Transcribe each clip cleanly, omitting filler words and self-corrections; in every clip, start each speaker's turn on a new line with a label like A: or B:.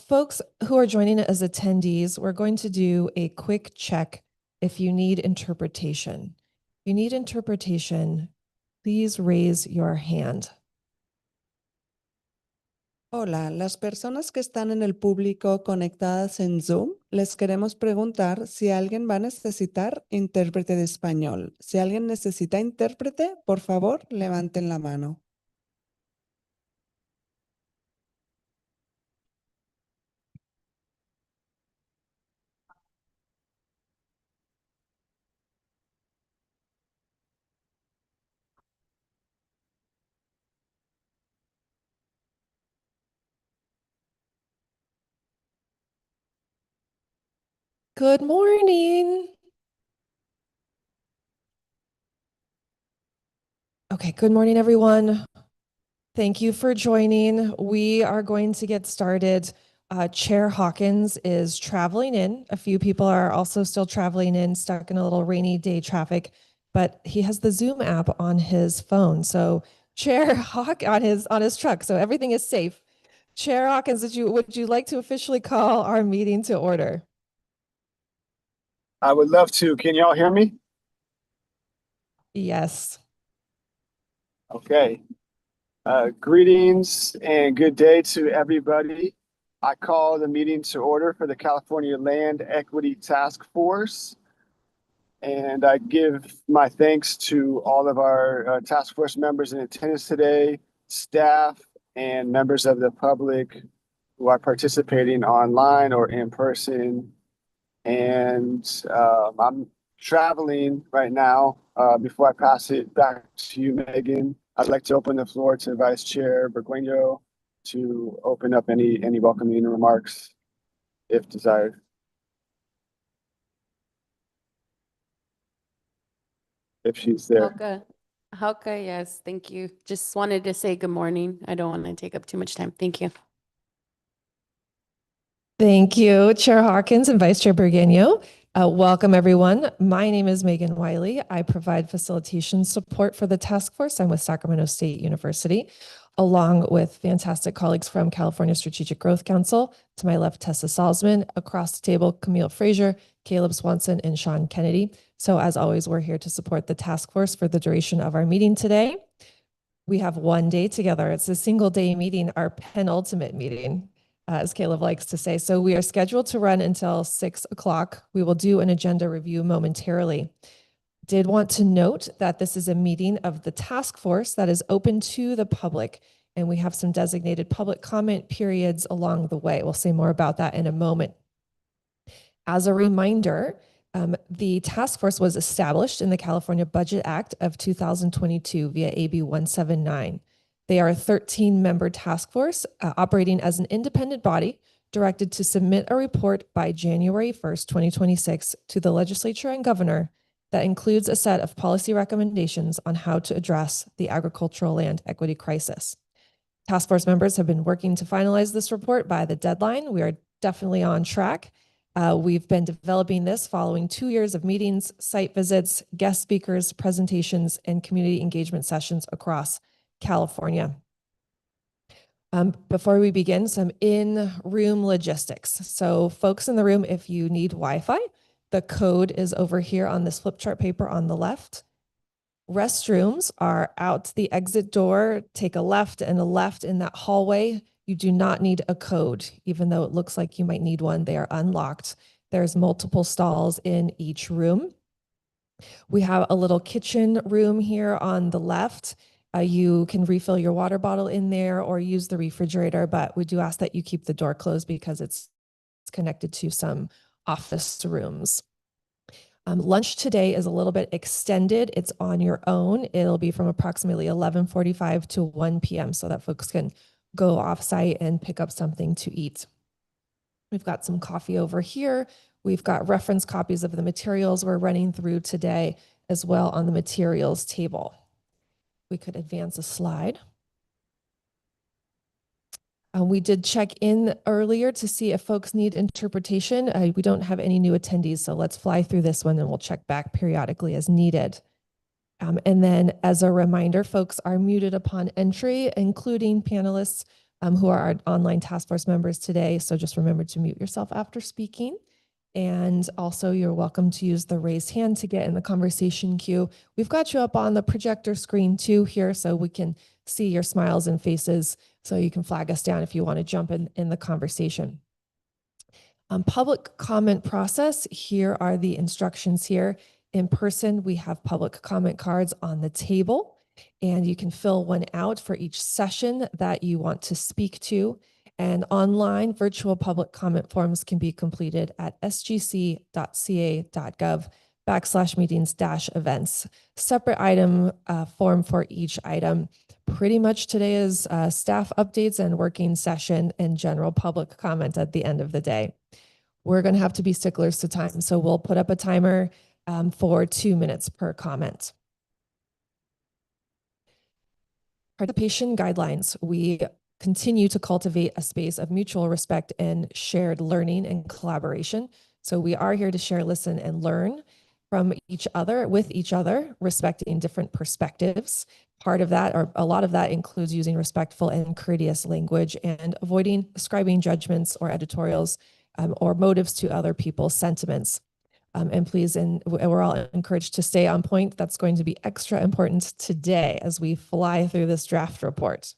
A: Folks who are joining as attendees, we're going to do a quick check if you need interpretation. If you need interpretation, please raise your hand.
B: Hola, las personas que están en el público conectadas en Zoom, les queremos preguntar si alguien va a necesitar intérprete de español. Si alguien necesita intérprete, por favor, levanten la mano.
A: Good morning. Okay, good morning, everyone. Thank you for joining. We are going to get started. Chair Hawkins is traveling in. A few people are also still traveling in, stuck in a little rainy day traffic, but he has the Zoom app on his phone. So Chair Hawk on his truck. So everything is safe. Chair Hawkins, would you like to officially call our meeting to order?
C: I would love to. Can y'all hear me?
A: Yes.
C: Okay. Greetings and good day to everybody. I call the meeting to order for the California Land Equity Task Force. And I give my thanks to all of our task force members in attendance today, staff, and members of the public who are participating online or in person. And I'm traveling right now. Before I pass it back to you, Megan, I'd like to open the floor to Vice Chair Burgueño to open up any welcoming remarks if desired. If she's there.
D: Hauke, yes, thank you. Just wanted to say good morning. I don't want to take up too much time. Thank you.
A: Thank you, Chair Hawkins and Vice Chair Burgueño. Welcome, everyone. My name is Megan Wiley. I provide facilitation support for the task force. I'm with Sacramento State University, along with fantastic colleagues from California Strategic Growth Council. To my left, Tessa Salzman. Across the table, Camille Frazier, Caleb Swanson, and Sean Kennedy. So as always, we're here to support the task force for the duration of our meeting today. We have one day together. It's a single day meeting, our penultimate meeting, as Caleb likes to say. So we are scheduled to run until 6 o'clock. We will do an agenda review momentarily. Did want to note that this is a meeting of the task force that is open to the public, and we have some designated public comment periods along the way. We'll say more about that in a moment. As a reminder, the task force was established in the California Budget Act of 2022 via AB 179. They are a 13-member task force operating as an independent body directed to submit a report by January 1st, 2026 to the Legislature and Governor that includes a set of policy recommendations on how to address the agricultural land equity crisis. Task force members have been working to finalize this report by the deadline. We are definitely on track. We've been developing this following 2 years of meetings, site visits, guest speakers, presentations, and community engagement sessions across California. Before we begin, some in-room logistics. So folks in the room, if you need Wi-Fi, the code is over here on this flip chart paper on the left. Restrooms are out the exit door. Take a left and a left in that hallway. You do not need a code, even though it looks like you might need one. They are unlocked. There's multiple stalls in each room. We have a little kitchen room here on the left. You can refill your water bottle in there or use the refrigerator, but we do ask that you keep the door closed because it's connected to some office rooms. Lunch today is a little bit extended. It's on your own. It'll be from approximately 11:45 to 1 p.m. so that folks can go offsite and pick up something to eat. We've got some coffee over here. We've got reference copies of the materials we're running through today as well on the materials table. We could advance a slide. We did check in earlier to see if folks need interpretation. We don't have any new attendees, so let's fly through this one and we'll check back periodically as needed. And then as a reminder, folks are muted upon entry, including panelists. who are our online task force members today. So just remember to mute yourself after speaking. And also you're welcome to use the raised hand to get in the conversation queue. We've got you up on the projector screen too here, so we can see your smiles and faces, so you can flag us down if you want to jump in the conversation. Public comment process, here are the instructions here. In person, we have public comment cards on the table, and you can fill one out for each session that you want to speak to. And online, virtual public comment forms can be completed at sgc.ca.gov/meetings-events. Separate item form for each item. Pretty much today is staff updates and working session and general public comment at the end of the day. We're going to have to be sticklers to time, so we'll put up a timer for 2 minutes per comment. Participation guidelines. We continue to cultivate a space of mutual respect and shared learning and collaboration. So we are here to share, listen, and learn from each other, with each other, respecting different perspectives. Part of that, or a lot of that, includes using respectful and courteous language and avoiding ascribing judgments or editorials or motives to other people's sentiments. And please, and we're all encouraged to stay on point. That's going to be extra important today as we fly through this draft report.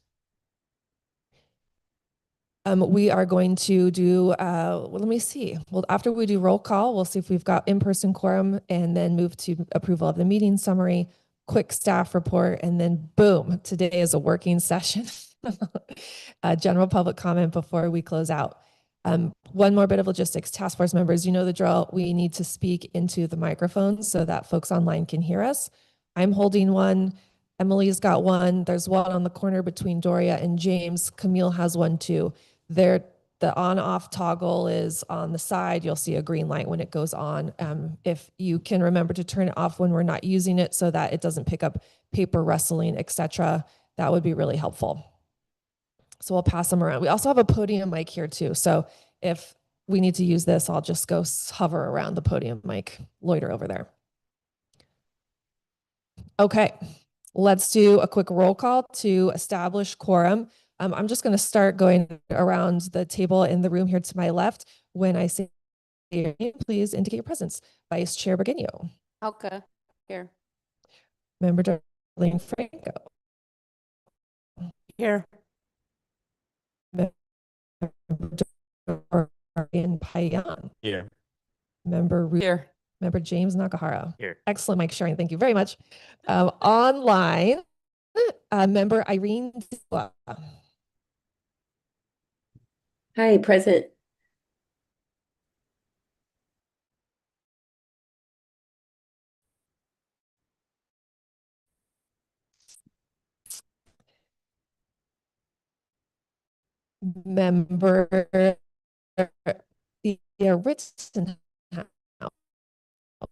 A: We are going to do, well, let me see. Well, after we do roll call, we'll see if we've got in-person quorum, and then move to approval of the meeting summary, quick staff report, and then boom, today is a working session. General public comment before we close out. One more bit of logistics. Task force members, you know the drill. We need to speak into the microphone so that folks online can hear us. I'm holding one. Emily's got one. There's one on the corner between Doria and James. Camille has one too. The on-off toggle is on the side. You'll see a green light when it goes on. If you can remember to turn it off when we're not using it so that it doesn't pick up paper rustling, etc., that would be really helpful. So we'll pass them around. We also have a podium mic here too. So if we need to use this, I'll just go hover around the podium mic, loiter over there. Okay, let's do a quick roll call to establish quorum. I'm just going to start going around the table in the room here to my left. When I say your name, please indicate your presence. Vice Chair Burgueño.
D: Alka, here.
A: Member Darlene Franco.
D: Here.
A: Member Dorian Payan.
E: Here.
A: Member Ruth.
D: Here.
A: Member James Nakahara.
E: Here.
A: Excellent mic sharing. Thank you very much. Online, member Irene.
F: Hi, present.
A: Member Thea Ritzenhouse.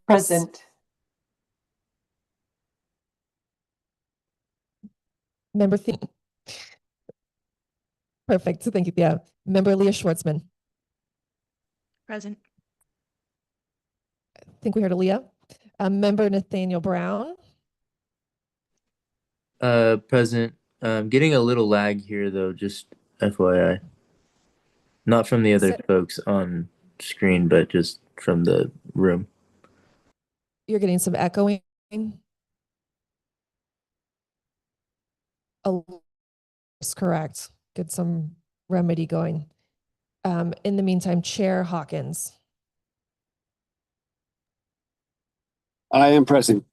F: Present.
A: Member Thea. Perfect. Thank you, Thea. Member Leah Schwartzman.
G: Present.
A: I think we heard a Leah. Member Nathaniel Brown.
E: Present. Getting a little lag here though, just FYI. Not from the other folks on screen, but just from the room.
A: You're getting some echoing. Oh, that's correct. Get some remedy going. In the meantime, Chair Hawkins.
C: I am present.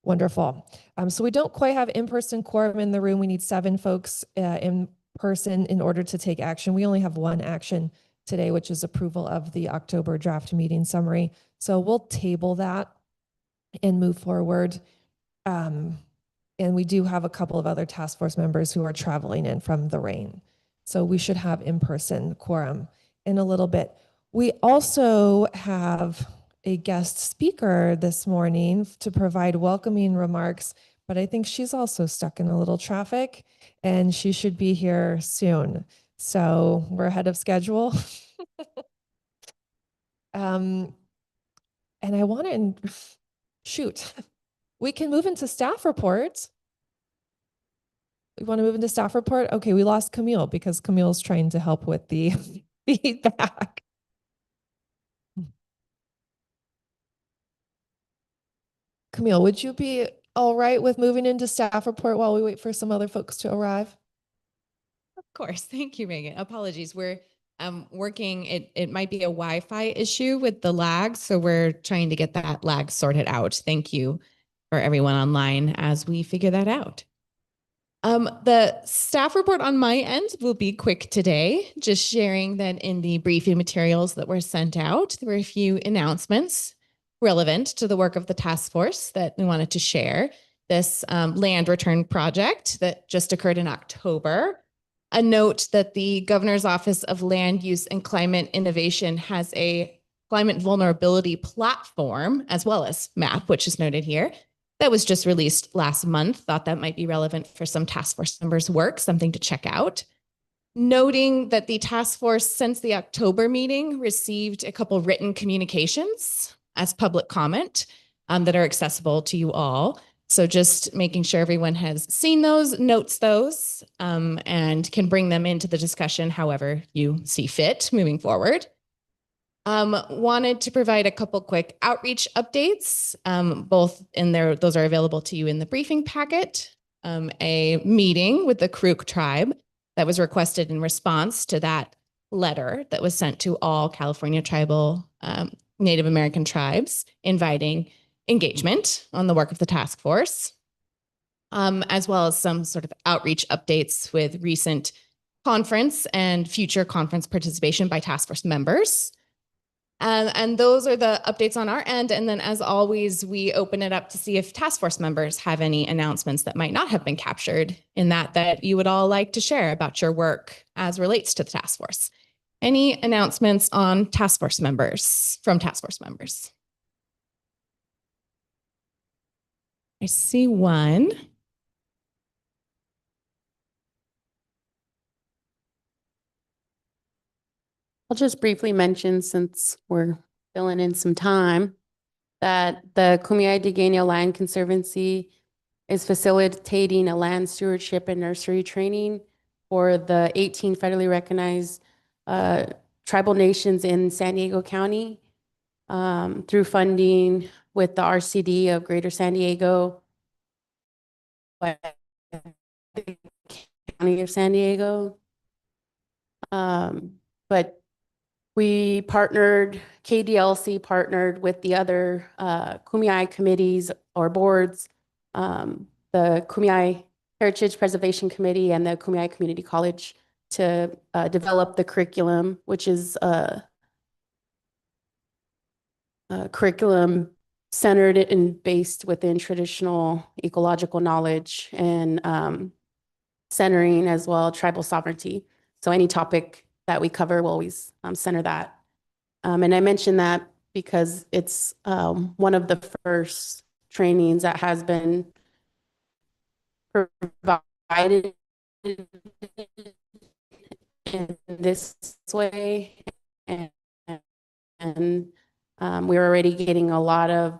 A: Wonderful. So we don't quite have in-person quorum in the room. We need 7 folks in person in order to take action. We only have one action today, which is approval of the October draft meeting summary. So we'll table that and move forward. And we do have a couple of other task force members who are traveling in from the rain. So we should have in-person quorum in a little bit. We also have a guest speaker this morning to provide welcoming remarks, but I think she's also stuck in a little traffic and she should be here soon. So we're ahead of schedule. And I want to, shoot, we can move into staff reports. You want to move into staff report? Okay, we lost Camille because Camille's trying to help with the feedback. Camille, would you be all right with moving into staff report while we wait for some other folks to arrive?
H: Of course. Thank you, Megan. Apologies. We're working, it might be a Wi-Fi issue with the lag, so we're trying to get that lag sorted out. Thank you for everyone online as we figure that out. The staff report on my end will be quick today, just sharing that in the briefing materials that were sent out, there were a few announcements relevant to the work of the task force that we wanted to share. This land return project that just occurred in October. A note that the Governor's Office of Land Use and Climate Innovation has a climate vulnerability platform, as well as map, which is noted here, that was just released last month. Thought that might be relevant for some task force members' work, something to check out. Noting that the task force, since the October meeting, received a couple written communications as public comment that are accessible to you all. So just making sure everyone has seen those, notes those, and can bring them into the discussion however you see fit moving forward. Wanted to provide a couple quick outreach updates, both in there, those are available to you in the briefing packet. A meeting with the Karuk tribe that was requested in response to that letter that was sent to all California tribal Native American tribes, inviting engagement on the work of the task force, as well as some sort of outreach updates with recent conference and future conference participation by task force members. And those are the updates on our end. And then as always, we open it up to see if task force members have any announcements that might not have been captured in that you would all like to share about your work as relates to the task force. Any announcements on task force members, from task force members? I see one.
D: I'll just briefly mention, since we're filling in some time, that the Kumeyaay Degeniya Land Conservancy is facilitating a land stewardship and nursery training for the 18 federally recognized tribal nations in San Diego County through funding with the RCD of Greater San Diego, County of San Diego. But we partnered, KDLC partnered with the other Kumeyaay committees or boards, the Kumeyaay Heritage Preservation Committee and the Kumeyaay Community College to develop the curriculum, which is a curriculum centered and based within traditional ecological knowledge and centering as well tribal sovereignty. So any topic that we cover will always center that. And I mentioned that because it's one of the first trainings that has been provided in this way. And we're already getting a lot of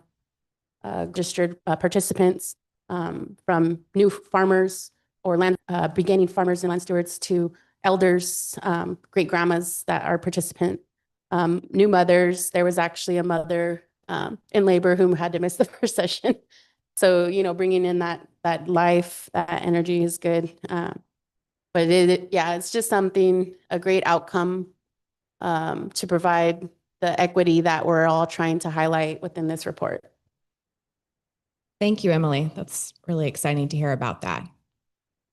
D: registered participants from new farmers or land beginning farmers and land stewards to elders, great grandmas that are participant, new mothers. There was actually a mother in labor who had to miss the first session. So, you know, bringing in that life, that energy is good. But yeah, it's just something, a great outcome to provide the equity that we're all trying to highlight within this report.
H: Thank you, Emily. That's really exciting to hear about that.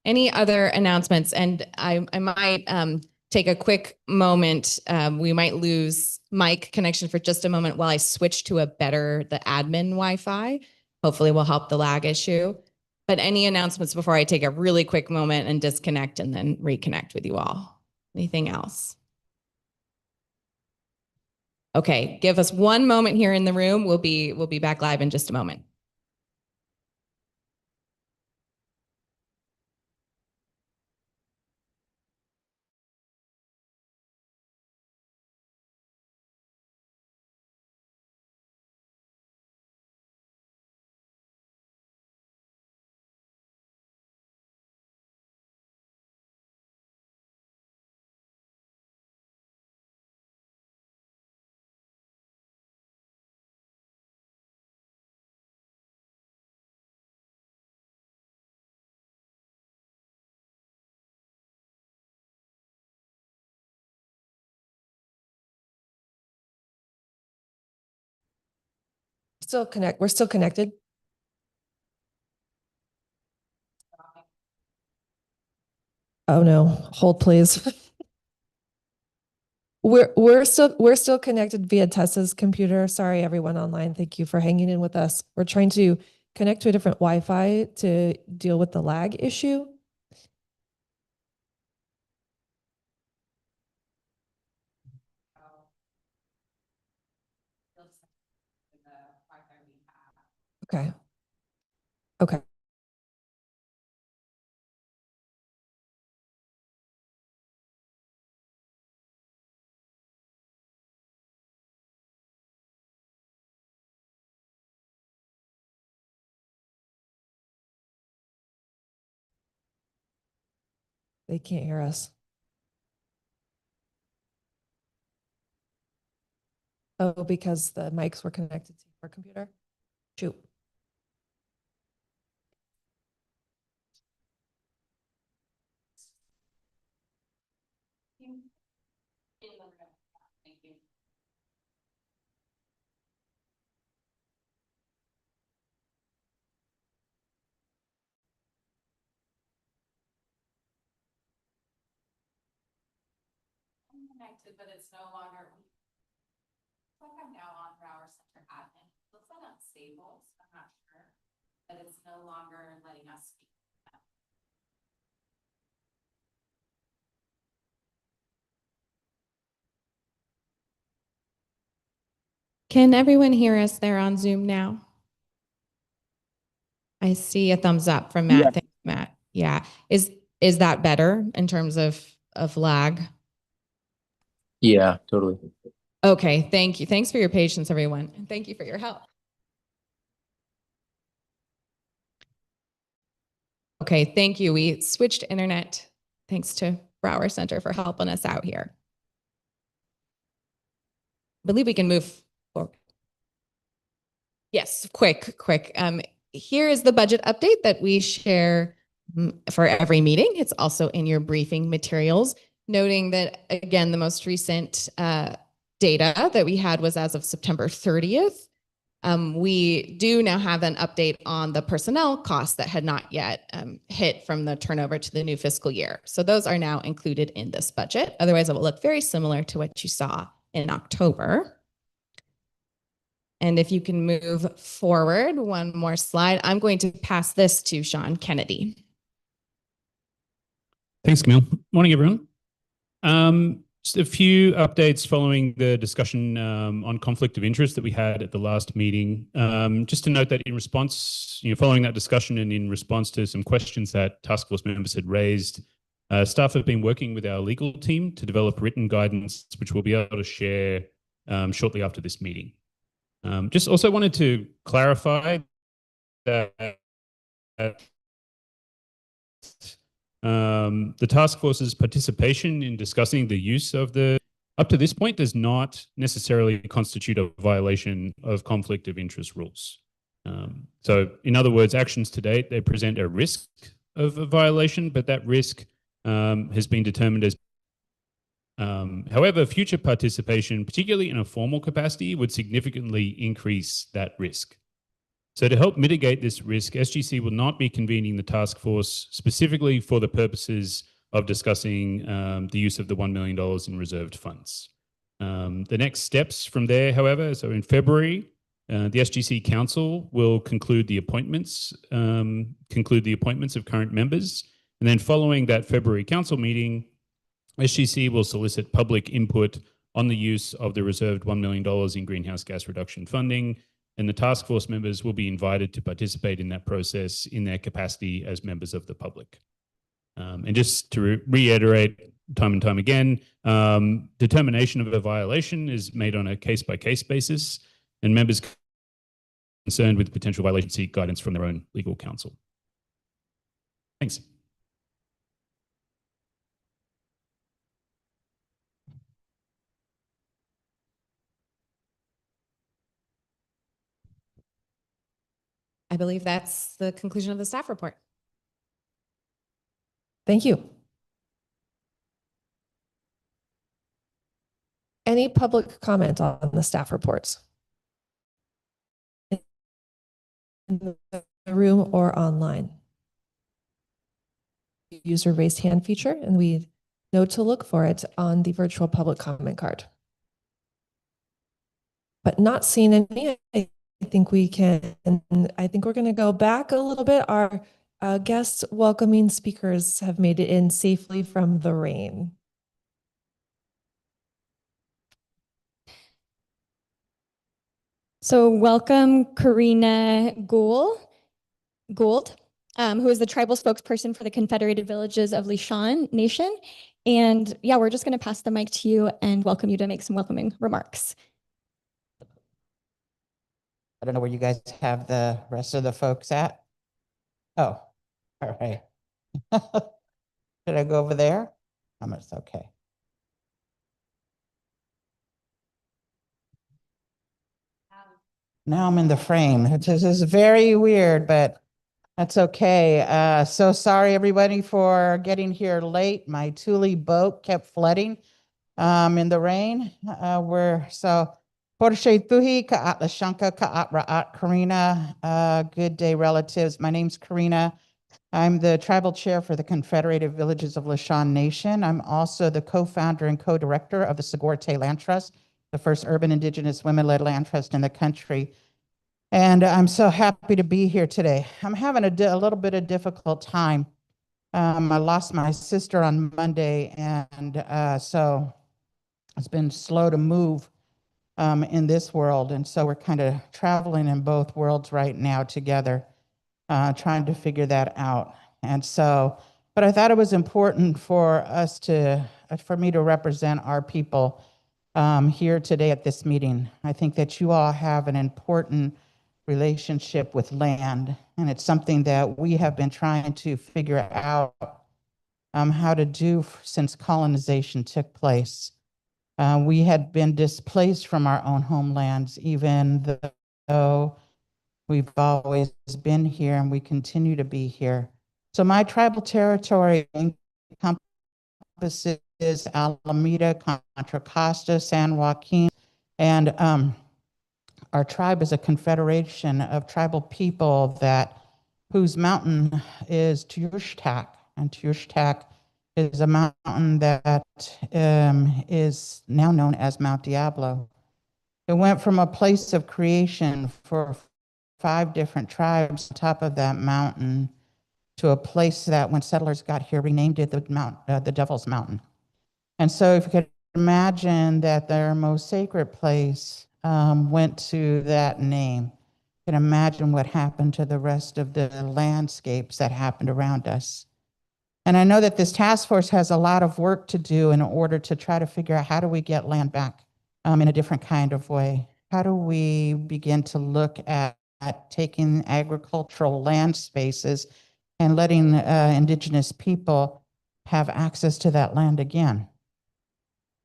H: Any other announcements? And I might take a quick moment. We might lose mic connection for just a moment while I switch to the admin Wi-Fi. Hopefully will help the lag issue. But any announcements before I take a really quick moment and disconnect and then reconnect with you all? Anything else? Okay, give us one moment here in the room. We'll be back live in just a moment.
A: We're still connected. Oh no, hold please. We're still connected via Tessa's computer. Sorry, everyone online. Thank you for hanging in with us. We're trying to connect to a different Wi-Fi to deal with the lag issue. Okay. Okay. They can't hear us. Oh, because the mics were connected to our computer. Shoot.
D: Connected, but it's no longer. It's like I'm now on Broward Center admin. Looks like unstable, so I'm not sure. But it's no longer letting us speak.
H: Can everyone hear us there on Zoom now? I see a thumbs up from Matt.
C: Yeah.
H: Thanks, Matt. Yeah. Is that better in terms of lag?
E: Yeah, totally.
H: Okay, thank you. Thanks for your patience, everyone. And thank you for your help. Okay, thank you. We switched internet. Thanks to Broward Center for helping us out here. I believe we can move forward. Yes, quick. Here is the budget update that we share for every meeting. It's also in your briefing materials, noting that, again, the most recent data that we had was as of September 30th. We do now have an update on the personnel costs that had not yet hit from the turnover to the new fiscal year. So those are now included in this budget. Otherwise, it will look very similar to what you saw in October. And if you can move forward one more slide, I'm going to pass this to Sean Kennedy.
I: Thanks, Camille. Morning, everyone. Just a few updates following the discussion on conflict of interest that we had at the last meeting. Just to note that in response, following that discussion and in response to some questions that task force members had raised, staff have been working with our legal team to develop written guidance, which we'll be able to share shortly after this meeting. Just also wanted to clarify that the task force's participation in discussing the use of up to this point does not necessarily constitute a violation of conflict of interest rules. So in other words, actions to date, they present a risk of a violation, but that risk has been determined as however, future participation, particularly in a formal capacity, would significantly increase that risk. So to help mitigate this risk, SGC will not be convening the task force specifically for the purposes of discussing the use of the $1 million in reserved funds. The next steps from there, however, so in February, the SGC Council will conclude the appointments of current members. And then following that February Council meeting, SGC will solicit public input on the use of the reserved $1 million in greenhouse gas reduction funding, and the task force members will be invited to participate in that process in their capacity as members of the public. And just to reiterate time and time again, determination of a violation is made on a case-by-case basis, and members concerned with potential violation seek guidance from their own legal counsel. Thanks.
H: I believe that's the conclusion of the staff report.
A: Thank you. Any public comment on the staff reports? in the room or online. Use our raised hand feature, and we know to look for it on the virtual public comment card. But not seeing any, I think we can, I think we're going to go back a little bit. Our guest welcoming speakers have made it in safely from the rain.
J: So welcome Karina Gould, who is the tribal spokesperson for the Confederated Villages of Lishan Nation. And yeah, we're just going to pass the mic to you and welcome you to make some welcoming remarks.
K: I don't know where you guys have the rest of the folks at. Oh, all right. Should I go over there? It's okay. Now I'm in the frame. This is very weird, but that's okay. So sorry everybody for getting here late. My Thule boat kept flooding in the rain. Porsche Tuhi Ka'at Lashanka Ka'at Ra'at Karina. Good day, relatives. My name's Karina. I'm the tribal chair for the Confederated Villages of Lishan Nation. I'm also the co-founder and co-director of the Sigorte Land Trust, the first urban indigenous women-led land trust in the country. And I'm so happy to be here today. I'm having a little bit of difficult time. I lost my sister on Monday, and so it's been slow to move in this world. And so we're kind of traveling in both worlds right now together, trying to figure that out. And so, but I thought it was important for me to represent our people here today at this meeting. I think that you all have an important relationship with land, and it's something that we have been trying to figure out how to do since colonization took place. We had been displaced from our own homelands, even though we've always been here and we continue to be here. So my tribal territory encompasses Alameda, Contra Costa, San Joaquin, and our tribe is a confederation of tribal people whose mountain is Tuyushtak, and Tuyushtak is a mountain that is now known as Mount Diablo. It went from a place of creation for 5 different tribes on top of that mountain to a place that when settlers got here, renamed it the Devil's Mountain. And so if you could imagine that their most sacred place went to that name, you can imagine what happened to the rest of the landscapes that happened around us. And I know that this task force has a lot of work to do in order to try to figure out how do we get land back in a different kind of way? How do we begin to look at taking agricultural land spaces and letting indigenous people have access to that land again?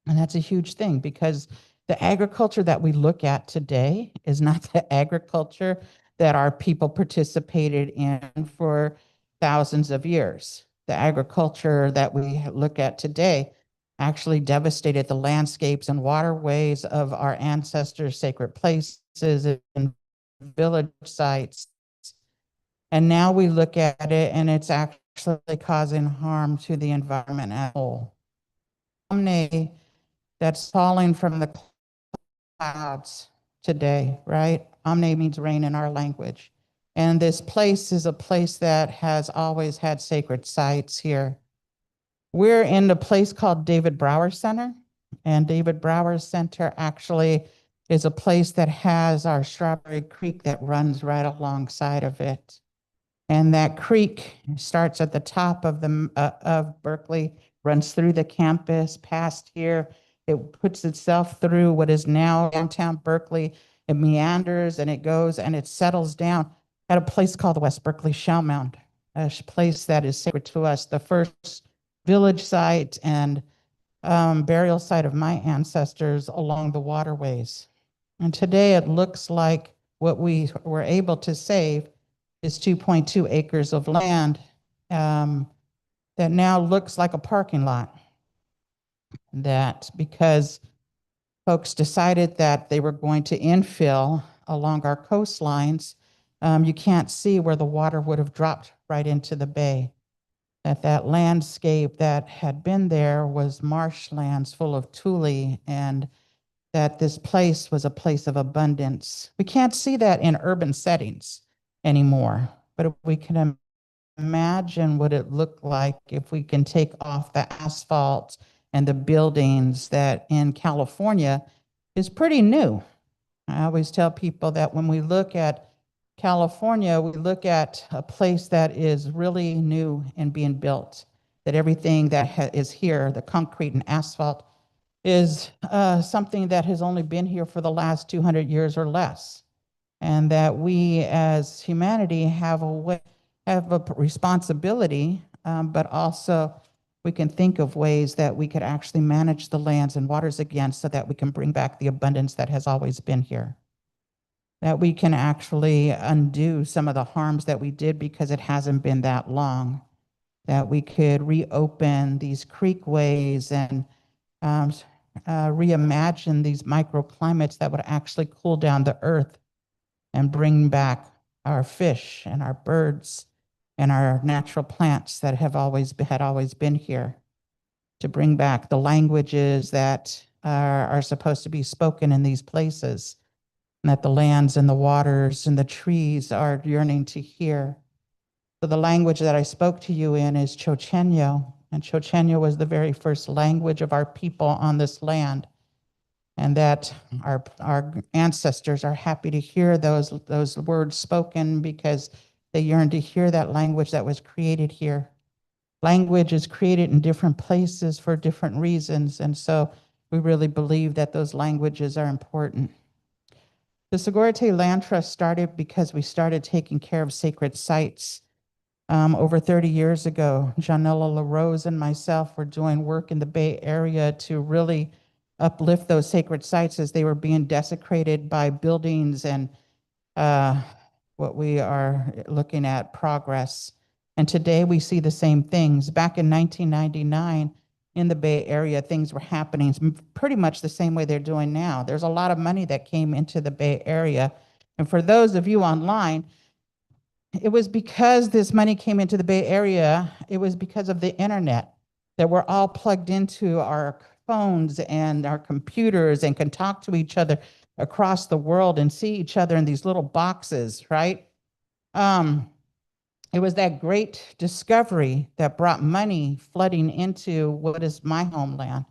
K: And that's a huge thing, because the agriculture that we look at today is not the agriculture that our people participated in for thousands of years. The agriculture that we look at today actually devastated the landscapes and waterways of our ancestors' sacred places and village sites. And now we look at it and it's actually causing harm to the environment as a whole. That's falling from the clouds today, right? Omne means rain in our language. And this place is a place that has always had sacred sites here. We're in a place called David Brower Center, and David Brower Center actually is a place that has our Strawberry Creek that runs right alongside of it. And that creek starts at the top of Berkeley, runs through the campus, past here. It puts itself through what is now downtown Berkeley. It meanders and it goes and it settles down at a place called the West Berkeley Shell Mound, a place that is sacred to us, the first village site and burial site of my ancestors along the waterways. And today it looks like what we were able to save is 2.2 acres of land that now looks like a parking lot. That because folks decided that they were going to infill along our coastlines you can't see where the water would have dropped right into the bay. That landscape that had been there was marshlands full of tule, and that this place was a place of abundance. We can't see that in urban settings anymore, but we can imagine what it looked like if we can take off the asphalt and the buildings that in California is pretty new. I always tell people that when we look at California, we look at a place that is really new and being built, that everything that is here, the concrete and asphalt, is something that has only been here for the last 200 years or less. And that we as humanity have a responsibility, but also we can think of ways that we could actually manage the lands and waters again so that we can bring back the abundance that has always been here. That we can actually undo some of the harms that we did because it hasn't been that long. That we could reopen these creekways and reimagine these microclimates that would actually cool down the earth and bring back our fish and our birds and our natural plants that had always been here, to bring back the languages that are supposed to be spoken in these places, and that the lands and the waters and the trees are yearning to hear. So the language that I spoke to you in is Chochenyo, and Chochenyo was the very first language of our people on this land. And that our ancestors are happy to hear those words spoken because they yearn to hear that language that was created here. Language is created in different places for different reasons, and so we really believe that those languages are important. The Segurite Land Trust started because we started taking care of sacred sites. Over 30 years ago, Janella LaRose and myself were doing work in the Bay Area to really uplift those sacred sites as they were being desecrated by buildings and what we are looking at progress. And today we see the same things. Back in 1999, in the Bay Area, things were happening pretty much the same way they're doing now. There's a lot of money that came into the Bay Area. And for those of you online, it was because this money came into the Bay Area, it was because of the internet, that we're all plugged into our phones and our computers and can talk to each other across the world and see each other in these little boxes, right? It was that great discovery that brought money flooding into what is my homeland,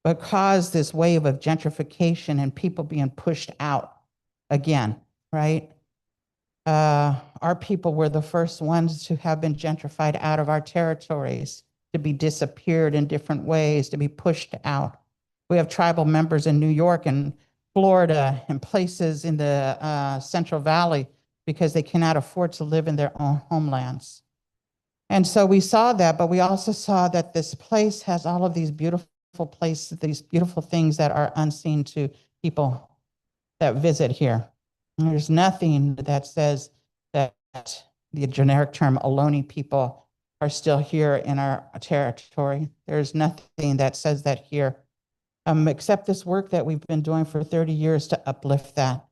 K: but caused this wave of gentrification and people being pushed out again, right? Our people were the first ones to have been gentrified out of our territories, to be disappeared in different ways, to be pushed out. We have tribal members in New York and Florida and places in the Central Valley because they cannot afford to live in their own homelands. And so we saw that, but we also saw that this place has all of these beautiful places, these beautiful things that are unseen to people that visit here. And there's nothing that says that the generic term Ohlone people are still here in our territory. There's nothing that says that here, except this work that we've been doing for 30 years to uplift that.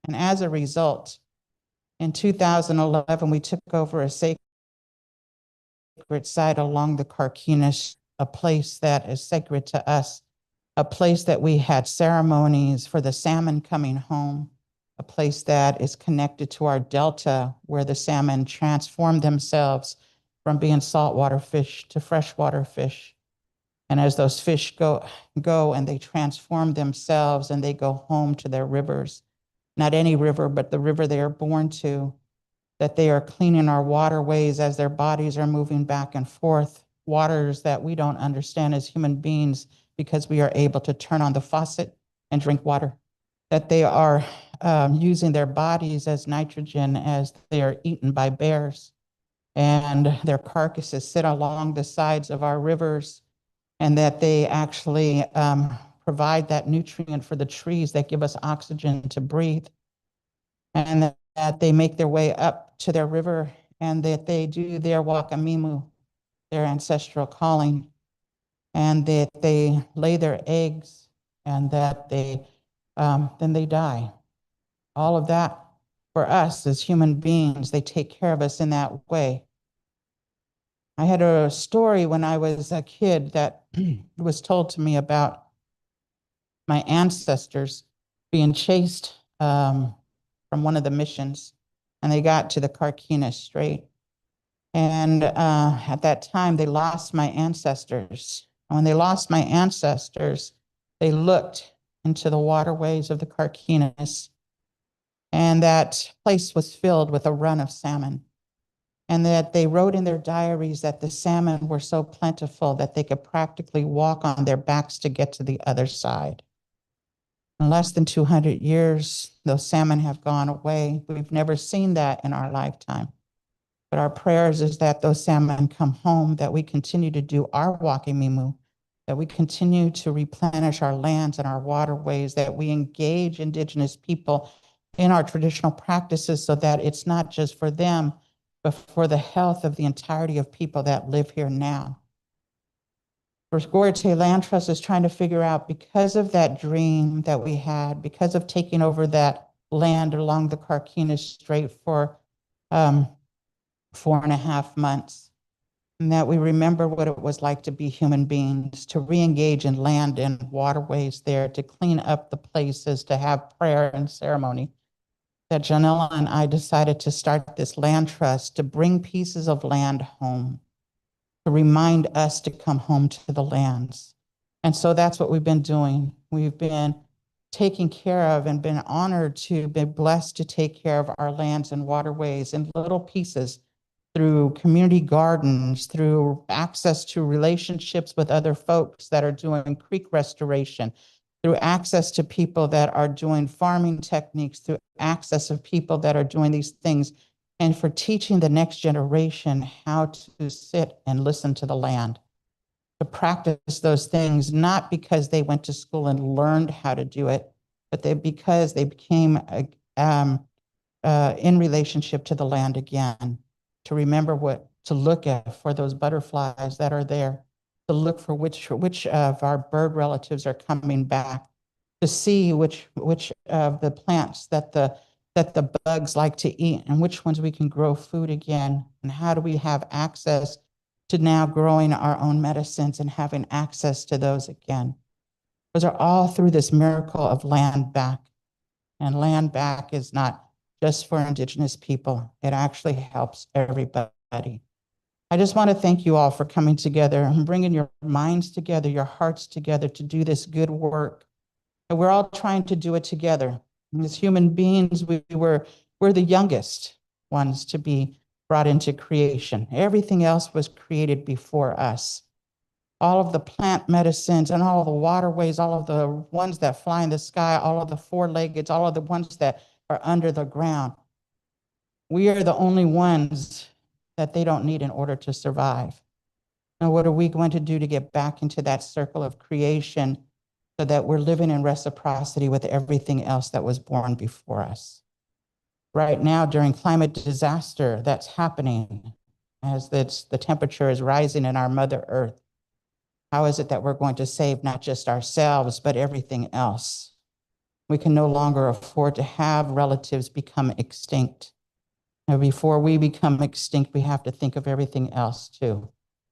K: And as a result, in 2011, we took over a sacred site along the Carquinez, a place that is sacred to us, a place that we had ceremonies for the salmon coming home, a place that is connected to our delta where the salmon transform themselves from being saltwater fish to freshwater fish. And as those fish go and they transform themselves and they go home to their rivers, not any river, but the river they are born to, that they are cleaning our waterways as their bodies are moving back and forth, waters that we don't understand as human beings because we are able to turn on the faucet and drink water, that they are using their bodies as nitrogen as they are eaten by bears, and their carcasses sit along the sides of our rivers, and that they actually provide that nutrient for the trees that give us oxygen to breathe, and that they make their way up to their river, and that they do their wakamimu, their ancestral calling, and that they lay their eggs, and that they then they die. All of that for us as human beings. They take care of us in that way. I had a story when I was a kid that was told to me about my ancestors being chased from one of the missions, and they got to the Carquinez Strait. And at that time, they lost my ancestors. And when they lost my ancestors, they looked into the waterways of the Carquinez, and that place was filled with a run of salmon. And that they wrote in their diaries that the salmon were so plentiful that they could practically walk on their backs to get to the other side. In less than 200 years, those salmon have gone away. We've never seen that in our lifetime. But our prayers is that those salmon come home, that we continue to do our walking mimu, that we continue to replenish our lands and our waterways, that we engage Indigenous people in our traditional practices so that it's not just for them, but for the health of the entirety of people that live here now. First, Gorete Land Trust is trying to figure out, because of that dream that we had, because of taking over that land along the Carquinez Strait for 4.5 months, and that we remember what it was like to be human beings, to re-engage in land and waterways there, to clean up the places, to have prayer and ceremony, that Janella and I decided to start this land trust to bring pieces of land home, to remind us to come home to the lands. And so that's what we've been doing. We've been taking care of and been honored to be blessed to take care of our lands and waterways in little pieces, through community gardens, through access to relationships with other folks that are doing creek restoration, through access to people that are doing farming techniques, through access of people that are doing these things, and for teaching the next generation how to sit and listen to the land, to practice those things, not because they went to school and learned how to do it, but because they became in relationship to the land again, to remember what to look at for those butterflies that are there, to look for which of our bird relatives are coming back, to see which of the plants that the bugs like to eat, and which ones we can grow food again, and how do we have access to now growing our own medicines and having access to those again. Those are all through this miracle of land back. And land back is not just for Indigenous people. It actually helps everybody. I just want to thank you all for coming together and bringing your minds together, your hearts together to do this good work. And we're all trying to do it together. And as human beings, we're the youngest ones to be brought into creation. Everything else was created before us. All of the plant medicines and all of the waterways, all of the ones that fly in the sky, all of the four-leggeds, all of the ones that are under the ground. We are the only ones that they don't need in order to survive. Now, what are we going to do to get back into that circle of creation so that we're living in reciprocity with everything else that was born before us? Right now, during climate disaster that's happening, as the temperature is rising in our Mother Earth, how is it that we're going to save not just ourselves, but everything else? We can no longer afford to have relatives become extinct. Now, before we become extinct, we have to think of everything else too,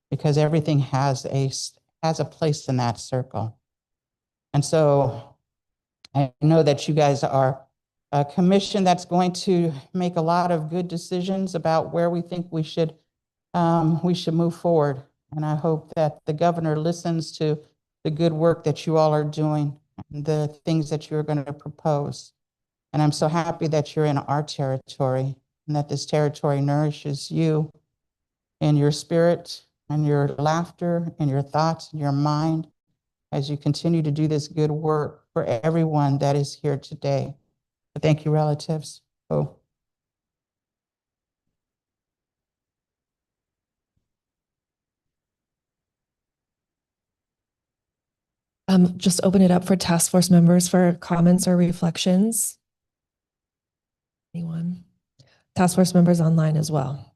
K: because everything has a place in that circle. And so I know that you guys are a commission that's going to make a lot of good decisions about where we think we should move forward. And I hope that the governor listens to the good work that you all are doing and the things that you're going to propose. And I'm so happy that you're in our territory and that this territory nourishes you in your spirit and your laughter and your thoughts and your mind as you continue to do this good work for everyone that is here today. So thank you, relatives. Oh.
A: Just open it up for task force members for comments or reflections. Anyone? Task force members online as well.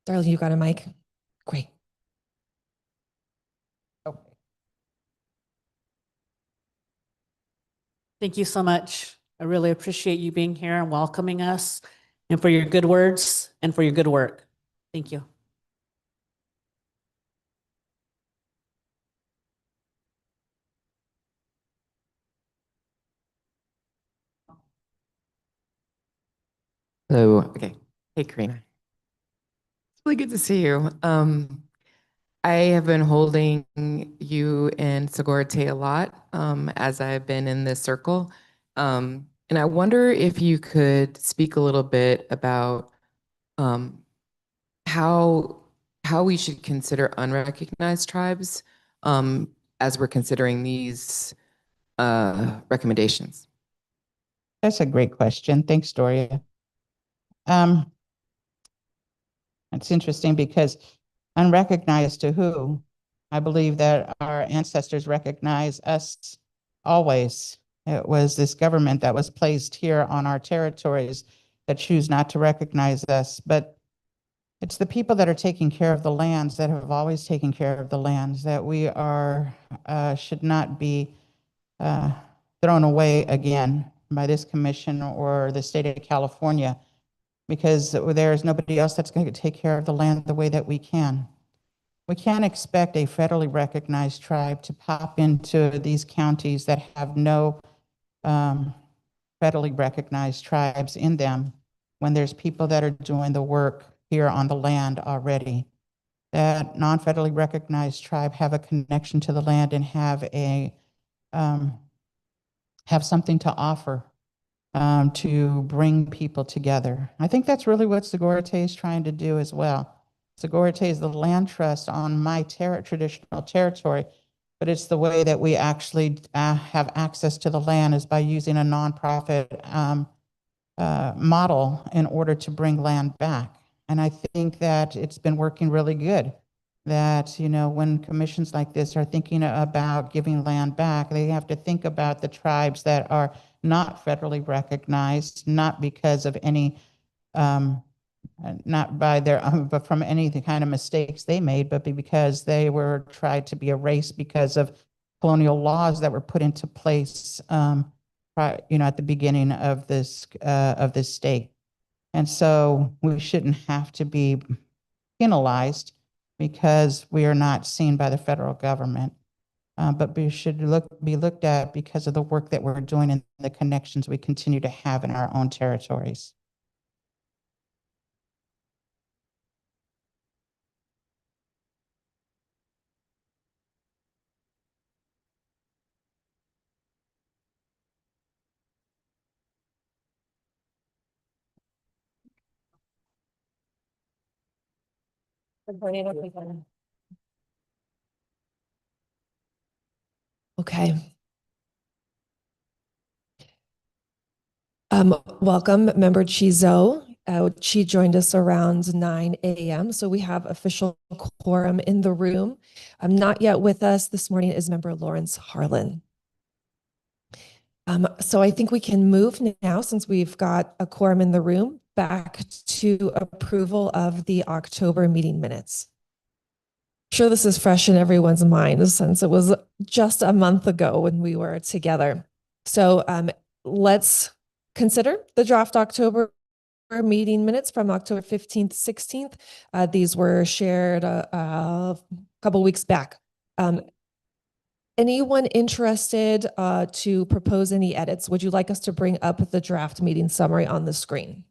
A: Darlene, you got a mic? Great.
L: Thank you so much, I really appreciate you being here and welcoming us, and for your good words and for your good work. Thank you.
M: Hello. Okay. Hey, Karina. It's really good to see you. I have been holding you and Segorite a lot as I've been in this circle. And I wonder if you could speak a little bit about how we should consider unrecognized tribes as we're considering these recommendations.
K: That's a great question. Thanks, Doria. It's interesting because unrecognized to who? I believe that our ancestors recognize us always. It was this government that was placed here on our territories that choose not to recognize us. But it's the people that are taking care of the lands, that have always taken care of the lands, that we are should not be thrown away again by this commission or the state of California, because there's nobody else that's going to take care of the land the way that we can. We can't expect a federally recognized tribe to pop into these counties that have no federally recognized tribes in them when there's people that are doing the work here on the land already. That non-federally recognized tribe have a connection to the land and have a have something to offer to bring people together. I think that's really what Segorite is trying to do as well. Segorite is the land trust on my traditional territory, but it's the way that we actually have access to the land is by using a nonprofit model in order to bring land back. And I think that it's been working really good. That, you know, when commissions like this are thinking about giving land back, they have to think about the tribes that are not federally recognized, not because of any, not by their, but from any kind of mistakes they made, but because they were tried to be erased because of colonial laws that were put into place, you know, at the beginning of this state. And so we shouldn't have to be penalized because we are not seen by the federal government. But we should be looked at because of the work that we're doing and the connections we continue to have in our own territories.
A: Okay. Welcome, Member Chizo. She joined us around 9 a.m. So we have official quorum in the room. Not yet with us this morning is Member Lawrence Harlan. So I think we can move now, since we've got a quorum in the room, back to approval of the October meeting minutes. I'm sure this is fresh in everyone's mind since it was just a month ago when we were together. So let's consider the draft October meeting minutes from October 15th, 16th. These were shared a couple weeks back. Anyone interested to propose any edits? Would you like us to bring up the draft meeting summary on the screen?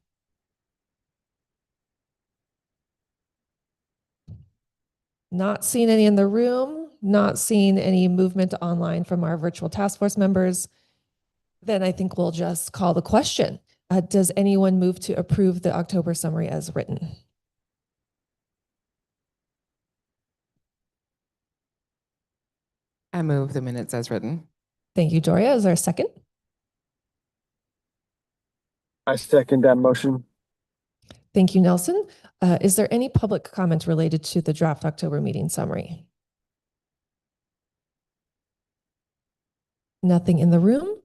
A: Not seeing any in the room, not seeing any movement online from our virtual task force members. Then I think we'll just call the question. Does anyone move to approve the October summary as written?
M: I move the minutes as written.
A: Thank you, Doria. Is there a second?
C: I second that motion.
A: Thank you, Nelson. Is there any public comment related to the draft October meeting summary? Nothing in the room?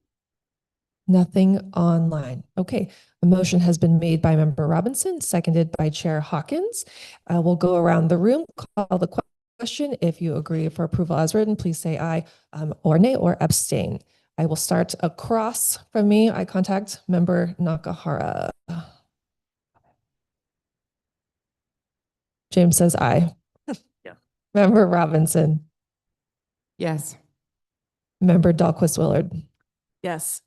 A: Nothing online. Okay, a motion has been made by Member Robinson, seconded by Chair Hawkins. We'll go around the room, call the question. If you agree for approval as written, please say aye or nay or abstain. I will start across from me. Eye contact, Member Nakahara. James says aye.
E: Yeah.
A: Member Robinson.
M: Yes.
A: Member Dahlquist Willard.
L: Yes.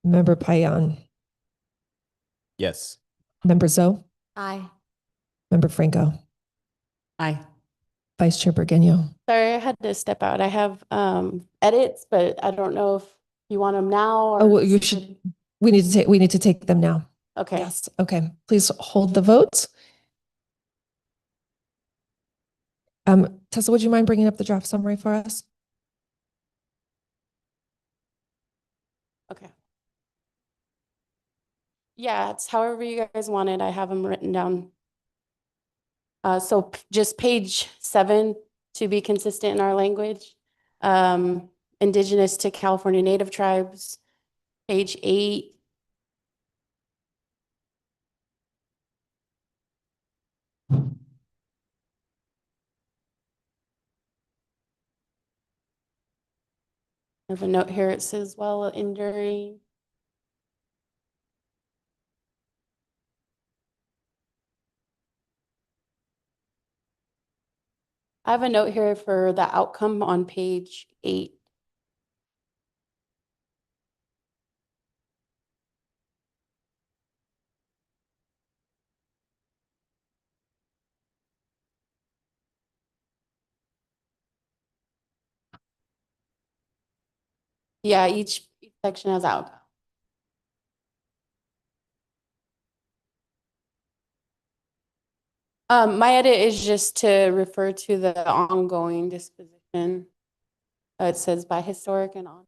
A: Member Payan.
N: Yes.
A: Member Zoe.
F: Aye.
A: Member Franco.
L: Aye.
A: Vice Chair Burgueño.
D: Sorry, I had to step out. I have edits, but I don't know if you want them now or.
A: Oh, well, you should. We need to take them now.
D: Okay.
A: Yes. Okay. Please hold the vote. Tessa, would you mind bringing up the draft summary for us?
D: Okay. Yeah, it's however you guys want it. I have them written down. So just page 7 to be consistent in our language. Indigenous to California Native tribes. Page 8. I have a note here. It says, well, enduring. I have a note here for the outcome on page 8. Yeah, each section has outcome. My edit is just to refer to the ongoing disposition. It says by historic and on.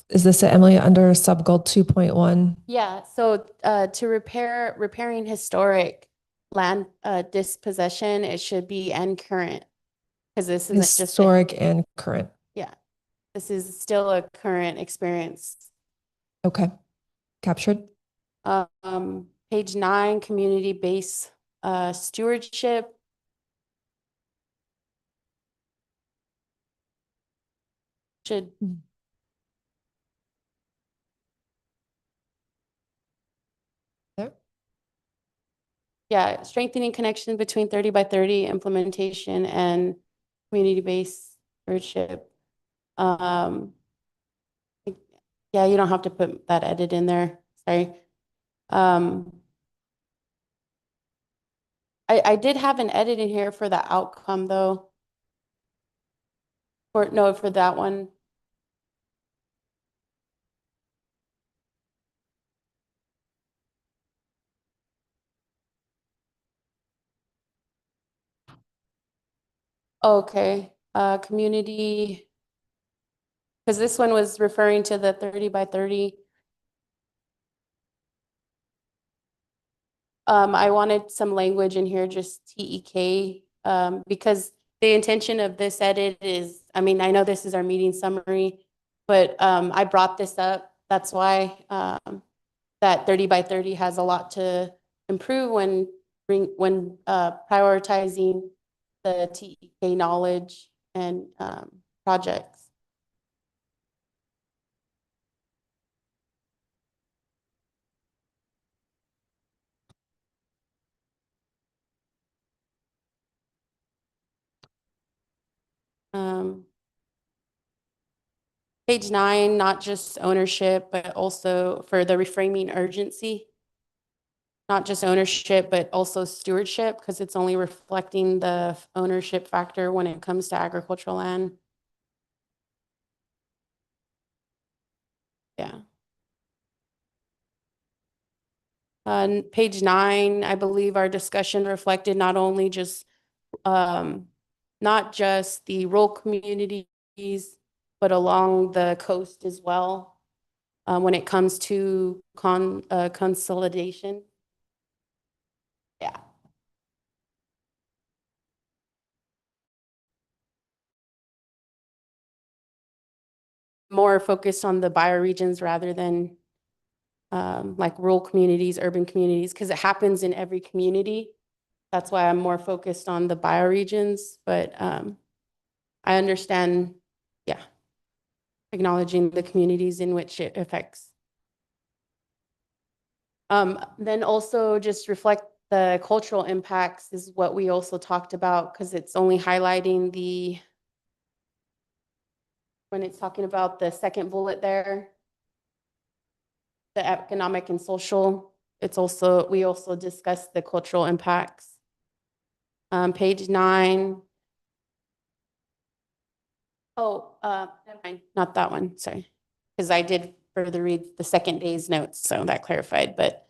A: Is this Emily under subgoal 2.1?
D: Yeah, so to repairing historic land dispossession, it should be and current. Because this isn't just
A: Historic and current.
D: yeah, this is still a current experience.
A: Okay. Captured.
D: Page 9, community-based stewardship. Should
A: There.
D: Yeah, strengthening connection between 30 by 30 implementation and community-based stewardship. Yeah, you don't have to put that edit in there. Sorry. I did have an edit in here for the outcome though. For that one. Okay, community, because this one was referring to the 30 by 30. I wanted some language in here, just TEK, because the intention of this edit is, I mean, I know this is our meeting summary, but I brought this up. That's why that 30 by 30 has a lot to improve when prioritizing the TEK knowledge and projects. Page 9, not just ownership, but also for the reframing urgency. Not just ownership, but also stewardship, because it's only reflecting the ownership factor when it comes to agricultural land. Yeah. On page 9, I believe our discussion reflected not only just not just the rural communities, but along the coast as well, when it comes to consolidation. Yeah. more focused on the bioregions rather than like rural communities, urban communities, because it happens in every community. That's why I'm more focused on the bioregions, but I understand, yeah, acknowledging the communities in which it affects. Then also just reflect the cultural impacts is what we also talked about, because it's only highlighting the, when it's talking about the second bullet there, the economic and social, it's also, we also discussed the cultural impacts. Page 9. Oh, never mind, not that one, sorry. Because I did further read the second day's notes, so that clarified, but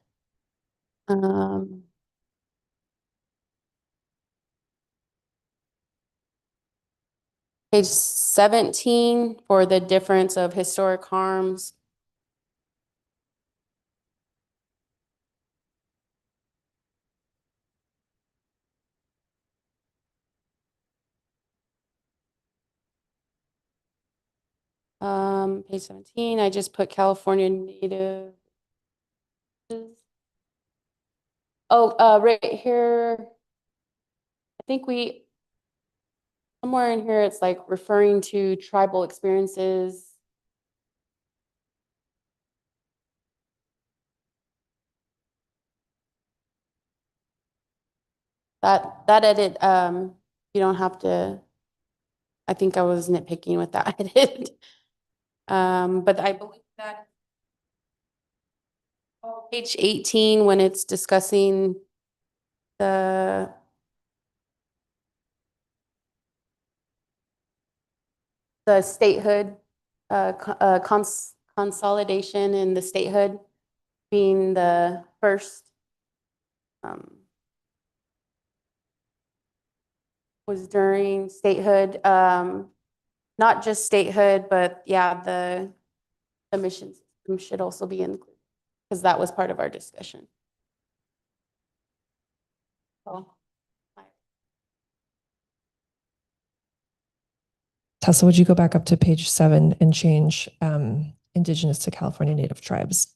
D: page 17 for the difference of historic harms. Page 17, I just put California native. Oh, right here. I think we, somewhere in here, it's like referring to tribal experiences. That edit, you don't have to, I think I was nitpicking with that edit. But I believe that page 18, when it's discussing the statehood, consolidation and the statehood being the first, was during statehood, not just statehood, but yeah, the emission system should also be included because that was part of our discussion. So,
A: Tessa, would you go back up to page 7 and change Indigenous to California Native Tribes?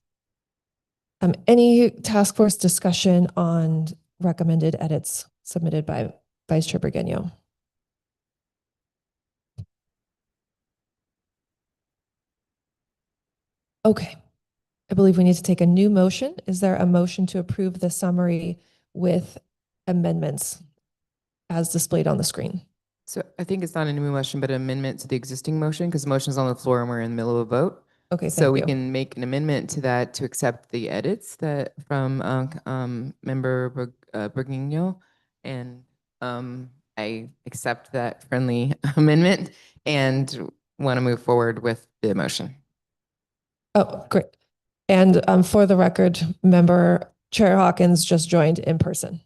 A: Any task force discussion on recommended edits submitted by Vice Chair Burgueño? Okay, I believe we need to take a new motion. Is there a motion to approve the summary with amendments as displayed on the screen?
M: So I think it's not a new motion, but an amendment to the existing motion because the motion is on the floor and we're in the middle of a vote.
A: Okay,
M: so we
A: you.
M: can make an amendment to that to accept the edits that from member Burgueño, and I accept that friendly amendment and want to move forward with the motion.
A: Oh, great. And for the record, member Chair Hawkins just joined in person.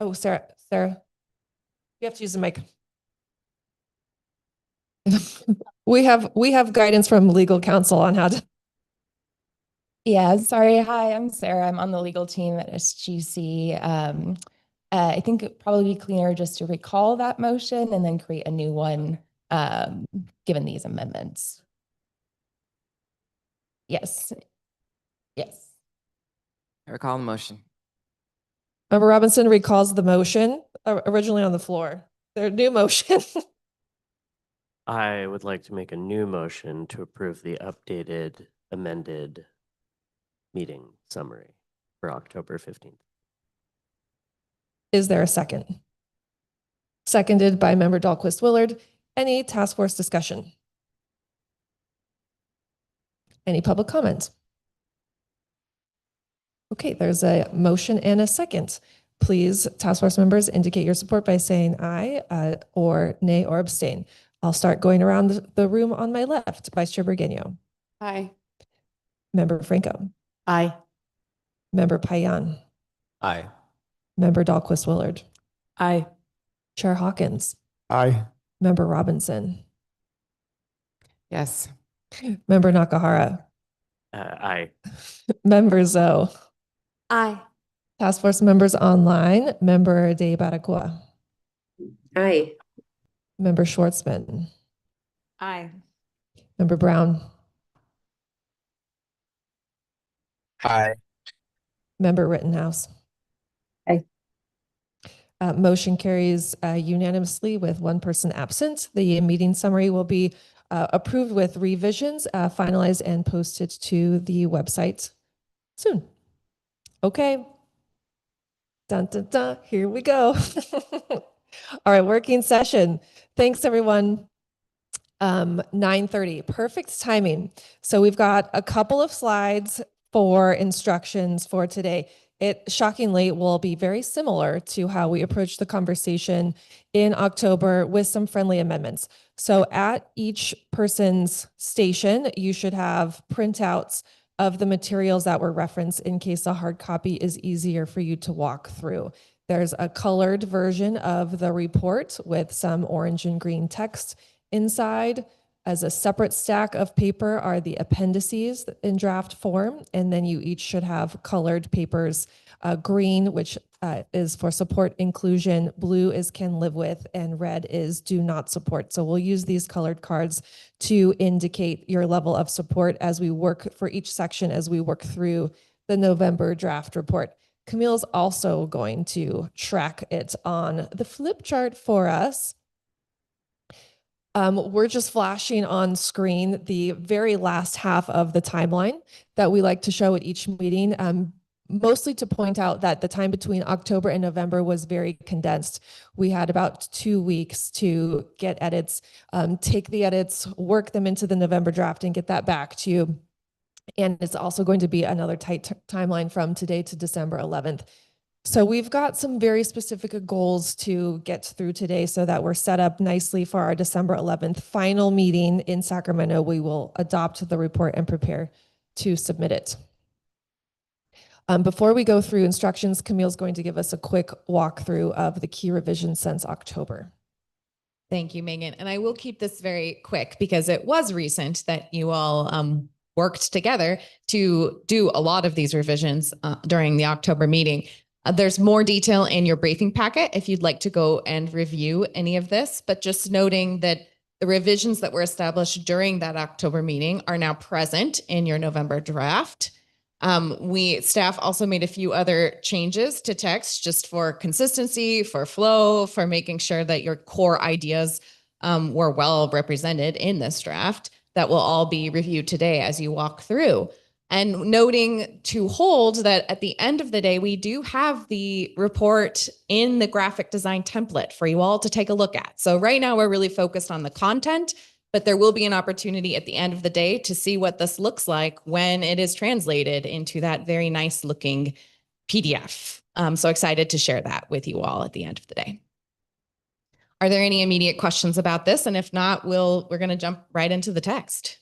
A: Oh, Sarah, you have to use the mic. we have guidance from legal counsel on how to.
O: Yeah, sorry. Hi, I'm Sarah. I'm on the legal team at SGC. I think it'd probably be cleaner just to recall that motion and then create a new one given these amendments. Yes. Yes.
M: I recall the motion.
A: Member Robinson recalls the motion originally on the floor. Their new motion.
P: I would like to make a new motion to approve the updated, amended meeting summary for October 15th.
A: Is there a second? Seconded by member Dahlquist Willard. Any task force discussion? Any public comment? Okay, there's a motion and a second. Please, task force members, indicate your support by saying aye or nay or abstain. I'll start going around the room on my left. Vice Chair Burgueño.
D: Aye.
A: Member Franco.
L: Aye.
A: Member Payan.
N: Aye.
A: Member Dahlquist Willard.
L: Aye.
A: Chair Hawkins.
N: Aye.
A: Member Robinson.
M: Yes.
A: Member Nakahara.
P: Aye.
A: Member Zoe.
D: Aye.
A: Task force members online. Member De
F: Aye.
A: Member Schwartzman.
G: Aye.
A: Member Brown,
N: Aye.
A: Member Rittenhouse.
F: Aye.
A: Motion carries unanimously with one person absent. The meeting summary will be approved with revisions, finalized and posted to the website soon. Okay. Dun, dun, dun. Here we go. All right, working session. Thanks, everyone. 9:30, perfect timing. So we've got a couple of slides for instructions for today. It shockingly will be very similar to how we approached the conversation in October with some friendly amendments. So at each person's station, you should have printouts of the materials that were referenced in case a hard copy is easier for you to walk through. There's a colored version of the report with some orange and green text inside. As a separate stack of paper are the appendices in draft form, and then you each should have colored papers. Green, which is for support inclusion, blue is can live with, and red is do not support. So we'll use these colored cards to indicate your level of support as we work for each section as we work through the November draft report. Camille's also going to track it on the flip chart for us. We're just flashing on screen the very last half of the timeline that we like to show at each meeting, mostly to point out that the time between October and November was very condensed. We had about 2 weeks to get edits, take the edits, work them into the November draft and get that back to you. And it's also going to be another tight timeline from today to December 11th. So we've got some very specific goals to get through today so that we're set up nicely for our December 11th final meeting in Sacramento. We will adopt the report and prepare to submit it. Before we go through instructions, Camille's going to give us a quick walkthrough of the key revisions since October.
H: Thank you, Megan. And I will keep this very quick because it was recent that you all worked together to do a lot of these revisions during the October meeting. There's more detail in your briefing packet if you'd like to go and review any of this, but just noting that the revisions that were established during that October meeting are now present in your November draft. Staff also made a few other changes to text just for consistency, for flow, for making sure that your core ideas were well represented in this draft that will all be reviewed today as you walk through. And noting to hold that at the end of the day, we do have the report in the graphic design template for you all to take a look at. So right now we're really focused on the content, but there will be an opportunity at the end of the day to see what this looks like when it is translated into that very nice looking PDF. So excited to share that with you all at the end of the day. Are there any immediate questions about this? And if not, we're going to jump right into the text.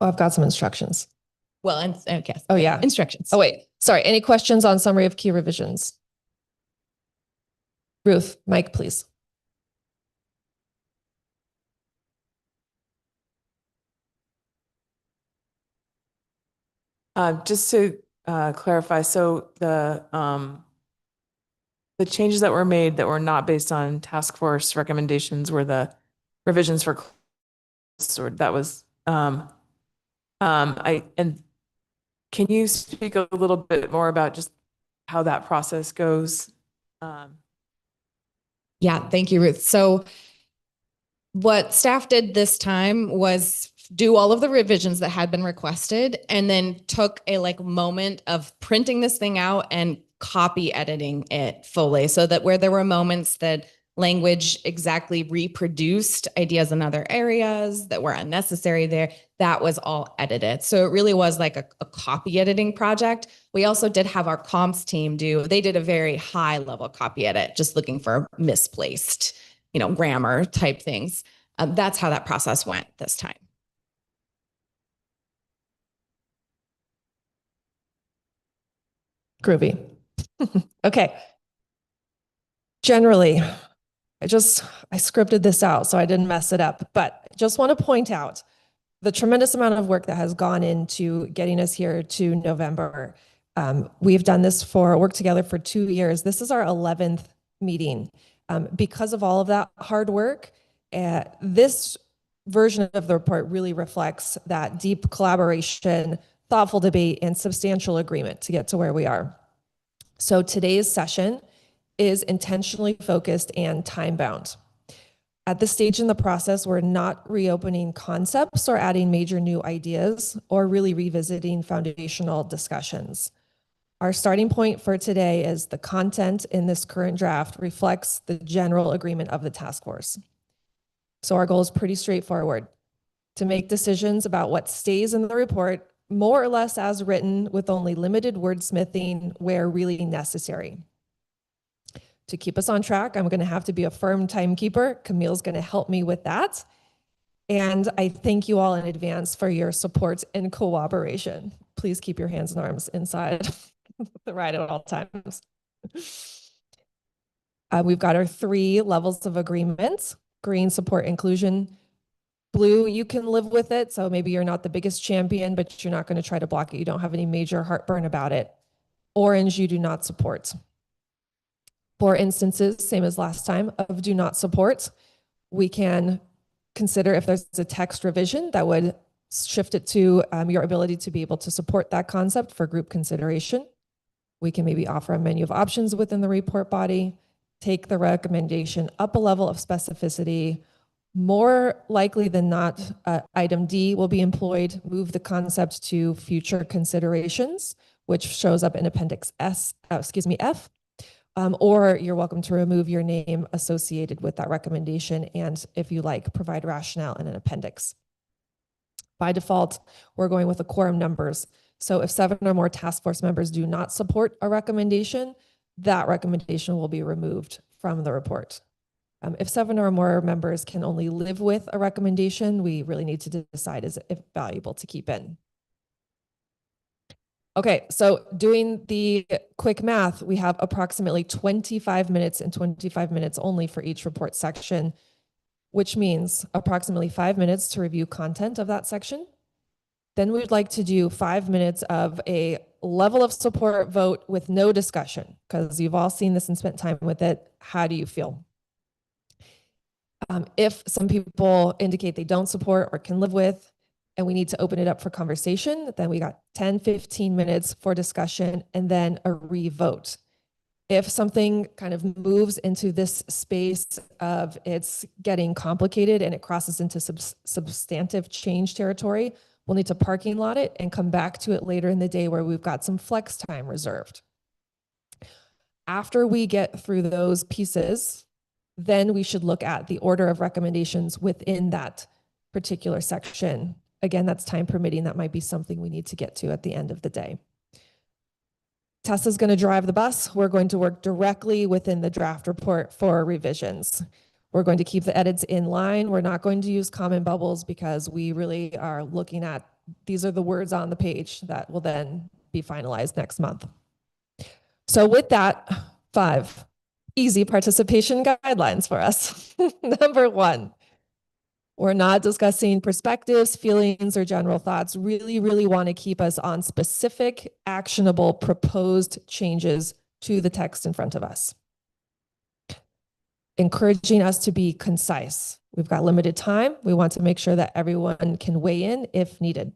A: Oh, I've got some instructions.
H: Well, and okay.
A: Oh yeah.
H: Instructions.
A: Oh wait, sorry. Any questions on summary of key revisions? Ruth, Mike, please.
Q: Just to clarify, so the changes that were made that were not based on task force recommendations were the revisions for that was and can you speak a little bit more about just how that process goes?
H: Yeah, thank you, Ruth. So what staff did this time was do all of the revisions that had been requested and then took a moment of printing this thing out and copy editing it fully so that where there were moments that language exactly reproduced ideas in other areas that were unnecessary there, that was all edited. So it really was like a copy editing project. We also did have our comms team they did a very high level copy edit, just looking for misplaced, grammar type things. That's how that process went this time.
A: Groovy. Okay. Generally, I scripted this out so I didn't mess it up, but just want to point out the tremendous amount of work that has gone into getting us here to November. We've done this work together for 2 years. This is our 11th meeting. Because of all of that hard work, this version of the report really reflects that deep collaboration, thoughtful debate, and substantial agreement to get to where we are. So today's session is intentionally focused and time-bound. At this stage in the process, we're not reopening concepts or adding major new ideas or really revisiting foundational discussions. Our starting point for today is the content in this current draft reflects the general agreement of the task force. So our goal is pretty straightforward: to make decisions about what stays in the report more or less as written, with only limited wordsmithing where really necessary. To keep us on track, I'm going to have to be a firm timekeeper. Camille's going to help me with that. And I thank you all in advance for your support and cooperation. Please keep your hands and arms inside the ride at all times. We've got our 3 levels of agreement: green, support inclusion; blue, you can live with it. So maybe you're not the biggest champion, but you're not going to try to block it. You don't have any major heartburn about it. Orange, you do not support. 4 instances, same as last time, of do not support. We can consider if there's a text revision that would shift it to your ability to be able to support that concept for group consideration. We can maybe offer a menu of options within the report body, take the recommendation up a level of specificity. More likely than not, item D will be employed, move the concept to future considerations, which shows up in Appendix F. Or you're welcome to remove your name associated with that recommendation, and if you like, provide rationale in an appendix. By default, we're going with the quorum numbers. So if 7 or more task force members do not support a recommendation, that recommendation will be removed from the report. If 7 or more members can only live with a recommendation, we really need to decide is it valuable to keep in. Okay, so doing the quick math, we have approximately 25 minutes and 25 minutes only for each report section, which means approximately 5 minutes to review content of that section. Then we would like to do 5 minutes of a level of support vote with no discussion, because you've all seen this and spent time with it. How do you feel? If some people indicate they don't support or can live with, and we need to open it up for conversation, then we got 10, 15 minutes for discussion and then a re-vote. If something kind of moves into this space of it's getting complicated and it crosses into substantive change territory, we'll need to parking lot it and come back to it later in the day where we've got some flex time reserved. After we get through those pieces, then we should look at the order of recommendations within that particular section. Again, that's time permitting. That might be something we need to get to at the end of the day. Tessa's going to drive the bus. We're going to work directly within the draft report for revisions. We're going to keep the edits in line. We're not going to use common bubbles because we really are looking at, these are the words on the page that will then be finalized next month. So with that, 5 easy participation guidelines for us. Number 1, we're not discussing perspectives, feelings, or general thoughts. Really want to keep us on specific, actionable, proposed changes to the text in front of us. Encouraging us to be concise. We've got limited time. We want to make sure that everyone can weigh in if needed.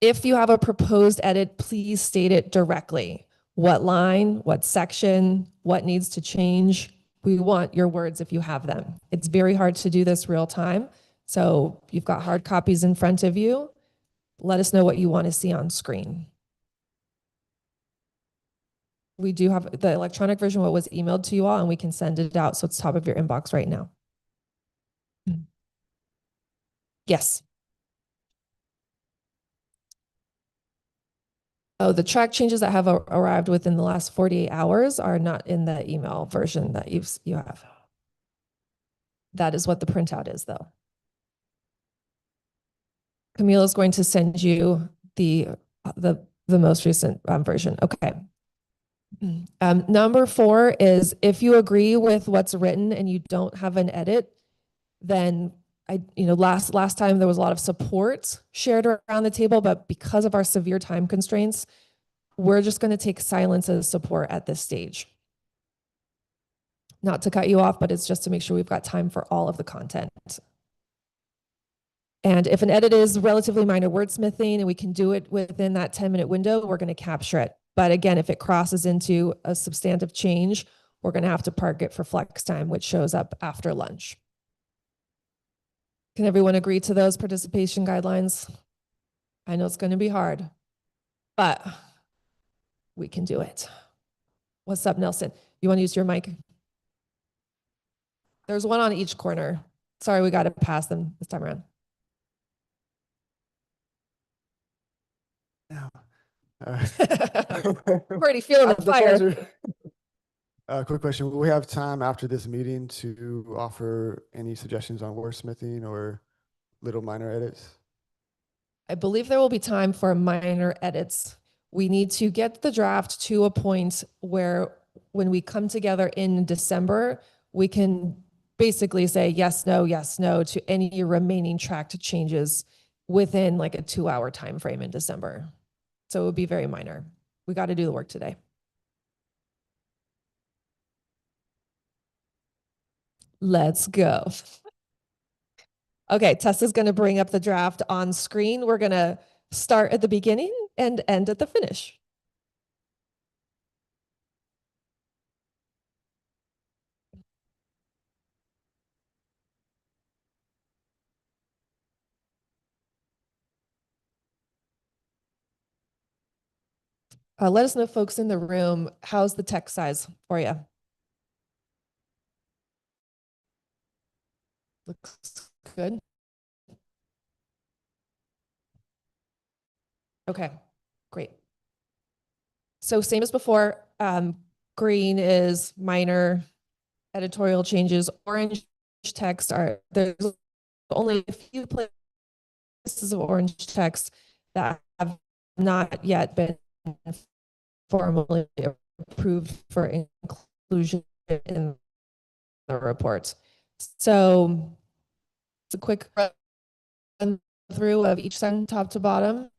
A: If you have a proposed edit, please state it directly. What line, what section, what needs to change. We want your words if you have them. It's very hard to do this real time. So you've got hard copies in front of you. Let us know what you want to see on screen. We do have the electronic version, what was emailed to you all, and we can send it out. So it's top of your inbox right now. Yes. Oh, the track changes that have arrived within the last 48 hours are not in the email version that you have. That is what the printout is, though. Camille is going to send you the most recent version. Okay. Number 4 is if you agree with what's written and you don't have an edit, then last time there was a lot of support shared around the table, but because of our severe time constraints, we're just going to take silence as support at this stage. Not to cut you off, but it's just to make sure we've got time for all of the content. And if an edit is relatively minor wordsmithing and we can do it within that 10-minute window, we're going to capture it. But again, if it crosses into a substantive change, we're going to have to park it for flex time, which shows up after lunch. Can everyone agree to those participation guidelines? I know it's going to be hard, but we can do it. What's up, Nelson? You want to use your mic? There's one on each corner. Sorry, we got to pass them this time around. I'm already feeling the fire.
R: Quick question. Will we have time after this meeting to offer any suggestions on wordsmithing or little minor edits?
A: I believe there will be time for minor edits. We need to get the draft to a point where when we come together in December, we can basically say yes, no to any remaining tracked changes within like a 2-hour time frame in December. So it would be very minor. We got to do the work today. Let's go. Okay, Tessa's going to bring up the draft on screen. We're going to start at the beginning and end at the finish. Let us know, folks in the room, how's the text size for you? Looks good. Okay, great. So same as before, green is minor editorial changes. Orange text there's only a few places of orange text that have not yet been formally approved for inclusion in the report. So it's a quick run through of each section, top to bottom.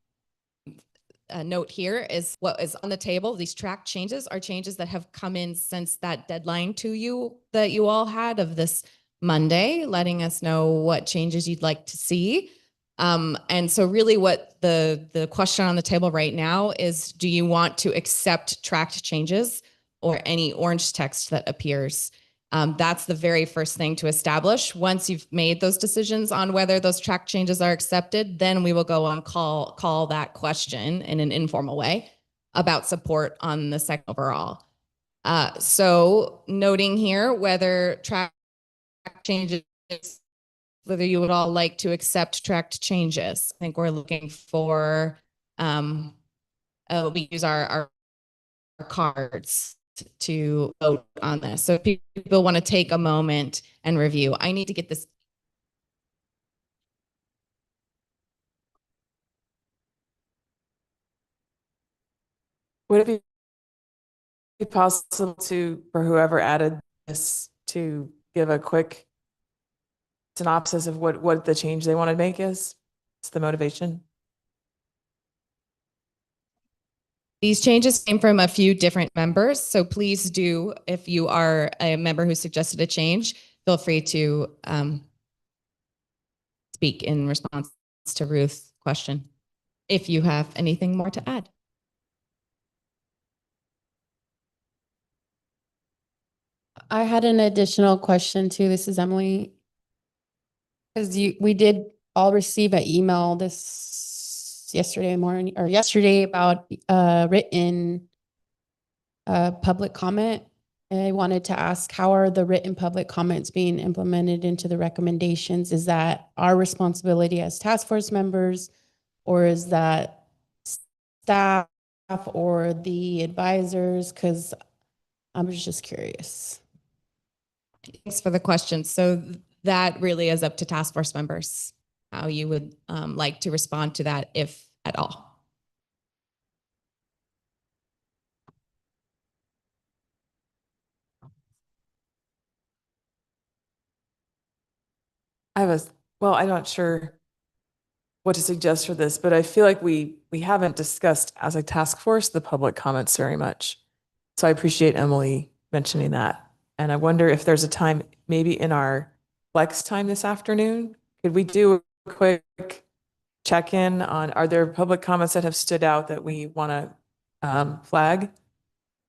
H: A note here is what is on the table. These track changes are changes that have come in since that deadline to you that you all had of this Monday, letting us know what changes you'd like to see. And so really what the question on the table right now is, do you want to accept tracked changes or any orange text that appears? That's the very first thing to establish. Once you've made those decisions on whether those track changes are accepted, then we will go on call that question in an informal way about support on the second overall. So noting here whether track changes, whether you would all like to accept tracked changes. I think we're looking for, we use our cards to vote on this. So if people want to take a moment and review, I need to get this.
Q: Would it be possible for whoever added this to give a quick synopsis of what the change they want to make is? It's the motivation.
H: These changes came from a few different members, so please do, if you are a member who suggested a change, feel free to speak in response to Ruth's question, if you have anything more to add.
D: I had an additional question too. This is Emily. Because we did all receive an email yesterday morning or yesterday about written public comment. And I wanted to ask, how are the written public comments being implemented into the recommendations? Is that our responsibility as task force members, or is that staff or the advisors? Because I'm just curious.
H: Thanks for the question. So that really is up to task force members, how you would like to respond to that, if at all.
Q: Well, I'm not sure what to suggest for this, but I feel like we haven't discussed as a task force the public comments very much. So I appreciate Emily mentioning that. And I wonder if there's a time, maybe in our flex time this afternoon, could we do a quick check-in on, are there public comments that have stood out that we want to flag?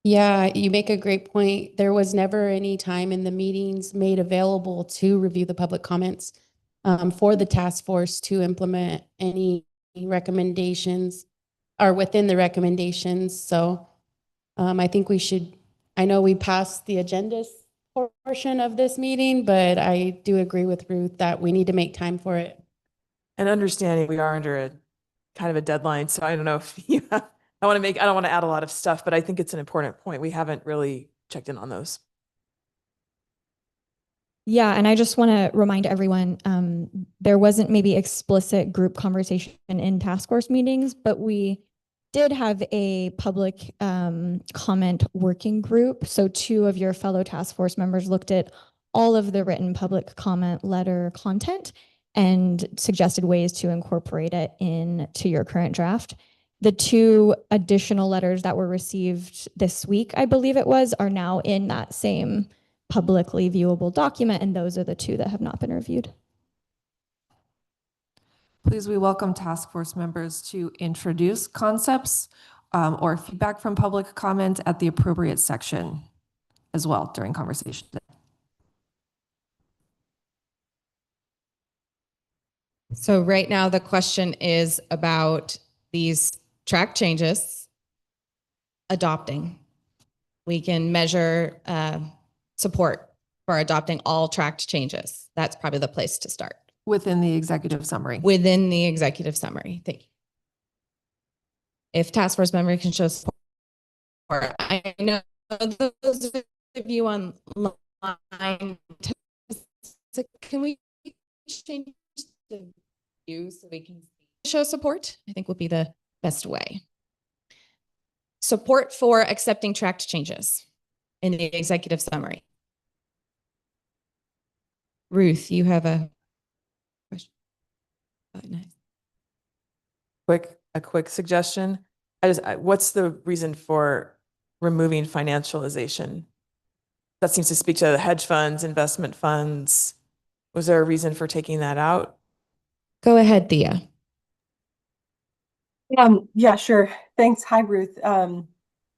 D: Yeah, you make a great point. There was never any time in the meetings made available to review the public comments for the task force to implement any recommendations or within the recommendations. So I think we should, I know we passed the agendas portion of this meeting, but I do agree with Ruth that we need to make time for it.
Q: And understanding we are under a kind of a deadline. So I don't know if you have, I don't want to add a lot of stuff, but I think it's an important point. We haven't really checked in on those.
J: Yeah, and I just want to remind everyone, there wasn't maybe explicit group conversation in task force meetings, but we did have a public comment working group. So 2 of your fellow task force members looked at all of the written public comment letter content and suggested ways to incorporate it into your current draft. The 2 additional letters that were received this week, I believe it was, are now in that same publicly viewable document, and those are the 2 that have not been reviewed.
A: Please, we welcome task force members to introduce concepts or feedback from public comment at the appropriate section as well during conversation.
H: So right now the question is about these track changes adopting. We can measure support for adopting all tracked changes. That's probably the place to start.
A: Within the executive summary.
H: Within the executive summary. Thank you. If task force member can show support, I know those of you online, so can we change the view so we can show support? I think would be the best way. Support for accepting tracked changes in the executive summary. Ruth, you have a question. Oh, nice.
Q: A quick suggestion. What's the reason for removing financialization? That seems to speak to the hedge funds, investment funds. Was there a reason for taking that out?
H: Go ahead, Thea.
S: Yeah, sure. Thanks. Hi, Ruth.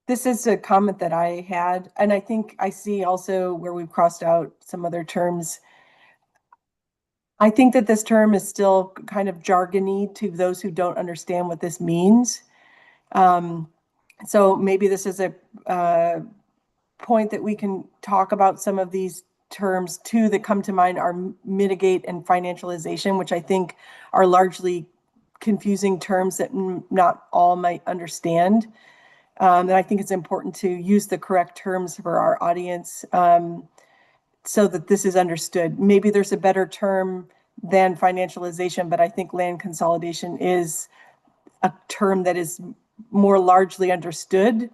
S: This is a comment that I had, and I think I see also where we've crossed out some other terms. I think that this term is still kind of jargony to those who don't understand what this means. So maybe this is a point that we can talk about some of these terms too that come to mind are mitigate and financialization, which I think are largely confusing terms that not all might understand. And I think it's important to use the correct terms for our audience so that this is understood. Maybe there's a better term than financialization, but I think land consolidation is a term that is more largely understood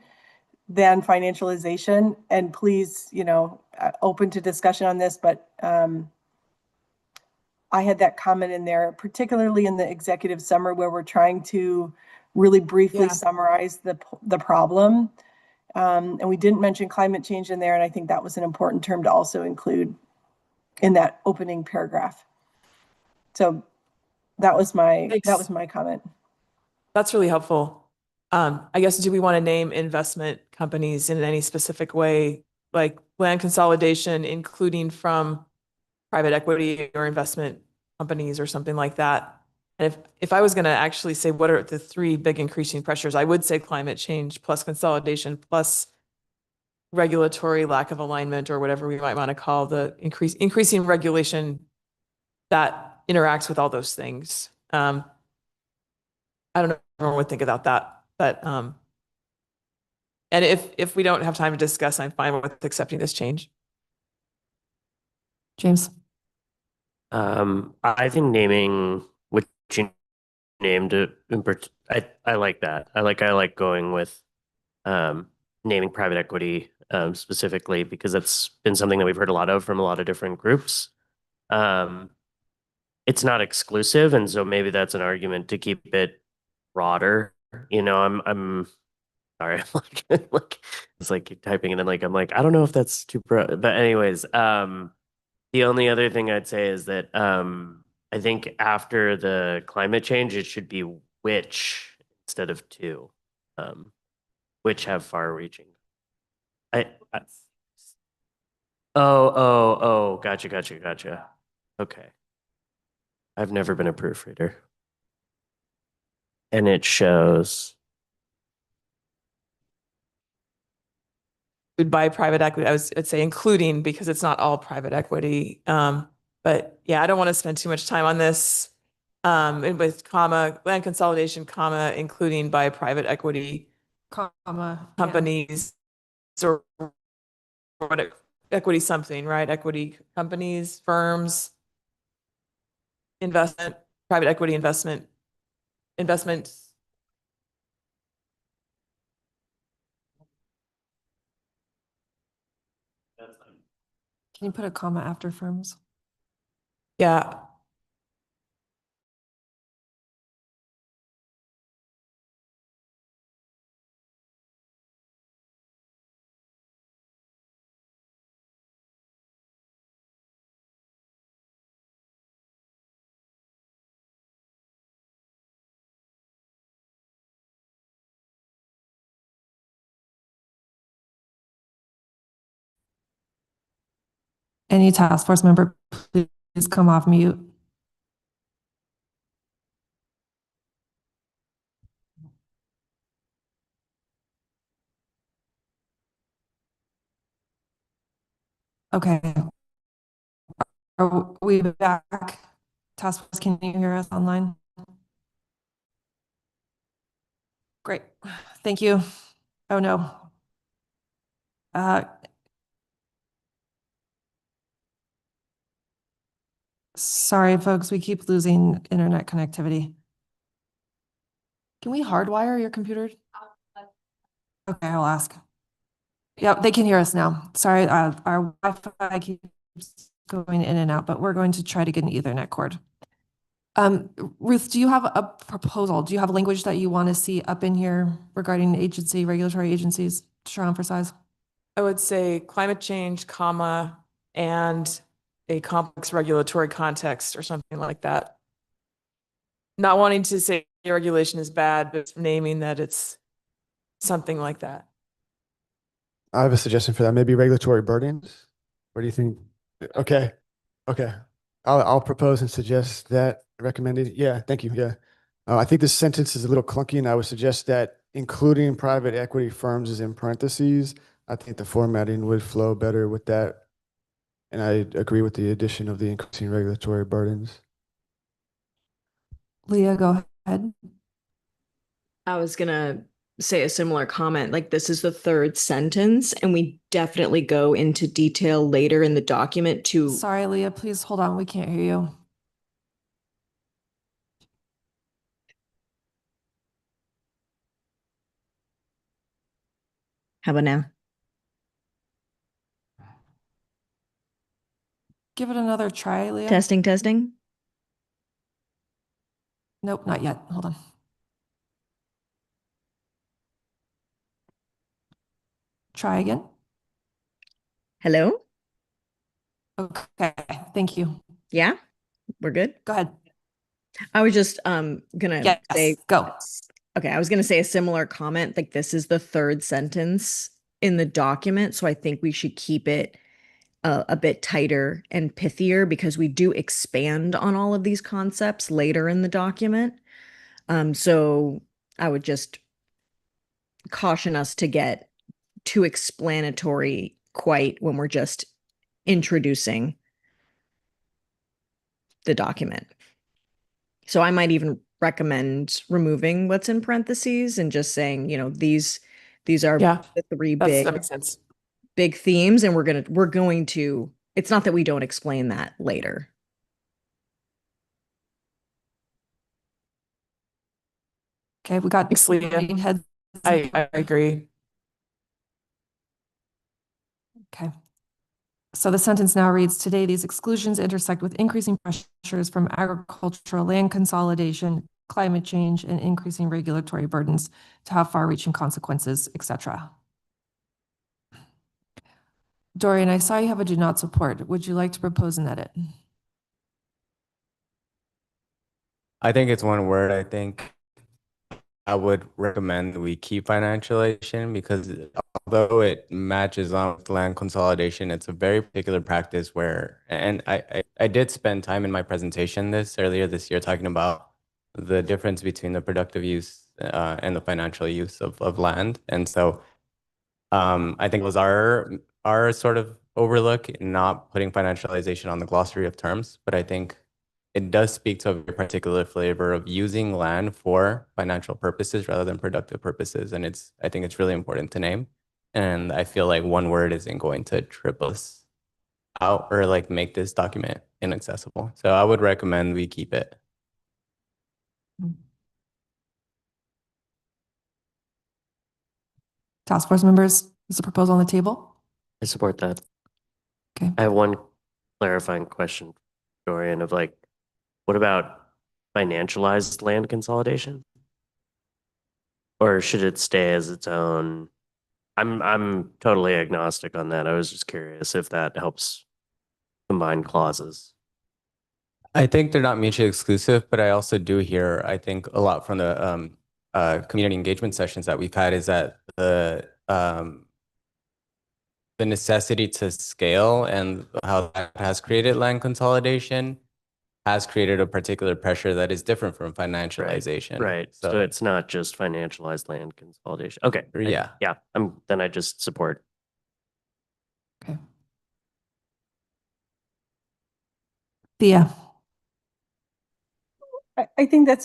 S: than financialization. And please, open to discussion on this, but I had that comment in there, particularly in the executive summary where we're trying to really briefly summarize the problem. And we didn't mention climate change in there. And I think that was an important term to also include in that opening paragraph. So that was my comment.
Q: That's really helpful. I guess, do we want to name investment companies in any specific way, like land consolidation, including from private equity or investment companies or something like that? And if I was going to actually say what are the 3 big increasing pressures, I would say climate change plus consolidation plus regulatory lack of alignment, or whatever we might want to call the increasing regulation that interacts with all those things. I don't know if everyone would think about that, but and if we don't have time to discuss, I'm fine with accepting this change.
A: James.
P: I think naming what you named it, I like that. I like going with naming private equity specifically, because that's been something that we've heard a lot of from a lot of different groups. It's not exclusive, and so maybe that's an argument to keep it broader. I'm Sorry, I'm like it's like typing it in like I'm like, I don't know if that's too but anyways, the only other thing I'd say is that I think after the climate change, it should be which instead of to, which have far reaching. I oh, gotcha. Okay. I've never been a proofreader. And it shows.
Q: By private equity, I'd say including, because it's not all private equity. But yeah, I don't want to spend too much time on this. And with comma, land consolidation, comma, including by private equity
A: Comma,
Q: companies or what equity something, right? Equity companies, firms, investment, private equity investments.
A: Can you put a comma after firms?
Q: Yeah.
A: Any task force member, please come off mute. Okay. Are we back? Task force, can you hear us online? Great. Thank you. Oh, no. Sorry, folks, we keep losing internet connectivity. Can we hardwire your computer? Okay, I'll ask. Yep, they can hear us now. Sorry, our Wi-Fi keeps going in and out, but we're going to try to get an Ethernet cord. Ruth, do you have a proposal? Do you have language that you want to see up in here regarding regulatory agencies to emphasize?
Q: I would say climate change, comma, and a complex regulatory context or something like that. Not wanting to say regulation is bad, but naming that it's something like that.
R: I have a suggestion for that. Maybe regulatory burdens. What do you think? Okay. I'll propose and suggest that recommended. Yeah, thank you. Yeah. I think this sentence is a little clunky, and I would suggest that including private equity firms is in parentheses. I think the formatting would flow better with that. And I agree with the addition of the increasing regulatory burdens.
A: Leah, go ahead.
T: I was gonna say a similar comment, like this is the third sentence, and we definitely go into detail later in the document to.
A: Sorry, Leah, please hold on. We can't hear you.
T: How about now?
A: Give it another try, Leah.
T: Testing.
A: Nope, not yet. Hold on. Try again.
T: Hello?
A: Okay, thank you.
T: Yeah, we're good.
A: Go ahead.
T: I was just gonna say
A: go.
T: Okay, I was gonna say a similar comment, like this is the third sentence in the document, so I think we should keep it a bit tighter and pithier because we do expand on all of these concepts later in the document. So I would just caution us to get too explanatory quite when we're just introducing the document. So I might even recommend removing what's in parentheses and just saying, these are the three
Q: that makes sense.
T: Big themes, and we're going to, it's not that we don't explain that later.
A: Okay, we got
Q: Thanks, Leah.
A: heads.
Q: I agree.
A: Okay. So the sentence now reads, today these exclusions intersect with increasing pressures from agricultural land consolidation, climate change, and increasing regulatory burdens to have far-reaching consequences, etc. Dorian, I saw you have a do not support. Would you like to propose an edit?
U: I think it's one word. I think I would recommend we keep financialization because although it matches on with land consolidation, it's a very particular practice where, and I did spend time in my presentation earlier this year talking about the difference between the productive use and the financial use of land. And so I think it was our sort of overlook in not putting financialization on the glossary of terms, but I think it does speak to a very particular flavor of using land for financial purposes rather than productive purposes. And I think it's really important to name. And I feel like one word isn't going to trip us out or like make this document inaccessible. So I would recommend we keep it.
A: Task force members, is the proposal on the table?
P: I support that.
A: Okay.
P: I have one clarifying question, Dorian, of like, what about financialized land consolidation? Or should it stay as its own? I'm totally agnostic on that. I was just curious if that helps combine clauses.
U: I think they're not mutually exclusive, but I also do hear, I think a lot from the community engagement sessions that we've had is that the necessity to scale and how that has created land consolidation has created a particular pressure that is different from financialization.
P: Right. So it's not just financialized land consolidation. Okay.
U: Yeah.
P: Then I just support.
A: Okay. Thea.
S: I think that's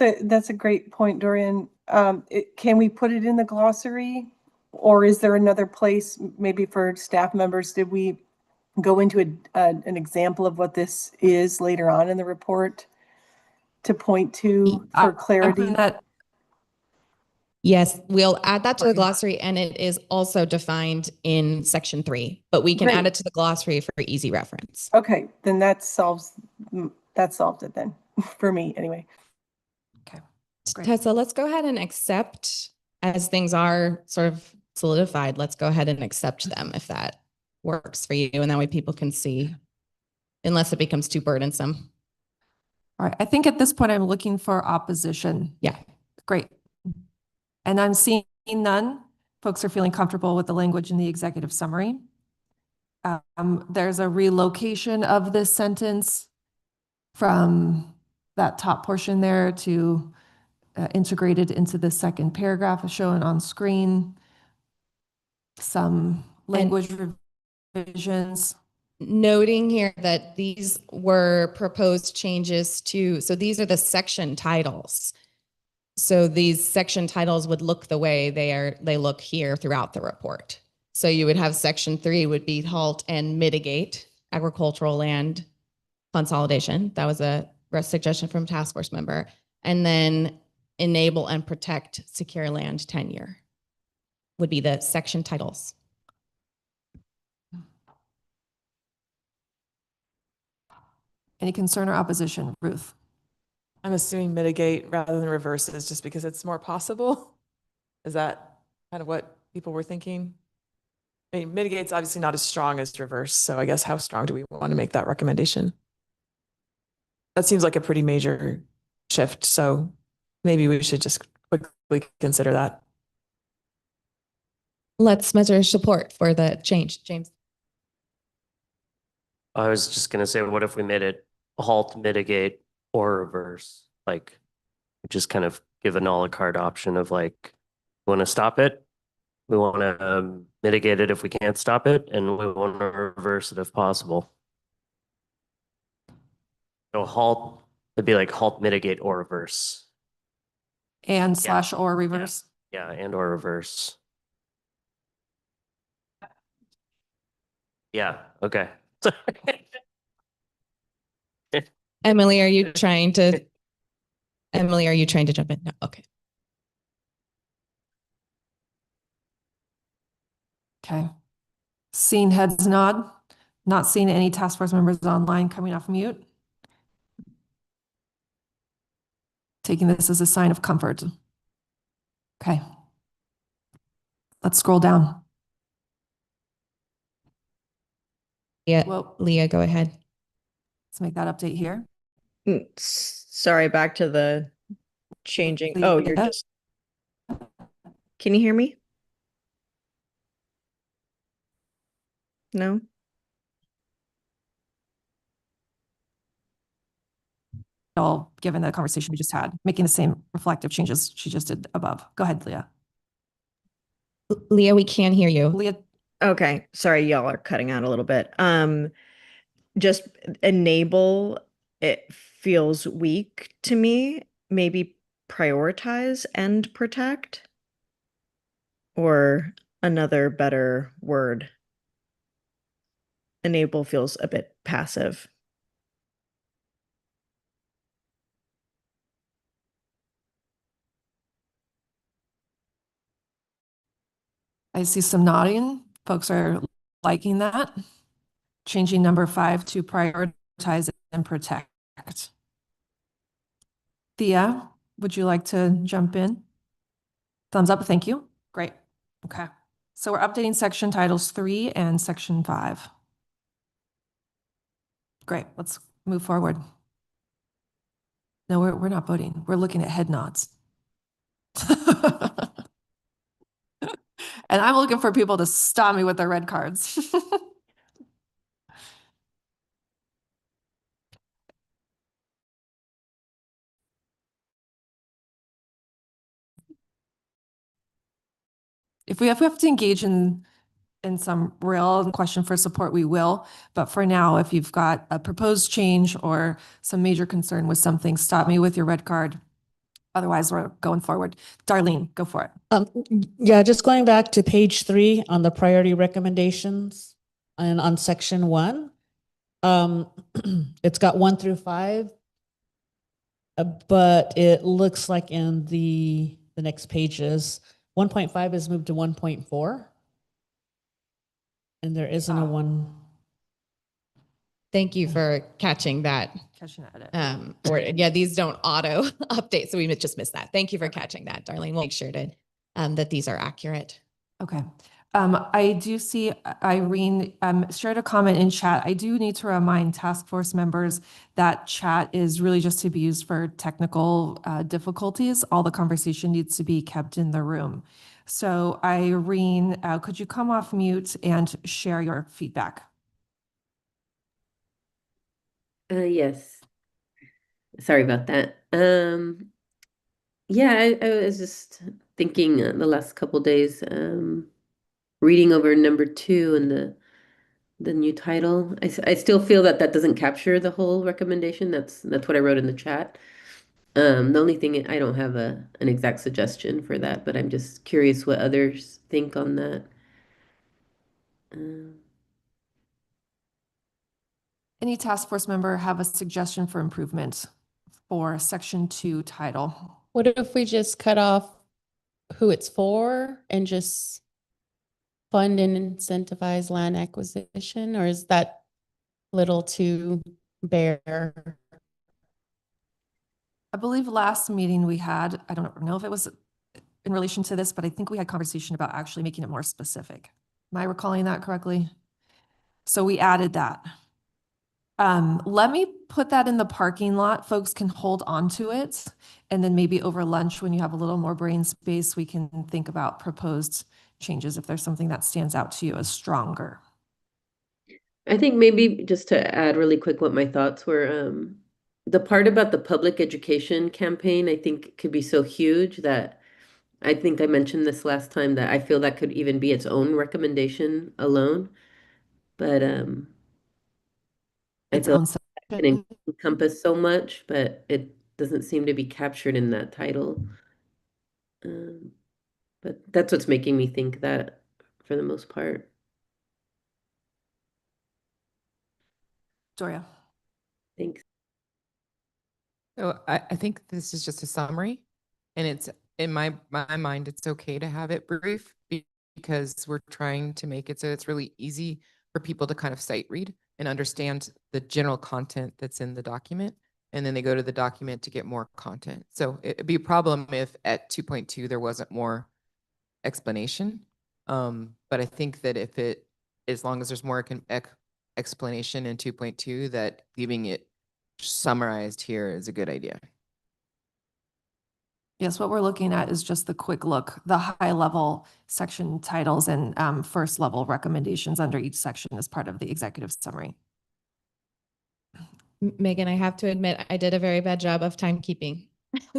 S: a great point, Dorian. Can we put it in the glossary, or is there another place, maybe for staff members? Did we go into an example of what this is later on in the report to point to for clarity?
H: Yes, we'll add that to the glossary, and it is also defined in section 3, but we can add it to the glossary for easy reference.
S: Okay, then that solved it then for me anyway.
A: Okay.
H: Tessa, let's go ahead and accept, as things are sort of solidified, let's go ahead and accept them if that works for you. And that way people can see, unless it becomes too burdensome.
A: All right. I think at this point, I'm looking for opposition.
H: Yeah.
A: Great. And I'm seeing none. Folks are feeling comfortable with the language in the executive summary. There's a relocation of this sentence from that top portion there to integrated into the second paragraph shown on screen. Some language revisions.
H: Noting here that these were proposed changes to, so these are the section titles. So these section titles would look the way they look here throughout the report. So you would have section 3 would be halt and mitigate agricultural land consolidation. That was a suggestion from task force member. And then enable and protect secure land tenure would be the section titles.
A: Any concern or opposition, Ruth?
Q: I'm assuming mitigate rather than reverses just because it's more possible. Is that kind of what people were thinking? I mean, mitigate's obviously not as strong as reverse. So I guess how strong do we want to make that recommendation? That seems like a pretty major shift. So maybe we should just quickly consider that.
H: Let's measure support for the change, James.
P: I was just going to say, what if we made it halt, mitigate, or reverse? Like, just kind of give an a la carte option of like, we want to stop it, we want to mitigate it if we can't stop it, and we want to reverse it if possible. So halt, it'd be like halt, mitigate, or reverse.
A: And slash or reverse.
P: Yeah, and or reverse. Yeah, okay.
H: Emily, are you trying to jump in? No, okay.
A: Okay. Seeing heads nod, not seeing any task force members online coming off mute. Taking this as a sign of comfort. Okay. Let's scroll down.
H: Yeah,
A: Well,
H: Leah, go ahead.
A: Let's make that update here.
T: Sorry, back to the changing.
A: Leah.
T: Oh, you're just. Can you hear me? No?
A: All given the conversation we just had, making the same reflective changes she just did above. Go ahead, Leah.
H: Leah, we can't hear you.
A: Leah.
T: Okay. Sorry, y'all are cutting out a little bit. Just enable, it feels weak to me. Maybe prioritize and protect, or another better word. Enable feels a bit passive.
A: I see some nodding. Folks are liking that. Changing number 5 to prioritize and protect. Thea, would you like to jump in? Thumbs up, thank you. Great. Okay. So we're updating section titles 3 and section 5. Great, let's move forward. No, we're not voting. We're looking at head nods. And I'm looking for people to stop me with their red cards. If we have to engage in some real question for support, we will. But for now, if you've got a proposed change or some major concern with something, stop me with your red card. Otherwise, we're going forward. Darlene, go for it.
L: Yeah, just going back to page 3 on the priority recommendations and on section 1. It's got 1 through 5, but it looks like in the next pages, 1.5 is moved to 1.4. And there isn't a 1.
H: Thank you for catching that.
A: Catching that.
H: Yeah, these don't auto update, so we just missed that. Thank you for catching that, Darlene. We'll make sure to that these are accurate.
A: Okay. I do see Irene shared a comment in chat. I do need to remind task force members that chat is really just to be used for technical difficulties. All the conversation needs to be kept in the room. So Irene, could you come off mute and share your feedback?
F: Yes. Sorry about that. Yeah, I was just thinking the last couple days, reading over number 2 and the new title. I still feel that doesn't capture the whole recommendation. That's what I wrote in the chat. The only thing, I don't have an exact suggestion for that, but I'm just curious what others think on that.
A: Any task force member have a suggestion for improvement for section 2 title?
H: What if we just cut off who it's for and just fund and incentivize land acquisition, or is that little too bare?
A: I believe last meeting we had, I don't know if it was in relation to this, but I think we had conversation about actually making it more specific. Am I recalling that correctly? So we added that. Let me put that in the parking lot. Folks can hold on to it. And then maybe over lunch, when you have a little more brain space, we can think about proposed changes if there's something that stands out to you as stronger.
F: I think maybe just to add really quick what my thoughts were, the part about the public education campaign, I think could be so huge that I think I mentioned this last time that I feel that could even be its own recommendation alone. But I feel like that can encompass so much, but it doesn't seem to be captured in that title. But that's what's making me think that for the most part.
A: Doria.
F: Thanks.
M: So I think this is just a summary, and it's in my mind, it's okay to have it brief because we're trying to make it so it's really easy for people to kind of sight read and understand the general content that's in the document. and then they go to the document to get more content. So it'd be a problem if at 2.2 there wasn't more explanation. But I think that as long as there's more explanation in 2.2, that leaving it summarized here is a good idea.
A: Yes, what we're looking at is just the quick look, the high level section titles and first level recommendations under each section as part of the executive summary.
H: Megan, I have to admit, I did a very bad job of timekeeping.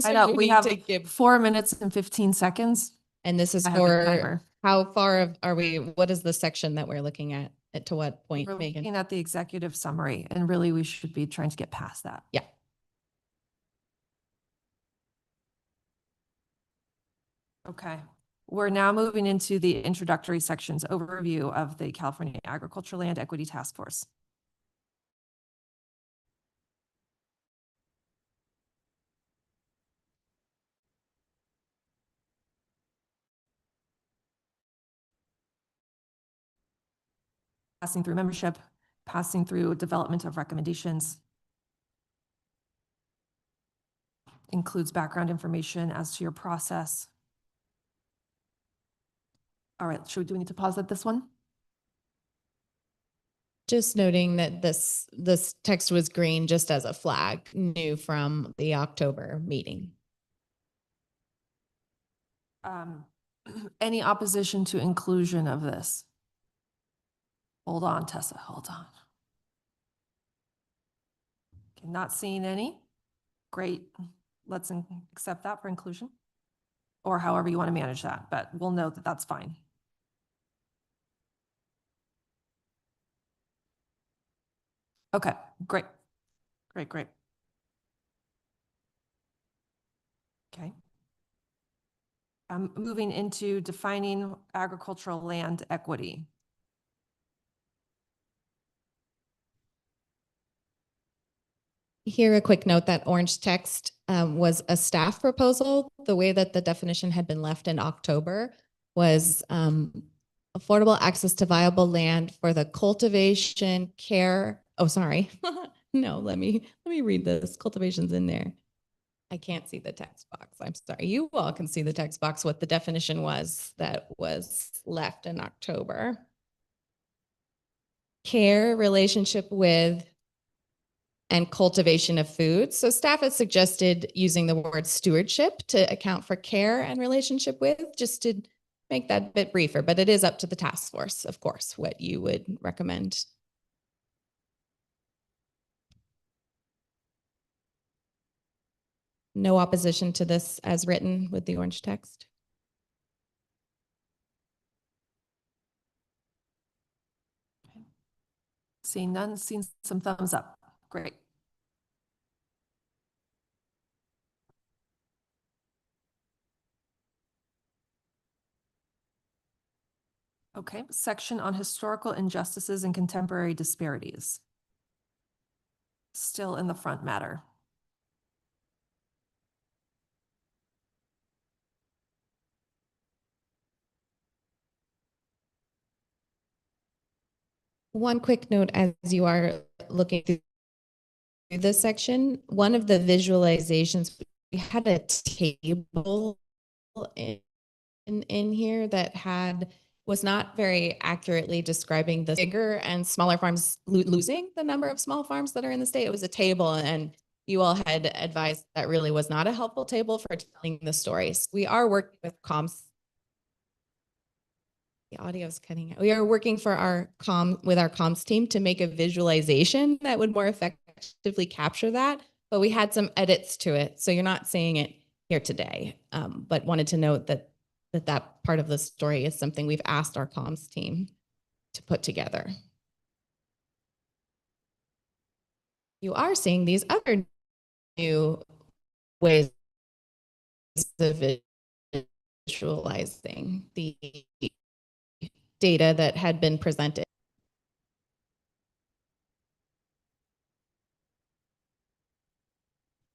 A: I know,
H: you
A: we
H: need
A: have
H: to give,
A: 4 minutes and 15 seconds.
H: and this is
A: I have the
H: for,
A: timer.
H: how far are we, what is the section that we're looking at? To what point,
A: We're
H: Megan?
A: looking at the executive summary, and really we should be trying to get past that.
H: Yeah.
A: Okay, we're now moving into the introductory sections overview of the California Agricultural Land Equity Task Force. Passing through membership, passing through development of recommendations. Includes background information as to your process. All right, do we need to pause at this one?
H: Just noting that this text was green just as a flag, new from the October meeting.
A: Any opposition to inclusion of this? Hold on, Tessa, hold on. Okay, not seeing any. Great, let's accept that for inclusion. Or however you want to manage that, but we'll note that that's fine. Okay, great. Great, great. Okay. Moving into defining agricultural land equity.
H: Here, a quick note that orange text was a staff proposal. The way that the definition had been left in October was affordable access to viable land for the cultivation, care. Oh, sorry. No, let me read this. Cultivation's in there. I can't see the text box. I'm sorry. You all can see the text box, what the definition was that was left in October. Care, relationship with, and cultivation of food. So staff has suggested using the word stewardship to account for care and relationship with, just to make that a bit briefer, but it is up to the task force, of course, what you would recommend. No opposition to this as written with the orange text.
A: Seeing none, seeing some thumbs up. Great. Okay, section on historical injustices and contemporary disparities. Still in the front matter.
H: One quick note as you are looking through this section, one of the visualizations, we had a table in here that was not very accurately describing the bigger and smaller farms losing the number of small farms that are in the state. It was a table, and you all had advised that really was not a helpful table for telling the stories. We are working with comms. The audio is cutting out. We are working with our comms team to make a visualization that would more effectively capture that, but we had some edits to it. So you're not seeing it here today, but wanted to note that part of the story is something we've asked our comms team to put together. You are seeing these other new ways of visualizing the data that had been presented.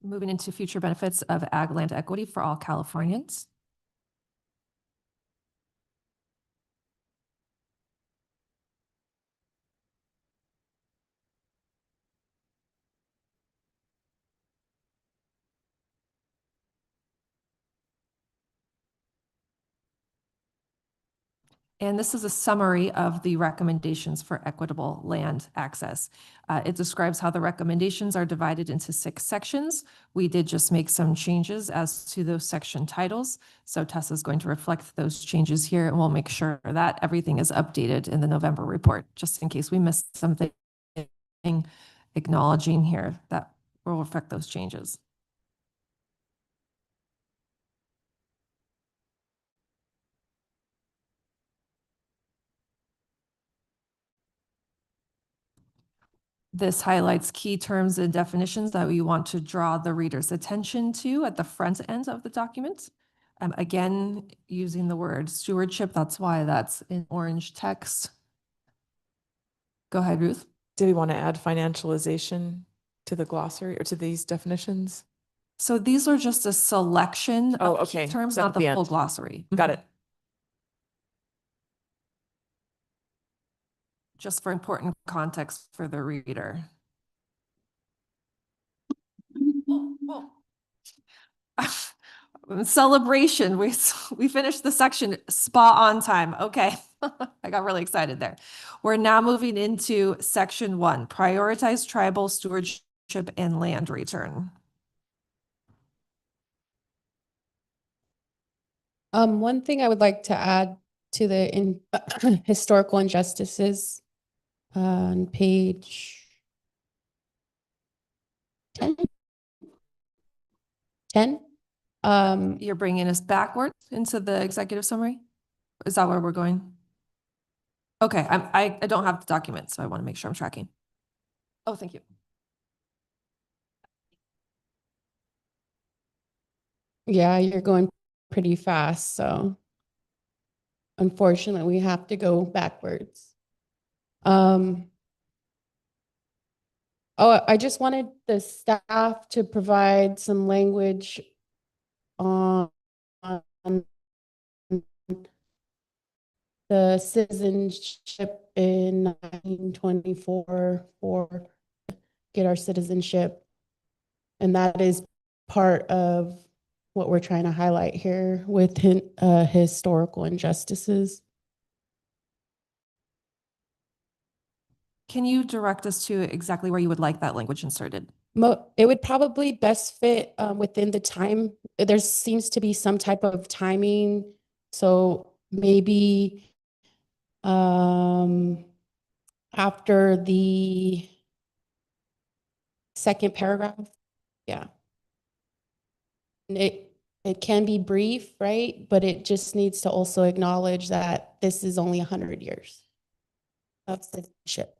A: Moving into future benefits of ag land equity for all Californians. And this is a summary of the recommendations for equitable land access. It describes how the recommendations are divided into 6 sections. We did just make some changes as to those section titles. So Tessa's going to reflect those changes here, and we'll make sure that everything is updated in the November report, just in case we missed something acknowledging here that will affect those changes. This highlights key terms and definitions that we want to draw the reader's attention to at the front end of the document. Again, using the word stewardship, that's why that's in orange text. Go ahead, Ruth.
Q: Do we want to add financialization to the glossary or to these definitions?
A: So these are just a selection of key terms,
Q: So
A: not
Q: at
A: the
Q: the
A: full
Q: end.
A: glossary.
Q: Got it.
A: Just for important context for the reader. Celebration. We finished the section spot on time. Okay. I got really excited there. We're now moving into section 1, prioritize tribal stewardship and land return.
D: One thing I would like to add to the historical injustices on page 10.
A: You're bringing us backwards into the executive summary? Is that where we're going? Okay, I don't have the document, so I want to make sure I'm tracking. Oh, thank you.
D: Yeah, you're going pretty fast, so unfortunately we have to go backwards. Oh, I just wanted the staff to provide some language on the citizenship in 1924 for get our citizenship. And that is part of what we're trying to highlight here with historical injustices.
A: Can you direct us to exactly where you would like that language inserted?
D: It would probably best fit within the time. There seems to be some type of timing. So maybe after the second paragraph. Yeah. It can be brief, right? But it just needs to also acknowledge that this is only 100 years of citizenship.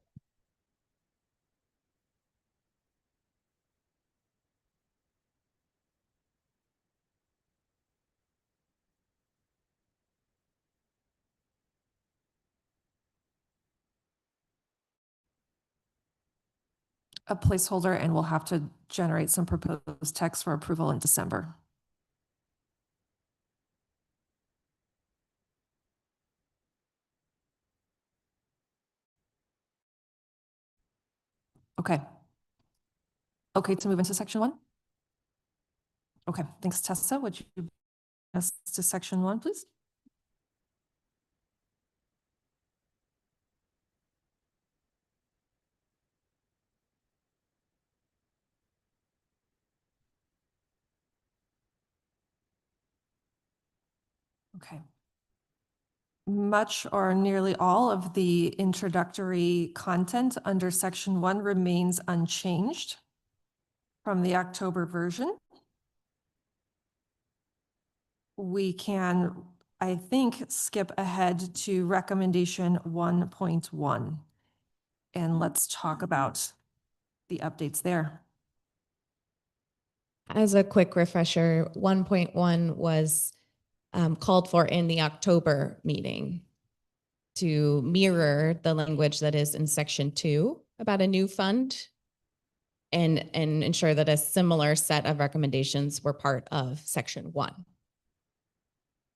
A: A placeholder, and we'll have to generate some proposed text for approval in December. Okay. Okay, to move into section 1? Okay, thanks, Tessa. Would you bring us to section 1, please? Okay. Much or nearly all of the introductory content under section 1 remains unchanged from the October version. We can, I think, skip ahead to recommendation 1.1. And let's talk about the updates there.
H: As a quick refresher, 1.1 was called for in the October meeting to mirror the language that is in section 2 about a new fund and ensure that a similar set of recommendations were part of section 1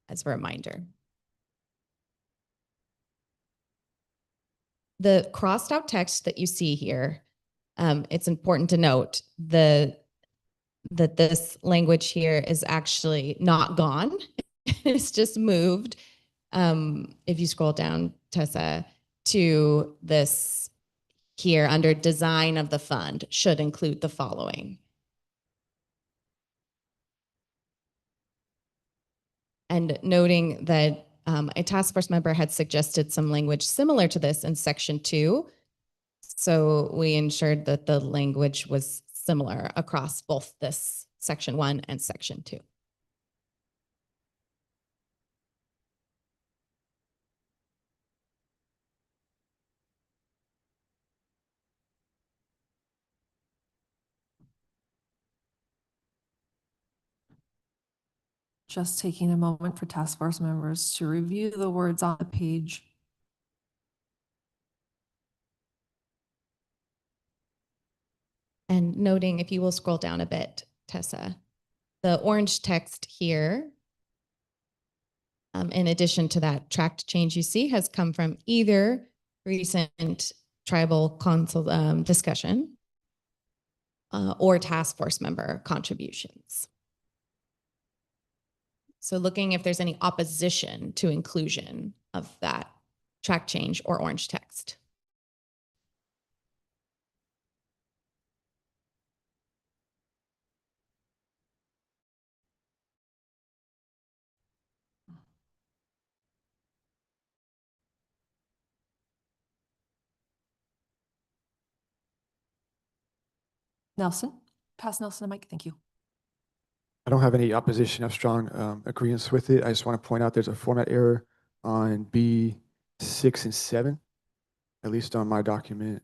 H: as a reminder. The crossed out text that you see here, it's important to note that this language here is actually not gone. It's just moved if you scroll down, Tessa, to this here under design of the fund should include the following. And noting that a task force member had suggested some language similar to this in section 2. So we ensured that the language was similar across both this section 1 and section 2.
B: Just taking a moment for task force members to review the words on the page.
H: And noting, if you will scroll down a bit, Tessa, the orange text here, in addition to that tracked change you see, has come from either recent tribal council discussion or task force member contributions. So looking if there's any opposition to inclusion of that track change or orange text.
B: Nelson, pass Nelson the mic. Thank you.
R: I don't have any opposition. I have strong agreements with it. I just want to point out there's a format error on B6 and 7, at least on my document.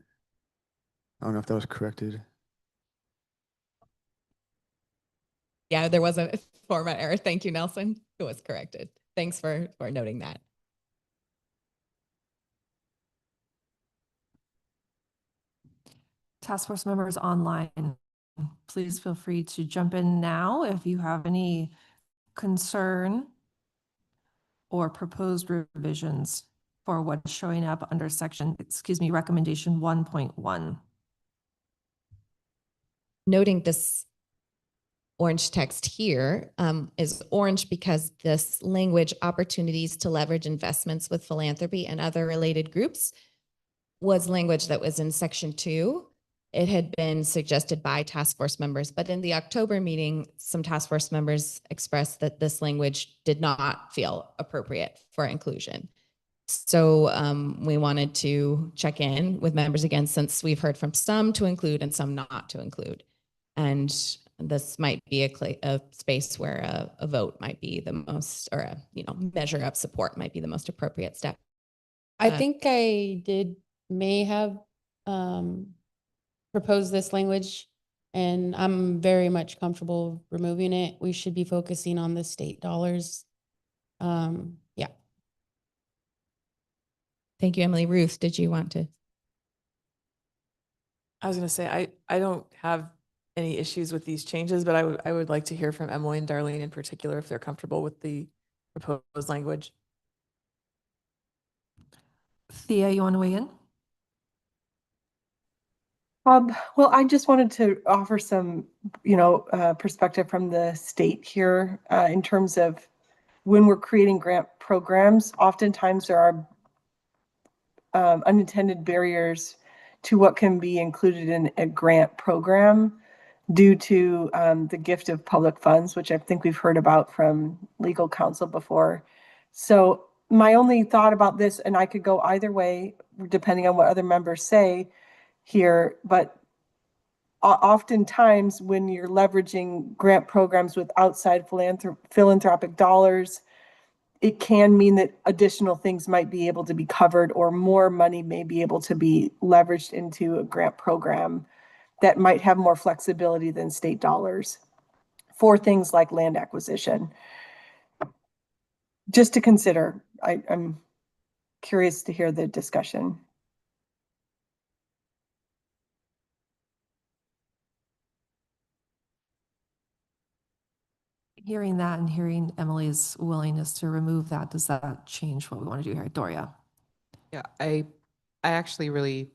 R: I don't know if that was corrected.
H: Yeah, there was a format error. Thank you, Nelson. It was corrected. Thanks for noting that.
B: Task force members online, please feel free to jump in now if you have any concern or proposed revisions for what's showing up under recommendation 1.1.
H: Noting this orange text here is orange because this language, opportunities to leverage investments with philanthropy and other related groups, was language that was in section 2. It had been suggested by task force members, but in the October meeting, some task force members expressed that this language did not feel appropriate for inclusion. So we wanted to check in with members again, since we've heard from some to include and some not to include. And this might be a space where a vote might be the most, or a measure of support might be the most appropriate step.
D: I think I may have proposed this language, and I'm very much comfortable removing it. We should be focusing on the state dollars. Yeah.
H: Thank you, Emily. Ruth, did you want to?
Q: I was going to say, I don't have any issues with these changes, but I would like to hear from Emily and Darlene in particular if they're comfortable with the proposed language.
B: Thea, you want to weigh in?
S: Well, I just wanted to offer some, perspective from the state here in terms of when we're creating grant programs. Oftentimes there are unintended barriers to what can be included in a grant program due to the gift of public funds, which I think we've heard about from legal counsel before. So my only thought about this, and I could go either way, depending on what other members say here, but oftentimes when you're leveraging grant programs with outside philanthropic dollars, it can mean that additional things might be able to be covered, or more money may be able to be leveraged into a grant program that might have more flexibility than state dollars for things like land acquisition. Just to consider, I'm curious to hear the discussion.
B: Hearing that and hearing Emily's willingness to remove that, does that change what we want to do here? Doria?
M: Yeah, I actually really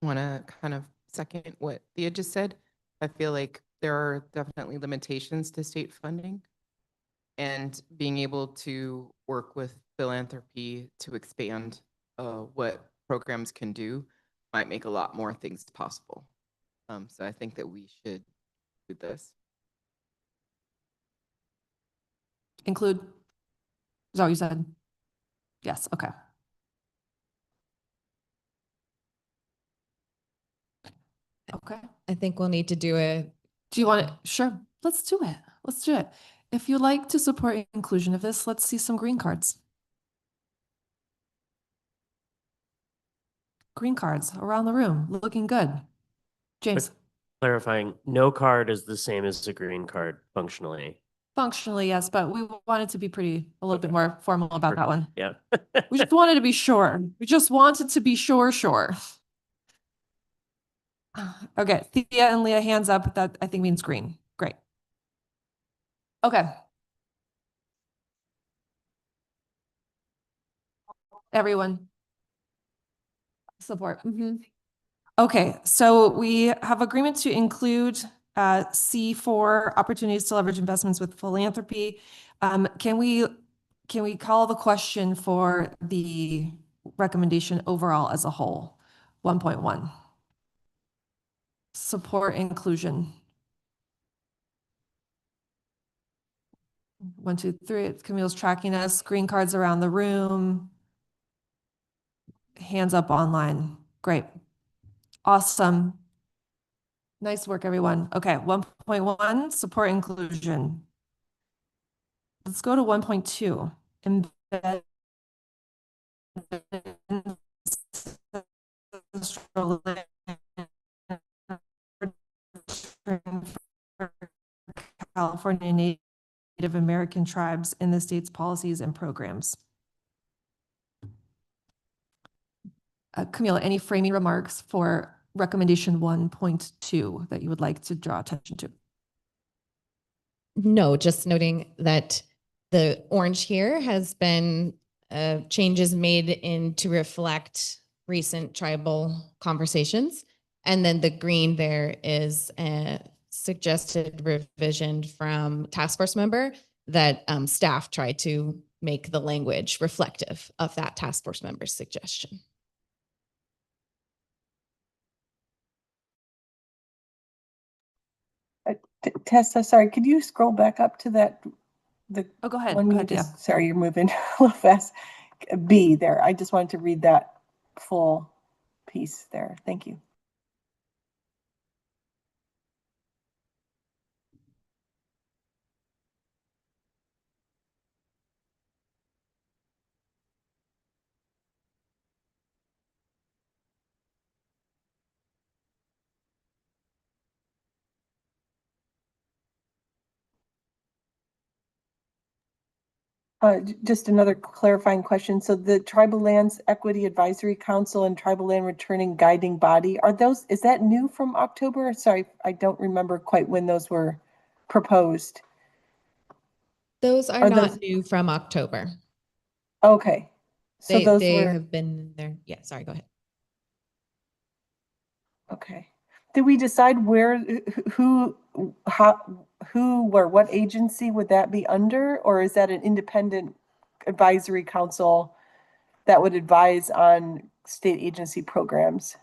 M: want to kind of second what Thea just said. I feel like there are definitely limitations to state funding. and being able to work with philanthropy to expand what programs can do might make a lot more things possible. So I think that we should do this.
B: Include, is that what you said? Yes, okay. Okay.
H: I think we'll need to do a,
B: Do you want it? Sure, let's do it. Let's do it. If you like to support inclusion of this, let's see some green cards. Green cards around the room, looking good. James.
P: Clarifying, no card is the same as a green card functionally.
B: Functionally, yes, but we wanted to be a little bit more formal about that one.
P: Yeah.
B: We just wanted to be sure. We just wanted to be sure. Okay, Thea and Leah, hands up. That I think means green. Great. Okay. Everyone. Support. Okay, so we have agreement to include C4 opportunities to leverage investments with philanthropy. Can we call the question for the recommendation overall as a whole? 1.1. Support inclusion. 1, 2, 3. Camille's tracking us. Green cards around the room. Hands up online. Great. Awesome. Nice work, everyone. Okay, 1.1, support inclusion. Let's go to 1.2. Embed California Native American tribes in the state's policies and programs. Camille, any framing remarks for recommendation 1.2 that you would like to draw attention to?
H: no, just noting that the orange here has been changes made in to reflect recent tribal conversations. And then the green there is a suggested revision from task force member that staff tried to make the language reflective of that task force member's suggestion.
S: Tessa, sorry, could you scroll back up to that?
B: Oh, go ahead.
S: One
B: Go
S: you
B: ahead,
S: just,
B: yeah.
S: sorry, you're moving a little fast. B there. I just wanted to read that full piece there. Thank you. Just another clarifying question. So the Tribal Lands Equity Advisory Council and Tribal Land Returning Guiding Body, is that new from October? Sorry, I don't remember quite when those were proposed.
H: Those are not new from October.
S: Okay. So
H: they have been there. Yeah, sorry, go ahead.
S: Okay. Did we decide who, or what agency would that be under? Or is that an independent advisory council that would advise on state agency programs?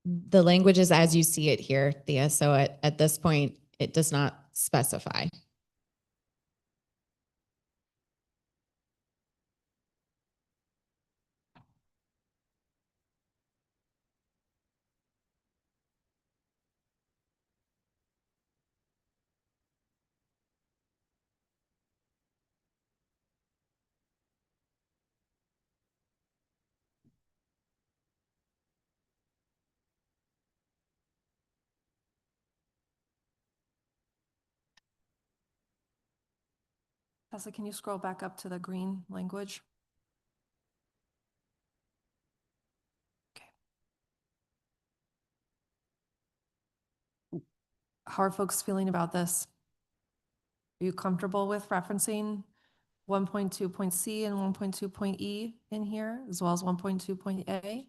H: The language is as you see it here, Thea. So at this point, it does not specify.
B: Tessa, can you scroll back up to the green language? Okay. How are folks feeling about this? Are you comfortable with referencing 1.2.c and 1.2.e in here, as well as 1.2.a?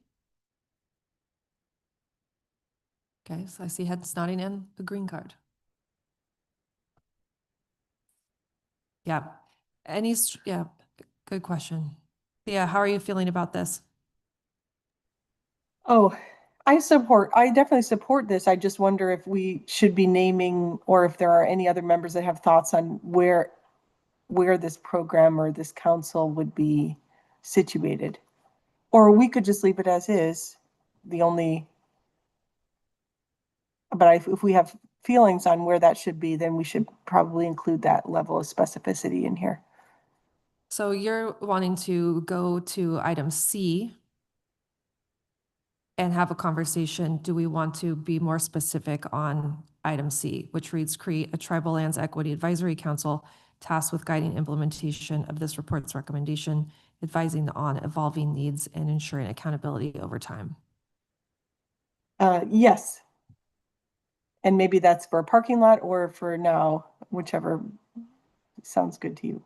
B: Okay, so I see heads nodding in the green card. Yeah. Yeah, good question. Yeah, how are you feeling about this?
S: Oh, I definitely support this. I just wonder if we should be naming, or if there are any other members that have thoughts on where this program or this council would be situated. Or we could just leave it as is. But if we have feelings on where that should be, then we should probably include that level of specificity in here.
B: So you're wanting to go to item C and have a conversation. Do we want to be more specific on item C, which reads, create a tribal lands equity advisory council tasked with guiding implementation of this report's recommendation, advising on evolving needs and ensuring accountability over time?
S: Yes. And maybe that's for a parking lot or for now, whichever sounds good to you.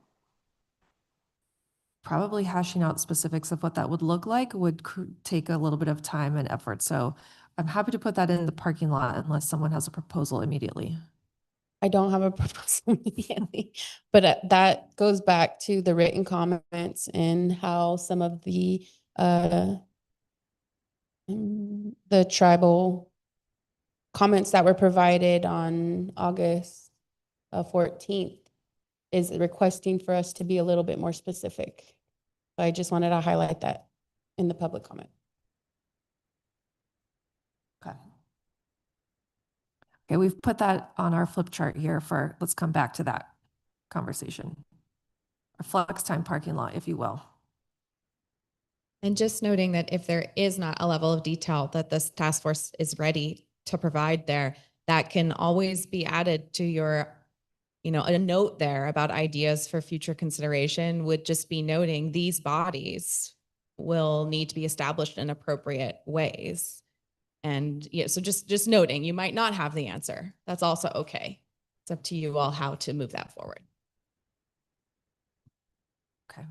B: Probably hashing out specifics of what that would look like would take a little bit of time and effort. So I'm happy to put that in the parking lot unless someone has a proposal immediately.
D: I don't have a proposal immediately, but that goes back to the written comments and how some of the tribal comments that were provided on August 14th is requesting for us to be a little bit more specific. So I just wanted to highlight that in the public comment.
B: Okay. Okay, we've put that on our flip chart here for, let's come back to that conversation. Our flex time parking lot, if you will.
H: And just noting that if there is not a level of detail that this task force is ready to provide there, that can always be added to your, a note there about ideas for future consideration would just be noting these bodies will need to be established in appropriate ways. And yeah, so just noting, you might not have the answer. That's also okay. It's up to you all how to move that forward.
B: Okay.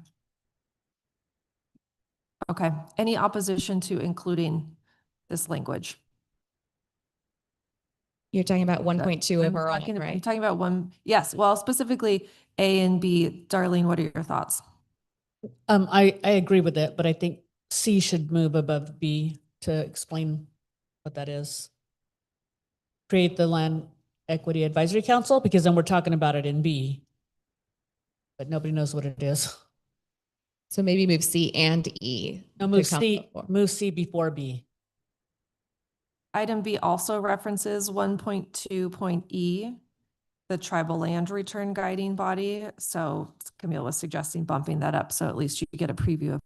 B: Okay. Any opposition to including this language?
H: You're talking about 1.2
B: I'm
H: overall,
B: talking,
H: right?
B: I'm talking about one. Yes. Well, specifically A and B. Darlene, what are your thoughts?
L: I agree with it, but I think C should move above B to explain what that is. Create the Land Equity Advisory Council, because then we're talking about it in B, but nobody knows what it is.
H: So maybe move C and E.
L: No, move C before B.
B: Item B also references 1.2.E, the tribal land return guiding body. So Camille was suggesting bumping that up so at least you get a preview of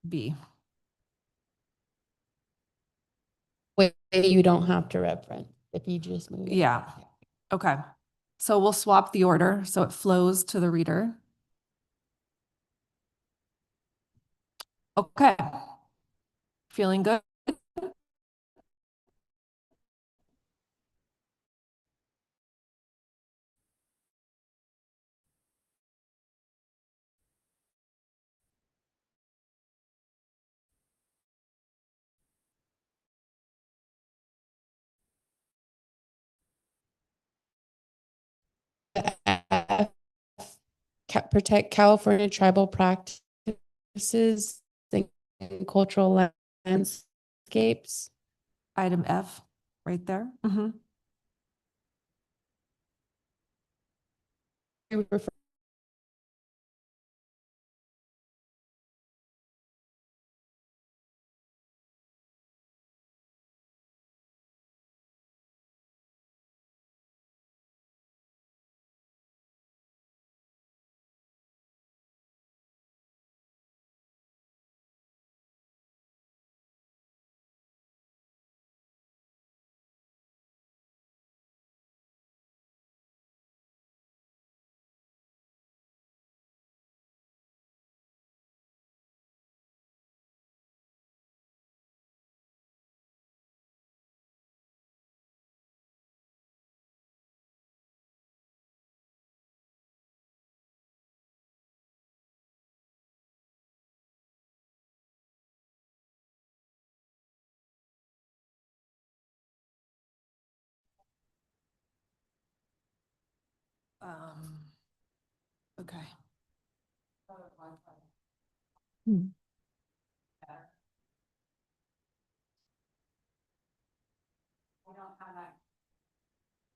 B: B.
D: Wait, you don't have to reference if you just move it.
B: Yeah. Okay. So we'll swap the order so it flows to the reader. Okay. Feeling good?
D: Protect California tribal practices and cultural landscapes.
B: Item F right there. Mm-hmm. Okay.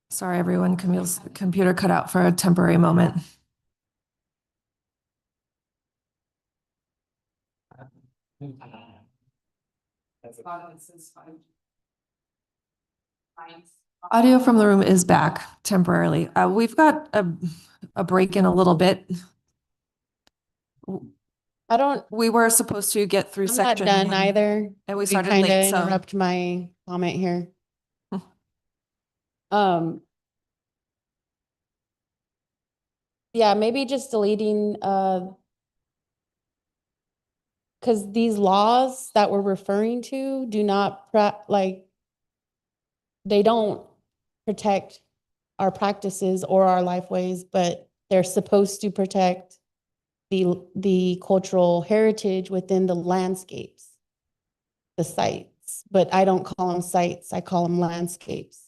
B: Sorry, everyone. Camille's computer cut out for a temporary moment. Audio from the room is back temporarily. We've got a break in a little bit. We were supposed to get through
I: I'm not
B: section
I: done
B: one,
I: either.
B: and we
I: You
B: started
I: kinda
B: late, so.
I: interrupt my comment here. Yeah, maybe just deleting, because these laws that we're referring to do not they don't protect our practices or our lifeways, but they're supposed to protect the cultural heritage within the landscapes, the sites, but I don't call them sites, I call them landscapes.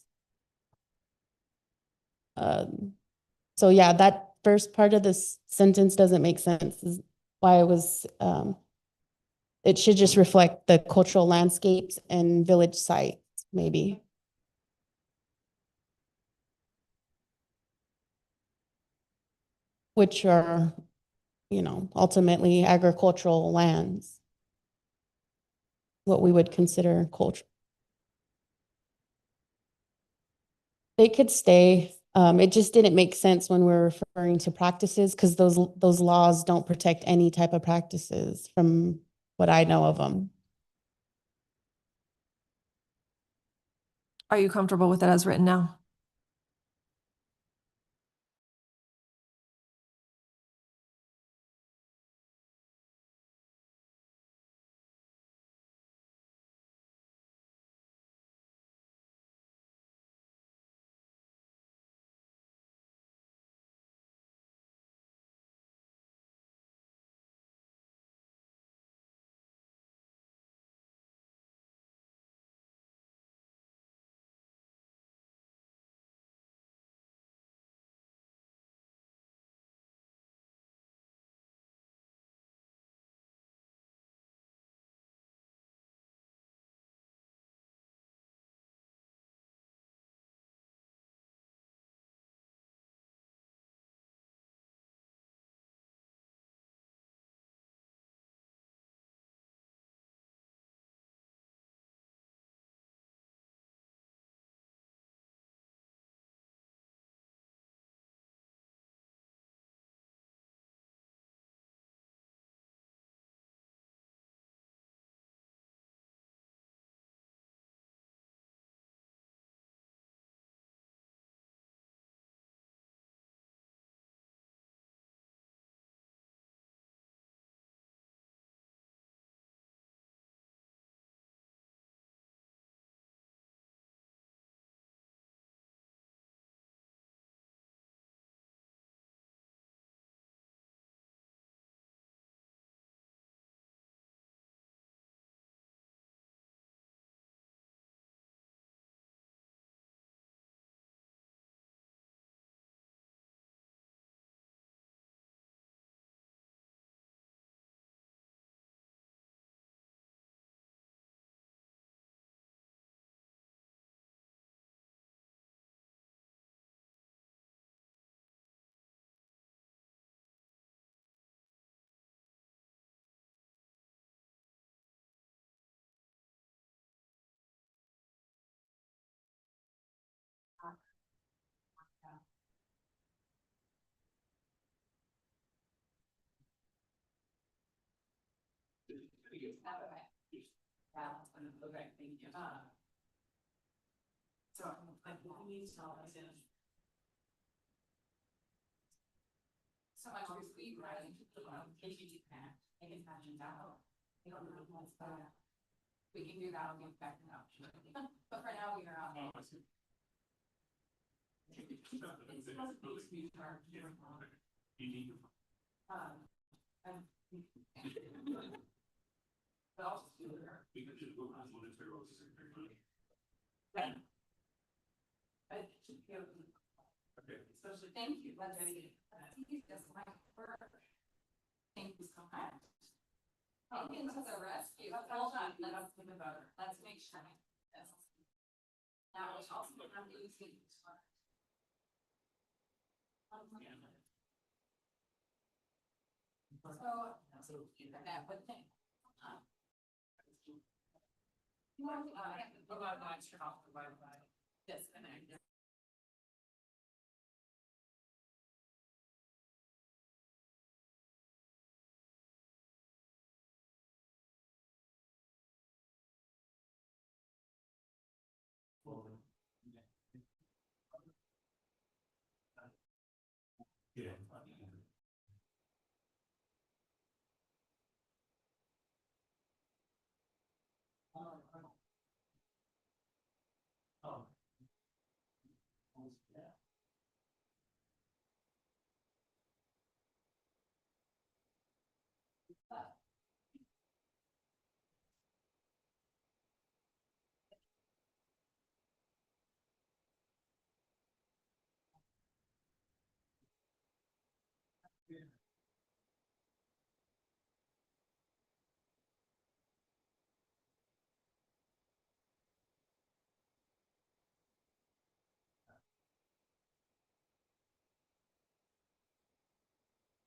I: So yeah, that first part of this sentence doesn't make sense, is why it should just reflect the cultural landscapes and village sites, maybe. Which are, ultimately agricultural lands. What we would consider culture. They could stay. It just didn't make sense when we're referring to practices, because those laws don't protect any type of practices from what I know of them.
B: Are you comfortable with it as written now? We can do that, I'll get back in touch. But for now, we are on. Especially Thank you. That's my first. Thank you so much. Megan to the rescue. Hold on, let's think about it. Let's make sure. Yes. Now, which also I'm losing. So, that would think. You want to go out and turn off the Wi-Fi. Disconnect.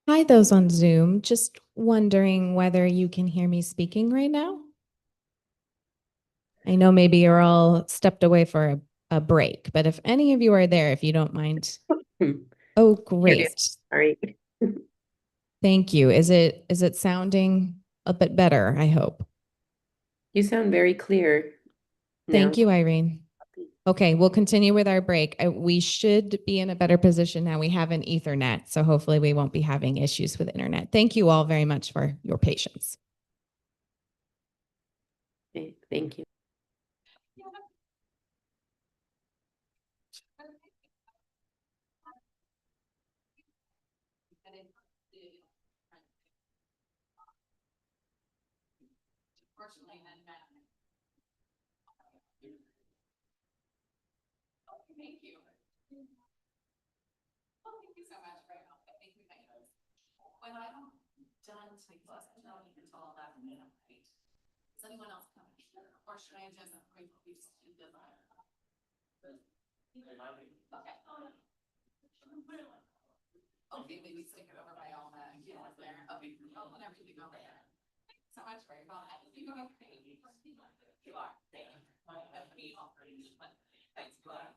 H: Hi, those on Zoom. Just wondering whether you can hear me speaking right now. I know maybe you're all stepped away for a break, but if any of you are there, if you don't mind. Oh, great.
F: Sorry.
H: Thank you. Is it sounding a bit better, I hope?
F: You sound very clear.
H: Thank
F: now.
H: you, Irene. Okay, we'll continue with our break. We should be in a better position now. We have an Ethernet, so hopefully we won't be having issues with internet. Thank you all very much for your patience.
F: Okay, thank you.
B: Unfortunately, then thank you. Well, thank you so much for your help. I think we might have. When I'm done to class, I know you can tell that minute, right? Is anyone else coming? Or should I just wait for you to do the line? Okay. Okay, maybe stick it over by all the kids there. Okay, whenever you go there. Thanks so much for your help. You are great. You are. Thanks, Glenn.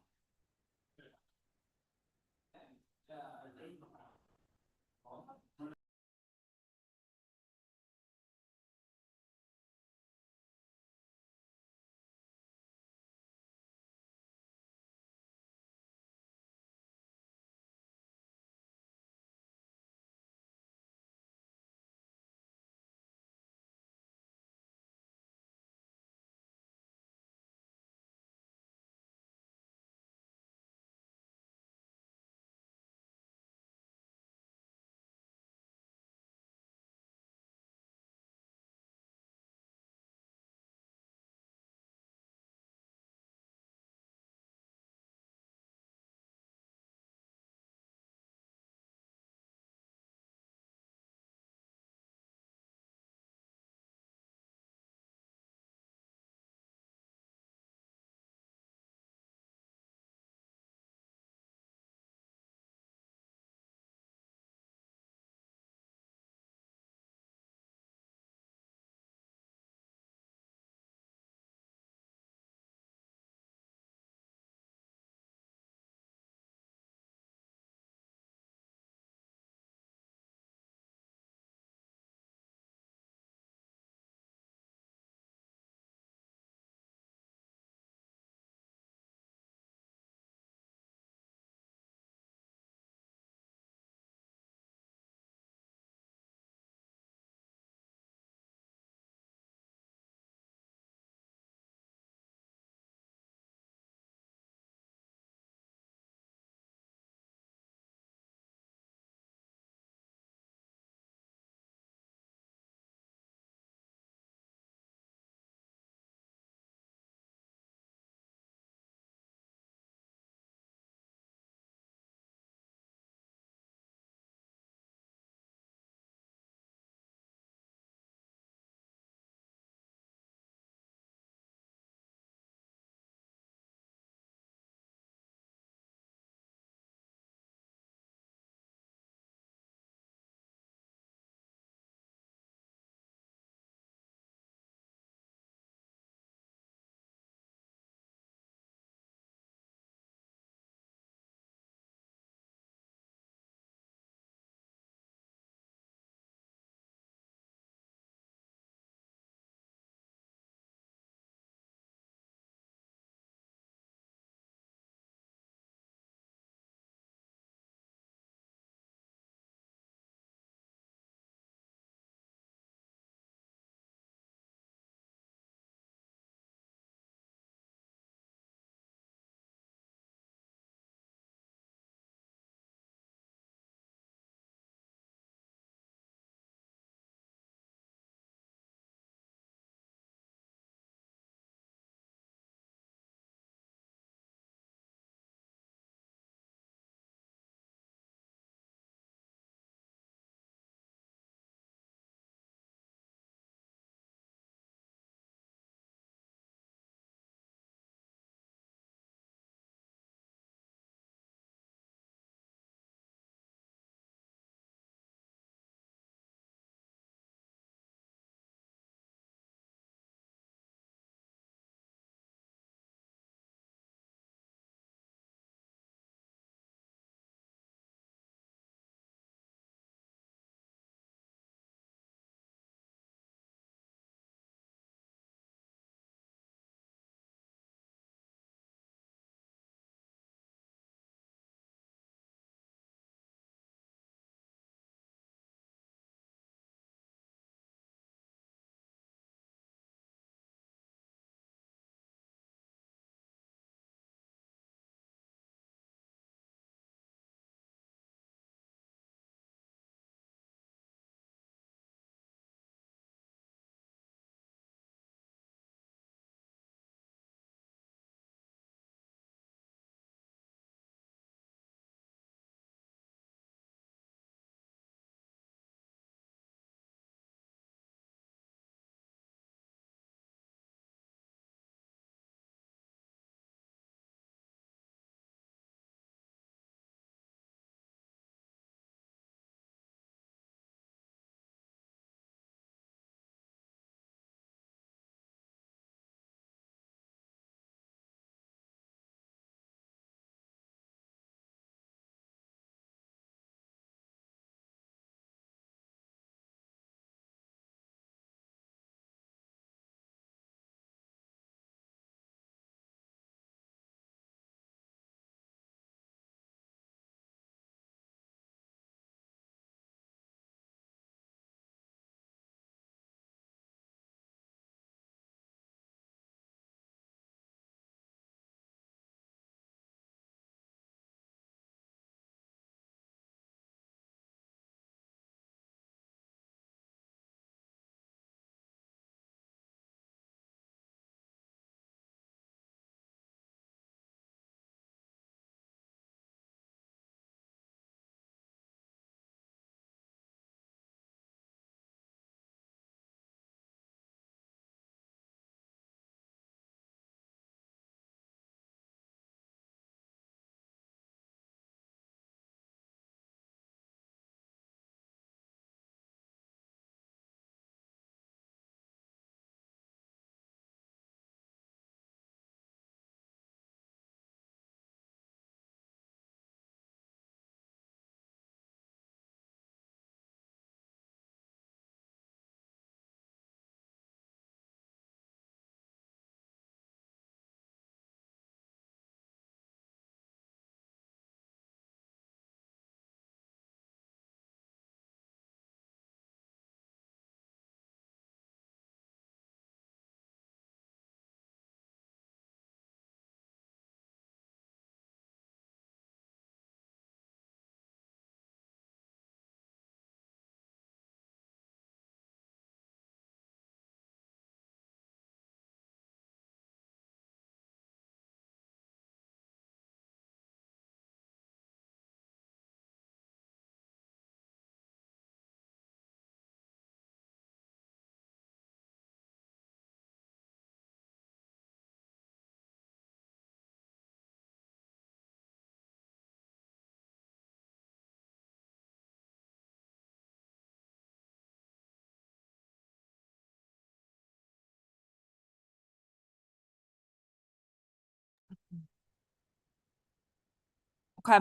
B: Okay.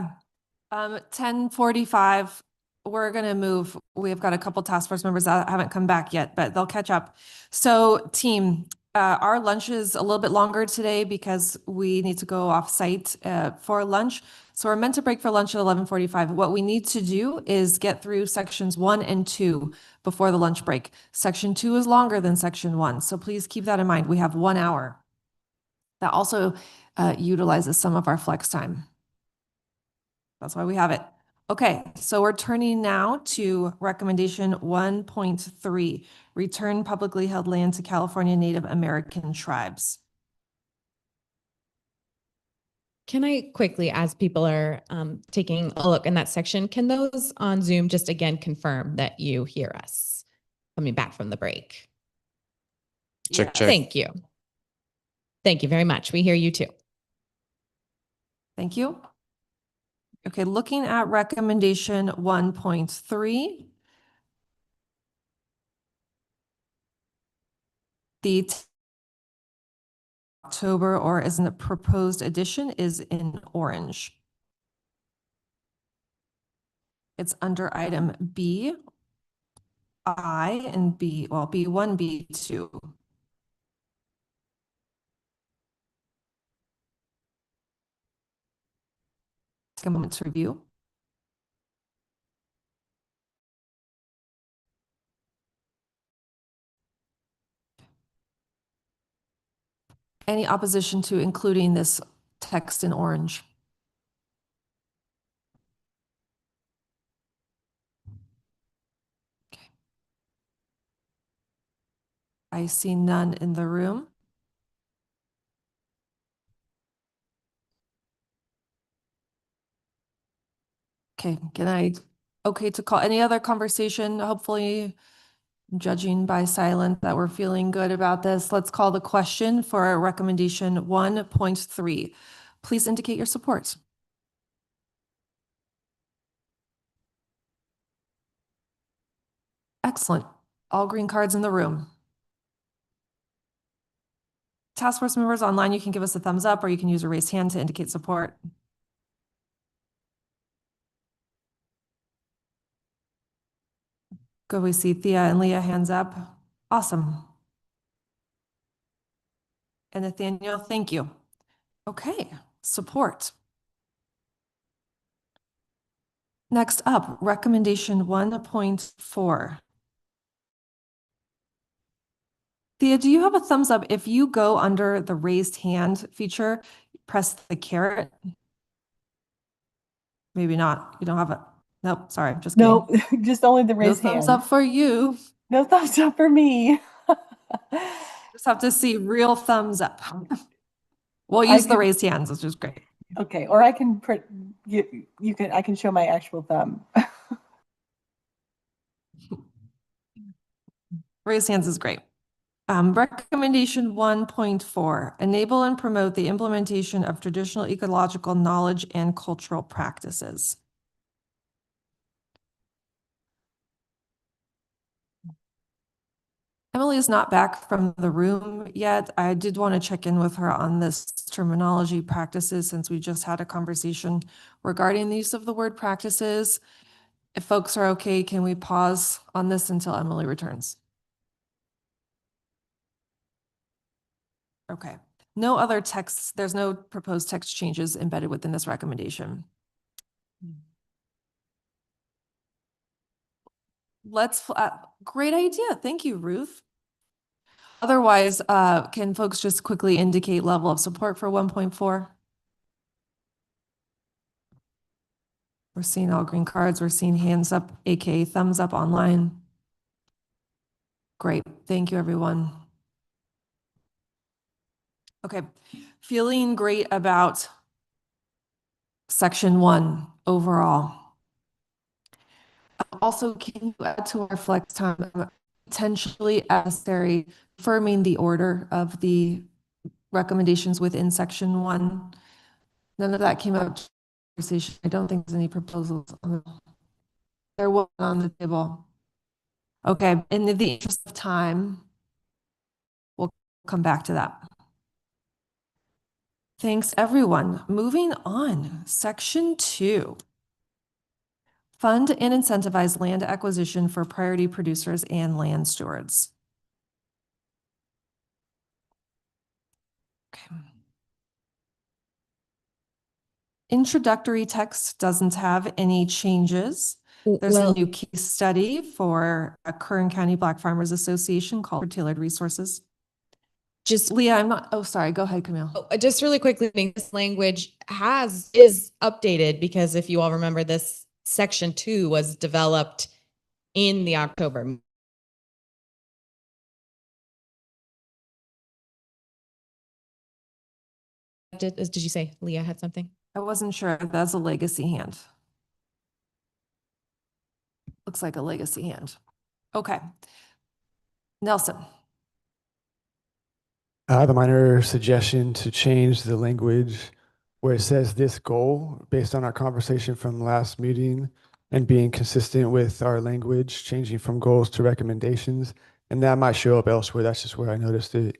B: 10:45, we're gonna move. We've got a couple task force members that haven't come back yet, but they'll catch up. So team, our lunch is a little bit longer today because we need to go off site for lunch. So we're meant to break for lunch at 11:45. What we need to do is get through sections 1 and 2 before the lunch break. Section 2 is longer than section 1, so please keep that in mind. We have 1 hour. That also utilizes some of our flex time. That's why we have it. Okay, so we're turning now to recommendation 1.3, return publicly held land to California Native American tribes.
H: Can I quickly, as people are taking a look in that section, can those on Zoom just again confirm that you hear us coming back from the break?
U: Check, check.
H: Thank you. Thank you very much. We hear you too.
B: Thank you. Okay, looking at recommendation 1.3. The October, or as in the proposed addition, is in orange. It's under item B, I, and B, well, B1, B2. Take a moment to review. Any opposition to including this text in orange? Okay. I see none in the room. Okay, okay to call any other conversation? Hopefully, judging by silence that we're feeling good about this. Let's call the question for recommendation 1.3. Please indicate your support. Excellent. All green cards in the room. Task force members online, you can give us a thumbs up or you can use a raised hand to indicate support. Good, we see Thea and Leah hands up. Awesome. And Nathaniel, thank you. Okay, support. Next up, recommendation 1.4. Thea, do you have a thumbs up? If you go under the raised hand feature, press the caret. Maybe not. You don't have it. Nope, sorry, just kidding.
S: No, just only the raised
B: No
S: hand.
B: thumbs up for you.
S: No thumbs up for me.
B: Just have to see real thumbs up. We'll
S: I
B: use the
S: can-
B: raised hands, which is great.
S: Okay, or I can I can show my actual thumb.
B: Raised hands is great. Recommendation 1.4, enable and promote the implementation of traditional ecological knowledge and cultural practices. Emily is not back from the room yet. I did want to check in with her on this terminology practices since we just had a conversation regarding the use of the word practices. If folks are okay, can we pause on this until Emily returns? Okay. No other texts, there's no proposed text changes embedded within this recommendation. Great idea. Thank you, Ruth. Otherwise, can folks just quickly indicate level of support for 1.4? We're seeing all green cards. We're seeing hands up, aka thumbs up online. Great. Thank you, everyone. Okay. Feeling great about section 1 overall. Also, can you add to our flex time potentially necessary, confirming the order of the recommendations within section 1? None of that came up in conversation. I don't think there's any proposals. There was on the table. Okay, in the interest of time, we'll come back to that. Thanks, everyone. Moving on, section 2. Fund and incentivize land acquisition for priority producers and land stewards. Okay. Introductory text doesn't have any changes. There's a new case study for a Kern County Black Farmers Association called Tailored Resources.
H: Just
B: Leah, I'm not, oh, sorry, go ahead, Camille.
H: just really quickly, this language is updated because if you all remember, this section 2 was developed in the October. Did you say Leah had something?
B: I wasn't sure. That's a legacy hand. Looks like a legacy hand. Okay. Nelson.
R: I have a minor suggestion to change the language where it says this goal based on our conversation from last meeting and being consistent with our language, changing from goals to recommendations. And that might show up elsewhere. That's just where I noticed it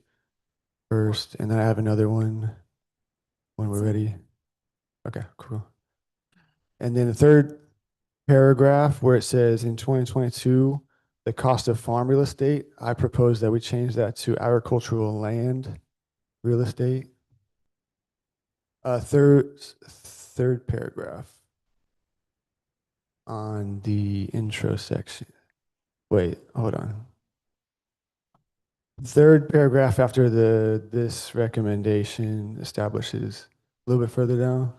R: first. And then I have another one when we're ready. Okay, cool. And then the third paragraph where it says in 2022, the cost of farm real estate, I propose that we change that to agricultural land real estate. Third paragraph on the intro section. Wait, hold on. Third paragraph after this recommendation establishes a little bit further down.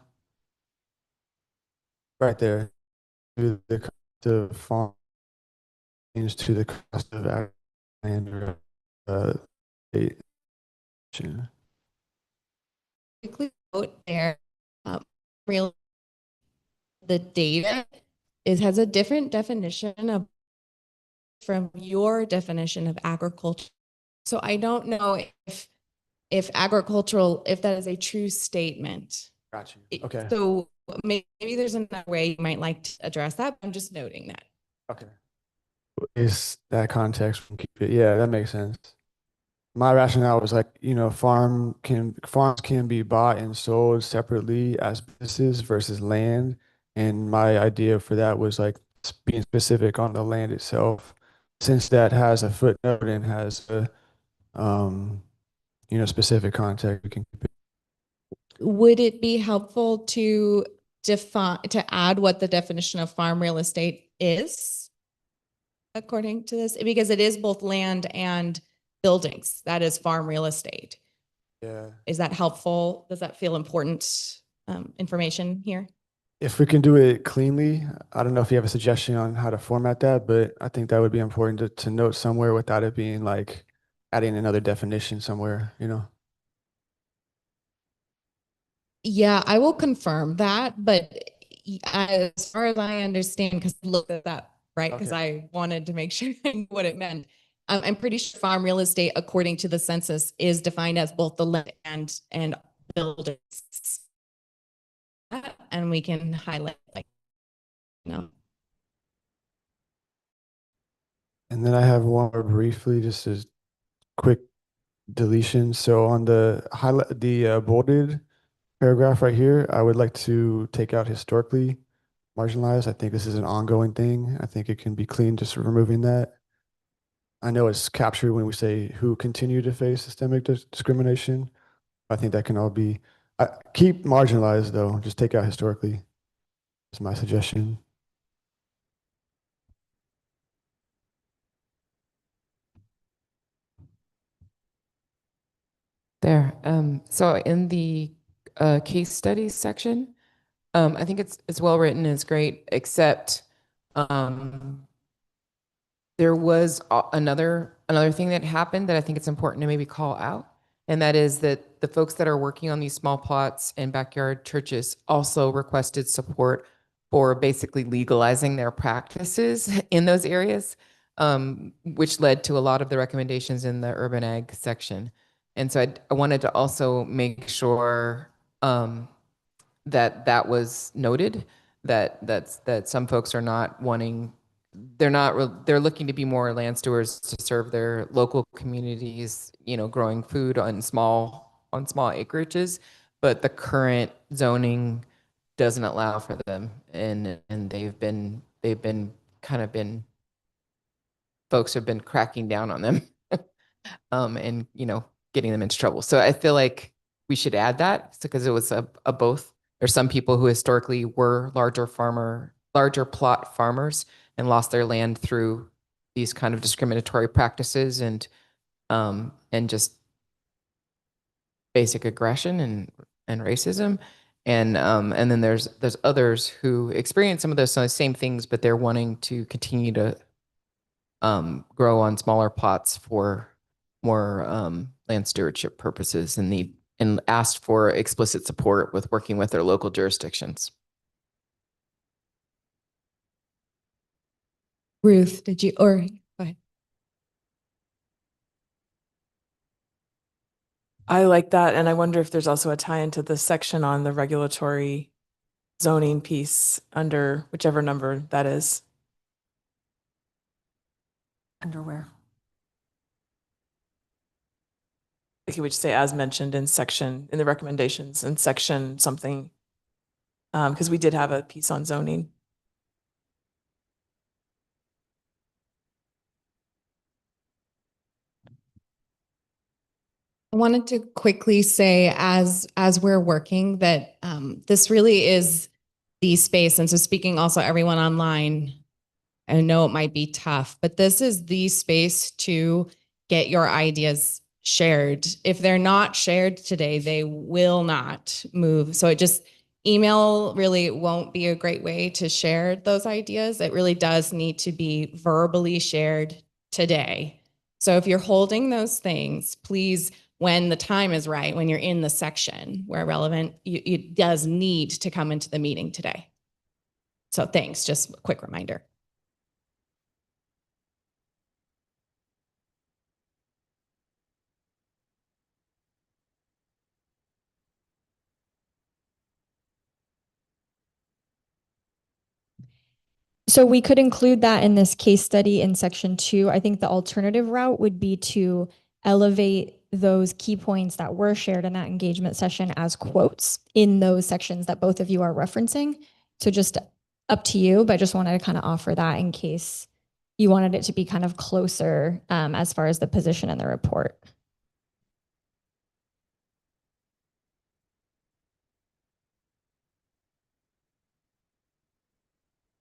R: Right there. The cost of farm change to the cost of ag land or state.
H: Quickly note there, real the data has a different definition of from your definition of agriculture. So I don't know if agricultural, if that is a true statement.
R: Got you. Okay.
H: So maybe there's another way you might like to address that. I'm just noting that.
R: Okay. Is that context? Yeah, that makes sense. My rationale was like, farms can be bought and sold separately as businesses versus land. And my idea for that was like being specific on the land itself, since that has a footnote and has a, specific context. We can keep it.
H: Would it be helpful to add what the definition of farm real estate is according to this? Because it is both land and buildings. That is farm real estate.
R: Yeah.
H: Is that helpful? Does that feel important information here?
R: If we can do it cleanly, I don't know if you have a suggestion on how to format that, but I think that would be important to note somewhere without it being like adding another definition somewhere,
H: Yeah, I will confirm that, but as far as I understand, because I looked at that, right? Because I wanted to make sure I knew what it meant. I'm pretty sure farm real estate, according to the census, is defined as both the land and buildings. And we can highlight,
R: And then I have one more briefly, just a quick deletion. So on the bolded paragraph right here, I would like to take out historically marginalized. I think this is an ongoing thing. I think it can be clean just removing that. I know it's captured when we say who continue to face systemic discrimination. I think that can all be, keep marginalized though, just take out historically. That's my suggestion.
M: There. So in the case studies section, I think it's well written, it's great, except there was another thing that happened that I think it's important to maybe call out, and that is that the folks that are working on these small plots and backyard churches also requested support for basically legalizing their practices in those areas, which led to a lot of the recommendations in the urban ag section. And so I wanted to also make sure that was noted, that some folks are not wanting, they're looking to be more land stewards to serve their local communities, growing food on small acreages, but the current zoning doesn't allow for them, and they've been kind of been folks have been cracking down on them, and getting them into trouble. So I feel like we should add that because it was a both. There's some people who historically were larger plot farmers and lost their land through these kind of discriminatory practices and just basic aggression and racism. And then there's others who experience some of those same things, but they're wanting to continue to grow on smaller plots for more land stewardship purposes and asked for explicit support with working with their local jurisdictions.
H: Ruth, did you, or go ahead.
Q: I like that. And I wonder if there's also a tie into the section on the regulatory zoning piece under whichever number that is.
B: Underwear.
Q: Like you would say, as mentioned in the recommendations in section something, because we did have a piece on zoning.
H: I wanted to quickly say, as we're working, that this really is the space. And so speaking also everyone online, I know it might be tough, but this is the space to get your ideas shared. If they're not shared today, they will not move. So email really won't be a great way to share those ideas. It really does need to be verbally shared today. So if you're holding those things, please, when the time is right, when you're in the section where relevant, it does need to come into the meeting today. So thanks, just a quick reminder.
J: So we could include that in this case study in section 2. I think the alternative route would be to elevate those key points that were shared in that engagement session as quotes in those sections that both of you are referencing. So just up to you, but just wanted to kind of offer that in case you wanted it to be kind of closer as far as the position in the report.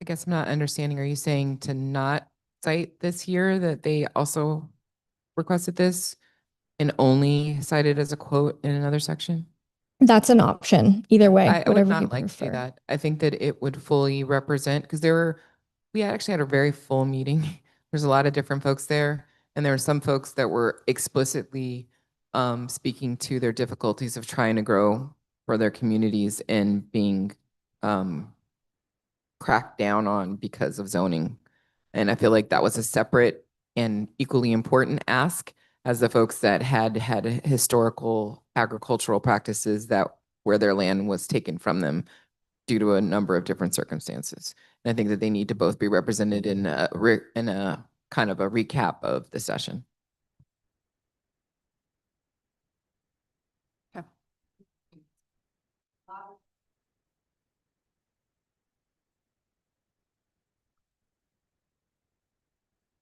M: I guess I'm not understanding. Are you saying to not cite this here, that they also requested this and only cite it as a quote in another section?
J: That's an option. Either way,
M: I would
J: whatever
M: not
J: you
M: like to do
J: prefer.
M: that. I think that it would fully represent, because we actually had a very full meeting. There's a lot of different folks there, and there were some folks that were explicitly speaking to their difficulties of trying to grow for their communities and being cracked down on because of zoning. And I feel like that was a separate and equally important ask as the folks that had historical agricultural practices where their land was taken from them due to a number of different circumstances. And I think that they need to both be represented in a kind of a recap of the session.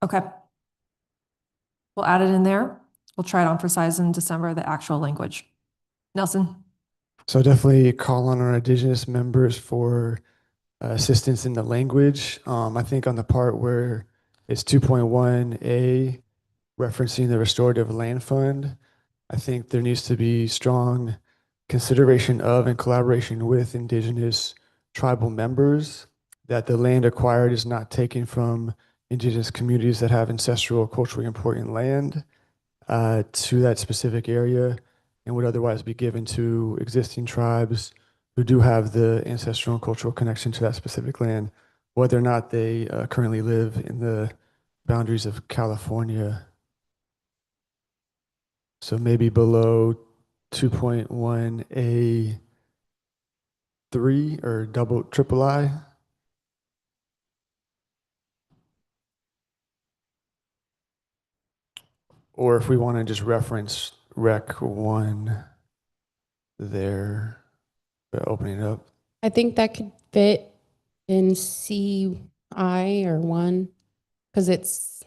B: Okay. We'll add it in there. We'll try to emphasize in December the actual language. Nelson?
R: So definitely call on our Indigenous members for assistance in the language. I think on the part where it's 2.1A referencing the restorative land fund, I think there needs to be strong consideration of and collaboration with Indigenous tribal members, that the land acquired is not taken from Indigenous communities that have ancestral culturally important land to that specific area and would otherwise be given to existing tribes who do have the ancestral and cultural connection to that specific land, whether or not they currently live in the boundaries of California. So maybe below 2.1A3 or triple I. Or if we want to just reference Rec 1. there, opening it up.
D: I think that could fit in CI or 1, because it's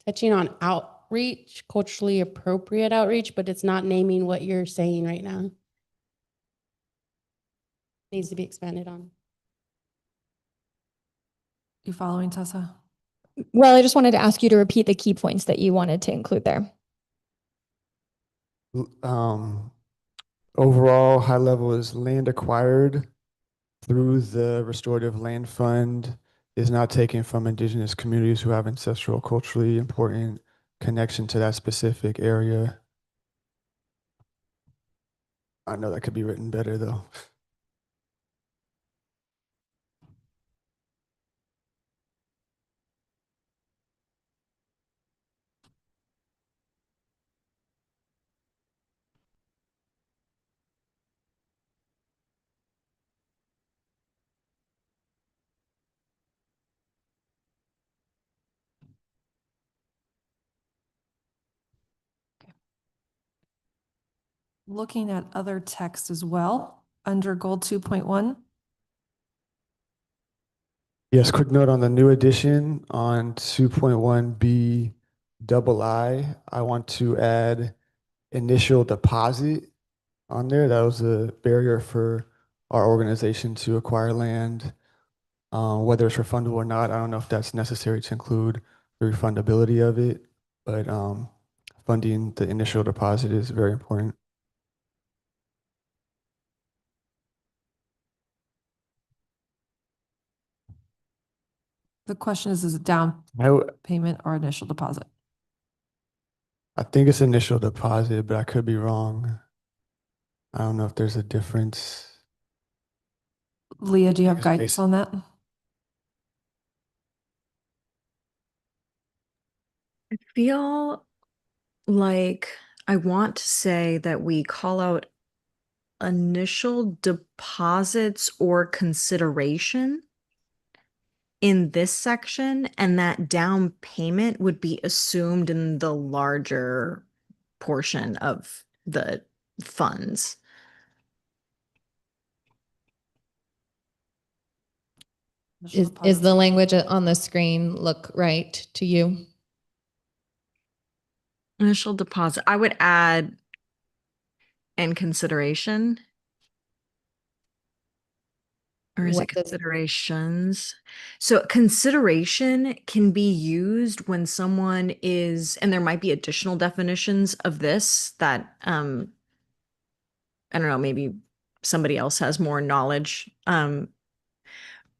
D: touching on outreach, culturally appropriate outreach, but it's not naming what you're saying right now. Needs to be expanded on.
B: You following, Tessa?
J: Well, I just wanted to ask you to repeat the key points that you wanted to include there.
R: Overall, high level is land acquired through the restorative land fund is not taken from indigenous communities who have ancestral, culturally important connection to that specific area. I know that could be written better though.
B: Looking at other text as well, under goal 2.1.
R: Yes, quick note on the new edition on 2.1B I want to add initial deposit on there. That was a barrier for our organization to acquire land. Whether it's refundable or not, I don't know if that's necessary to include the refundability of it, but funding the initial deposit is very important.
B: The question is it down payment or initial deposit?
R: I think it's initial deposit, but I could be wrong. I don't know if there's a difference.
B: Leah, do you have guidance on that?
T: I feel like I want to say that we call out initial deposits or consideration in this section, and that down payment would be assumed in the larger portion of the funds.
H: Is the language on the screen look right to you?
T: Initial deposit, I would add and consideration. Or is it considerations? So consideration can be used when someone is, and there might be additional definitions of this that, I don't know, maybe somebody else has more knowledge.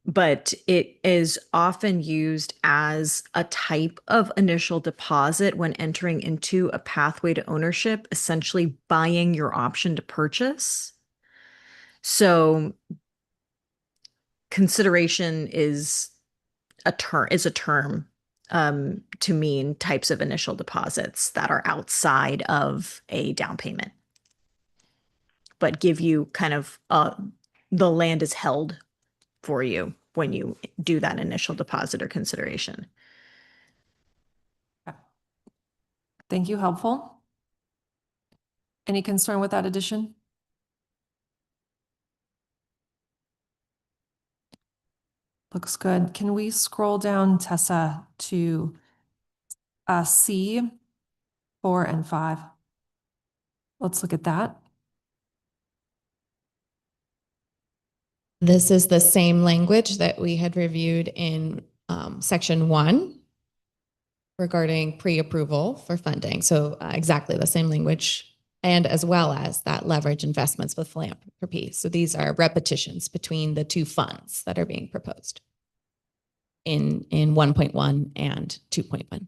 T: But it is often used as a type of initial deposit when entering into a pathway to ownership, essentially buying your option to purchase. So consideration is a term to mean types of initial deposits that are outside of a down payment, but give you kind of the land is held for you when you do that initial deposit or consideration.
B: Thank you. Helpful. Any concern with that addition? Looks good. Can we scroll down, Tessa, to C, 4 and 5? Let's look at that.
H: This is the same language that we had reviewed in section 1 regarding pre-approval for funding. So exactly the same language, and as well as that leverage investments with philanthropy. So these are repetitions between the two funds that are being proposed in 1.1 and 2.1.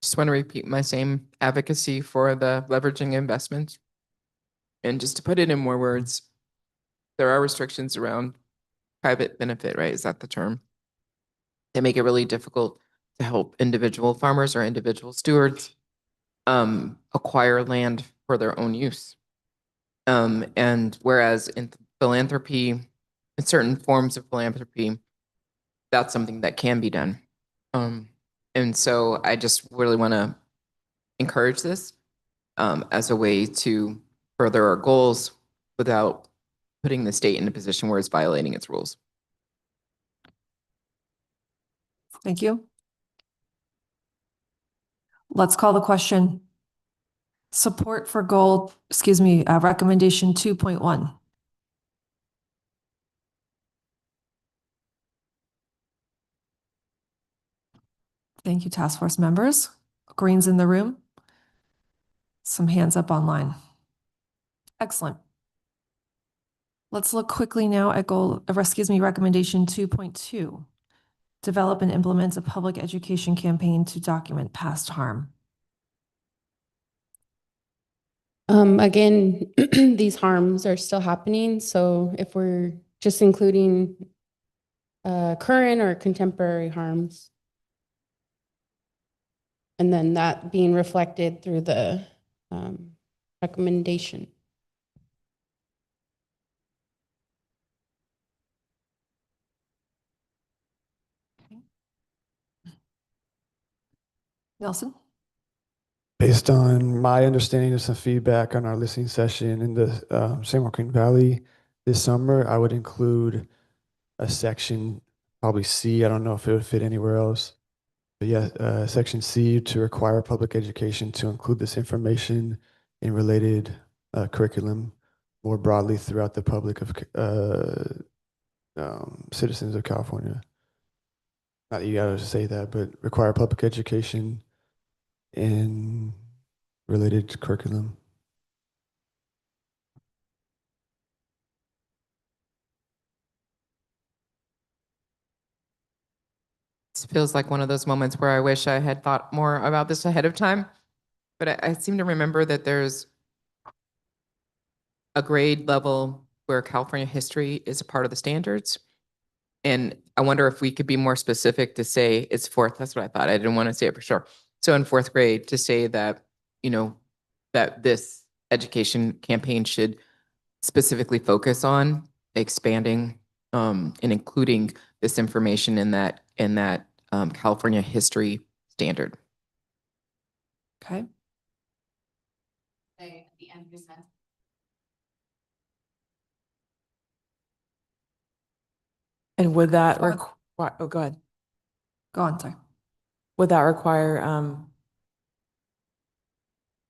M: Just want to repeat my same advocacy for the leveraging investments. And just to put it in more words, there are restrictions around private benefit, right? Is that the term? They make it really difficult to help individual farmers or individual stewards acquire land for their own use. And whereas in philanthropy, in certain forms of philanthropy, that's something that can be done. And so I just really want to encourage this as a way to further our goals without putting the state in a position where it's violating its rules.
B: Thank you. Let's call the question. Support for recommendation 2.1. Thank you, task force members. Greens in the room. Some hands up online. Excellent. Let's look quickly now at recommendation 2.2. Develop and implement a public education campaign to document past harm.
D: Again, these harms are still happening. So if we're just including current or contemporary harms, and then that being reflected through the recommendation.
B: Nelson?
R: Based on my understanding of some feedback on our listening session in the San Joaquin Valley this summer, I would include a section, probably C. I don't know if it would fit anywhere else. But yeah, section C to require public education to include this information in related curriculum more broadly throughout the public of citizens of California. Not that you gotta say that, but require public education in related curriculum.
M: This feels like one of those moments where I wish I had thought more about this ahead of time, but I seem to remember that there's a grade level where California history is a part of the standards. And I wonder if we could be more specific to say it's fourth. That's what I thought. I didn't want to say it for sure. So in fourth grade, to say that, that this education campaign should specifically focus on expanding and including this information in that California history standard.
B: Okay.
Q: And would that require, oh, go ahead.
B: Go on, sorry.
Q: Would that require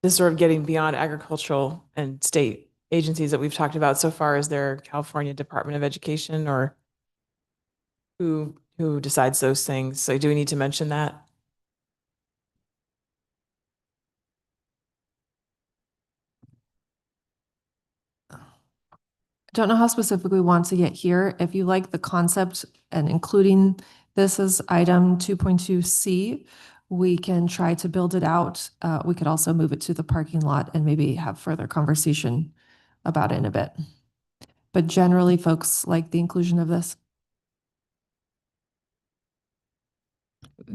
Q: this sort of getting beyond agricultural and state agencies that we've talked about so far? Is there California Department of Education, or who decides those things? So do we need to mention that?
B: Don't know how specific we want to get here. If you like the concept and including this as item 2.2C, we can try to build it out. We could also move it to the parking lot and maybe have further conversation about it in a bit. But generally, folks like the inclusion of this.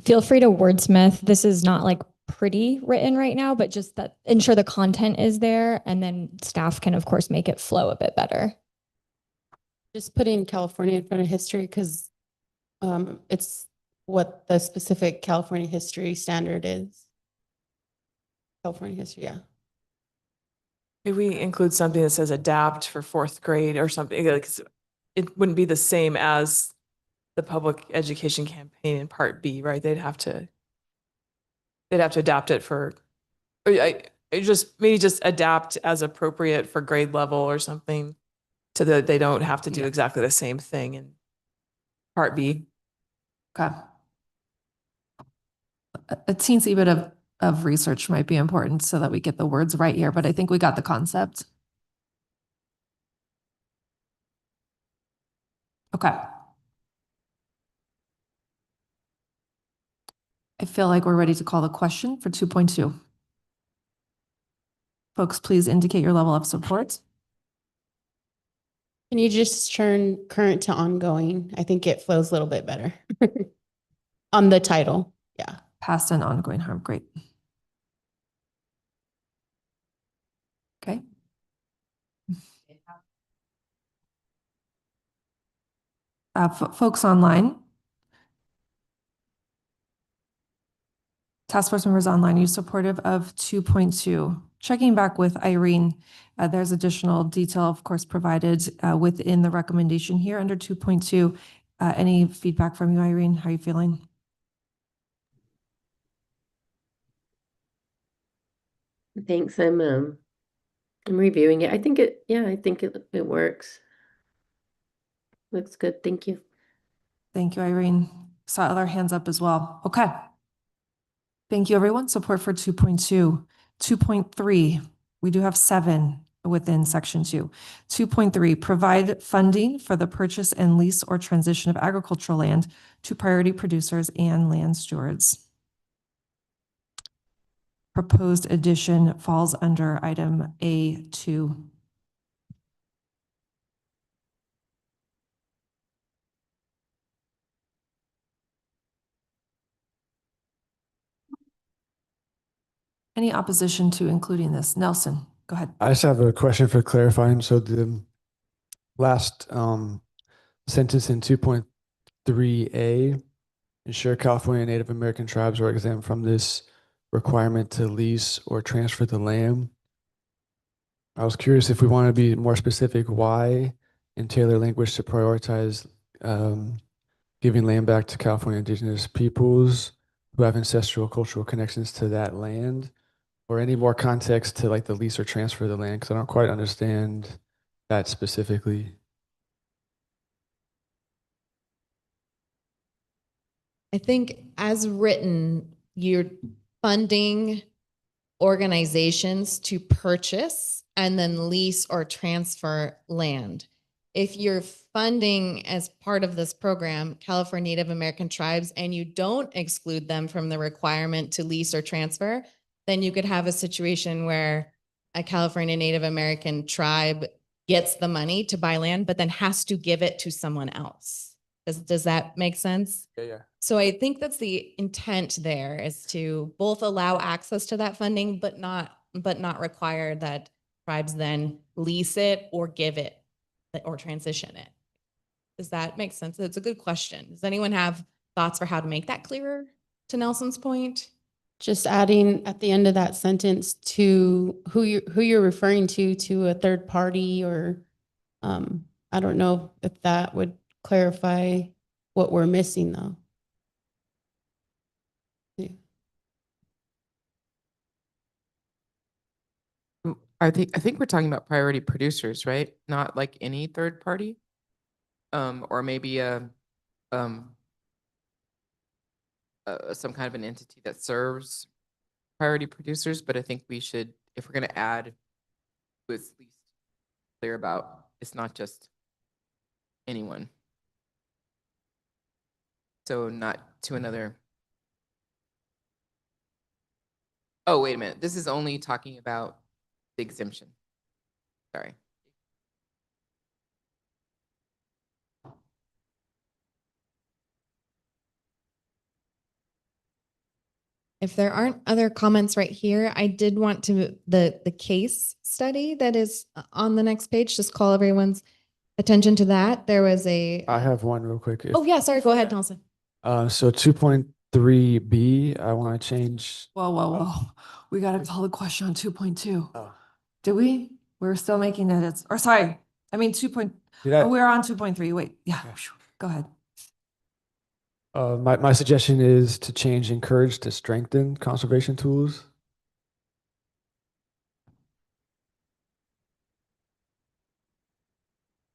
J: Feel free to wordsmith. This is not like pretty written right now, but just that ensure the content is there, and then staff can of course make it flow a bit better.
D: Just putting California in front of history because it's what the specific California history standard is. California history, yeah.
Q: Maybe we include something that says adapt for fourth grade or something, because it wouldn't be the same as the public education campaign in Part B, right? They'd have to adapt it for, maybe just adapt as appropriate for grade level or something, so that they don't have to do exactly the same thing in Part B.
B: Okay. A teensy bit of research might be important so that we get the words right here, but I think we got the concept. Okay. I feel like we're ready to call the question for 2.2. Folks, please indicate your level of support.
D: Can you just turn current to ongoing? I think it flows a little bit better on the title. Yeah.
B: Past and ongoing harm. Great. Okay. Folks online. Task force members online, are you supportive of 2.2? Checking back with Irene, there's additional detail, of course, provided within the recommendation here under 2.2. Any feedback from you, Irene? How are you feeling?
F: Thanks. I'm reviewing it. I think it works. Looks good. Thank you.
B: Thank you, Irene. Saw other hands up as well. Okay. Thank you, everyone. Support for 2.2. 2.3, we do have 7 within section 2. 2.3, provide funding for the purchase and lease or transition of agricultural land to priority producers and land stewards. Proposed addition falls under item A2. Any opposition to including this? Nelson, go ahead.
R: I just have a question for clarifying. So the last sentence in 2.3a, ensure California Native American tribes are exempt from this requirement to lease or transfer the land. I was curious if we want to be more specific, why, and tailor language to prioritize giving land back to California indigenous peoples who have ancestral cultural connections to that land, or any more context to like the lease or transfer of the land, because I don't quite understand that specifically.
H: I think as written, you're funding organizations to purchase and then lease or transfer land. If you're funding as part of this program, California Native American tribes, and you don't exclude them from the requirement to lease or transfer, then you could have a situation where a California Native American tribe gets the money to buy land, but then has to give it to someone else. Does that make sense?
R: Yeah.
H: So I think that's the intent there, is to both allow access to that funding, but not require that tribes then lease it or give it or transition it. Does that make sense? It's a good question. Does anyone have thoughts for how to make that clearer to Nelson's point?
I: Just adding at the end of that sentence to who you're referring to a third party, or I don't know if that would clarify what we're missing though. Yeah.
M: I think we're talking about priority producers, right? Not like any third party, or maybe some kind of an entity that serves priority producers. But I think we should, if we're going to add, it's at least clear about it's not just anyone. So not to another. Oh, wait a minute. This is only talking about the exemption. Sorry.
H: If there aren't other comments right here, I did want to, the case study that is on the next page, just call everyone's attention to that. There was a.
R: I have one real quick.
H: Oh yeah, sorry, go ahead, Nelson.
R: So 2.3b, I want to change.
B: Whoa. We got to call the question on 2.2.
R: Oh.
B: Did we? We're still making edits. Or sorry, I mean 2. We're on 2.3. Wait, yeah, go ahead.
R: My suggestion is to change encourage to strengthen conservation tools.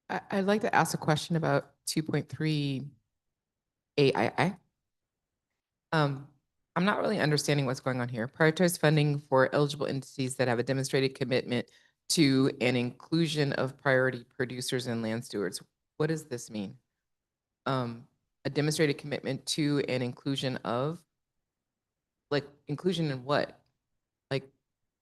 M: I'd like to ask a question about 2.3 AII. I'm not really understanding what's going on here. Prioritize funding for eligible entities that have a demonstrated commitment to an inclusion of priority producers and land stewards. What does this mean? A demonstrated commitment to an inclusion of, like, inclusion in what? Like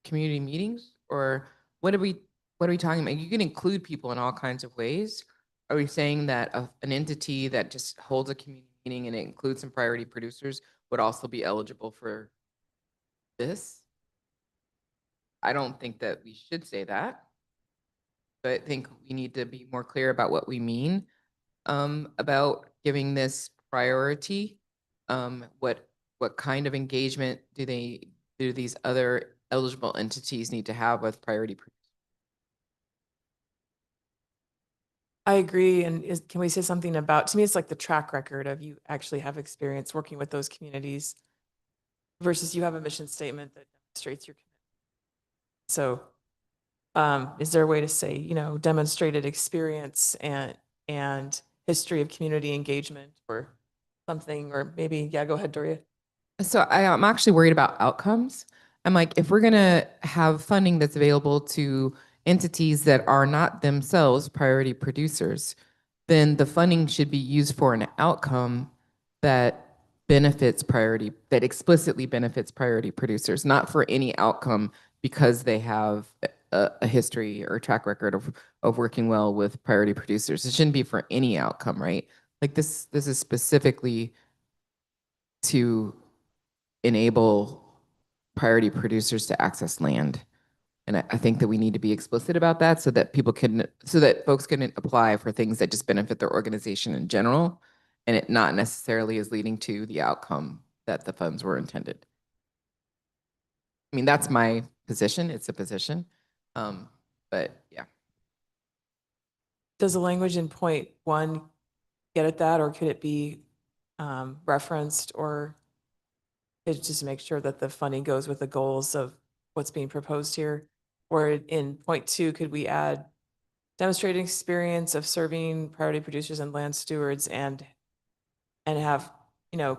M: community meetings, or what are we talking about? You can include people in all kinds of ways. Are we saying that an entity that just holds a community meeting and it includes some priority producers would also be eligible for this? I don't think that we should say that, but I think we need to be more clear about what we mean about giving this priority. What what kind of engagement do these other eligible entities need to have with priority?
Q: I agree. And can we say something about, to me, it's like the track record of you actually have experience working with those communities versus you have a mission statement that demonstrates your commitment. So is there a way to say, demonstrated experience and history of community engagement or something, or maybe, yeah, go ahead, Doria.
M: So I'm actually worried about outcomes. I'm like, if we're going to have funding that's available to entities that are not themselves priority producers, then the funding should be used for an outcome that explicitly benefits priority producers, not for any outcome because they have a history or track record of working well with priority producers. It shouldn't be for any outcome, right? Like this is specifically to enable priority producers to access land. And I think that we need to be explicit about that so that folks can apply for things that just benefit their organization in general, and it not necessarily is leading to the outcome that the funds were intended. I mean, that's my position. It's a position. But yeah.
Q: Does the language in point 1 get at that, or could it be referenced, or it's just to make sure that the funding goes with the goals of what's being proposed here? Or in point 2, could we add demonstrating experience of serving priority producers and land stewards and have,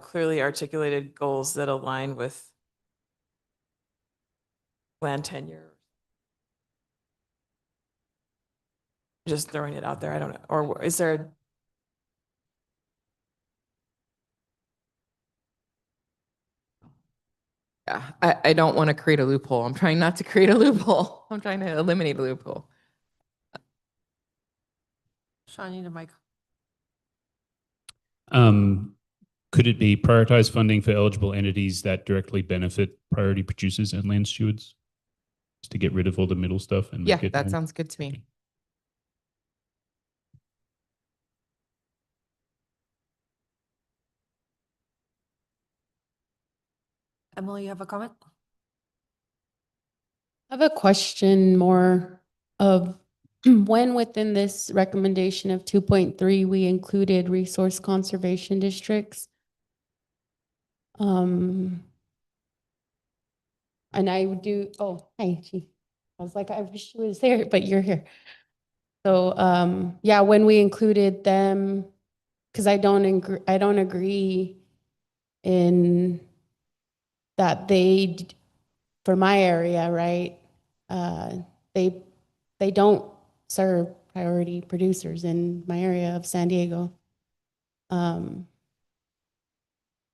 Q: clearly articulated goals that align with land tenure? Just throwing it out there. I don't know. Or is there?
M: Yeah, I don't want to create a loophole. I'm trying not to create a loophole. I'm trying to eliminate a loophole.
B: Sean, you need a mic.
K: Could it be prioritize funding for eligible entities that directly benefit priority producers and land stewards? Just to get rid of all the middle stuff and
M: Yeah,
K: make it
M: that
K: more-
M: sounds good to me.
B: Emily, you have a comment?
I: I have a question more of when within this recommendation of 2.3, we included resource conservation districts. And I would do, oh, hi, gee. I was like, I wish she was there, but you're here. So, yeah, when we included them, because I don't agree in that for my area, right? They don't serve priority producers in my area of San Diego.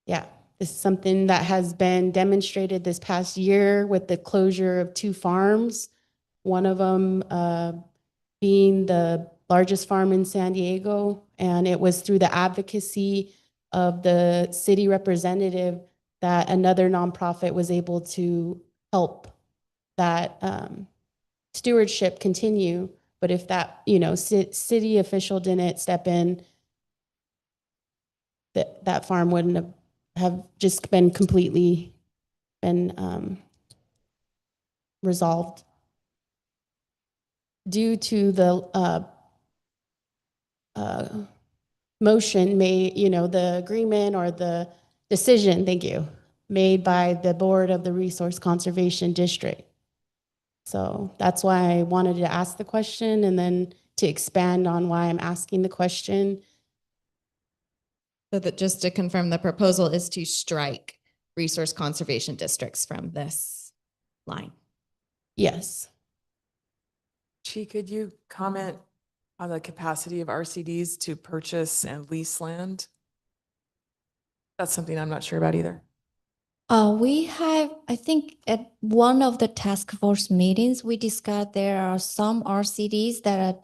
I: Yeah, this is something that has been demonstrated this past year with the closure of 2 farms. One of them being the largest farm in San Diego, and it was through the advocacy of the city representative that another nonprofit was able to help that stewardship continue. But if that, city official didn't step in, that farm wouldn't have just been completely been resolved. Due to the motion made, the agreement or the decision, thank you, made by the board of the Resource Conservation District. So that's why I wanted to ask the question, and then to expand on why I'm asking the question.
H: So that just to confirm, the proposal is to strike resource conservation districts from this line.
I: Yes.
Q: Chi, could you comment on the capacity of RCDs to purchase and lease land? That's something I'm not sure about either.
J: We have, I think at one of the task force meetings, we discussed there are some RCDs that are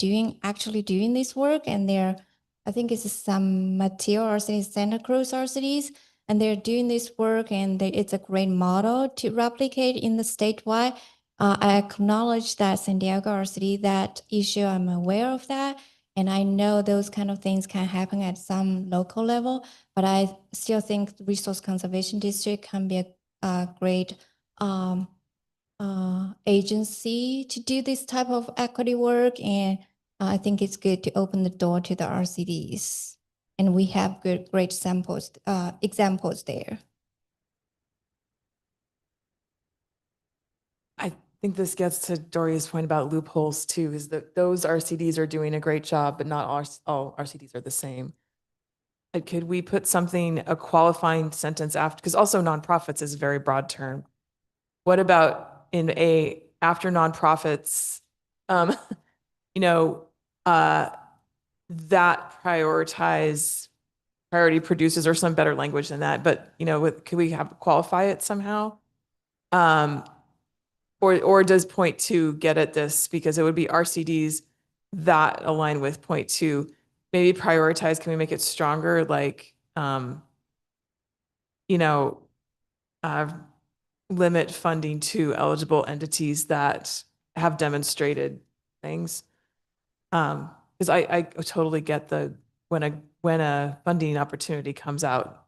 J: actually doing this work, and I think it's some material RCDs, Santa Cruz RCDs, and they're doing this work, and it's a great model to replicate in the statewide. I acknowledge that San Diego RCD, that issue, I'm aware of that, and I know those kind of things can happen at some local level, but I still think the Resource Conservation District can be a great agency to do this type of equity work. And I think it's good to open the door to the RCDs. And we have great examples there.
Q: I think this gets to Doria's point about loopholes too, is that those RCDs are doing a great job, but not all RCDs are the same. Could we put something, a qualifying sentence after, because also nonprofits is a very broad term. What about after nonprofits, you know, that prioritize priority producers or some better language than that, but you know, could we qualify it somehow? Or does point 2 get at this, because it would be RCDs that align with point 2, maybe prioritize, can we make it stronger? Like, you know, limit funding to eligible entities that have demonstrated things. Because I totally get when a funding opportunity comes out,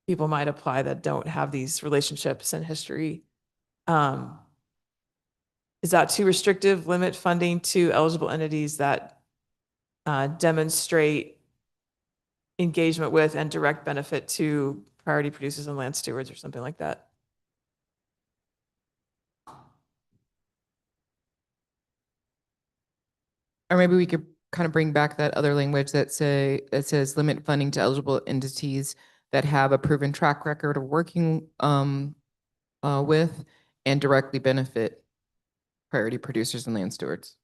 Q: people might apply that don't have these relationships and history. Is that too restrictive? Limit funding to eligible entities that demonstrate engagement with and direct benefit to priority producers and land stewards, or something like that.
M: Or maybe we could kind of bring back that other language that says limit funding to eligible entities that have a proven track record of working with and directly benefit priority producers and land stewards.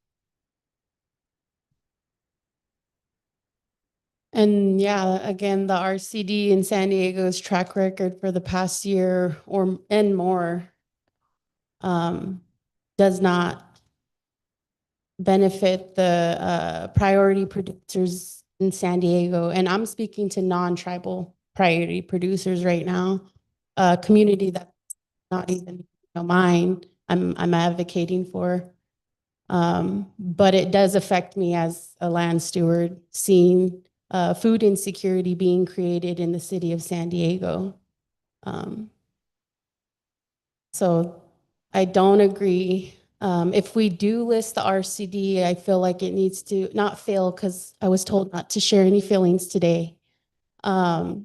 I: And yeah, again, the RCD in San Diego's track record for the past year and more does not benefit the priority producers in San Diego. And I'm speaking to non-tribal priority producers right now, a community that's not even mine, I'm advocating for. But it does affect me as a land steward, seeing food insecurity being created in the city of San Diego. So I don't agree. If we do list the RCD, I feel like it needs to not fail, because I was told not to share any feelings today. I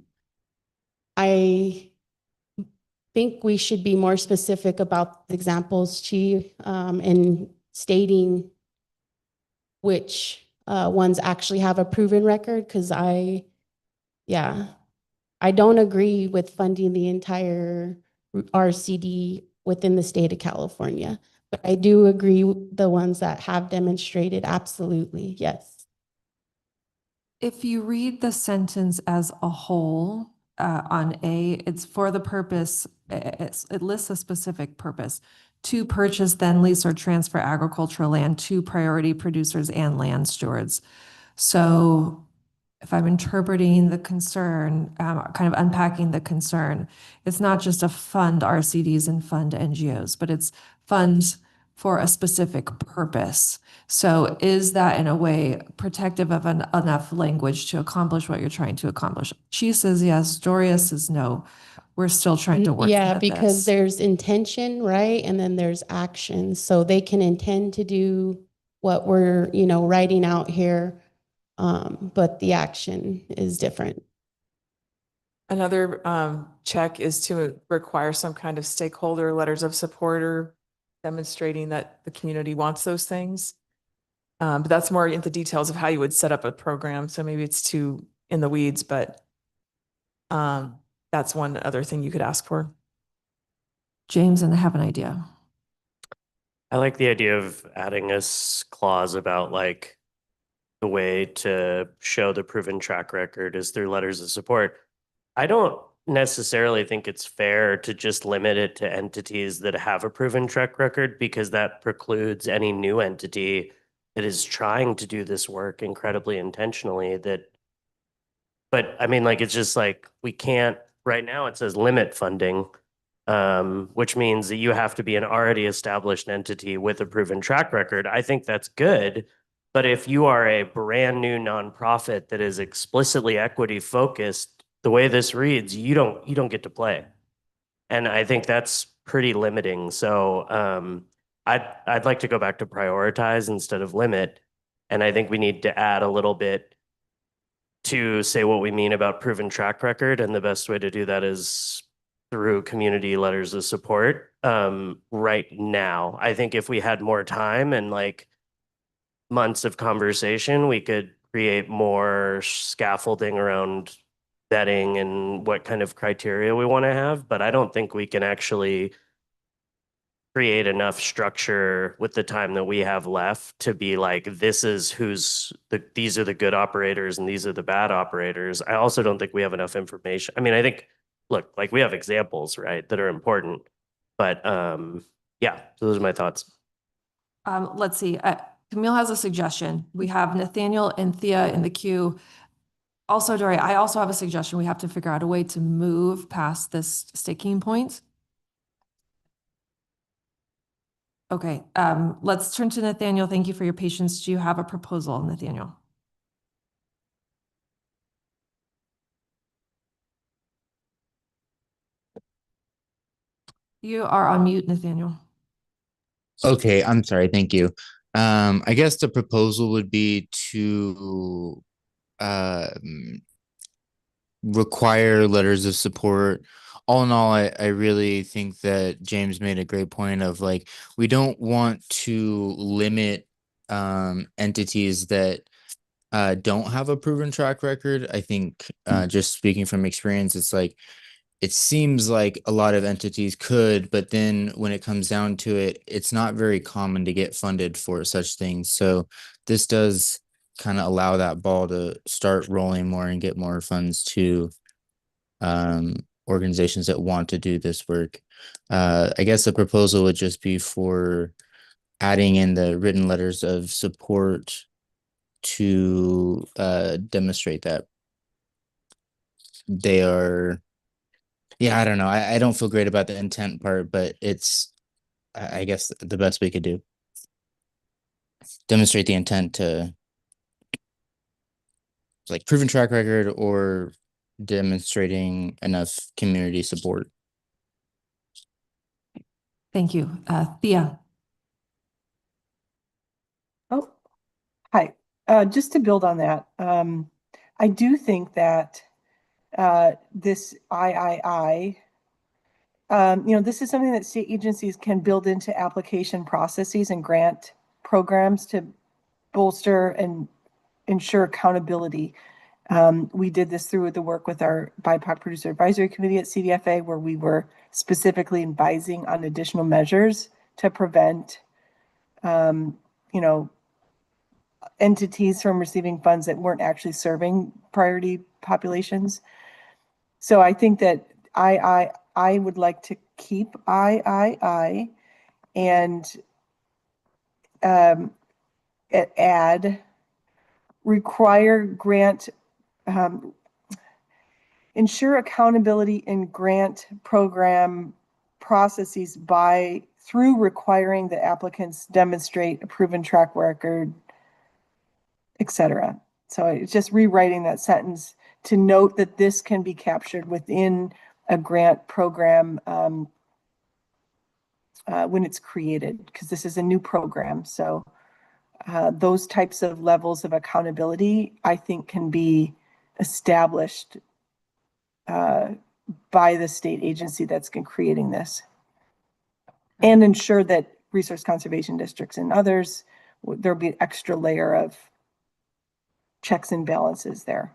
I: think we should be more specific about the examples, Chief, and stating which ones actually have a proven record, because I don't agree with funding the entire RCD within the state of California, but I do agree with the ones that have demonstrated, absolutely, yes.
B: If you read the sentence as a whole on A, it's for the purpose, it lists a specific purpose: to purchase, then lease or transfer agricultural land to priority producers and land stewards. So if I'm interpreting the concern, kind of unpacking the concern, it's not just a fund RCDs and fund NGOs, but it's funds for a specific purpose. So is that in a way protective of enough language to accomplish what you're trying to accomplish? She says yes, Doria says no. We're still trying to work.
I: Yeah, because there's intention, right? And then there's action. So they can intend to do what we're, writing out here, but the action is different.
Q: Another check is to require some kind of stakeholder letters of support or demonstrating that the community wants those things. But that's more into details of how you would set up a program. So maybe it's too in the weeds, but that's one other thing you could ask for.
B: James, and I have an idea.
P: I like the idea of adding a clause about like the way to show the proven track record is through letters of support. I don't necessarily think it's fair to just limit it to entities that have a proven track record, because that precludes any new entity that is trying to do this work incredibly intentionally. But I mean, like, it's just like, we can't, right now it says limit funding, which means that you have to be an already established entity with a proven track record. I think that's good. But if you are a brand new nonprofit that is explicitly equity focused, the way this reads, you don't get to play. And I think that's pretty limiting. So I'd like to go back to prioritize instead of limit. And I think we need to add a little bit to say what we mean about proven track record. And the best way to do that is through community letters of support right now. I think if we had more time and like months of conversation, we could create more scaffolding around vetting and what kind of criteria we want to have. But I don't think we can actually create enough structure with the time that we have left to be like, this is these are the good operators and these are the bad operators. I also don't think we have enough information. I mean, I think, look, like we have examples, right, that are important, but yeah, so those are my thoughts.
B: Let's see. Camille has a suggestion. We have Nathaniel and Thea in the queue. Also, Dory, I also have a suggestion. We have to figure out a way to move past this sticking point. Okay, let's turn to Nathaniel. Thank you for your patience. Do you have a proposal, Nathaniel? You are on mute, Nathaniel.
C: Okay, I'm sorry. Thank you. I guess the proposal would be to require letters of support. All in all, I really think that James made a great point of like, we don't want to limit entities that don't have a proven track record. I think just speaking from experience, it's like, it seems like a lot of entities could, but then when it comes down to it, it's not very common to get funded for such things. So this does kind of allow that ball to start rolling more and get more funds to organizations that want to do this work. I guess the proposal would just be for adding in the written letters of support to demonstrate that they are, yeah, I don't know. I don't feel great about the intent part, but it's, I guess, the best we could do. Demonstrate the intent to like proven track record or demonstrating enough community support.
B: Thank you. Thea.
S: Oh, hi. Just to build on that, I do think that this III, this is something that state agencies can build into application processes and grant programs to bolster and ensure accountability. We did this through the work with our BIPOC Producer Advisory Committee at CDFA, where we were specifically advising on additional measures to prevent, entities from receiving funds that weren't actually serving priority populations. So I think that I would like to keep III and add require grant, ensure accountability in grant program processes through requiring the applicants demonstrate a proven track record, etc. So it's just rewriting that sentence to note that this can be captured within a grant program when it's created, because this is a new program. So those types of levels of accountability, I think, can be established by the state agency that's creating this, and ensure that resource conservation districts and others, there'll be an extra layer of checks and balances there.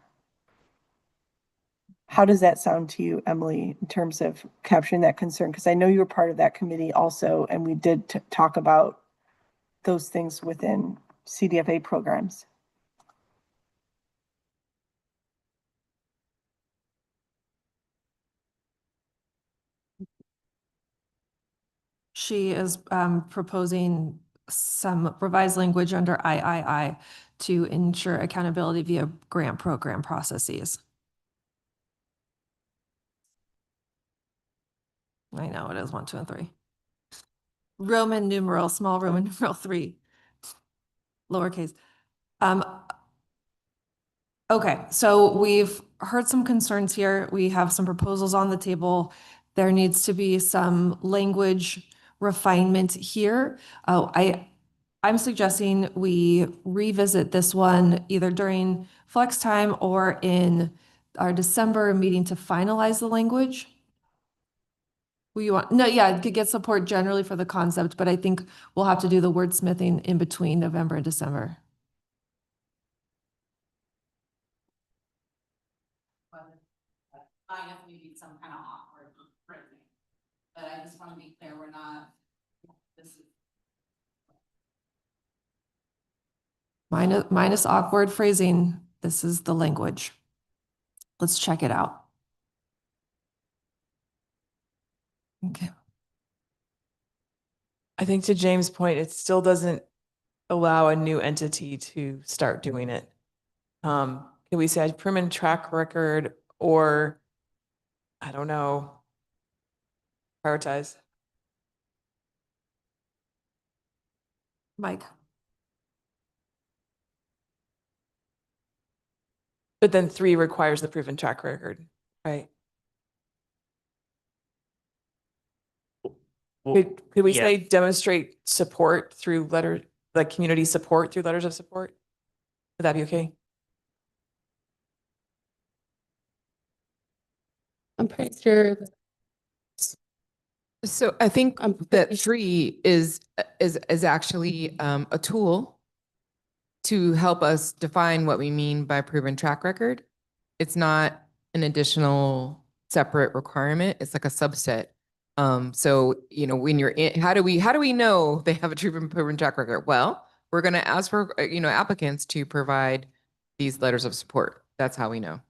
S: How does that sound to you, Emily, in terms of capturing that concern? Because I know you were part of that committee also, and we did talk about those things within CDFA programs.
B: She is proposing some revised language under III to ensure accountability via grant program processes. I know it is 1, 2, and 3. Roman numeral, small Roman numeral 3, lowercase. Okay, so we've heard some concerns here. We have some proposals on the table. There needs to be some language refinement here. I'm suggesting we revisit this one either during flex time or in our December meeting to finalize the language. We want, no, yeah, to get support generally for the concept, but I think we'll have to do the wordsmithing in between November and December.
E: Fine if we need some kind of awkward phrasing, but I just want to be clear, we're not, this is.
B: Minus awkward phrasing, this is the language. Let's check it out. Okay.
Q: I think to James' point, it still doesn't allow a new entity to start doing it. Can we say a proven track record or, I don't know, prioritize?
B: Mike.
Q: But then 3 requires the proven track record, right? Could we
P: yeah.
Q: say demonstrate support through letter, like community support through letters of support? Would that be okay?
I: I'm pretty sure.
M: So I think that 3 is actually a tool to help us define what we mean by proven track record. It's not an additional separate requirement. It's like a subset. So, you know, when you're in, how do we know they have a proven track record? Well, we're going to ask for, you know, applicants to provide these letters of support. That's how we know.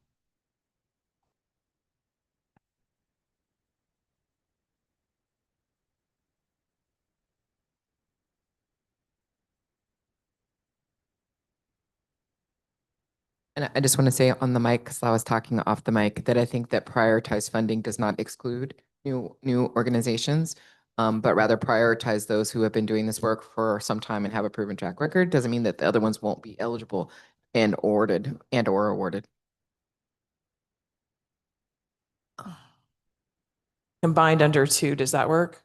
M: And I just want to say on the mic, because I was talking off the mic, that I think that prioritized funding does not exclude new organizations, but rather prioritize those who have been doing this work for some time and have a proven track record. Doesn't mean that the other ones won't be eligible and or awarded.
Q: Combined under 2, does that work?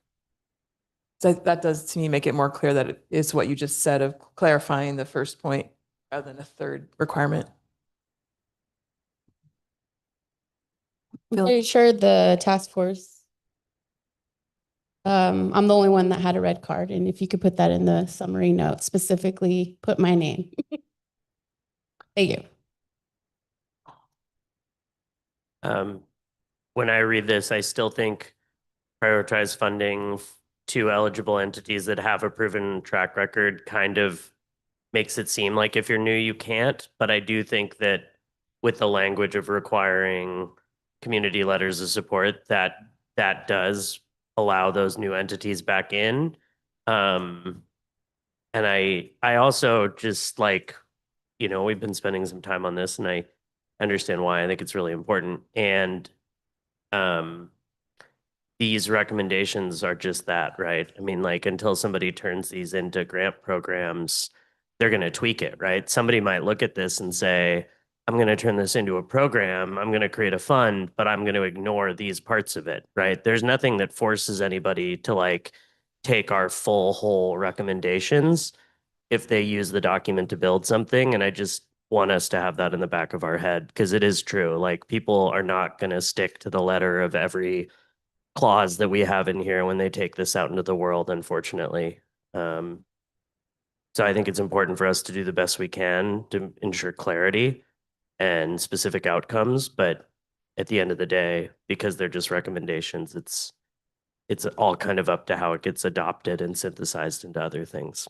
Q: So that does to me make it more clear that it is what you just said of clarifying the first point rather than a 3rd requirement.
I: Pretty sure the task force. I'm the only one that had a red card, and if you could put that in the summary note, specifically put my name. Thank you.
P: When I read this, I still think prioritize funding to eligible entities that have a proven track record kind of makes it seem like if you're new, you can't. But I do think that with the language of requiring community letters of support, that does allow those new entities back in. And I also just like, you know, we've been spending some time on this and I understand why. I think it's really important. And these recommendations are just that, right? I mean, like until somebody turns these into grant programs, they're going to tweak it, right? Somebody might look at this and say, I'm going to turn this into a program. I'm going to create a fund, but I'm going to ignore these parts of it, right? There's nothing that forces anybody to like take our whole recommendations if they use the document to build something. And I just want us to have that in the back of our head because it is true. Like people are not going to stick to the letter of every clause that we have in here when they take this out into the world, unfortunately. So I think it's important for us to do the best we can to ensure clarity and specific outcomes. But at the end of the day, because they're just recommendations, it's all kind of up to how it gets adopted and synthesized into other things.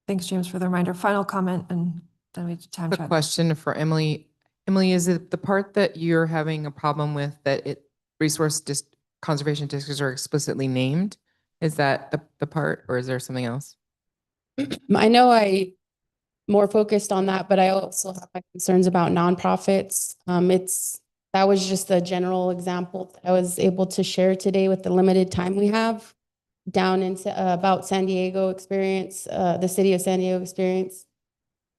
B: Thanks, James, for the reminder. Final comment, and then we have time.
M: A question for Emily. Emily, is it the part that you're having a problem with that conservation districts are explicitly named? Is that the part, or is there something else?
I: I know I more focused on that, but I also have my concerns about nonprofits. That was just a general example that I was able to share today with the limited time we have down into about San Diego experience, the city of San Diego experience.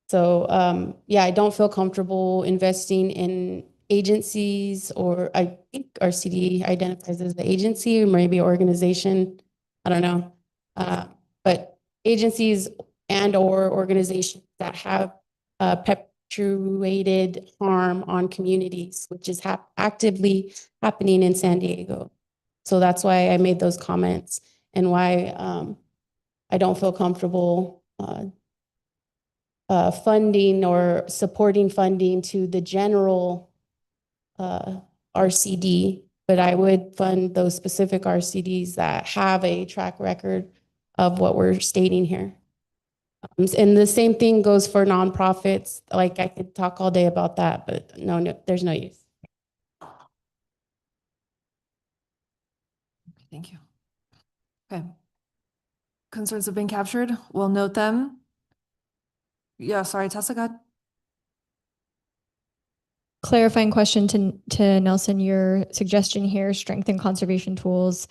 I: So yeah, I don't feel comfortable investing in agencies, or I think our CD identifies as the agency or maybe organization. I don't know. But agencies and or organizations that have perpetuated harm on communities, which is actively happening in San Diego. So that's why I made those comments, and why I don't feel comfortable funding or supporting funding to the general RCD, but I would fund those specific RCDs that have a track record of what we're stating here. And the same thing goes for nonprofits. Like, I could talk all day about that, but no, there's no use.
B: Thank you. Okay. Concerns have been captured. We'll note them. Yeah, sorry, Tessa, go ahead.
J: Clarifying question to Nelson, your suggestion here, strengthen conservation tools.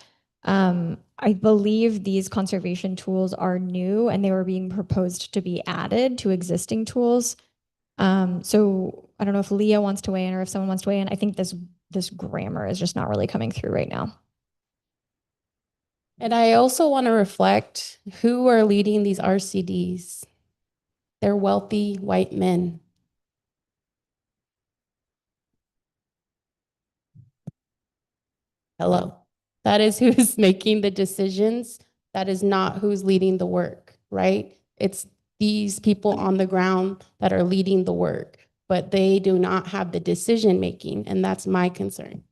J: I believe these conservation tools are new and they were being proposed to be added to existing tools. So I don't know if Leah wants to weigh in or if someone wants to weigh in. I think this grammar is just not really coming through right now.
I: And I also want to reflect who are leading these RCDs. They're wealthy white men. Hello. That is who's making the decisions. That is not who's leading the work, right? It's these people on the ground that are leading the work, but they do not have the decision making, and that's my concern.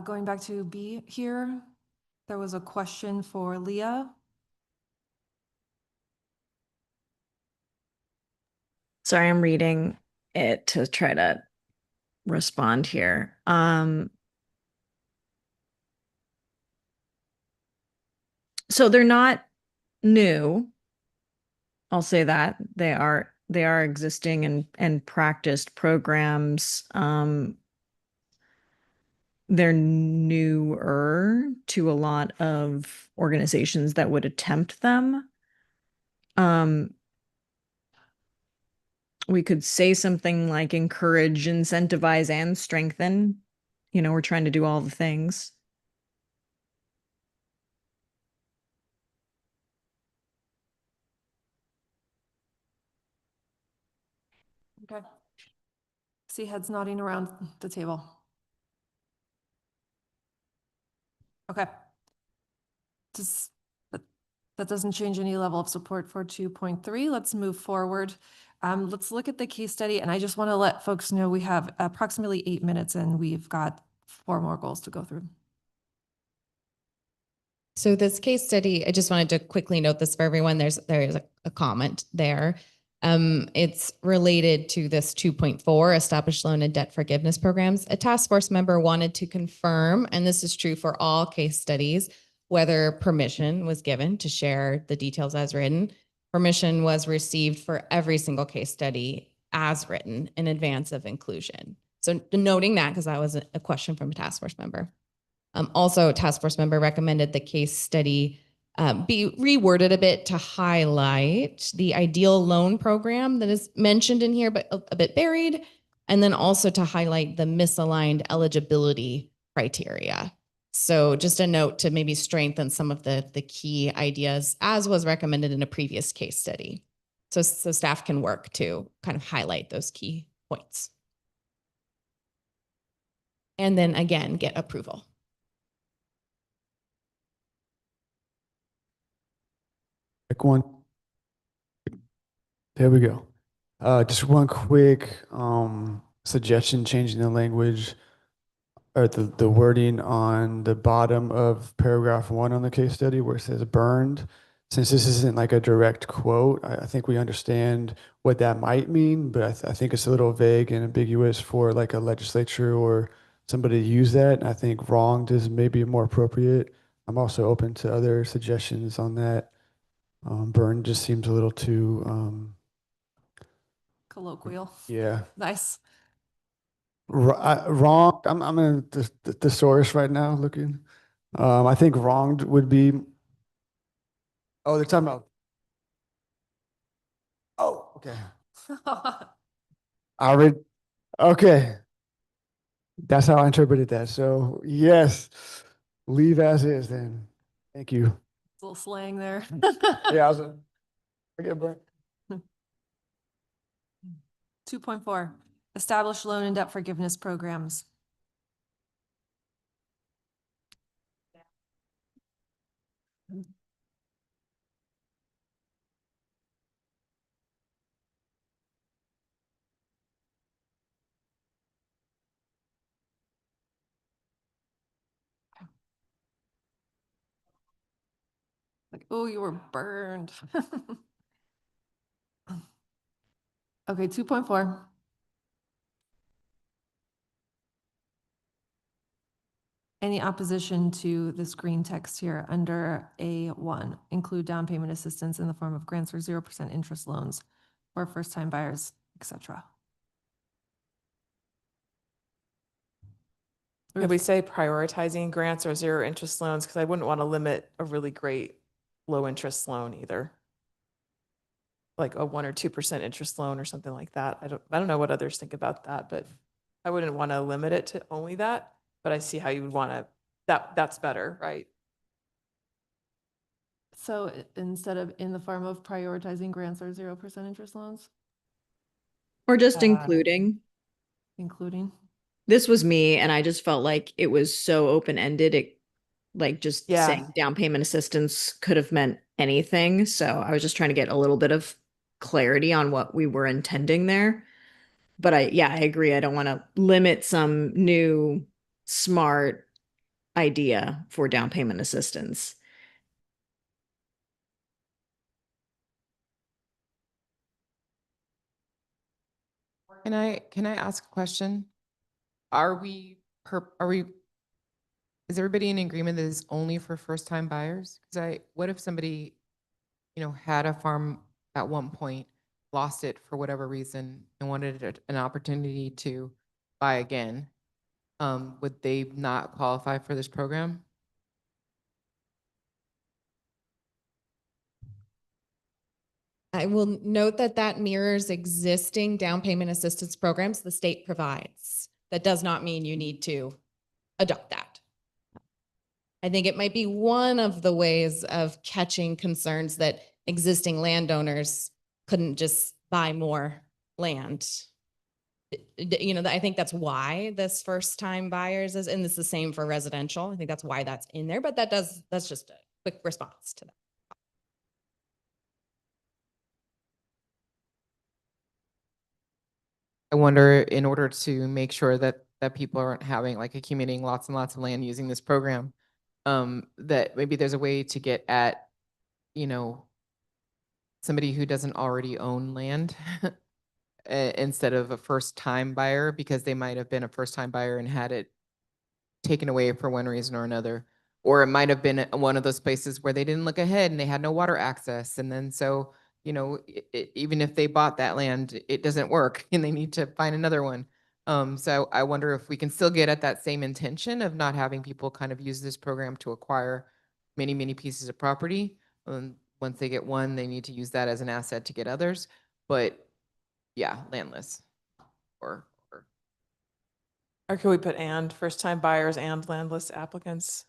B: Going back to B here, there was a question for Leah.
T: Sorry, I'm reading it to try to respond here. So they're not new. I'll say that they are existing and practiced programs. They're newer to a lot of organizations that would attempt them. We could say something like encourage, incentivize, and strengthen. You know, we're trying to do all the things.
B: Okay. See heads nodding around the table. Okay. That doesn't change any level of support for 2.3. Let's move forward. Let's look at the case study. And I just want to let folks know we have approximately 8 minutes and we've got 4 more goals to go through.
H: So this case study, I just wanted to quickly note this for everyone. There is a comment there. It's related to this 2.4 established loan and debt forgiveness programs. A task force member wanted to confirm, and this is true for all case studies, whether permission was given to share the details as written. Permission was received for every single case study as written in advance of inclusion. So noting that, because that was a question from a task force member. Also, a task force member recommended the case study be reworded a bit to highlight the ideal loan program that is mentioned in here, but a bit buried, and then also to highlight the misaligned eligibility criteria. So just a note to maybe strengthen some of the key ideas as was recommended in a previous case study. So staff can work to kind of highlight those key points. And then again, get approval.
R: Pick one. There we go. Just one quick suggestion, changing the language or the wording on the bottom of paragraph 1 on the case study where it says burned. Since this isn't like a direct quote, I think we understand what that might mean, but I think it's a little vague and ambiguous for like a legislature or somebody to use that. And I think wronged is maybe more appropriate. I'm also open to other suggestions on that. Burn just seems a little too
B: colloquial.
R: Yeah.
B: Nice.
R: Wrong. I'm in the thesaurus right now looking. I think wronged would be, oh, they're talking about, oh, okay. I read, okay. That's how I interpreted that. So yes, leave as is then. Thank you.
B: Little slang there.
R: Yeah, I get burnt.
B: 2.4, establish loan and debt forgiveness programs. Like, oh, you were burned. Okay, 2.4. Any opposition to this green text here under A1? Include down payment assistance in the form of grants or 0% interest loans for first-time buyers, etc.
Q: Could we say prioritizing grants or zero interest loans? Because I wouldn't want to limit a really great low interest loan either. Like a 1 or 2% interest loan or something like that. I don't know what others think about that, but I wouldn't want to limit it to only that. But I see how you would want to, that's better, right?
B: So instead of in the form of prioritizing grants or 0% interest loans,
T: Or just including.
B: including?
T: This was me, and I just felt like it was so open-ended. It like just
Q: Yeah.
T: saying down payment assistance could have meant anything. So I was just trying to get a little bit of clarity on what we were intending there. But I agree. I don't want to limit some new smart idea for down payment assistance.
M: Can I ask a question? Is everybody in agreement that it's only for first time buyers? Because what if somebody, had a farm at one point, lost it for whatever reason, and wanted an opportunity to buy again? Would they not qualify for this program?
H: I will note that that mirrors existing down payment assistance programs the state provides. That does not mean you need to adopt that. I think it might be one of the ways of catching concerns that existing landowners couldn't just buy more land. I think that's why this first time buyers is, and it's the same for residential. I think that's why that's in there, but that's just a quick response to that.
M: I wonder, in order to make sure that people aren't having like accumulating lots and lots of land using this program, that maybe there's a way to get at, somebody who doesn't already own land instead of a first time buyer, because they might have been a first time buyer and had it taken away for one reason or another. Or it might have been one of those places where they didn't look ahead and they had no water access. And then so, even if they bought that land, it doesn't work and they need to find another one. So I wonder if we can still get at that same intention of not having people kind of use this program to acquire many, many pieces of property. Once they get one, they need to use that as an asset to get others. But yeah, landless or
Q: Or could we put and first time buyers and landless applicants?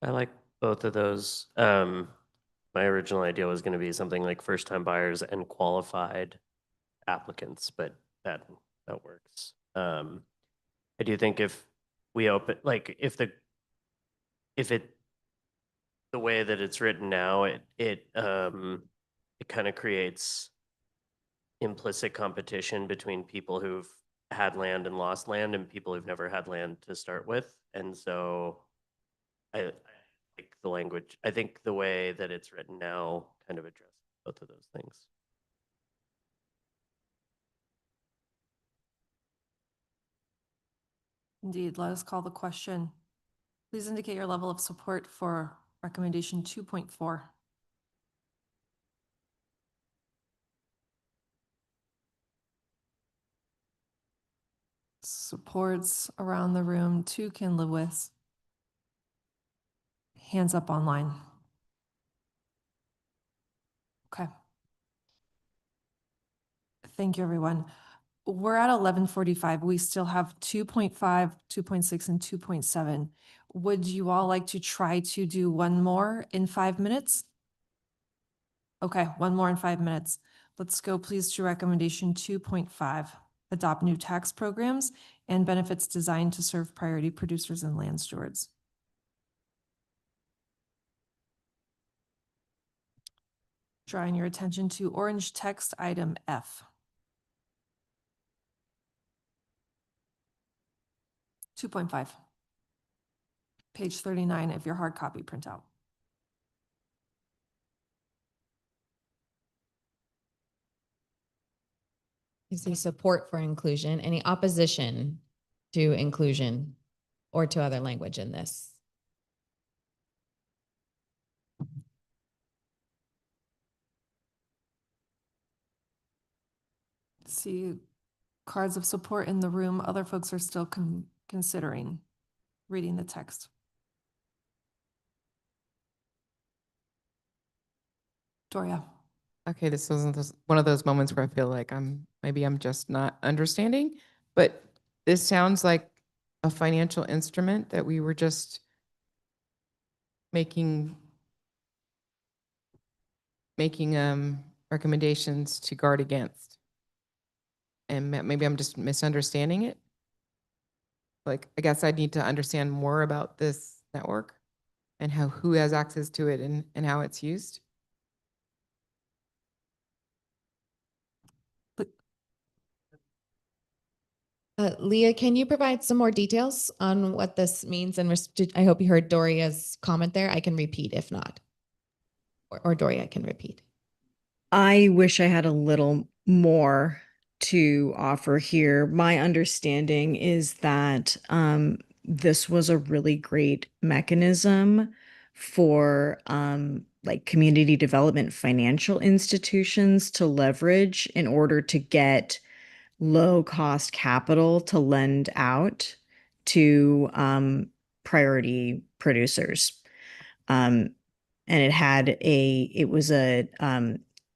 P: I like both of those. My original idea was going to be something like first time buyers and qualified applicants, but that works. I do think if we open, like if the way that it's written now, it kind of creates implicit competition between people who've had land and lost land and people who've never had land to start with. And so I like the language. I think the way that it's written now kind of addresses both of those things.
B: Indeed, let us call the question. Please indicate your level of support for recommendation 2.4. Supports around the room, 2 can live with. Hands up online. Okay. Thank you, everyone. We're at 11:45. We still have 2.5, 2.6, and 2.7. Would you all like to try to do one more in 5 minutes? Okay, one more in 5 minutes. Let's go please to recommendation 2.5. Adopt new tax programs and benefits designed to serve priority producers and land stewards. Drawing your attention to orange text item F. 2.5. Page 39 of your hard copy printout.
H: Is there support for inclusion? Any opposition to inclusion or to other language in this?
B: See cards of support in the room. Other folks are still considering reading the text. Doria.
M: Okay, this wasn't one of those moments where I feel like maybe I'm just not understanding, but this sounds like a financial instrument that we were just making recommendations to guard against. And maybe I'm just misunderstanding it. Like, I guess I need to understand more about this network and who has access to it and how it's used.
H: Leah, can you provide some more details on what this means? And I hope you heard Doria's comment there. I can repeat if not. Or Doria can repeat.
T: I wish I had a little more to offer here. My understanding is that this was a really great mechanism for like community development financial institutions to leverage in order to get low cost capital to lend out to priority producers. And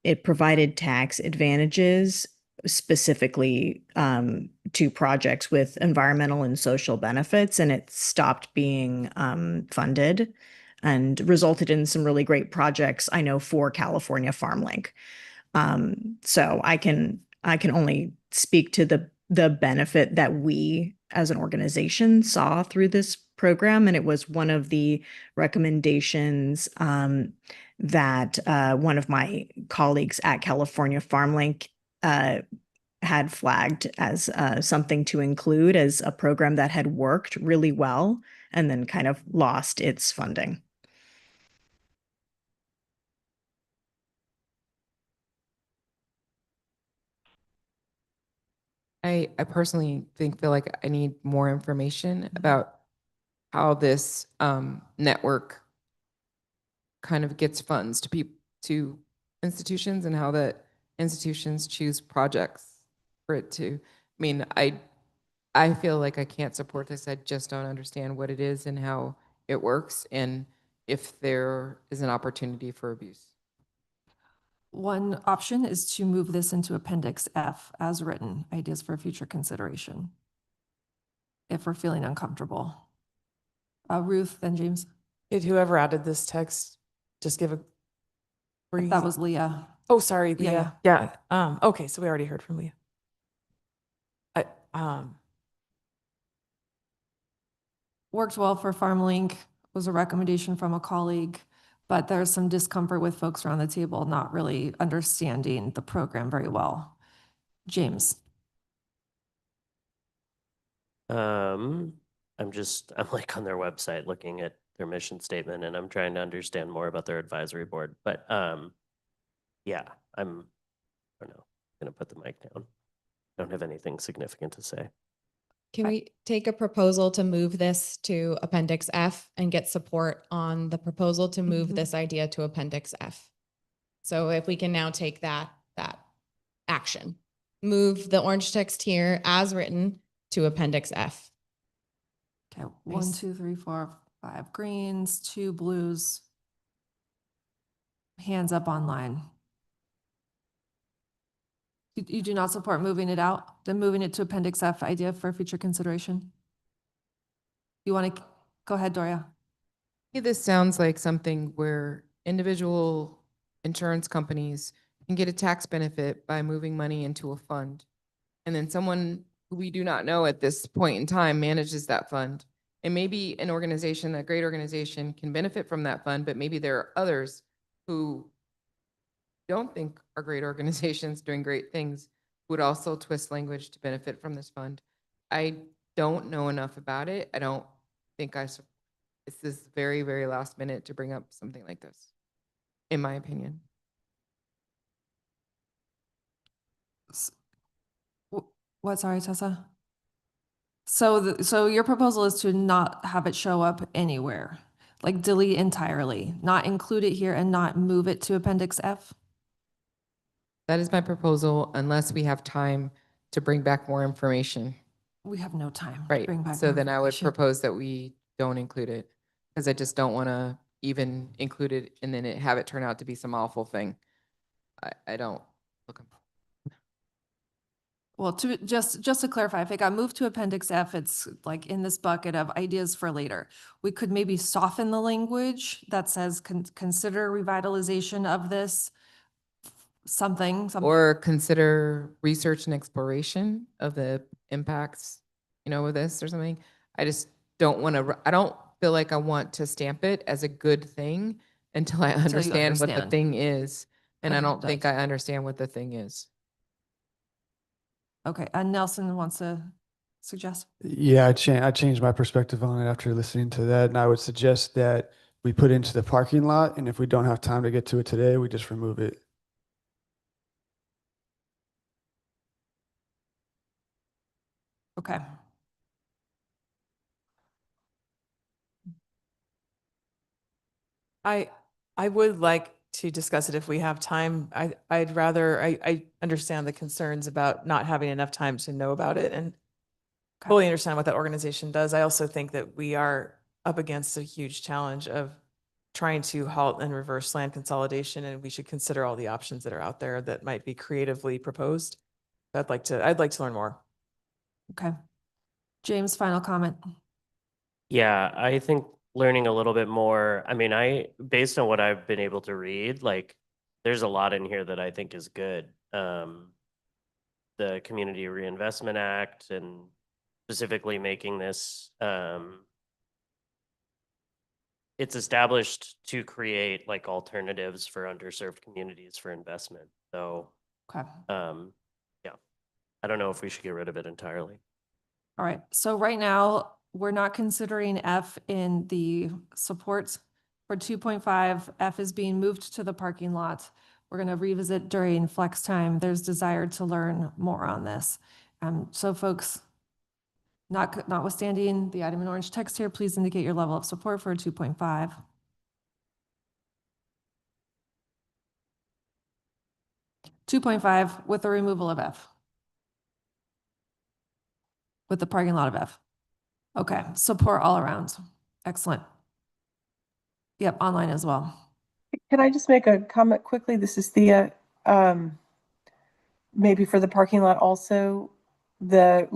T: it provided tax advantages specifically to projects with environmental and social benefits, and it stopped being funded and resulted in some really great projects, I know, for California FarmLink. So I can only speak to the benefit that we as an organization saw through this program, and it was one of the recommendations that one of my colleagues at California FarmLink had flagged as something to include as a program that had worked really well and then kind of lost its funding.
M: I personally feel like I need more information about how this network kind of gets funds to institutions and how the institutions choose projects for it to. I mean, I feel like I can't support this. I just don't understand what it is and how it works, and if there is an opportunity for abuse.
B: One option is to move this into Appendix F as written, ideas for future consideration, if we're feeling uncomfortable. Ruth, then James.
Q: Did whoever added this text just give a brief?
B: That was Leah.
Q: Oh, sorry, Leah.
B: Yeah.
Q: Okay, so we already heard from Leah.
B: Worked well for FarmLink, was a recommendation from a colleague, but there's some discomfort with folks around the table not really understanding the program very well. James.
P: I'm like on their website looking at their mission statement, and I'm trying to understand more about their advisory board. But yeah, I don't know, gonna put the mic down. I don't have anything significant to say.
H: Can we take a proposal to move this to Appendix F and get support on the proposal to move this idea to Appendix F? So if we can now take that action, move the orange text here as written to Appendix F.
B: Okay, 1, 2, 3, 4, 5 greens, 2 blues. Hands up online. You do not support moving it out, then moving it to Appendix F, idea for future consideration? You want to, go ahead, Doria.
M: This sounds like something where individual insurance companies can get a tax benefit by moving money into a fund. And then someone who we do not know at this point in time manages that fund. And maybe an organization, a great organization, can benefit from that fund, but maybe there are others who don't think are great organizations doing great things would also twist language to benefit from this fund. I don't know enough about it. I don't think this is very, very last minute to bring up something like this, in my opinion.
B: What, sorry, Tessa? So your proposal is to not have it show up anywhere, like delete entirely, not include it here and not move it to Appendix F?
M: That is my proposal, unless we have time to bring back more information.
B: We have no time to
M: Right,
B: bring back
M: so
B: more
M: then I would
B: information.
M: propose that we don't include it, because I just don't want to even include it and then have it turn out to be some awful thing. I don't.
B: Well, just to clarify, if it got moved to Appendix F, it's like in this bucket of ideas for later. We could maybe soften the language that says consider revitalization of this, something.
M: Or consider research and exploration of the impacts, of this or something. I just don't want to, I don't feel like I want to stamp it as a good thing until I understand what the thing is. And I don't think I understand what the thing is.
B: Okay, and Nelson wants to suggest?
R: Yeah, I changed my perspective on it after listening to that, and I would suggest that we put into the parking lot, and if we don't have time to get to it today, we just remove it.
B: Okay.
Q: I would like to discuss it if we have time. I'd rather, I understand the concerns about not having enough time to know about it and fully understand what that organization does. I also think that we are up against a huge challenge of trying to halt and reverse land consolidation, and we should consider all the options that are out there that might be creatively proposed. I'd like to learn more.
B: Okay. James, final comment.
P: Yeah, I think learning a little bit more. I mean, based on what I've been able to read, like there's a lot in here that I think is good. The Community Reinvestment Act and specifically making this, it's established to create like alternatives for underserved communities for investment. So,
B: okay.
P: Yeah, I don't know if we should get rid of it entirely.
B: All right, so right now, we're not considering F in the supports for 2.5. F is being moved to the parking lot. We're going to revisit during flex time. There's desire to learn more on this. So folks, notwithstanding the item in orange text here, please indicate your level of support for 2.5. 2.5 with the removal of F. With the parking lot of F. Okay, support all around. Excellent. Yep, online as well.
S: Can I just make a comment quickly? This is Thea. Maybe for the parking lot also, the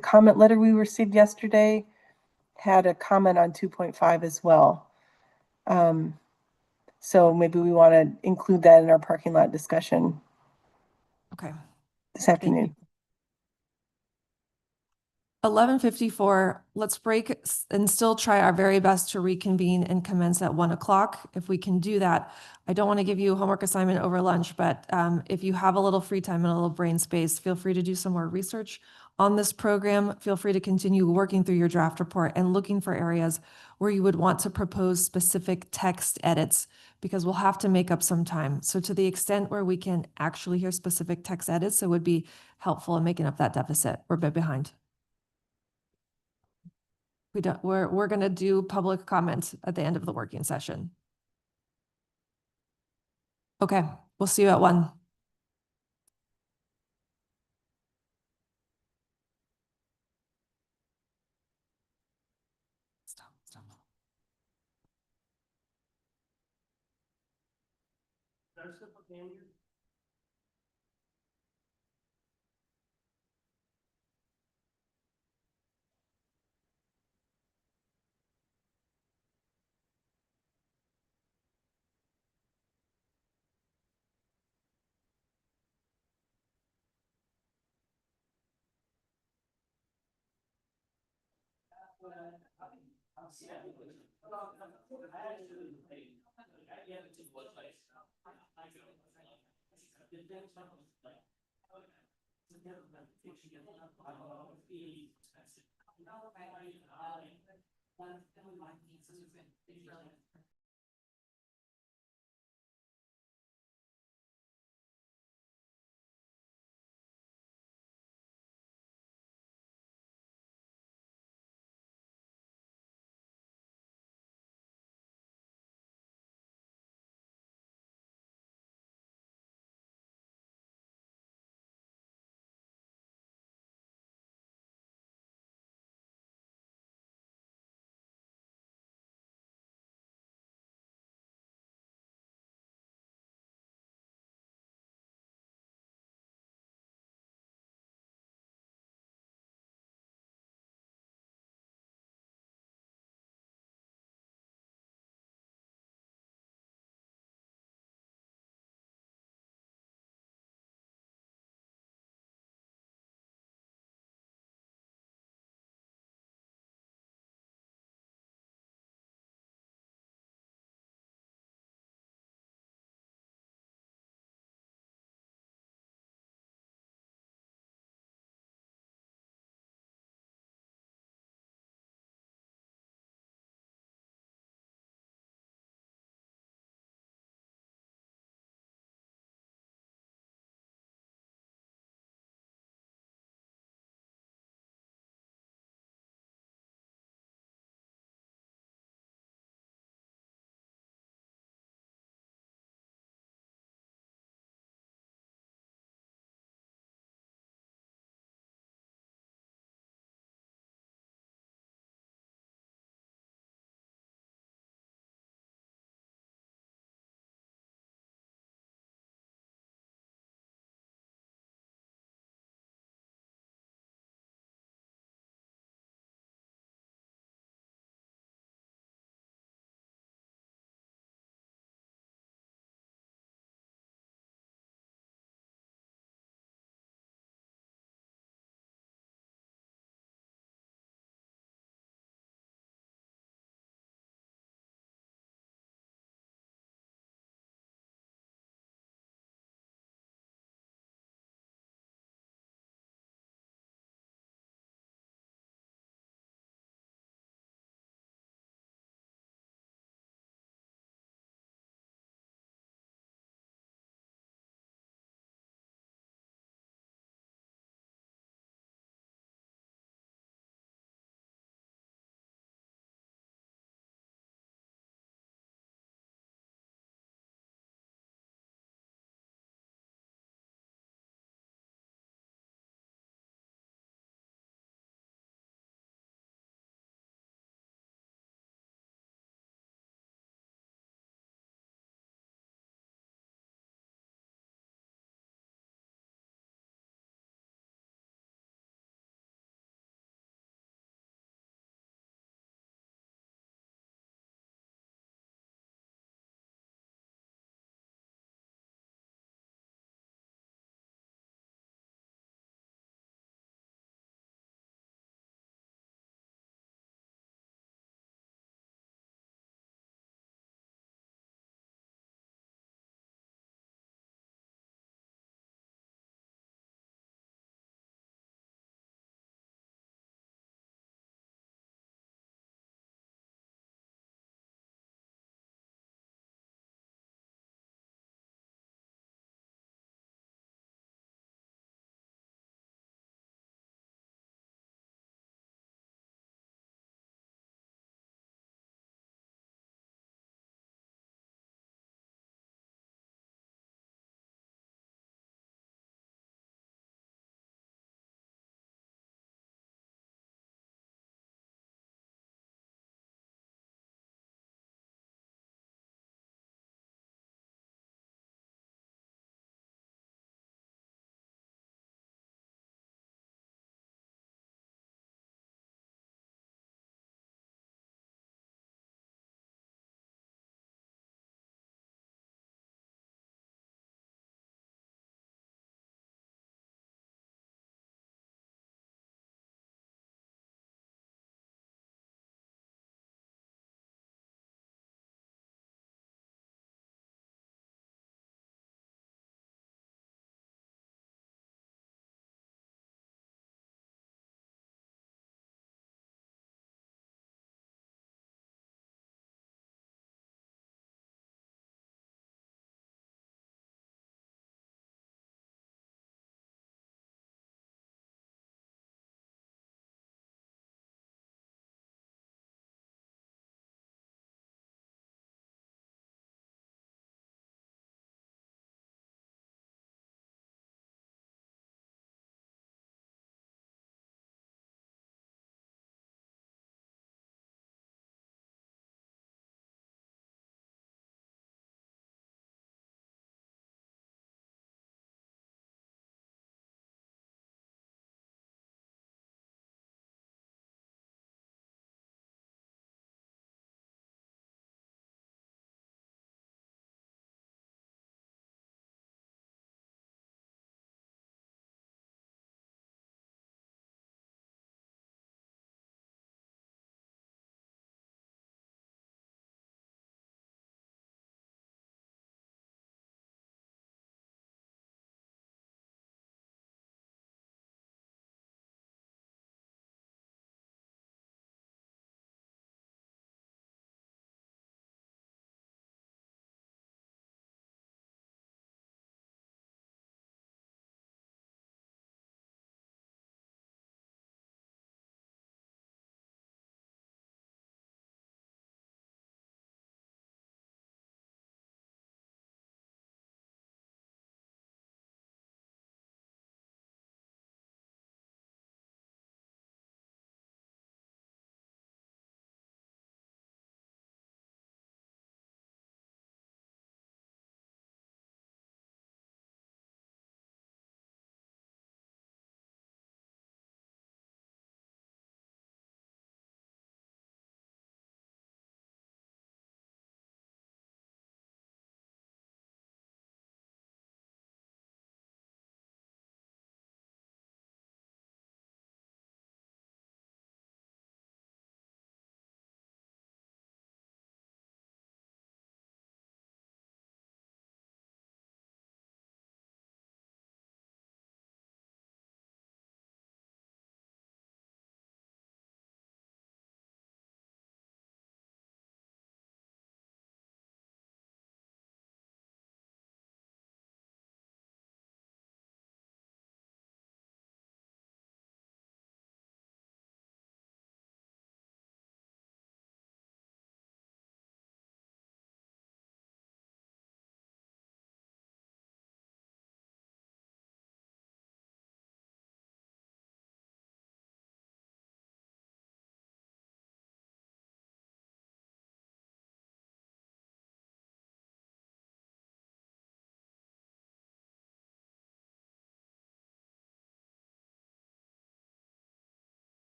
S: comment letter we received yesterday had a comment on 2.5 as well. So maybe we want to include that in our parking lot discussion.
B: Okay.
S: This afternoon.
B: 11:54, let's break and still try our very best to reconvene and commence at 1 o'clock. If we can do that, I don't want to give you a homework assignment over lunch, but if you have a little free time and a little brain space, feel free to do some more research on this program. Feel free to continue working through your draft report and looking for areas where you would want to propose specific text edits, because we'll have to make up some time. So to the extent where we can actually hear specific text edits, it would be helpful in making up that deficit. We're a bit behind. We're going to do public comments at the end of the working session. Okay, we'll see you at 1.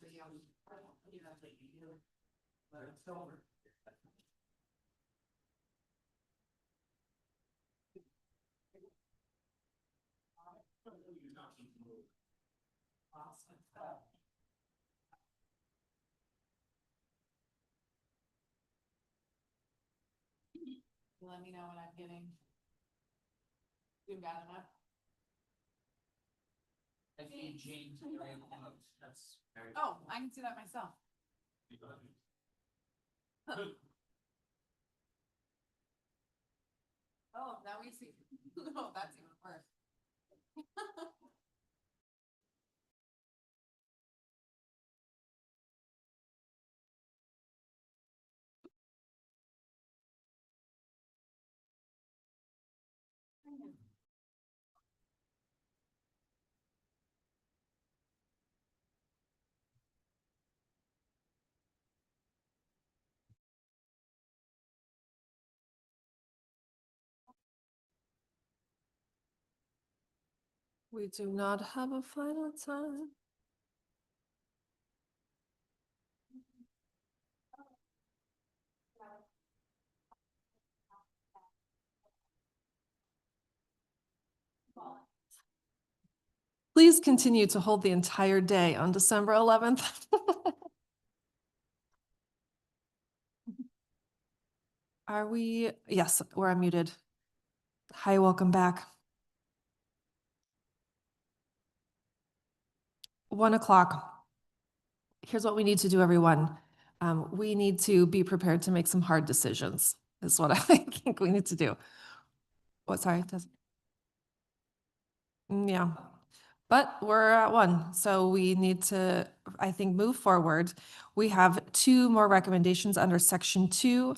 E: Let me know when I'm getting. You got enough? Oh, I can see that myself. Oh, now we see. No, that's even worse.
B: We do not have a final time. Please continue to hold the entire day on December 11th. Are we? Yes, we're unmuted. Hi, welcome back. 1 o'clock. Here's what we need to do, everyone. We need to be prepared to make some hard decisions, is what I think we need to do. What, sorry? Yeah. But we're at 1, so we need to, I think, move forward. We have 2 more recommendations under section 2.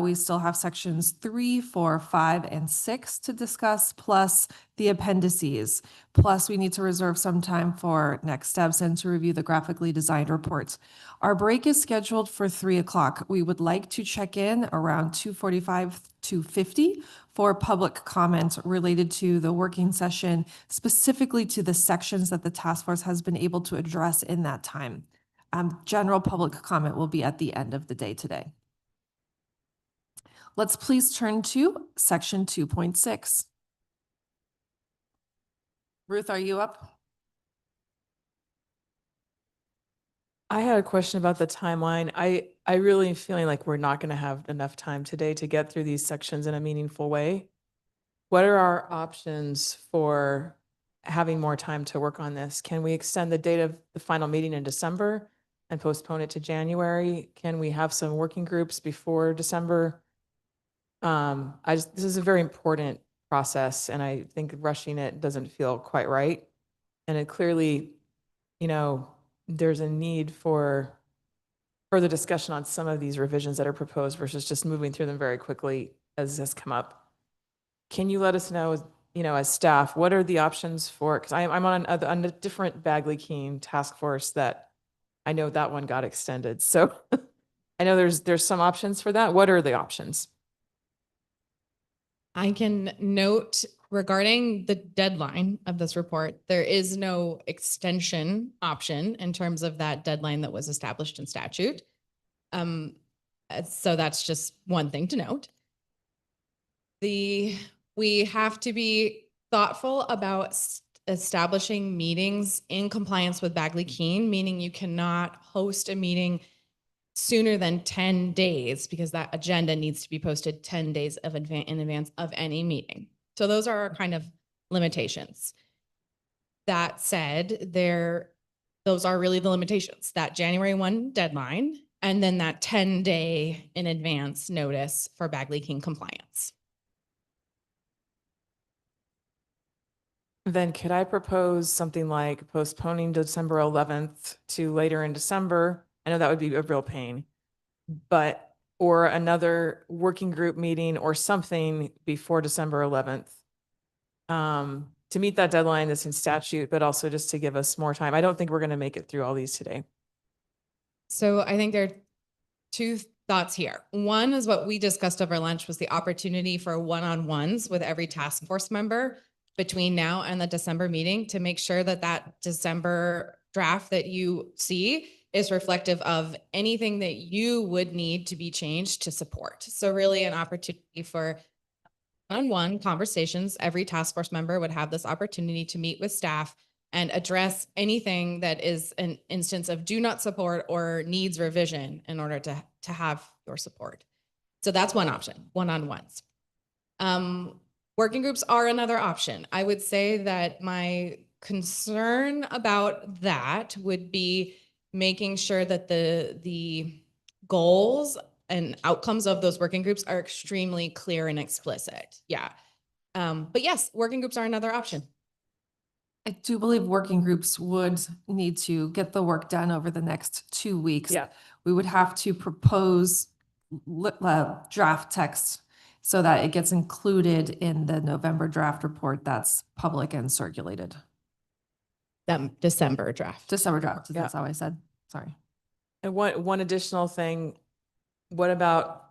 B: We still have sections 3, 4, 5, and 6 to discuss, plus the appendices. Plus, we need to reserve some time for next steps and to review the graphically designed reports. Our break is scheduled for 3 o'clock. We would like to check in around 2:45 to 2:50 for public comment related to the working session, specifically to the sections that the task force has been able to address in that time. General public comment will be at the end of the day today. Let's please turn to section 2.6. Ruth, are you up?
Q: I had a question about the timeline. I really am feeling like we're not going to have enough time today to get through these sections in a meaningful way. What are our options for having more time to work on this? Can we extend the date of the final meeting in December and postpone it to January? Can we have some working groups before December? This is a very important process, and I think rushing it doesn't feel quite right. And it clearly, there's a need for further discussion on some of these revisions that are proposed versus just moving through them very quickly as has come up. Can you let us know, as staff, what are the options for, because I'm on a different Bagley-Keene task force that I know that one got extended. So I know there's some options for that. What are the options?
H: I can note regarding the deadline of this report, there is no extension option in terms of that deadline that was established in statute. So that's just one thing to note. We have to be thoughtful about establishing meetings in compliance with Bagley-Keene, meaning you cannot host a meeting sooner than 10 days because that agenda needs to be posted 10 days in advance of any meeting. So those are our kind of limitations. That said, those are really the limitations, that January 1 deadline, and then that 10-day in advance notice for Bagley-Keene compliance.
Q: Then could I propose something like postponing December 11th to later in December? I know that would be a real pain, or another working group meeting or something before December 11th to meet that deadline that's in statute, but also just to give us more time. I don't think we're going to make it through all these today.
H: So I think there are 2 thoughts here. One is what we discussed over lunch was the opportunity for one-on-ones with every task force member between now and the December meeting to make sure that that December draft that you see is reflective of anything that you would need to be changed to support. So really an opportunity for one-on-one conversations. Every task force member would have this opportunity to meet with staff and address anything that is an instance of do not support or needs revision in order to have your support. So that's one option, one-on-ones. Working groups are another option. I would say that my concern about that would be making sure that the goals and outcomes of those working groups are extremely clear and explicit. Yeah. But yes, working groups are another option.
B: I do believe working groups would need to get the work done over the next 2 weeks.
L: Yeah.
B: We would have to propose draft text so that it gets included in the November draft report that's public and circulated.
H: That December draft.
B: December draft,
Q: Yeah.
B: that's how I said, sorry.
Q: And one additional thing, what about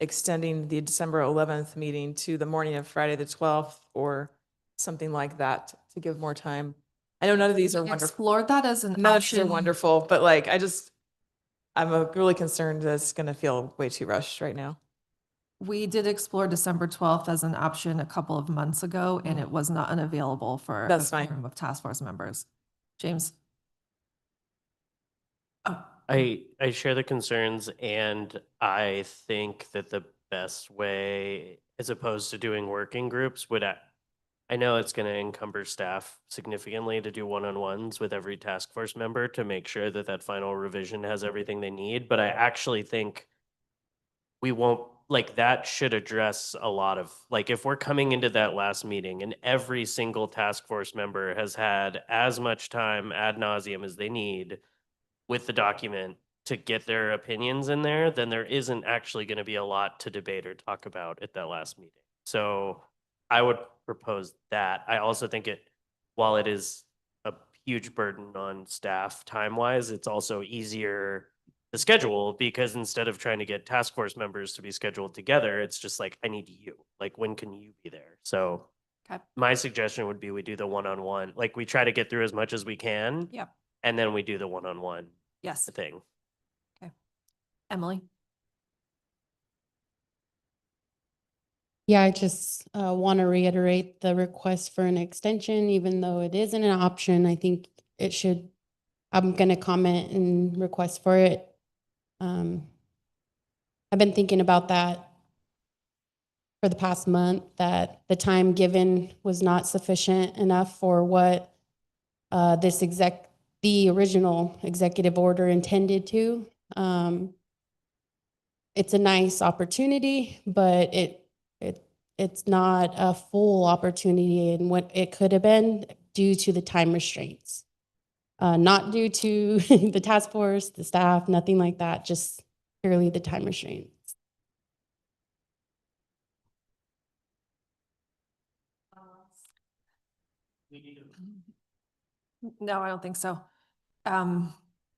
Q: extending the December 11th meeting to the morning of Friday the 12th or something like that to give more time? I know none of these are wonderful.
B: Explored that as an
Q: None of these are
B: option.
Q: wonderful, but like I'm really concerned that it's going to feel way too rushed right now.
B: We did explore December 12th as an option a couple of months ago, and it was not unavailable for
Q: That's
B: a
Q: fine.
B: quorum of task force members. James?
P: I share the concerns, and I think that the best way, as opposed to doing working groups, I know it's going to encumber staff significantly to do one-on-ones with every task force member to make sure that that final revision has everything they need. But I actually think we won't, like, that should address a lot of, like, if we're coming into that last meeting and every single task force member has had as much time ad nauseum as they need with the document to get their opinions in there, then there isn't actually going to be a lot to debate or talk about at that last meeting. So I would propose that. I also think while it is a huge burden on staff time-wise, it's also easier to schedule because instead of trying to get task force members to be scheduled together, it's just like, I need you. Like, when can you be there? So my suggestion would be we do the one-on-one, like we try to get through as much as we can.
B: Yep.
P: And then we do the one-on-one
B: Yes.
P: thing.
B: Okay. Emily?
I: Yeah, I just want to reiterate the request for an extension, even though it isn't an option. I think it should, I'm going to comment and request for it. I've been thinking about that for the past month, that the time given was not sufficient enough for what the original executive order intended to. It's a nice opportunity, but it's not a full opportunity and what it could have been due to the time restraints. Not due to the task force, the staff, nothing like that, just purely the time restraints.
B: No, I don't think so.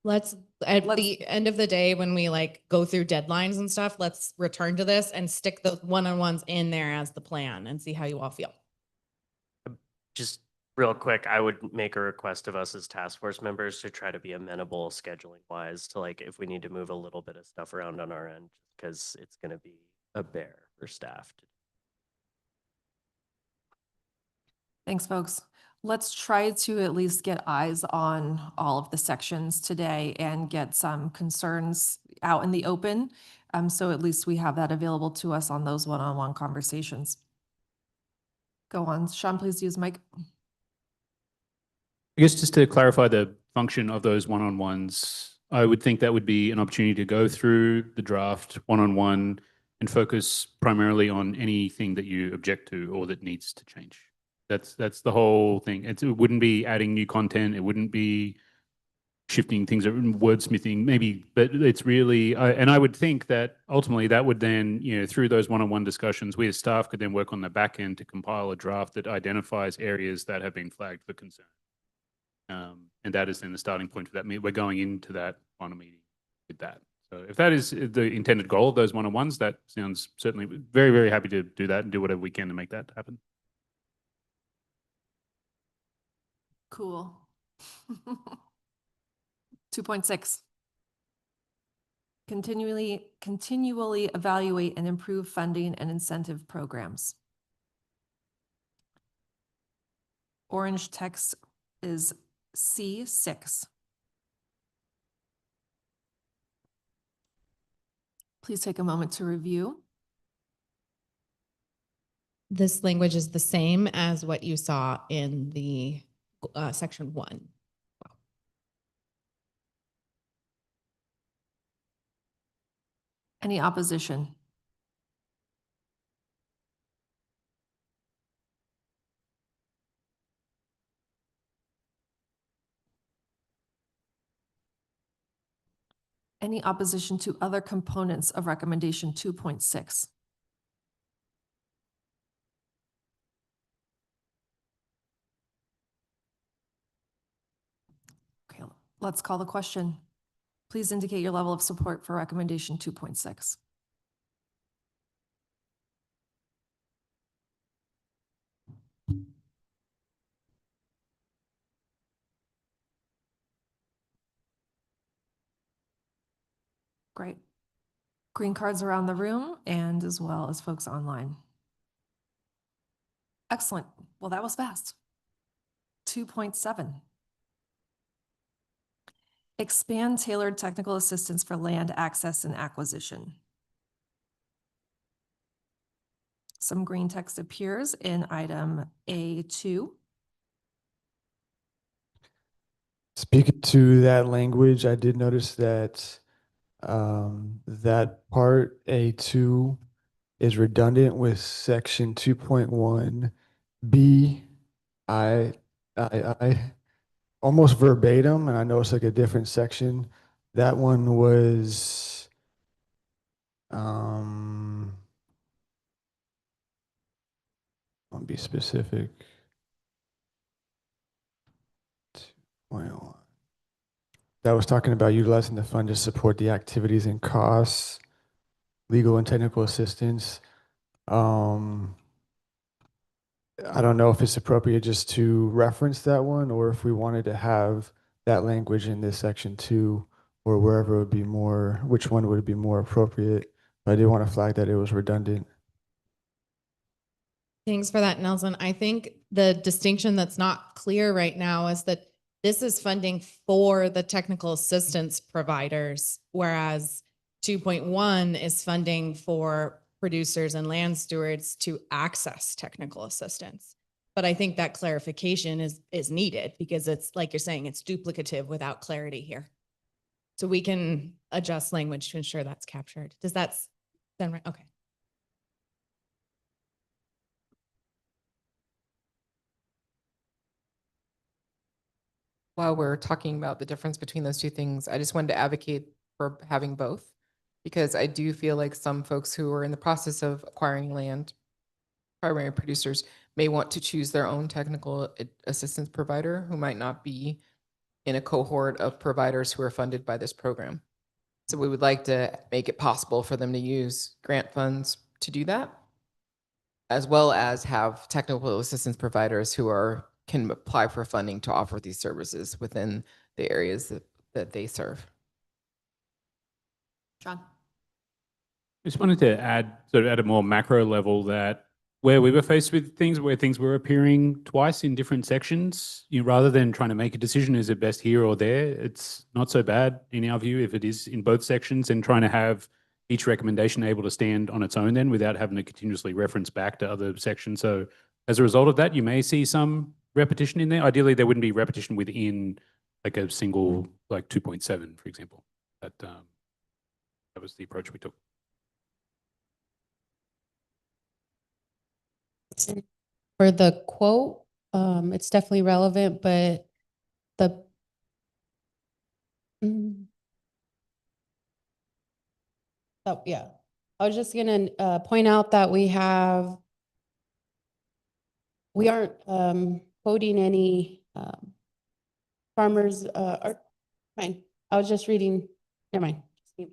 H: Let's, at the end of the day, when we like go through deadlines and stuff, let's return to this and stick the one-on-ones in there as the plan and see how you all feel.
P: Just real quick, I would make a request of us as task force members to try to be amenable scheduling wise to, like, if we need to move a little bit of stuff around on our end, because it's going to be a bear for staff.
B: Thanks, folks. Let's try to at least get eyes on all of the sections today and get some concerns out in the open. So at least we have that available to us on those one-on-one conversations. Go on, Sean, please use mic.
K: I guess just to clarify the function of those one-on-ones, I would think that would be an opportunity to go through the draft one-on-one and focus primarily on anything that you object to or that needs to change. That's the whole thing. It wouldn't be adding new content. It wouldn't be shifting things, wordsmithing maybe, but it's really, and I would think that ultimately that would then, through those one-on-one discussions, we as staff could then work on the back end to compile a draft that identifies areas that have been flagged for concern. And that is then the starting point for that. We're going into that final meeting with that. So if that is the intended goal of those one-on-ones, that sounds certainly very, very happy to do that and do whatever we can to make that happen.
B: Cool. 2.6. Continually evaluate and improve funding and incentive programs. Orange text is C6. Please take a moment to review.
H: This language is the same as what you saw in the section 1.
B: Any opposition? Any opposition to other components of recommendation 2.6? Okay, let's call the question. Please indicate your level of support for recommendation 2.6. Great. Green cards around the room and as well as folks online. Excellent. Well, that was fast. 2.7. Expand tailored technical assistance for land access and acquisition. Some green text appears in item A2.
R: Speaking to that language, I did notice that that part A2 is redundant with section 2.1 B. I almost verbatim, and I know it's like a different section. That one was I'll be specific. 2.1. That was talking about utilizing the fund to support the activities and costs, legal and technical assistance. I don't know if it's appropriate just to reference that one or if we wanted to have that language in this section too, or wherever it would be more, which one would be more appropriate. But I did want to flag that it was redundant.
H: Thanks for that, Nelson. I think the distinction that's not clear right now is that this is funding for the technical assistance providers, whereas 2.1 is funding for producers and land stewards to access technical assistance. But I think that clarification is needed because it's like you're saying, it's duplicative without clarity here. So we can adjust language to ensure that's captured. Does that sound right? Okay.
M: While we're talking about the difference between those two things, I just wanted to advocate for having both, because I do feel like some folks who are in the process of acquiring land, primary producers, may want to choose their own technical assistance provider who might not be in a cohort of providers who are funded by this program. So we would like to make it possible for them to use grant funds to do that, as well as have technical assistance providers who can apply for funding to offer these services within the areas that they serve.
B: John.
K: I just wanted to add, sort of at a more macro level, that where we were faced with things where things were appearing twice in different sections, rather than trying to make a decision, is it best here or there? It's not so bad in our view if it is in both sections, and trying to have each recommendation able to stand on its own then without having to continuously reference back to other sections. So as a result of that, you may see some repetition in there. Ideally, there wouldn't be repetition within like a single, like 2.7, for example. But that was the approach we took.
I: For the quote, it's definitely relevant, but the oh yeah, I was just gonna point out that we aren't quoting any farmers. Fine, I was just reading. Never mind.
B: Go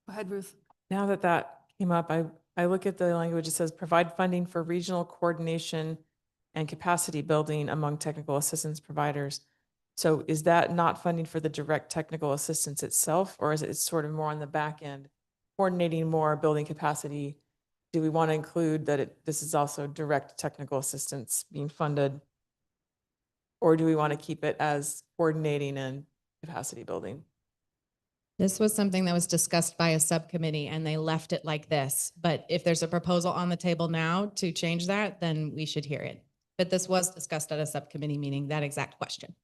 B: ahead, Ruth.
Q: Now that came up, I look at the language, it says provide funding for regional coordination and capacity building among technical assistance providers. So is that not funding for the direct technical assistance itself, or is it sort of more on the back end, coordinating more, building capacity? Do we want to include that this is also direct technical assistance being funded? Or do we want to keep it as coordinating and capacity building?
H: This was something that was discussed by a subcommittee and they left it like this. But if there's a proposal on the table now to change that, then we should hear it. But this was discussed at a subcommittee meeting, that exact question.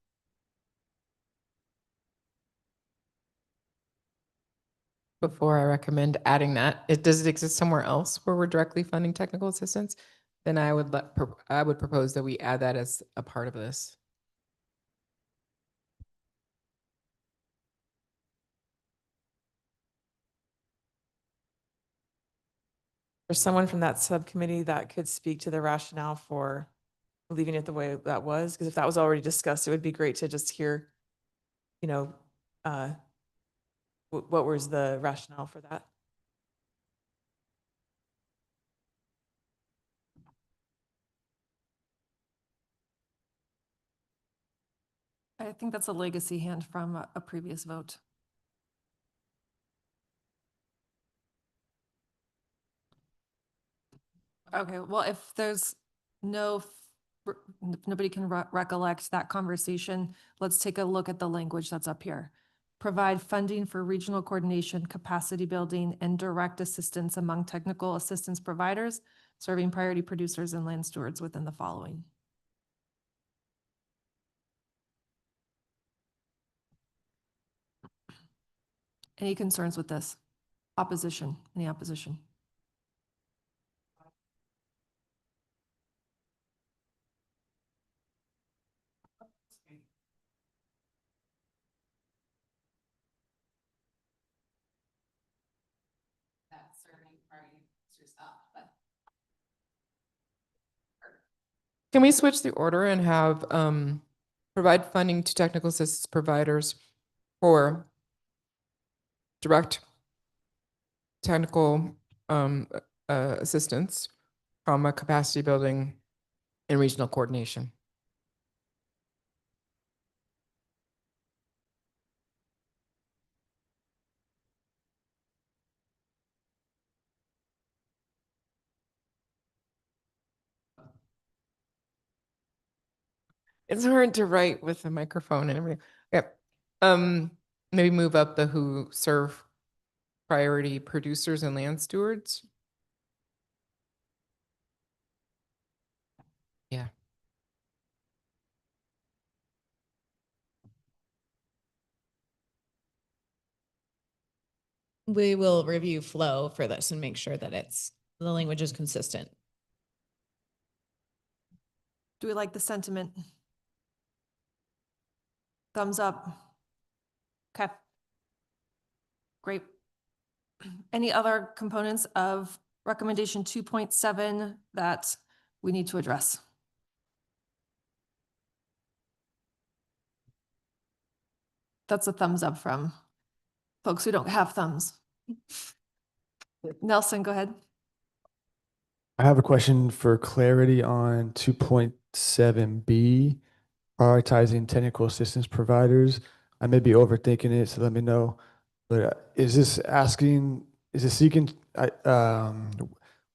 M: Before I recommend adding that, does it exist somewhere else where we're directly funding technical assistance? Then I would propose that we add that as a part of this.
Q: There's someone from that subcommittee that could speak to the rationale for leaving it the way that was, because if that was already discussed, it would be great to just hear, you know, what was the rationale for that?
B: I think that's a legacy hand from a previous vote. Okay, well, if there's if nobody can recollect that conversation, let's take a look at the language that's up here. Provide funding for regional coordination, capacity building, and direct assistance among technical assistance providers, serving priority producers and land stewards within the following. Any concerns with this? Opposition? Any opposition?
E: That's serving priority producers up, but
M: Can we switch the order and have provide funding to technical assistance providers for direct technical assistance from a capacity building and regional coordination? It's hard to write with a microphone and everything. Yep. Maybe move up the who serve priority producers and land stewards. Yeah.
H: We will review flow for this and make sure that the language is consistent.
B: Do we like the sentiment? Thumbs up. Okay. Great. Any other components of recommendation 2.7 that we need to address? That's a thumbs up from folks who don't have thumbs. Nelson, go ahead.
R: I have a question for clarity on 2.7B, prioritizing technical assistance providers. I may be overthinking it, so let me know. But is this seeking,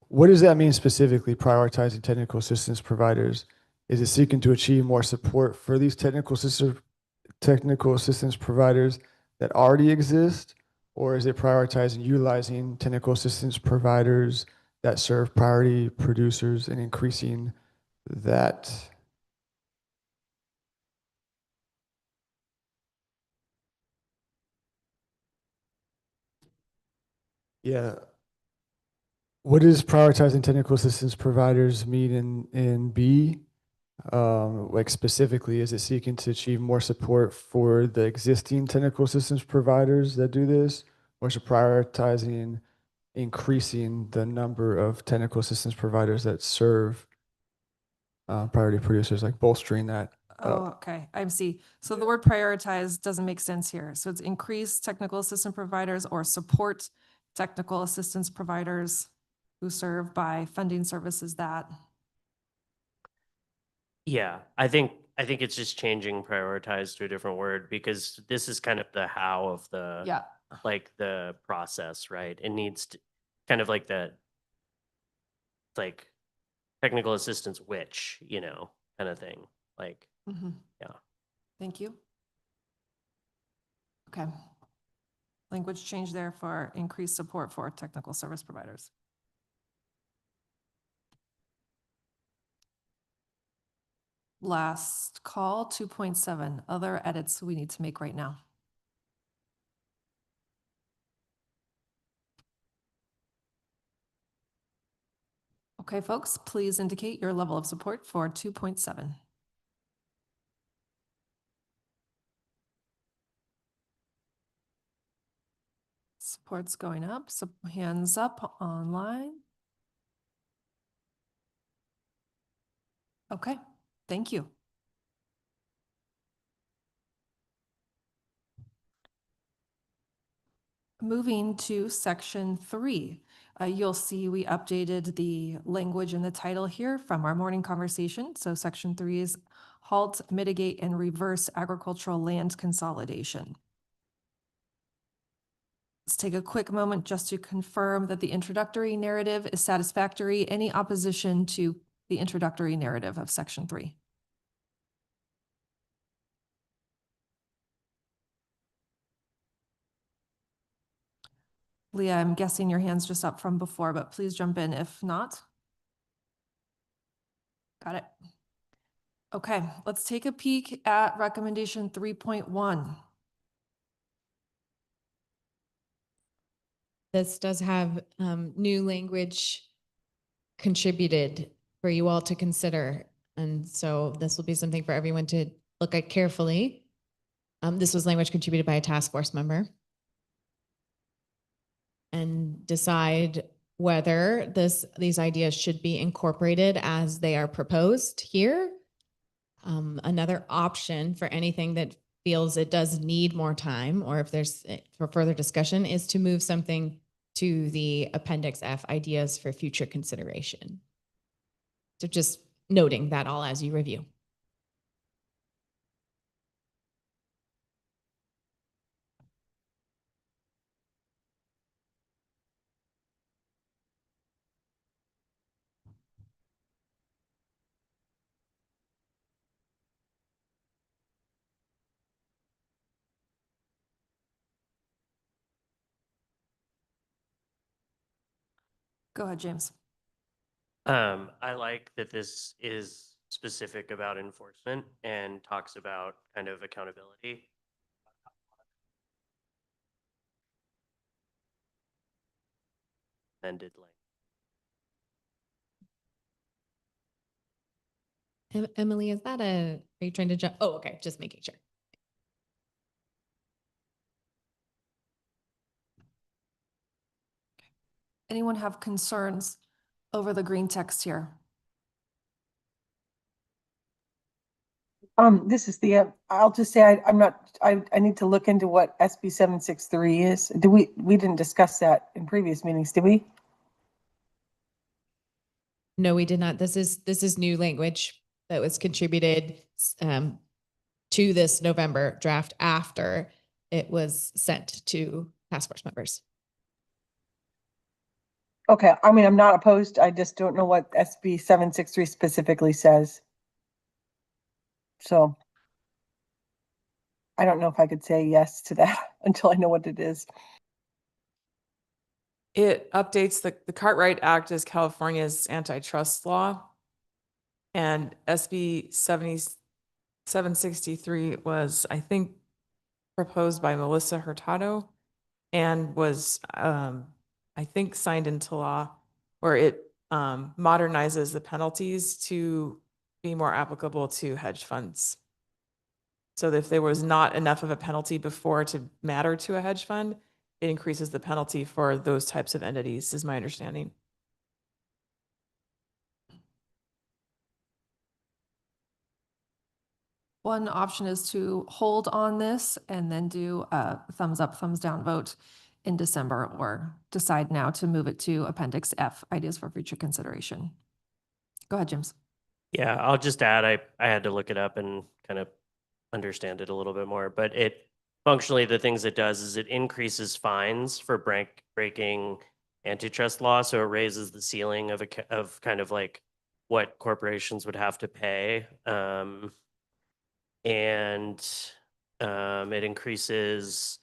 R: what does that mean specifically, prioritizing technical assistance providers? Is it seeking to achieve more support for these technical assistance providers that already exist? Or is it prioritizing utilizing technical assistance providers that serve priority producers and increasing that? Yeah. What does prioritizing technical assistance providers mean in B? Like specifically, is it seeking to achieve more support for the existing technical assistance providers that do this? Or is it prioritizing increasing the number of technical assistance providers that serve priority producers, like bolstering that?
B: Oh, okay. I see. So the word prioritize doesn't make sense here. So it's increase technical assistant providers or support technical assistance providers who serve by funding services that.
P: Yeah, I think it's just changing prioritize to a different word because this is kind of the how of the
B: Yeah.
P: like the process, right? It needs to kind of like the like technical assistance which, kind of thing. Like, yeah.
B: Thank you. Okay. Language change there for increased support for technical service providers. Last call, 2.7, other edits we need to make right now. Okay, folks, please indicate your level of support for 2.7. Support's going up, so hands up online. Okay, thank you. Moving to section 3, you'll see we updated the language in the title here from our morning conversation. So section 3 is halt, mitigate, and reverse agricultural land consolidation. Let's take a quick moment just to confirm that the introductory narrative is satisfactory. Any opposition to the introductory narrative of section 3? Leah, I'm guessing your hand's just up from before, but please jump in if not. Got it. Okay, let's take a peek at recommendation 3.1.
H: This does have new language contributed for you all to consider. And so this will be something for everyone to look at carefully. This was language contributed by a task force member. And decide whether these ideas should be incorporated as they are proposed here. Another option for anything that feels it does need more time, or if there's for further discussion, is to move something to the Appendix F, ideas for future consideration. So just noting that all as you review.
B: Go ahead, James.
P: I like that this is specific about enforcement and talks about kind of accountability. Amended language.
H: Emily, are you trying to jump? Oh, okay, just making sure.
B: Anyone have concerns over the green text here?
S: This is the, I'll just say I need to look into what SB 763 is. We didn't discuss that in previous meetings, did we?
H: No, we did not. This is new language that was contributed to this November draft after it was sent to task force members.
S: Okay, I mean, I'm not opposed. I just don't know what SB 763 specifically says. So I don't know if I could say yes to that until I know what it is.
Q: It updates the Cartwright Act as California's antitrust law. And SB 763 was, I think, proposed by Melissa Hurtado and was, I think, signed into law, where it modernizes the penalties to be more applicable to hedge funds. So that if there was not enough of a penalty before to matter to a hedge fund, it increases the penalty for those types of entities, is my understanding.
B: One option is to hold on this and then do a thumbs up, thumbs down vote in December, or decide now to move it to Appendix F, ideas for future consideration. Go ahead, James.
P: Yeah, I'll just add, I had to look it up and kind of understand it a little bit more, but it functionally, the things it does is it increases fines for breaking antitrust law. So it raises the ceiling of kind of like what corporations would have to pay. And it increases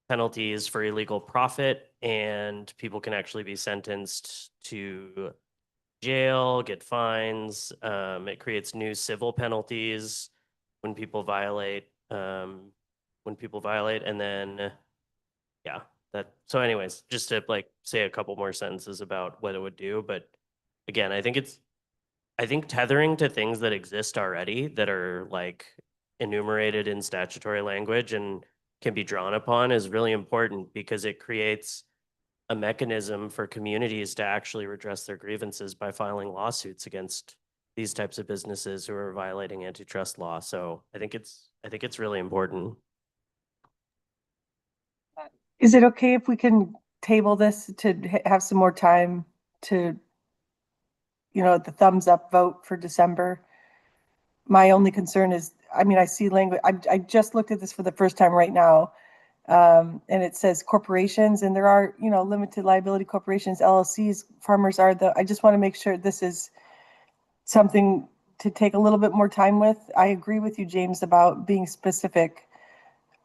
P: penalties for illegal profit, and people can actually be sentenced to jail, get fines. It creates new civil penalties when people violate. And then yeah, that. So, anyways, just to like say a couple more sentences about what it would do, but again, I think tethering to things that exist already that are like enumerated in statutory language and can be drawn upon is really important because it creates a mechanism for communities to actually redress their grievances by filing lawsuits against these types of businesses who are violating antitrust law. So I think it's really important.
S: Is it okay if we can table this to have some more time to, the thumbs up vote for December? My only concern is, I see language, I just looked at this for the first time right now. And it says corporations, and there are, limited liability corporations, LLCs, farmers are I just want to make sure this is something to take a little bit more time with. I agree with you, James, about being specific.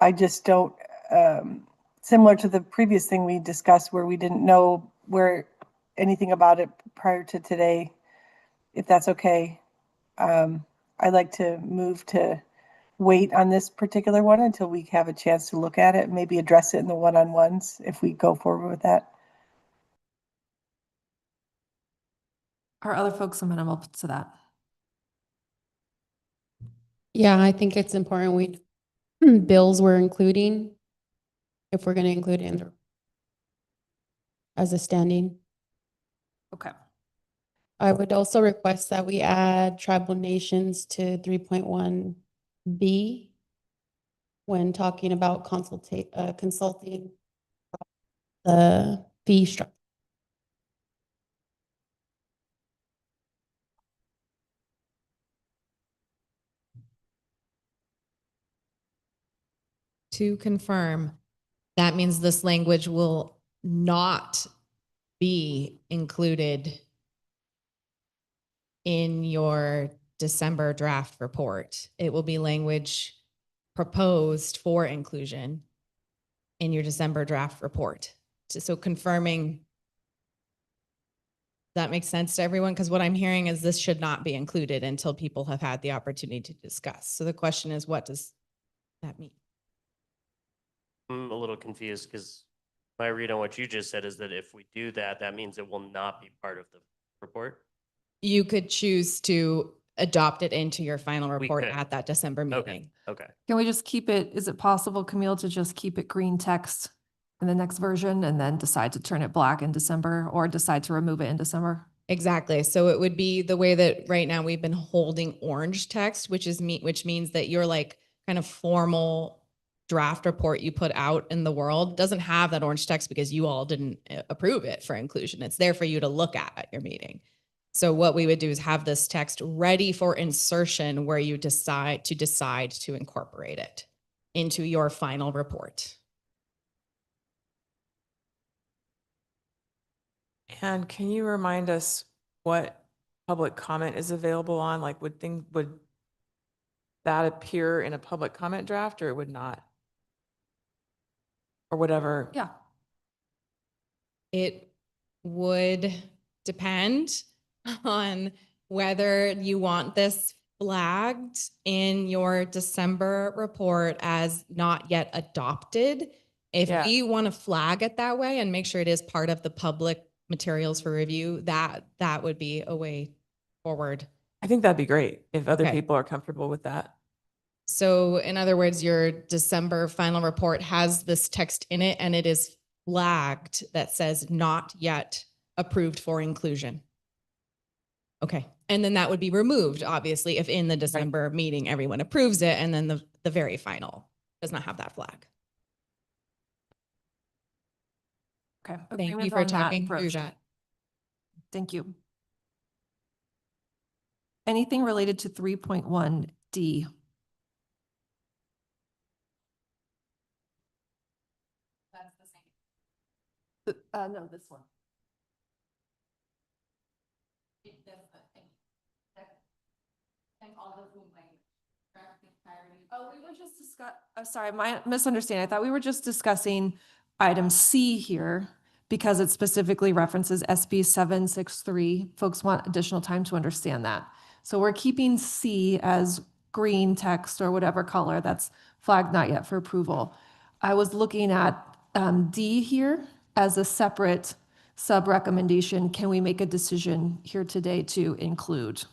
S: I just don't, similar to the previous thing we discussed where we didn't know anything about it prior to today, if that's okay. I'd like to move to wait on this particular one until we have a chance to look at it, maybe address it in the one-on-ones if we go forward with that.
B: Are other folks amenable to that?
I: Yeah, I think it's important bills we're including, if we're going to include it as a standing.
B: Okay.
I: I would also request that we add tribal nations to 3.1B when talking about consulting the fee structure.
H: To confirm, that means this language will not be included in your December draft report. It will be language proposed for inclusion in your December draft report. So confirming, that makes sense to everyone? Because what I'm hearing is this should not be included until people have had the opportunity to discuss. So the question is, what does that mean?
P: I'm a little confused because my read on what you just said is that if we do that, that means it will not be part of the report.
H: You could choose to adopt it into your final
P: We
H: report
P: could.
H: at that December meeting.
P: Okay.
B: Can we just keep it, is it possible, Camille, to just keep it green text in the next version and then decide to turn it black in December or decide to remove it in December?
H: Exactly. So it would be the way that right now we've been holding orange text, which means that your like kind of formal draft report you put out in the world doesn't have that orange text because you all didn't approve it for inclusion. It's there for you to look at your meeting. So what we would do is have this text ready for insertion where you decide to incorporate it into your final report.
Q: And can you remind us what public comment is available on? Like, would that appear in a public comment draft, or it would not? Or whatever.
B: Yeah.
H: It would depend on whether you want this flagged in your December report as not yet adopted. If we want to flag it that way and make sure it is part of the public materials for review, that would be a way forward.
Q: I think that'd be great if other
H: Okay.
Q: people are comfortable with that.
H: So in other words, your December final report has this text in it and it is flagged that says not yet approved for inclusion. Okay. And then that would be removed, obviously, if in the December meeting, everyone approves it and then the very final does not have that flag.
B: Okay.
H: Thank you
B: Agreement
H: for
B: on that
H: talking through
B: approach.
H: that.
B: Thank you. anything related to 3.1D?
E: That's the same.
B: No, this one. Oh, we were just sorry, my misunderstanding. I thought we were just discussing item C here because it specifically references SB 763. Folks want additional time to understand that. So we're keeping C as green text or whatever color that's flagged not yet for approval. I was looking at D here as a separate sub-recommendation. Can we make a decision here today to include?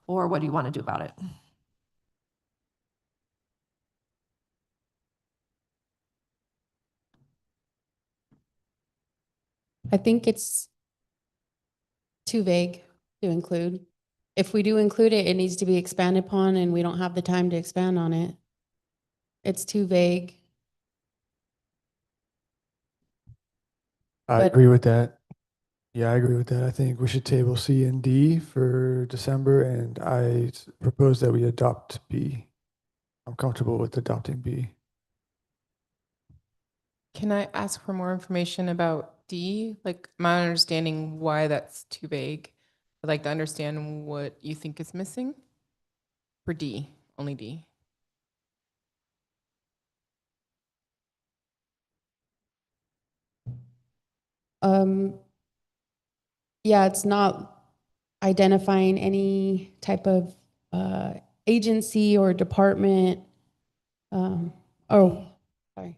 B: Or what do you want to do about it?
I: I think it's too vague to include. If we do include it, it needs to be expanded upon, and we don't have the time to expand on it. It's too vague.
R: I
I: But-
R: agree with that. Yeah, I agree with that. I think we should table C and D for December, and I propose that we adopt B. I'm comfortable with adopting B.
M: Can I ask for more information about D? Like my understanding why that's too vague. I'd like to understand what you think is missing for D, only D.
I: Yeah, it's not identifying any type of agency or department. Oh, sorry.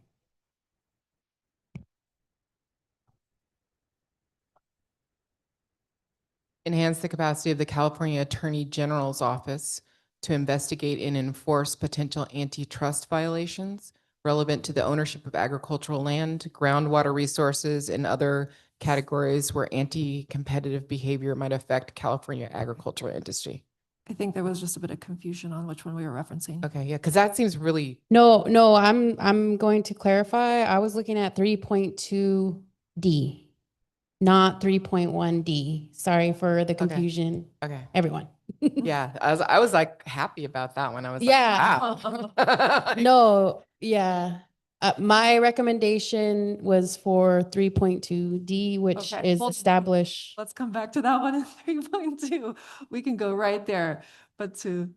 M: Enhance the capacity of the California Attorney General's office to investigate and enforce potential antitrust violations relevant to the ownership of agricultural land, groundwater resources, and other categories where anti-competitive behavior might affect California agricultural industry.
B: I think there was just a bit of confusion on which one we were referencing.
M: Okay, yeah, because that seems really,
I: No, I'm going to clarify. I was looking at 3.2D, not 3.1D. Sorry for the confusion,
M: okay.
I: everyone.
M: Yeah, I was like happy about that one. I was
I: Yeah.
M: like, wow.
I: No, yeah. My recommendation was for 3.2D, which
B: Okay,
I: is
B: well,
I: establish.
B: Let's come back to that one in 3.2. We can go right there, but to.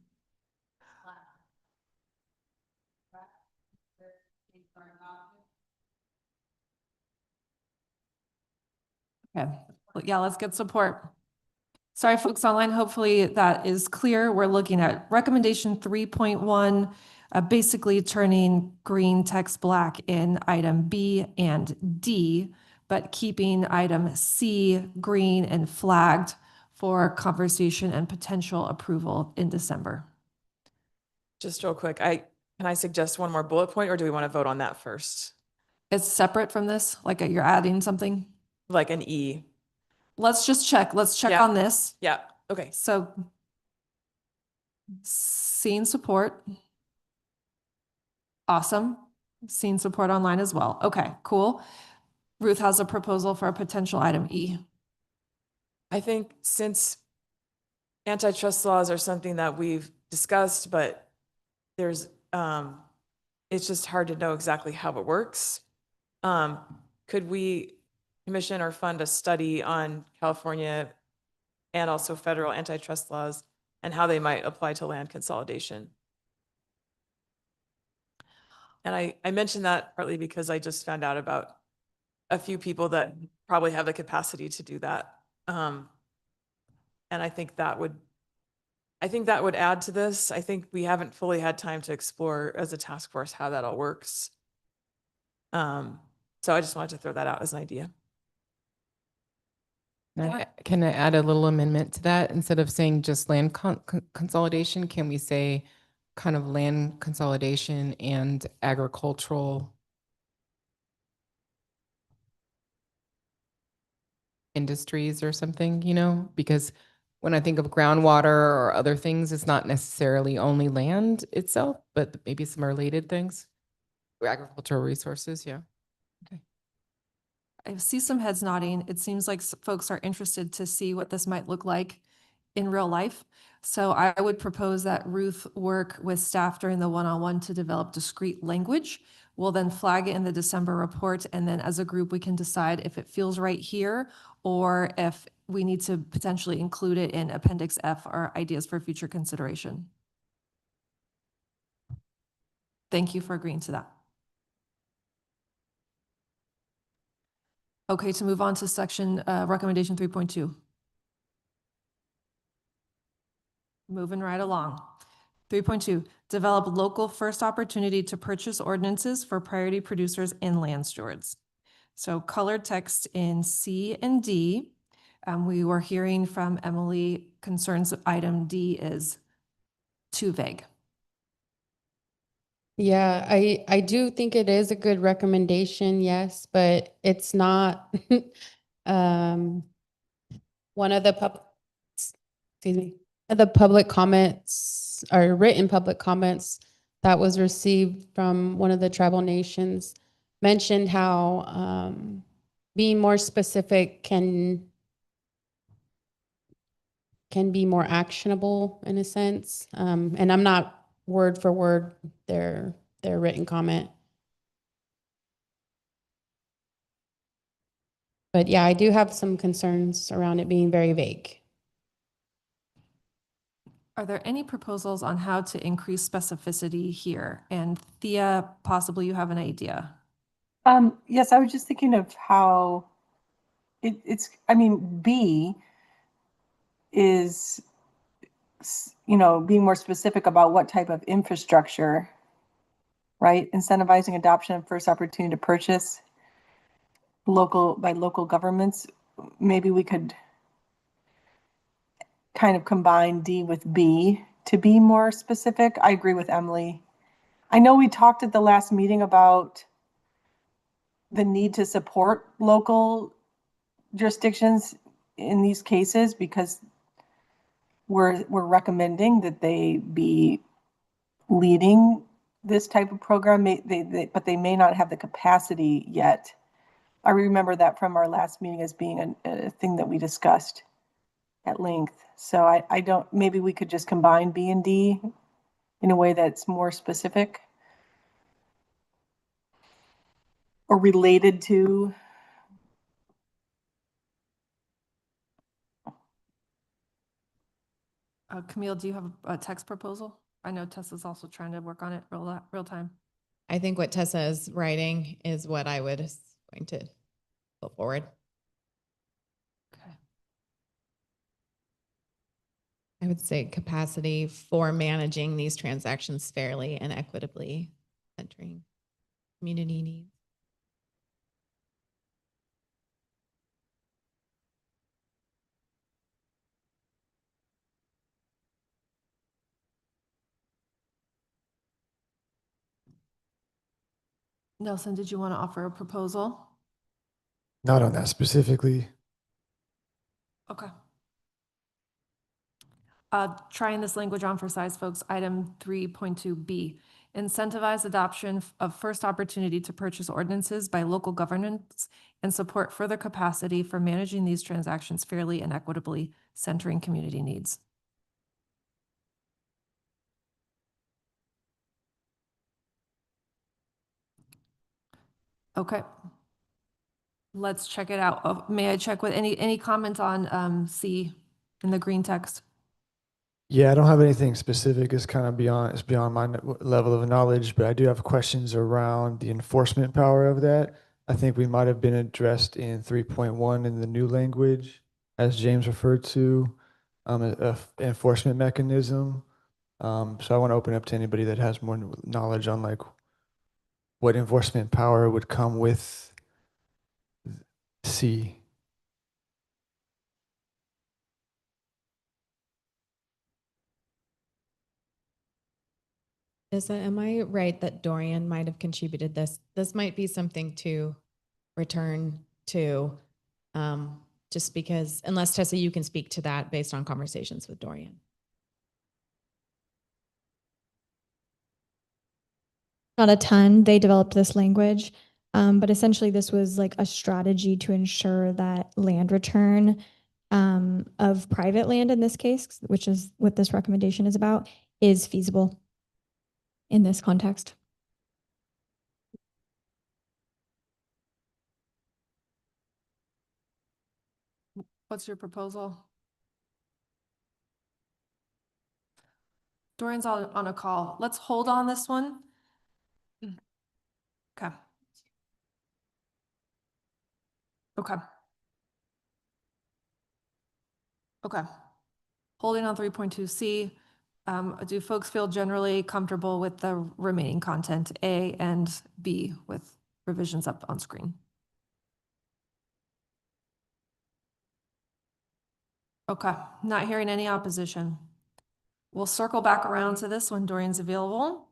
B: Okay, well, yeah, let's get support. Sorry, folks online, hopefully that is clear. We're looking at recommendation 3.1, basically turning green text black in item B and D, but keeping item C green and flagged for conversation and potential approval in December.
Q: Just real quick, can I suggest one more bullet point, or do we want to vote on that first?
B: It's separate from this, like you're adding something?
Q: Like an E.
B: Let's just check. Let's check
Q: Yeah.
B: on this.
Q: Yeah, okay.
B: So seeing support. Awesome. Seeing support online as well. Okay, cool. Ruth has a proposal for a potential item E.
Q: I think since antitrust laws are something that we've discussed, but there's, it's just hard to know exactly how it works. Could we commission or fund a study on California and also federal antitrust laws and how they might apply to land consolidation? And I mentioned that partly because I just found out about a few people that probably have the capacity to do that. And I think that would add to this. I think we haven't fully had time to explore as a task force how that all works. So I just wanted to throw that out as an idea.
M: Can I add a little amendment to that? Instead of saying just land consolidation, can we say kind of land consolidation and agricultural industries or something, you know? Because when I think of groundwater or other things, it's not necessarily only land itself, but maybe some related things. Agricultural resources, yeah.
B: I see some heads nodding. It seems like folks are interested to see what this might look like in real life. So I would propose that Ruth work with staff during the one-on-one to develop discrete language. We'll then flag it in the December report, and then as a group, we can decide if it feels right here or if we need to potentially include it in Appendix F or ideas for future consideration. Thank you for agreeing to that. Okay, to move on to section recommendation 3.2. Moving right along. 3.2, develop local first opportunity to purchase ordinances for priority producers and land stewards. So colored text in C and D. We were hearing from Emily concerns that item D is too vague.
I: Yeah, I do think it is a good recommendation, yes, but it's not one of the public comments or written public comments that was received from one of the tribal nations mentioned how being more specific can be more actionable in a sense. And I'm not word for word their written comment. But yeah, I do have some concerns around it being very vague.
B: Are there any proposals on how to increase specificity here? And Thea, possibly you have an idea.
S: Yes, I was just thinking of how it's, I mean, B is, being more specific about what type of infrastructure, right? Incentivizing adoption of first opportunity to purchase by local governments. Maybe we could kind of combine D with B to be more specific. I agree with Emily. I know we talked at the last meeting about the need to support local jurisdictions in these cases because we're recommending that they be leading this type of program, but they may not have the capacity yet. I remember that from our last meeting as being a thing that we discussed at length. So I don't, maybe we could just combine B and D in a way that's more specific or related to.
B: Camille, do you have a text proposal? I know Tessa's also trying to work on it real time.
H: I think what Tessa is writing is what I would going to go forward.
B: Okay.
H: I would say capacity for managing these transactions fairly and equitably, centering community needs.
B: Nelson, did you want to offer a proposal?
R: Not on that specifically.
B: Okay. Trying this language on for size, folks. Item 3.2B, incentivize adoption of first opportunity to purchase ordinances by local governments and support further capacity for managing these transactions fairly and equitably, centering community needs. Okay. Let's check it out. Oh, may I check with any comments on C in the green text?
R: Yeah, I don't have anything specific. It's kind of beyond my level of knowledge, but I do have questions around the enforcement power of that. I think we might have been addressed in 3.1 in the new language, as James referred to, enforcement mechanism. So I want to open up to anybody that has more knowledge on like what enforcement power would come with C.
H: Am I right that Dorian might have contributed this? This might be something to return to, just because, unless Tessa, you can speak to that based on conversations with Dorian.
J: Not a ton. They developed this language, but essentially this was like a strategy to ensure that land return of private land in this case, which is what this recommendation is about, is feasible in this context.
B: What's your proposal? Dorian's on a call. Let's hold on this one. Okay. Okay. Okay. Holding on 3.2C. Do folks feel generally comfortable with the remaining content, A and B, with revisions up on screen? Okay, not hearing any opposition. We'll circle back around to this when Dorian's available.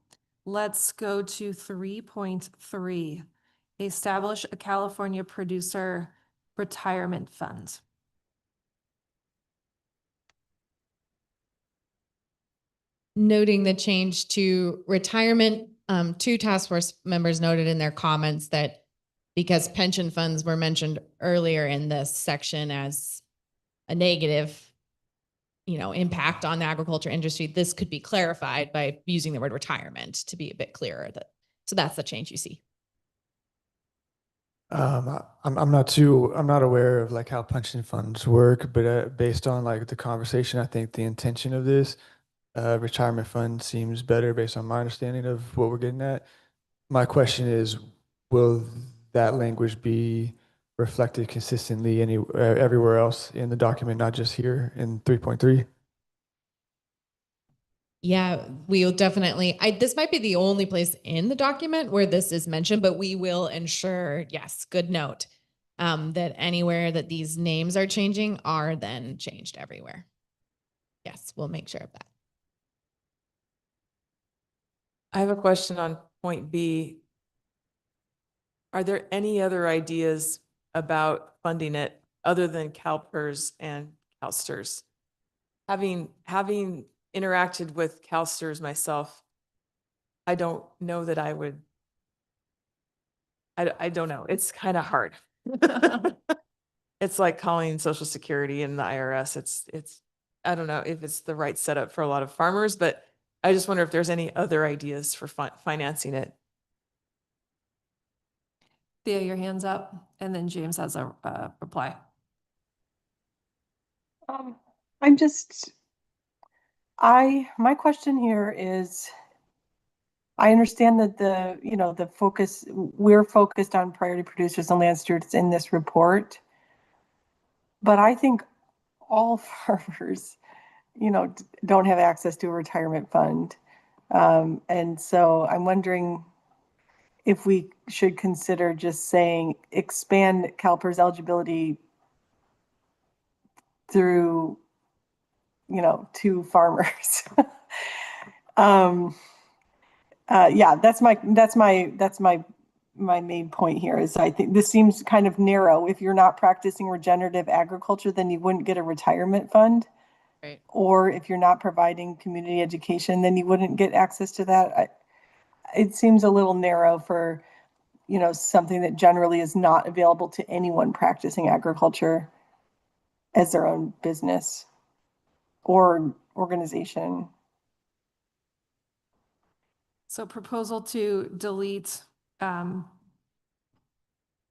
B: Let's go to 3.3. Establish a California producer retirement fund.
H: Noting the change to retirement, two task force members noted in their comments that because pension funds were mentioned earlier in this section as a negative, impact on the agriculture industry, this could be clarified by using the word retirement to be a bit clearer. So that's the change you see.
R: I'm not aware of like how pension funds work, but based on like the conversation, I think the intention of this retirement fund seems better based on my understanding of what we're getting at. My question is, will that language be reflected consistently everywhere else in the document, not just here in 3.3?
H: Yeah, we'll definitely, this might be the only place in the document where this is mentioned, but we will ensure, yes, good note, that anywhere that these names are changing are then changed everywhere. Yes, we'll make sure of that.
Q: I have a question on point B. Are there any other ideas about funding it other than CalPERS and CalSTRS? Having interacted with CalSTRS myself, I don't know that I would. I don't know. It's kind of hard. It's like calling Social Security and the IRS. It's I don't know if it's the right setup for a lot of farmers, but I just wonder if there's any other ideas for financing it.
B: Thea, your hand's up, and then James has a reply.
S: My question here is, I understand that the focus, we're focused on priority producers and land stewards in this report, but I think all farmers, don't have access to a retirement fund. And so I'm wondering if we should consider just saying expand CalPERS eligibility through, to farmers. Yeah, that's my main point here is I think this seems kind of narrow. If you're not practicing regenerative agriculture, then you wouldn't get a retirement fund.
H: Right.
S: Or if you're not providing community education, then you wouldn't get access to that. It seems a little narrow for, something that generally is not available to anyone practicing agriculture as their own business or organization.
B: So proposal to delete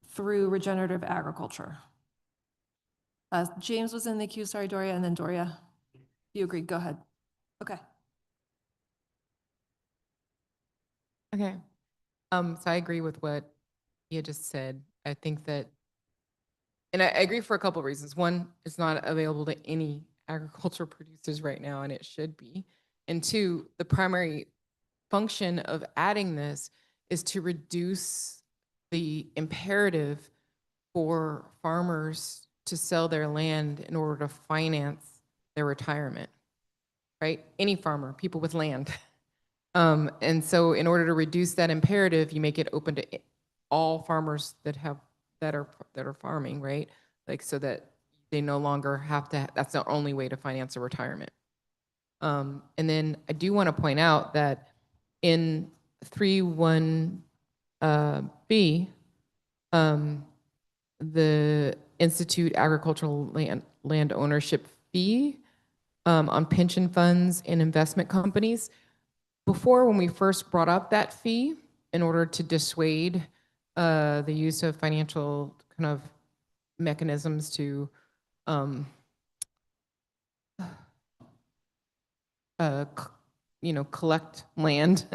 B: through regenerative agriculture. James was in the queue. Sorry, Doria, and then Doria. You agreed. Go ahead. Okay.
M: Okay. So I agree with what you just said. I think that, and I agree for a couple of reasons. One, it's not available to any agriculture producers right now, and it should be. And two, the primary function of adding this is to reduce the imperative for farmers to sell their land in order to finance their retirement, right? Any farmer, people with land. And so in order to reduce that imperative, you make it open to all farmers that are farming, right? Like so that they no longer have to, that's the only way to finance a retirement. And then I do want to point out that in 3.1B, institute agricultural land ownership fee on pension funds and investment companies. Before, when we first brought up that fee in order to dissuade the use of financial kind of mechanisms to collect land,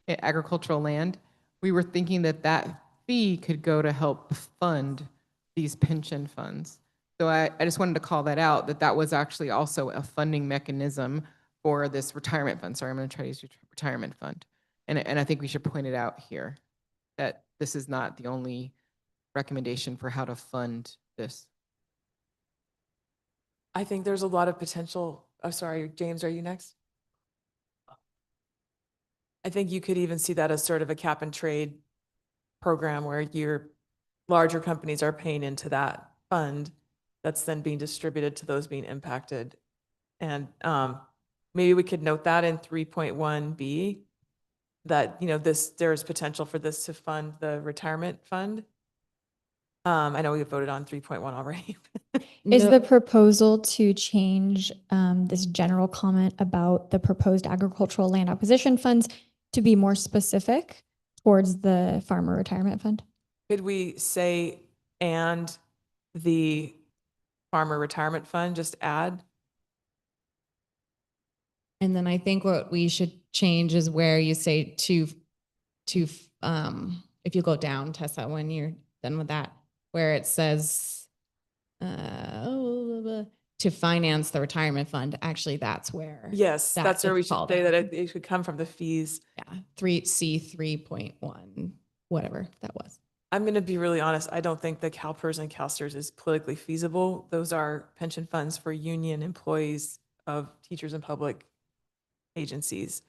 M: agricultural land, we were thinking that that fee could go to help fund these pension funds. So I just wanted to call that out, that was actually also a funding mechanism for this retirement fund. Sorry, I'm going to try to use retirement fund. And I think we should point it out here that this is not the only recommendation for how to fund this.
Q: I think there's a lot of potential. Oh, sorry, James, are you next? I think you could even see that as sort of a cap and trade program where your larger companies are paying into that fund that's then being distributed to those being impacted. And maybe we could note that in 3.1B that, there's potential for this to fund the retirement fund. I know we voted on 3.1 already.
J: Is the proposal to change this general comment about the proposed agricultural land acquisition funds to be more specific towards the farmer retirement fund?
Q: Could we say, and the farmer retirement fund, just add?
H: And then I think what we should change is where you say to if you go down, Tessa, when you're done with that, where it says to finance the retirement fund. Actually, that's where.
Q: Yes, that's where we should say that it should come from the fees.
H: Yeah, 3C3.1, whatever that was.
Q: I'm going to be really honest. I don't think the CalPERS and CalSTRS is politically feasible. Those are pension funds for union employees of teachers and public agencies.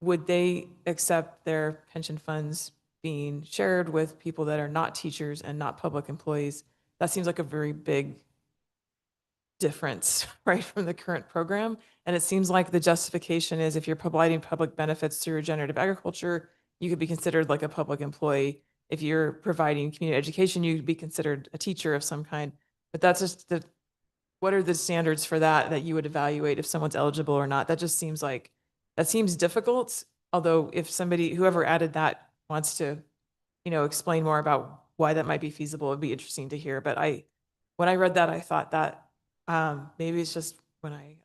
Q: Would they accept their pension funds being shared with people that are not teachers and not public employees? That seems like a very big difference, right, from the current program. And it seems like the justification is if you're providing public benefits through regenerative agriculture, you could be considered like a public employee. If you're providing community education, you'd be considered a teacher of some kind. But that's just what are the standards for that you would evaluate if someone's eligible or not? That just seems like, that seems difficult. Although if whoever added that wants to, explain more about why that might be feasible, it'd be interesting to hear. But when I read that, I thought that maybe it's just when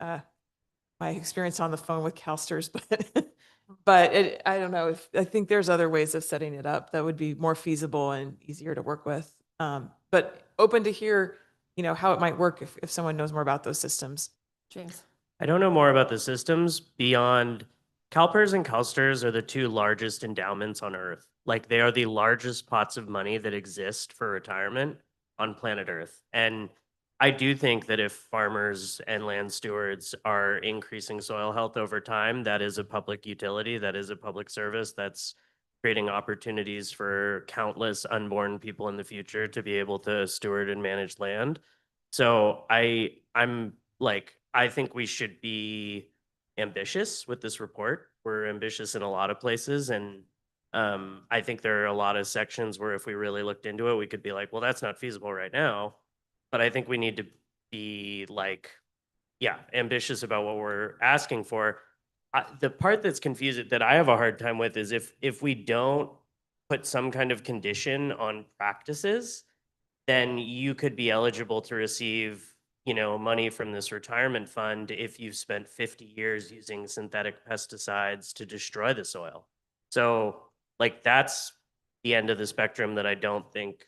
Q: my experience on the phone with CalSTRS, but I don't know. I think there's other ways of setting it up that would be more feasible and easier to work with. But open to hear, how it might work if someone knows more about those systems.
B: James.
P: I don't know more about the systems beyond CalPERS and CalSTRS are the two largest endowments on Earth. Like they are the largest pots of money that exist for retirement on planet Earth. And I do think that if farmers and land stewards are increasing soil health over time, that is a public utility, that is a public service, that's creating opportunities for countless unborn people in the future to be able to steward and manage land. So I think we should be ambitious with this report. We're ambitious in a lot of places. And I think there are a lot of sections where if we really looked into it, we could be like, well, that's not feasible right now. But I think we need to be ambitious about what we're asking for. The part that's confusing that I have a hard time with is if we don't put some kind of condition on practices, then you could be eligible to receive, money from this retirement fund if you've spent 50 years using synthetic pesticides to destroy the soil. So that's the end of the spectrum that I don't think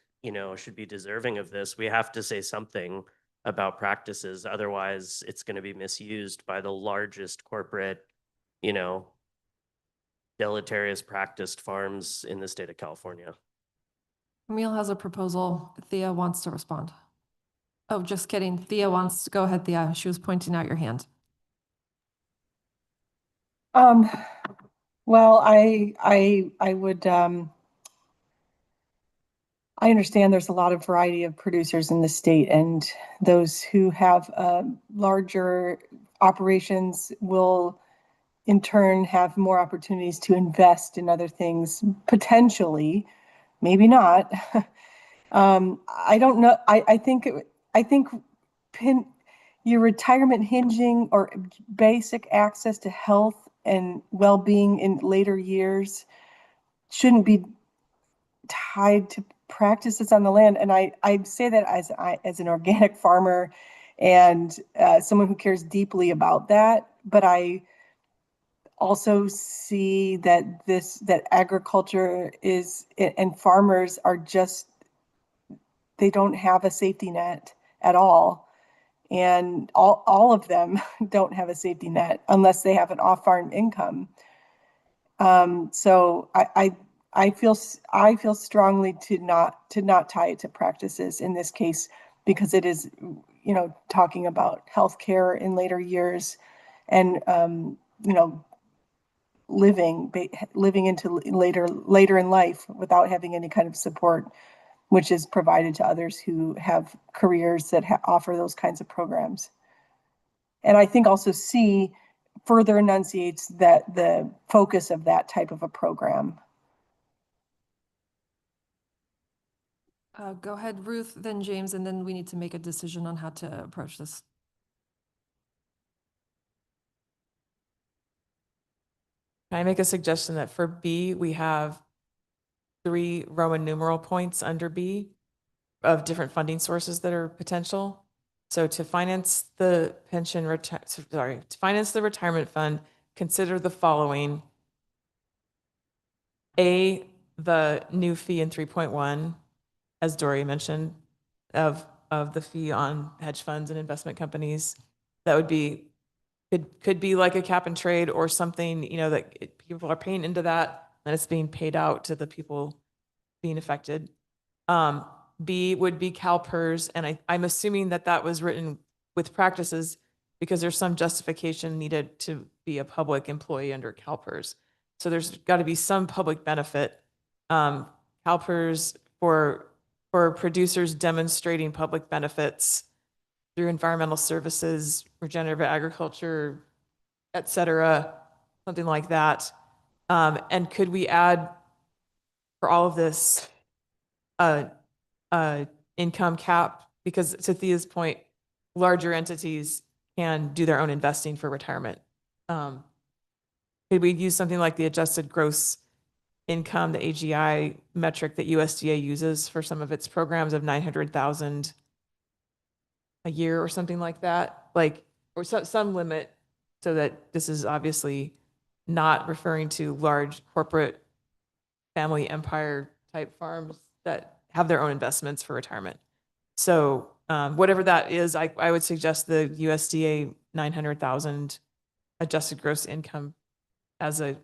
P: should be deserving of this. We have to say something about practices. Otherwise, it's going to be misused by the largest corporate, deleterious practiced farms in the state of California.
B: Camille has a proposal. Thea wants to respond. Oh, just kidding. Thea wants to go ahead, Thea. She was pointing out your hand.
S: Well, I would, I understand there's a lot of variety of producers in the state, and those who have larger operations will in turn have more opportunities to invest in other things, potentially, maybe not. I don't know. I think your retirement hinging or basic access to health and well-being in later years shouldn't be tied to practices on the land. And I say that as an organic farmer and someone who cares deeply about that. But I also see that that agriculture is and farmers are just, they don't have a safety net at all. And all of them don't have a safety net unless they have an off-farm income. So I feel strongly to not tie it to practices in this case, because it is, talking about healthcare in later years and, living into later in life without having any kind of support, which is provided to others who have careers that offer those kinds of programs. And I think also C further enunciates that the focus of that type of a program.
B: Go ahead, Ruth, then James, and then we need to make a decision on how to approach this.
Q: Can I make a suggestion that for B, we have 3 Roman numeral points under B of different funding sources that are potential? So to finance the to finance the retirement fund, consider the following. A, the new fee in 3.1, as Dory mentioned, of the fee on hedge funds and investment companies. That would be, could be like a cap and trade or something, that people are paying into that and it's being paid out to the people being affected. B would be CalPERS, and I'm assuming that was written with practices because there's some justification needed to be a public employee under CalPERS. So there's got to be some public benefit. CalPERS for producers demonstrating public benefits through environmental services, regenerative agriculture, et cetera, something like that. And could we add for all of this income cap? Because to Thea's point, larger entities can do their own investing for retirement. Could we use something like the adjusted gross income, the AGI metric that USDA uses for some of its programs of 900,000 a year or something like that, or some limit, so that this is obviously not referring to large corporate family empire type farms that have their own investments for retirement. So whatever that is, I would suggest the USDA 900,000 adjusted gross income as a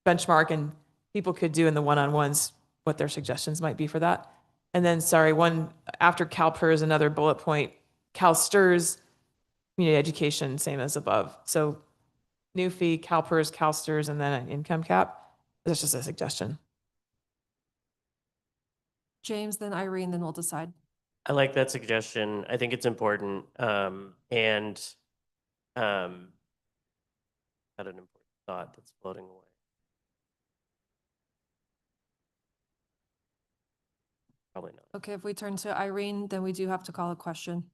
Q: benchmark, and people could do in the one-on-ones what their suggestions might be for that. And then, one after CalPERS, another bullet point, CalSTRS, community education, same as above. So new fee, CalPERS, CalSTRS, and then an income cap. That's just a suggestion.
B: James, then Irene, then we'll decide.
P: I like that suggestion. I think it's important. And had an important thought that's floating away. Probably not.
B: Okay, if we turn to Irene, then we do have to call a question.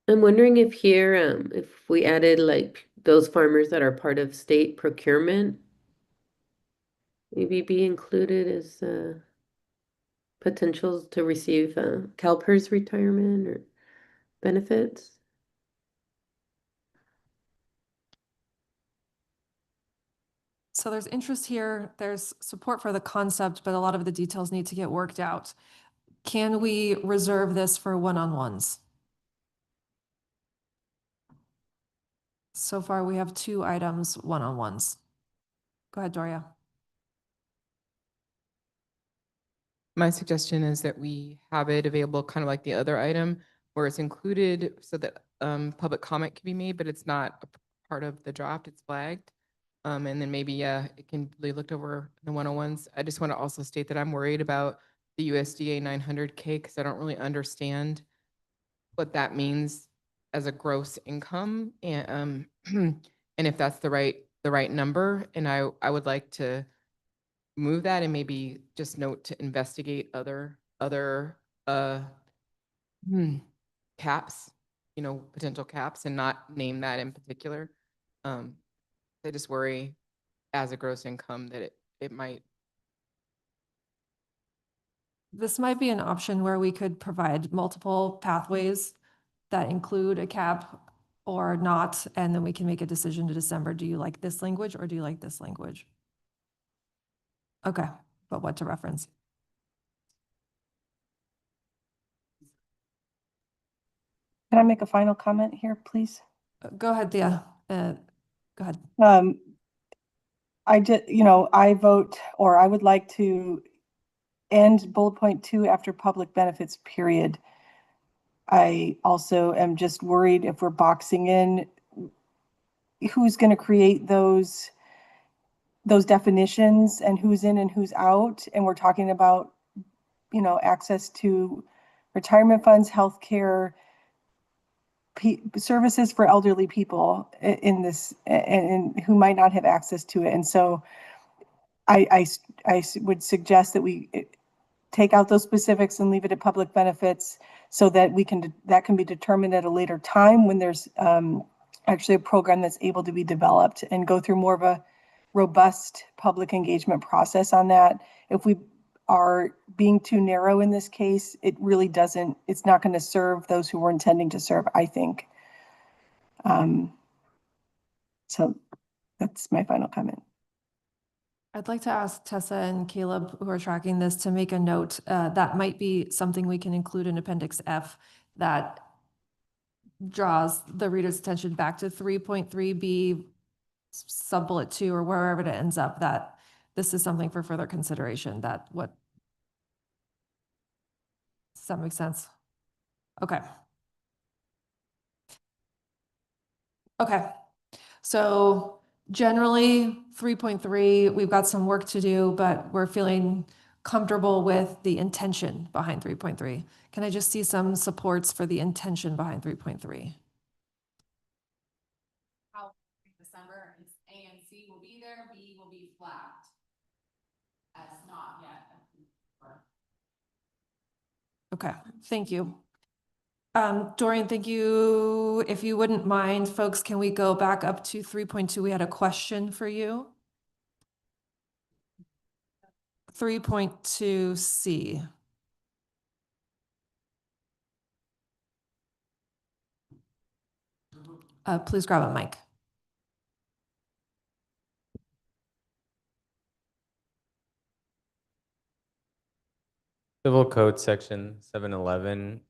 F: I'm wondering if here, if we added like those farmers that are part of state procurement, maybe be included as potentials to receive CalPERS retirement or benefits.
B: So there's interest here, there's support for the concept, but a lot of the details need to get worked out. Can we reserve this for one-on-ones? So far, we have 2 items, one-on-ones. Go ahead, Doria.
M: My suggestion is that we have it available kind of like the other item where it's included so that public comment can be made, but it's not a part of the draft, it's flagged. And then maybe, it can be looked over in the one-on-ones. I just want to also state that I'm worried about the USDA 900K because I don't really understand what that means as a gross income and if that's the right number. And I would like to move that and maybe just note to investigate other caps, potential caps, and not name that in particular. I just worry as a gross income that it might.
B: This might be an option where we could provide multiple pathways that include a cap or not, and then we can make a decision to December. Do you like this language or do you like this language? Okay, but what to reference?
S: Can I make a final comment here, please?
B: Go ahead, Thea. Go ahead.
S: I vote, or I would like to end bullet point 2 after public benefits, period. I also am just worried if we're boxing in who's going to create those definitions and who's in and who's out. And we're talking about, access to retirement funds, healthcare, services for elderly people in this, and who might not have access to it. And so I would suggest that we take out those specifics and leave it at public benefits so that that can be determined at a later time when there's actually a program that's able to be developed, and go through more of a robust public engagement process on that. If we are being too narrow in this case, it's not going to serve those who we're intending to serve, I think. So that's my final comment.
B: I'd like to ask Tessa and Caleb, who are tracking this, to make a note. That might be something we can include in Appendix F that draws the reader's attention back to 3.3B, sub-bullet 2, or wherever it ends up, that this is something for further consideration. Does that make sense? Okay. Okay. So generally 3.3, we've got some work to do, but we're feeling comfortable with the intention behind 3.3. Can I just see some supports for the intention behind 3.3?
E: How December, A and C will be there, B will be flagged as not yet.
B: Okay, thank you. Dorian, thank you. If you wouldn't mind, folks, can we go back up to 3.2? We had a question for you. 3.2C. Please grab a mic.
U: Civil Code Section 711,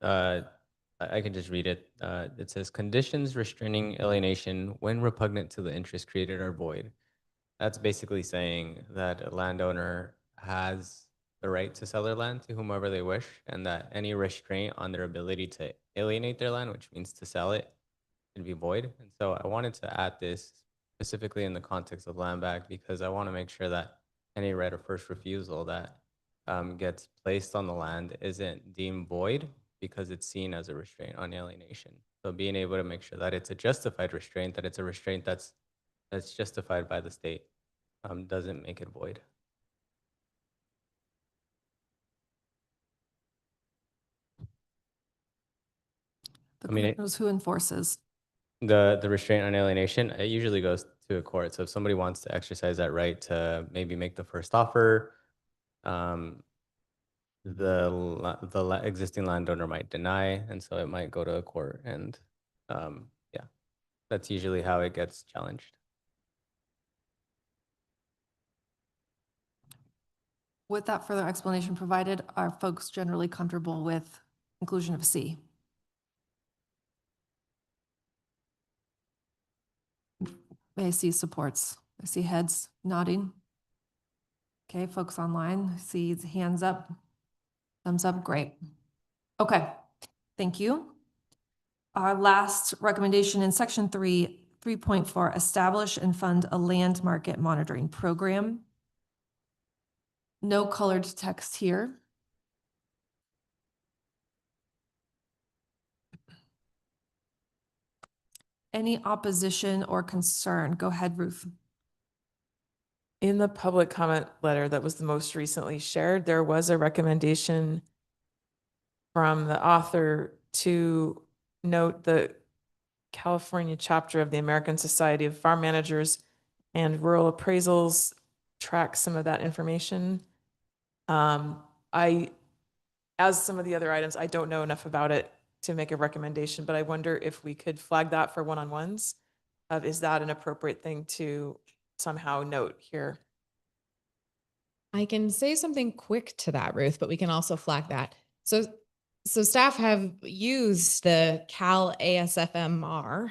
U: I can just read it. It says conditions restraining alienation when repugnant to the interest created are void. That's basically saying that a landowner has the right to sell their land to whomever they wish, and that any restraint on their ability to alienate their land, which means to sell it, can be void. And so I wanted to add this specifically in the context of land back, because I want to make sure that any right of first refusal that gets placed on the land isn't deemed void because it's seen as a restraint on alienation. So being able to make sure that it's a justified restraint, that it's a restraint that's justified by the state, doesn't make it void.
B: The question was who enforces?
U: The restraint on alienation, it usually goes to a court. So if somebody wants to exercise that right to maybe make the first offer, the existing landowner might deny, and so it might go to a court, and yeah, that's usually how it gets challenged.
B: With that further explanation provided, are folks generally comfortable with inclusion of C? May I see supports? I see heads nodding. Okay, folks online, I see hands up, thumbs up, great. Okay, thank you. Our last recommendation in section 3.4, establish and fund a land market monitoring program. No colored text here. Any opposition or concern? Go ahead, Ruth.
Q: In the public comment letter that was the most recently shared, there was a recommendation from the author to note the California chapter of the American Society of Farm Managers and Rural Appraisals track some of that information. As some of the other items, I don't know enough about it to make a recommendation, but I wonder if we could flag that for one-on-ones. Is that an appropriate thing to somehow note here?
H: I can say something quick to that, Ruth, but we can also flag that. So staff have used the Cal ASFMR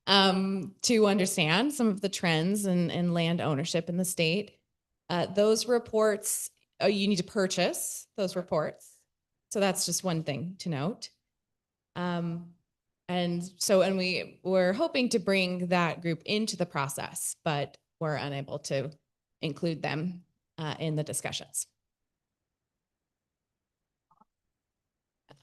H: to understand some of the trends in land ownership in the state. Those reports, you need to purchase those reports. So that's just one thing to note. And we're hoping to bring that group into the process, but we're unable to include them in the discussions.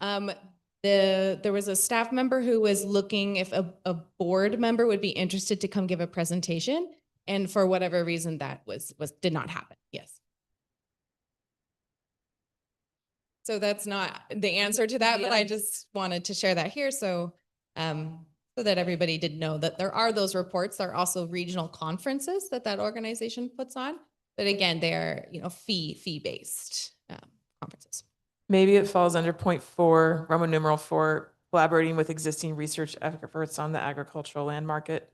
H: There was a staff member who was looking if a board member would be interested to come give a presentation, and for whatever reason that did not happen. Yes. So that's not the answer to that, but I just wanted to share that here so that everybody did know that there are those reports. There are also regional conferences that organization puts on, but again, they are fee based conferences.
Q: Maybe it falls under point 4, Roman numeral 4, collaborating with existing research efforts on the agricultural land market.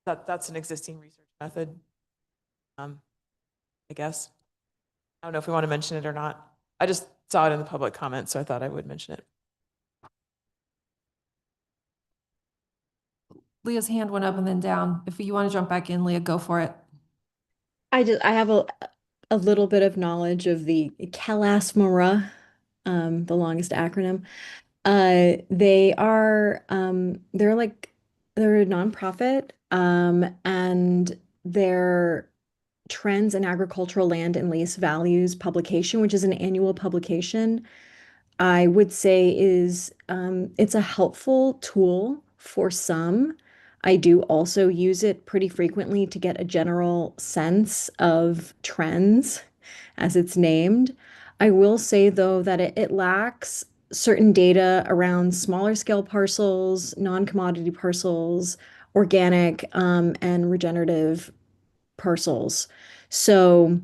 Q: That's an existing research method, I guess. I don't know if we want to mention it or not. I just saw it in the public comment, so I thought I would mention it.
B: Leah's hand went up and then down. If you want to jump back in, Leah, go for it.
T: I have a little bit of knowledge of the CalASMRA, the longest acronym. They're a nonprofit, and their Trends in Agricultural Land and Lease Values publication, which is an annual publication, I would say is it's a helpful tool for some. I do also use it pretty frequently to get a general sense of trends, as it's named. I will say, though, that it lacks certain data around smaller scale parcels, non-commodity parcels, organic and regenerative parcels. So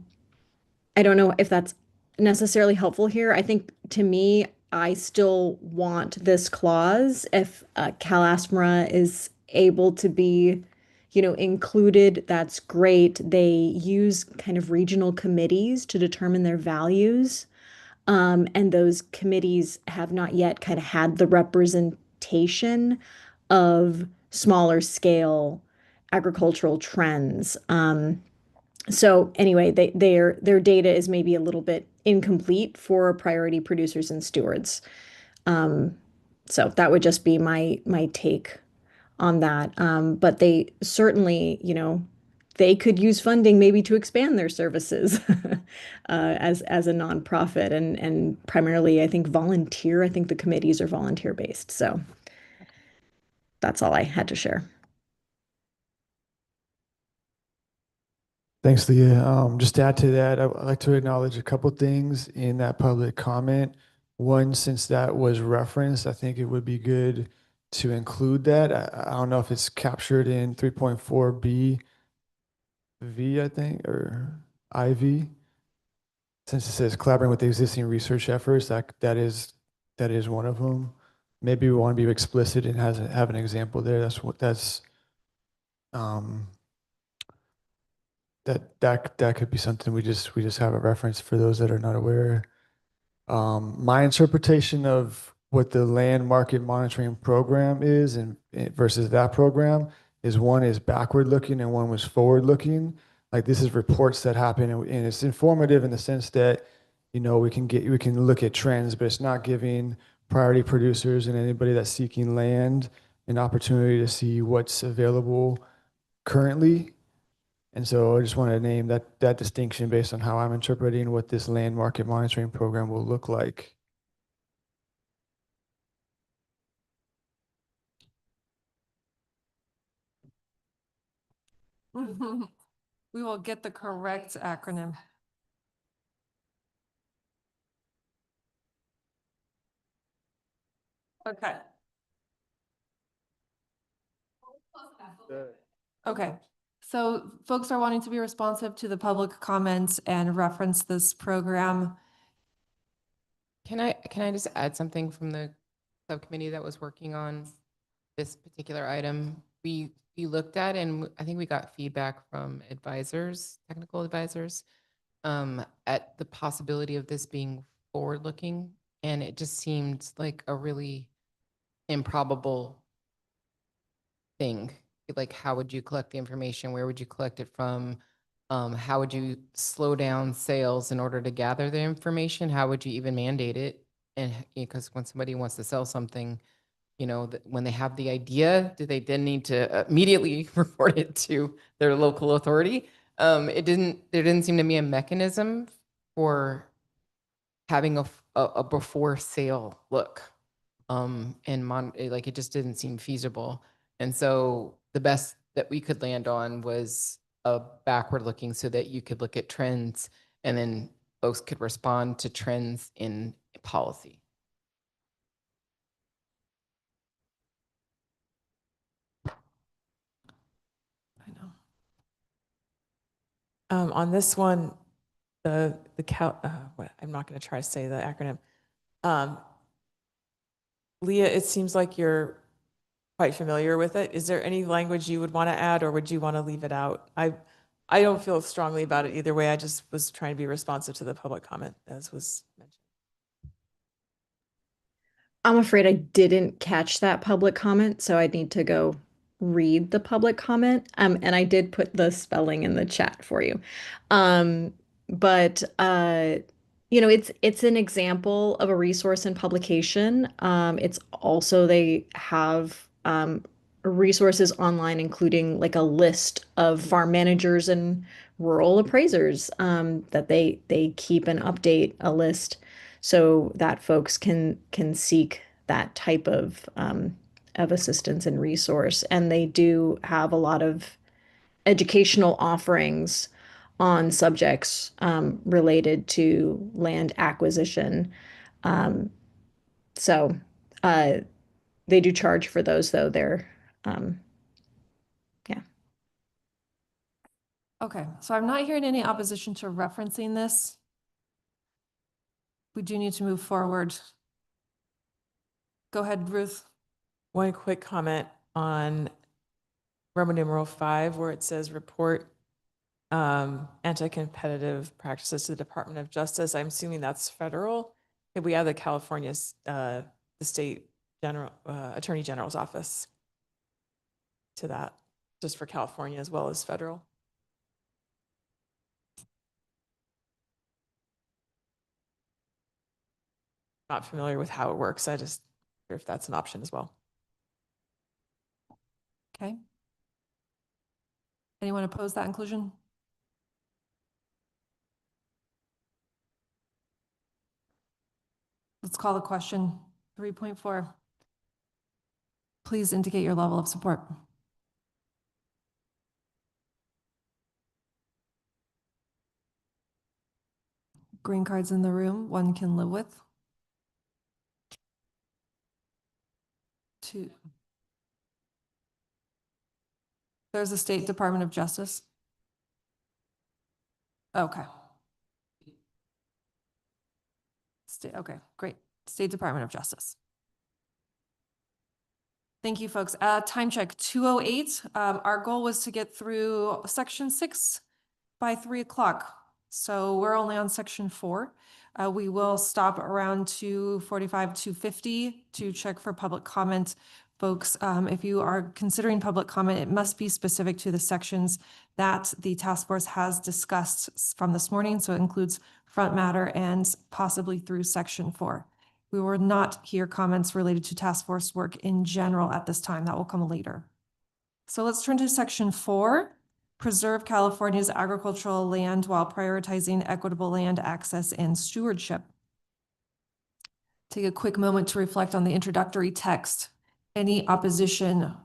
T: I don't know if that's necessarily helpful here. I think to me, I still want this clause if CalASMRA is able to be, included, that's great. They use kind of regional committees to determine their values. And those committees have not yet kind of had the representation of smaller scale agricultural trends. So anyway, their data is maybe a little bit incomplete for priority producers and stewards. So that would just be my take on that. But they certainly, they could use funding maybe to expand their services as a nonprofit and primarily, I think, volunteer. I think the committees are volunteer based. So that's all I had to share.
R: Thanks, Leah. Just to add to that, I'd like to acknowledge a couple things in that public comment. One, since that was referenced, I think it would be good to include that. I don't know if it's captured in 3.4B V, I think, or IV. Since it says collaborating with the existing research efforts, that is one of them. Maybe we want to be explicit and have an example there. That could be something we just have a reference for those that are not aware. My interpretation of what the land market monitoring program is and versus that program is one is backward looking and one was forward looking. Like this is reports that happen and it's informative in the sense that we can look at trends, but it's not giving priority producers and anybody that's seeking land an opportunity to see what's available currently. And so I just want to name that distinction based on how I'm interpreting what this land market monitoring program will look like.
B: We will get the correct acronym. Okay. Okay. So folks are wanting to be responsive to the public comments and reference this program.
M: Can I just add something from the subcommittee that was working on this particular item? We looked at, and I think we got feedback from advisors, technical advisors, at the possibility of this being forward-looking, and it just seemed like a really improbable thing. Like, how would you collect the information? Where would you collect it from? How would you slow down sales in order to gather the information? How would you even mandate it? And because when somebody wants to sell something, you know, when they have the idea, do they then need to immediately report it to their local authority? There didn't seem to be a mechanism for having a before sale look. Like, it just didn't seem feasible. And so the best that we could land on was a backward looking, so that you could look at trends and then folks could respond to trends in policy.
B: I know.
Q: On this one, what, I'm not going to try to say the acronym. Leah, it seems like you're quite familiar with it. Is there any language you would want to add, or would you want to leave it out? I don't feel strongly about it either way. I just was trying to be responsive to the public comment, as was mentioned.
T: I'm afraid I didn't catch that public comment, so I need to go read the public comment. And I did put the spelling in the chat for you. But you know, it's an example of a resource and publication. It's also, they have resources online, including like a list of farm managers and rural appraisers that they keep and update a list so that folks can seek that type of assistance and resource. And they do have a lot of educational offerings on subjects related to land acquisition. So they do charge for those, though. They're yeah.
B: Okay, so I'm not hearing any opposition to referencing this. We do need to move forward. Go ahead, Ruth.
Q: One quick comment on Roman numeral 5, where it says report anti-competitive practices to the Department of Justice. I'm assuming that's federal. If we have the California's, the state attorney general's office to that, just for California as well as federal. Not familiar with how it works. I just wonder if that's an option as well.
B: Okay. Anyone oppose that inclusion? Let's call the question. 3.4. Please indicate your level of support. Green cards in the room, one can live with. 2. There's the State Department of Justice. Okay. Okay, great. State Department of Justice. Thank you, folks. Time check 2:08. Our goal was to get through section 6 by 3 o'clock. So we're only on section 4. We will stop around 2:45, 2:50 to check for public comment. Folks, if you are considering public comment, it must be specific to the sections that the task force has discussed from this morning. So it includes front matter and possibly through section 4. We will not hear comments related to task force work in general at this time. That will come later. So let's turn to section 4. Preserve California's agricultural land while prioritizing equitable land access and stewardship. Take a quick moment to reflect on the introductory text. Any opposition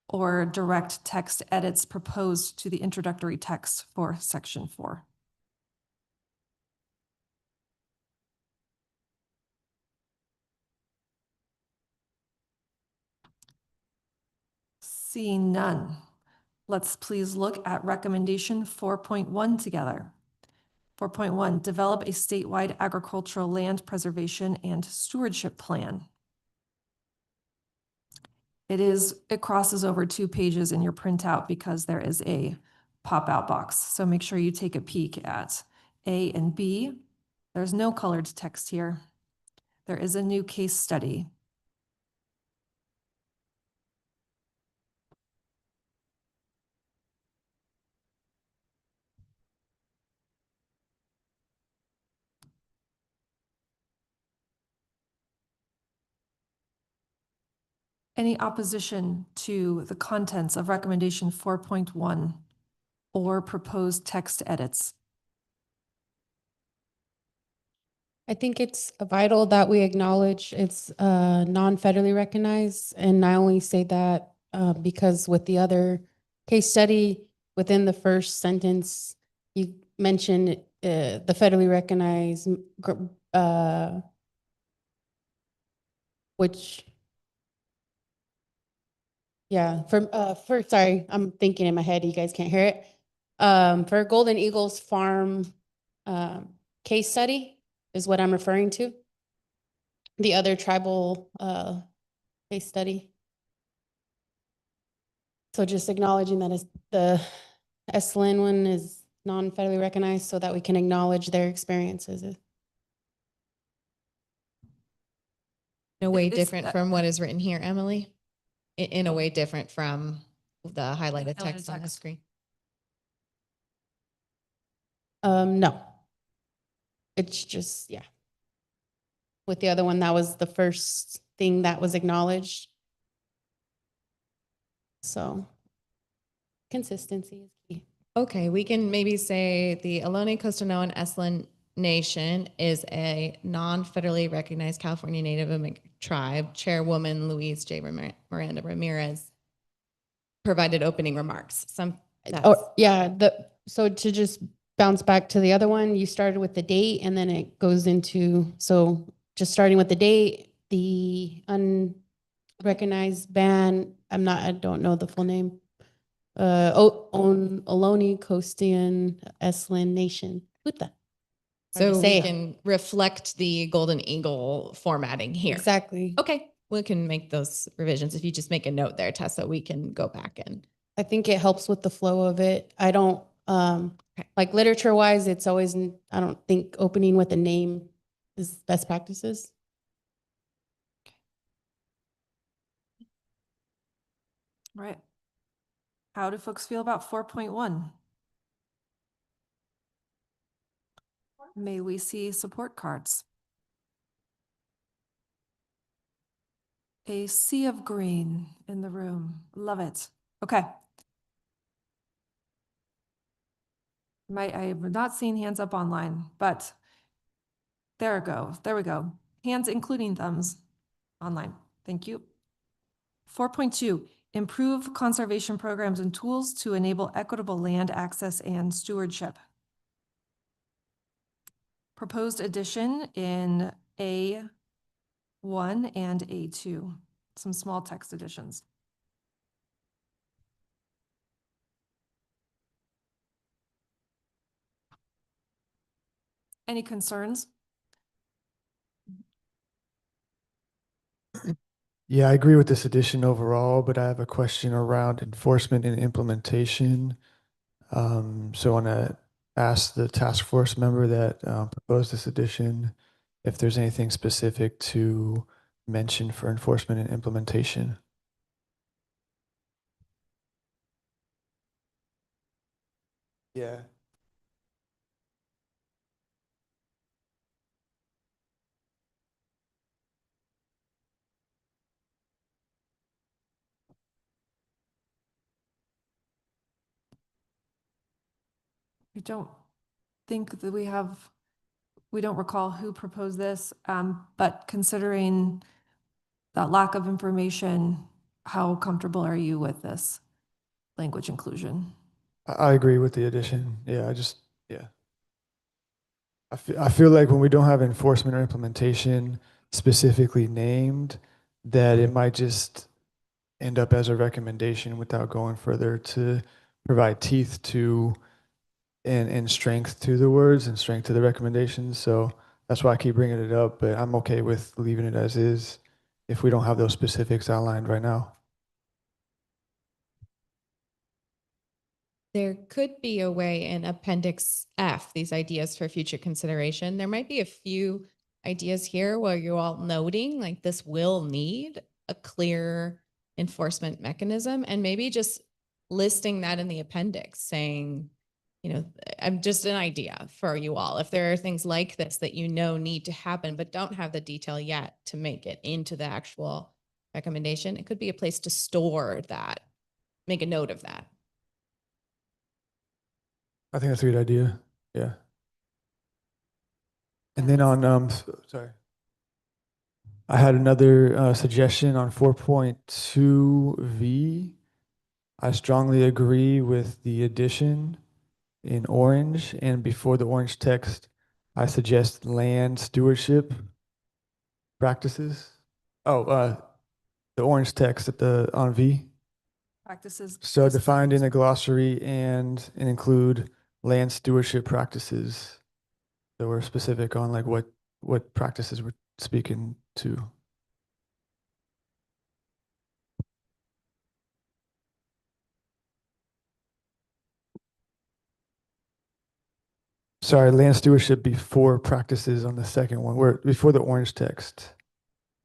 B: or direct text edits proposed to the introductory text for section 4? Seeing none, let's please look at recommendation 4.1 together. 4.1, develop a statewide agricultural land preservation and stewardship plan. It crosses over 2 pages in your printout because there is a pop-out box. So make sure you take a peek at A and B. There's no colored text here. There is a new case study. Any opposition to the contents of recommendation 4.1 or proposed text edits?
I: I think it's vital that we acknowledge it's non-federally recognized. And I only say that because with the other case study, within the first sentence, you mentioned the federally recognized, which, yeah, sorry, I'm thinking in my head, you guys can't hear it. For Golden Eagles Farm case study is what I'm referring to. The other tribal case study. So just acknowledging that the Esalen one is non-federally recognized so that we can acknowledge their experiences.
H: In a way different from what is written here, Emily? In a way different from the highlighted text on the screen?
I: No. It's just, yeah. With the other one, that was the first thing that was acknowledged. So consistency is key.
H: Okay, we can maybe say the Ohlone, Costanoan, Esalen Nation is a non-federally recognized California Native American tribe. Chairwoman Louise J. Miranda Ramirez provided opening remarks.
I: So to just bounce back to the other one, you started with the date and then it goes into, so just starting with the date, the unrecognized band, I don't know the full name. Ohlone, Costian, Esalen Nation. Puta.
H: So we can reflect the Golden Eagle formatting here.
I: Exactly.
H: Okay, we can make those revisions. If you just make a note there, Tessa, we can go back and.
I: I think it helps with the flow of it. I don't, like literature wise, it's always, I don't think opening with a name is best practices.
B: Right. How do folks feel about 4.1? May we see support cards? A sea of green in the room. Love it. Okay. I have not seen hands up online, but there we go. There we go. Hands including thumbs online. Thank you. 4.2, improve conservation programs and tools to enable equitable land access and stewardship. Proposed addition in A1 and A2, some small text additions. Any concerns?
R: Yeah, I agree with this addition overall, but I have a question around enforcement and implementation. So I want to ask the task force member that proposed this addition if there's anything specific to mention for enforcement and implementation. Yeah.
B: I don't think that we don't recall who proposed this, but considering that lack of information, how comfortable are you with this language inclusion?
R: I agree with the addition. Yeah, yeah. I feel like when we don't have enforcement or implementation specifically named, that it might just end up as a recommendation without going further to provide teeth to and strength to the words and strength to the recommendations. So that's why I keep bringing it up, but I'm okay with leaving it as is if we don't have those specifics outlined right now.
H: There could be a way in Appendix F, these ideas for future consideration. There might be a few ideas here where you're all noting like this will need a clear enforcement mechanism, and maybe just listing that in the appendix saying, you know, I'm just an idea for you all. If there are things like this that you know need to happen, but don't have the detail yet to make it into the actual recommendation, it could be a place to store that, make a note of that.
R: I think that's a good idea. Yeah. And then sorry. I had another suggestion on 4.2V. I strongly agree with the addition in orange, and before the orange text, I suggest land stewardship practices. Oh, the orange text on V.
B: Practices.
R: So defined in a glossary and include land stewardship practices. So we're specific on like what practices we're speaking to. Sorry, land stewardship before practices on the second one. We're before the orange text.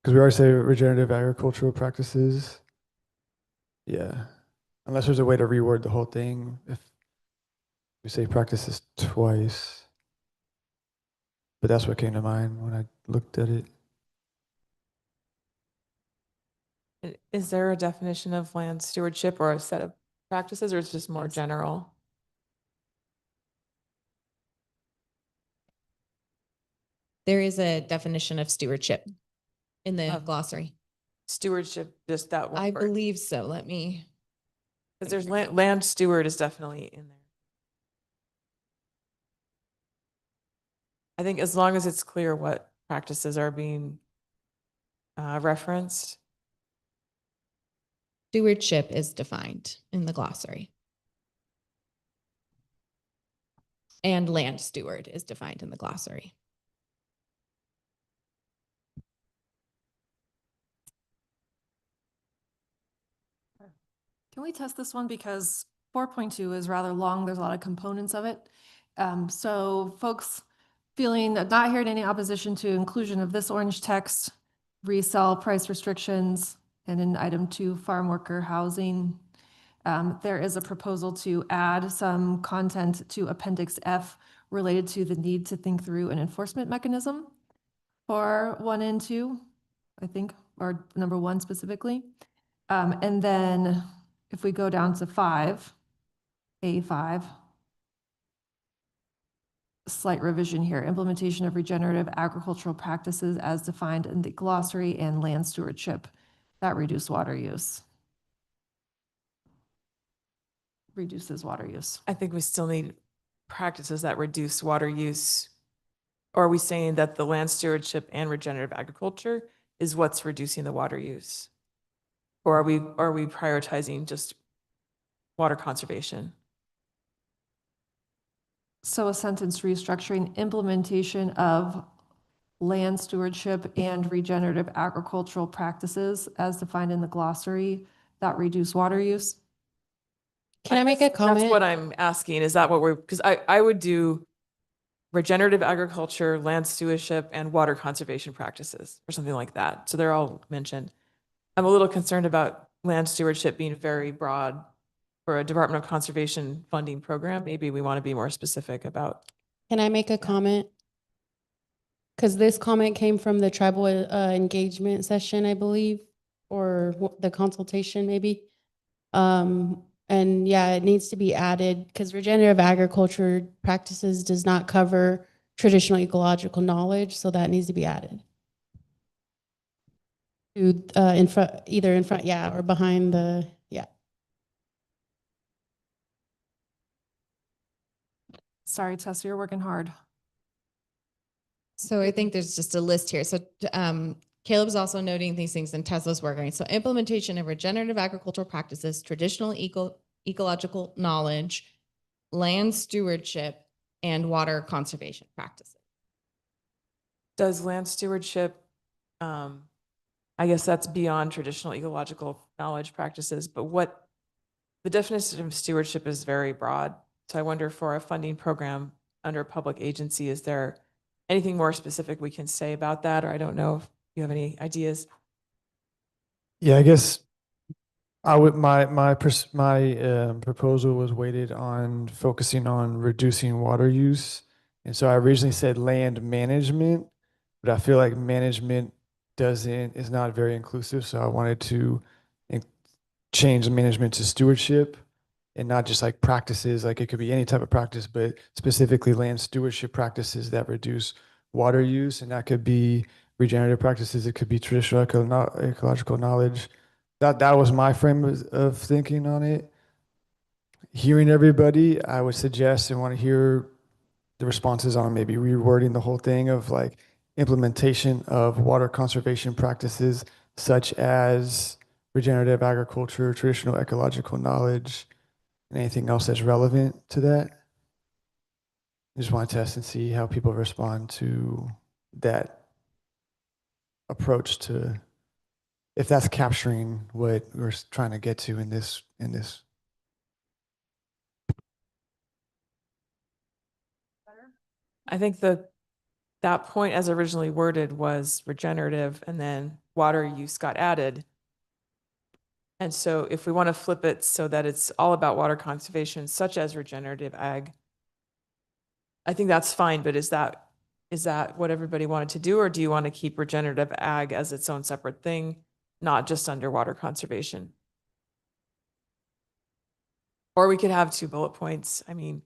R: Because we already say regenerative agricultural practices. Yeah. Unless there's a way to reword the whole thing. If we say practices twice. But that's what came to mind when I looked at it.
Q: Is there a definition of land stewardship or a set of practices, or is it just more general?
H: There is a definition of stewardship in the glossary.
Q: Stewardship, just that one
H: I
Q: word.
H: believe so. Let me.
Q: Because there's land steward is definitely in there. I think as long as it's clear what practices are being referenced.
H: Stewardship is defined in the glossary. And land steward is defined in the glossary.
B: Can we test this one? Because 4.2 is rather long. There's a lot of components of it. So folks feeling not hearing any opposition to inclusion of this orange text, resell price restrictions, and in item 2, farm worker housing. There is a proposal to add some content to Appendix F related to the need to think through an enforcement mechanism for 1 and 2, I think, or number 1 specifically. And then if we go down to 5, A5, slight revision here, implementation of regenerative agricultural practices as defined in the glossary and land stewardship that reduce water use. Reduces water use.
Q: I think we still need practices that reduce water use. Or are we saying that the land stewardship and regenerative agriculture is what's reducing the water use? Or are we prioritizing just water conservation?
B: So a sentence restructuring implementation of land stewardship and regenerative agricultural practices as defined in the glossary that reduce water use.
I: Can I make a comment?
Q: That's what I'm asking. Is that what we're, because I would do regenerative agriculture, land stewardship, and water conservation practices or something like that. So they're all mentioned. I'm a little concerned about land stewardship being very broad for a Department of Conservation funding program. Maybe we want to be more specific about.
I: Can I make a comment? Because this comment came from the tribal engagement session, I believe, or the consultation maybe. And yeah, it needs to be added because regenerative agriculture practices does not cover traditional ecological knowledge, so that needs to be added. to, in front, either in front, yeah, or behind the, yeah.
B: Sorry, Tessa, you're working hard.
H: So I think there's just a list here. So Caleb's also noting these things and Tesla's working. So implementation of regenerative agricultural practices, traditional ecological knowledge, land stewardship, and water conservation practices.
Q: Does land stewardship, I guess that's beyond traditional ecological knowledge practices, but what the definition of stewardship is very broad. So I wonder, for a funding program under a public agency, is there anything more specific we can say about that? Or I don't know if you have any ideas.
R: Yeah, I guess I would, my proposal was weighted on focusing on reducing water use. And so I originally said land management, but I feel like management is not very inclusive. So I wanted to change management to stewardship, and not just like practices. Like it could be any type of practice, but specifically land stewardship practices that reduce water use. And that could be regenerative practices. It could be traditional ecological knowledge. That was my frame of thinking on it. Hearing everybody, I would suggest and want to hear the responses on maybe rewording the whole thing of like implementation of water conservation practices such as regenerative agriculture, traditional ecological knowledge, and anything else that's relevant to that. I just want to test and see how people respond to that approach, to if that's capturing what we're trying to get to in this.
Q: I think that point as originally worded was regenerative, and then water use got added. And so if we want to flip it so that it's all about water conservation, such as regenerative ag, I think that's fine, but is that what everybody wanted to do? Or do you want to keep regenerative ag as its own separate thing, not just under water conservation? Or we could have 2 bullet points. I mean,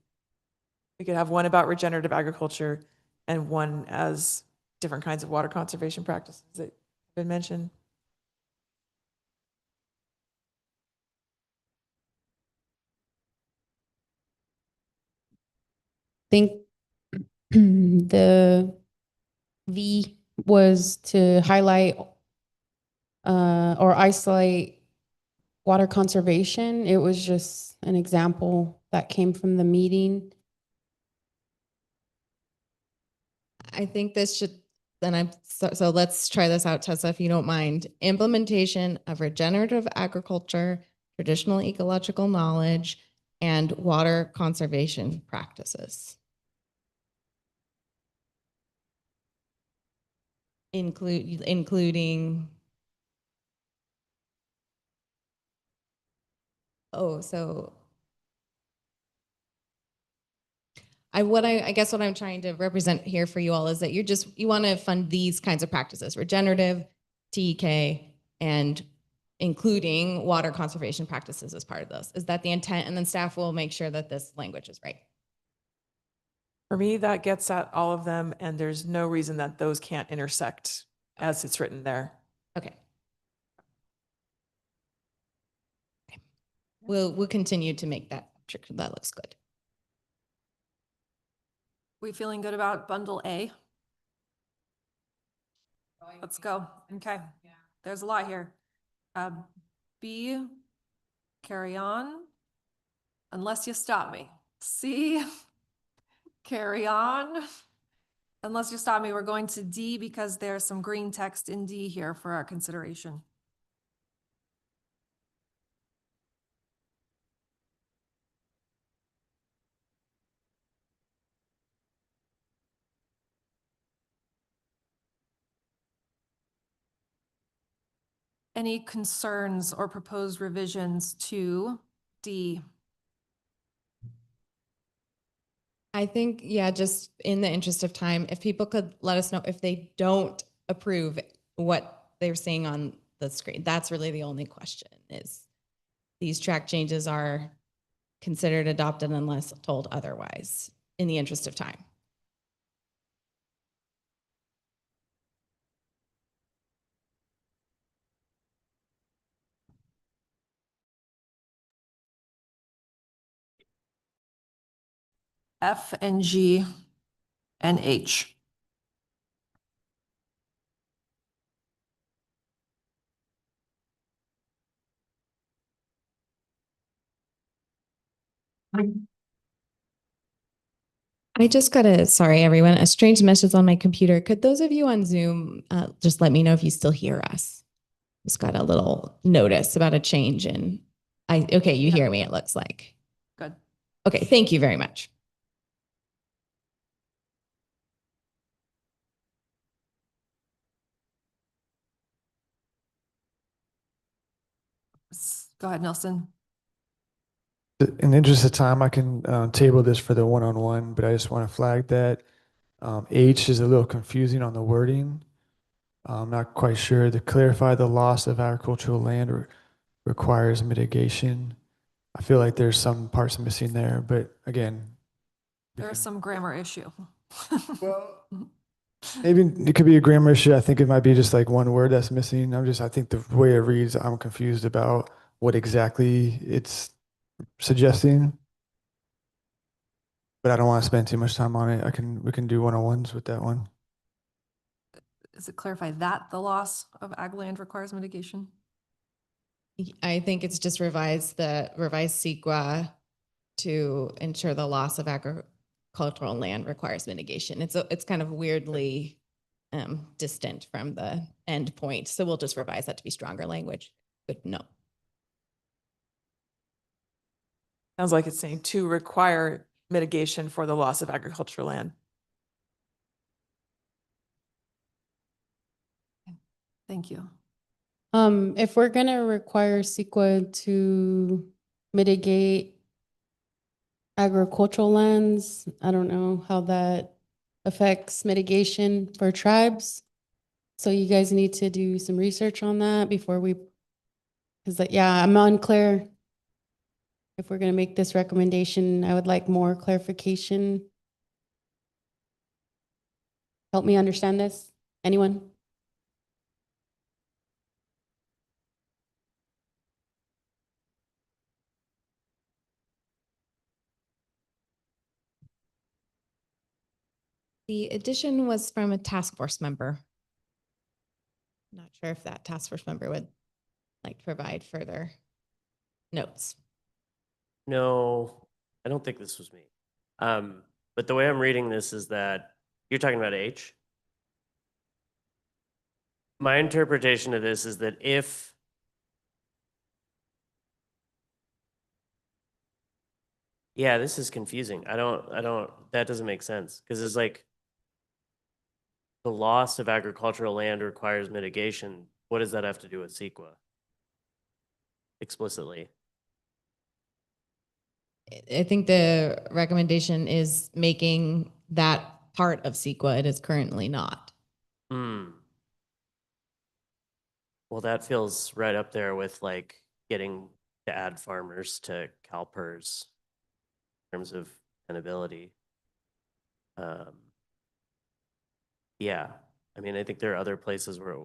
Q: we could have one about regenerative agriculture and one as different kinds of water conservation practices that have been mentioned.
I: Think the V was to highlight or isolate water conservation. It was just an example that came from the meeting.
H: I think this should, so let's try this out, Tessa, if you don't mind. Implementation of regenerative agriculture, traditional ecological knowledge, and water conservation practices. Including, so I guess what I'm trying to represent here for you all is that you want to fund these kinds of practices, regenerative, TEK, and including water conservation practices as part of this. Is that the intent? And then staff will make sure that this language is right.
Q: For me, that gets at all of them, and there's no reason that those can't intersect as it's written there.
H: Okay. We'll continue to make that sure that looks good.
B: We feeling good about bundle A? Let's go. Okay. There's a lot here. B, carry on, unless you stop me. C, carry on, unless you stop me. We're going to D because there's some green text in D here for our consideration. Any concerns or proposed revisions to D?
H: I think, yeah, just in the interest of time, if people could let us know if they don't approve what they're seeing on the screen. That's really the only question, is these track changes are considered adopted unless told otherwise, in the interest of time.
B: F and G and H.
H: I just got sorry, everyone, a strange message on my computer. Could those of you on Zoom just let me know if you still hear us? Just got a little notice about a change in, okay, you hear me, it looks like.
B: Good.
H: Okay, thank you very much.
B: Go ahead, Nelson.
R: In the interest of time, I can table this for the one-on-one, but I just want to flag that H is a little confusing on the wording. I'm not quite sure. To clarify, the loss of agricultural land requires mitigation. I feel like there's some parts missing there, but again,
B: There's some grammar issue.
R: Well, maybe it could be a grammar issue. I think it might be just like one word that's missing. I think the way it reads, I'm confused about what exactly it's suggesting. But I don't want to spend too much time on it. We can do one-on-ones with that one.
B: Does it clarify that the loss of ag land requires mitigation?
H: I think it's just revised CEQA to ensure the loss of agricultural land requires mitigation. It's kind of weirdly distant from the end point. So we'll just revise that to be stronger language. But no.
Q: Sounds like it's saying to require mitigation for the loss of agricultural land.
B: Thank you.
I: If we're gonna require CEQA to mitigate agricultural lands, I don't know how that affects mitigation for tribes. So you guys need to do some research on that before because yeah, I'm unclear. If we're gonna make this recommendation, I would like more clarification. Help me understand this. Anyone?
H: The addition was from a task force member. Not sure if that task force member would like provide further notes.
P: No, I don't think this was me. But the way I'm reading this is that you're talking about H. My interpretation of this is that yeah, this is confusing. That doesn't make sense because it's like the loss of agricultural land requires mitigation. What does that have to do with CEQA? Explicitly.
H: I think the recommendation is making that part of CEQA. It is currently not.
P: Well, that feels right up there with like getting to add farmers to CalPERS in terms of tenability. Yeah, I mean, I think there are other places where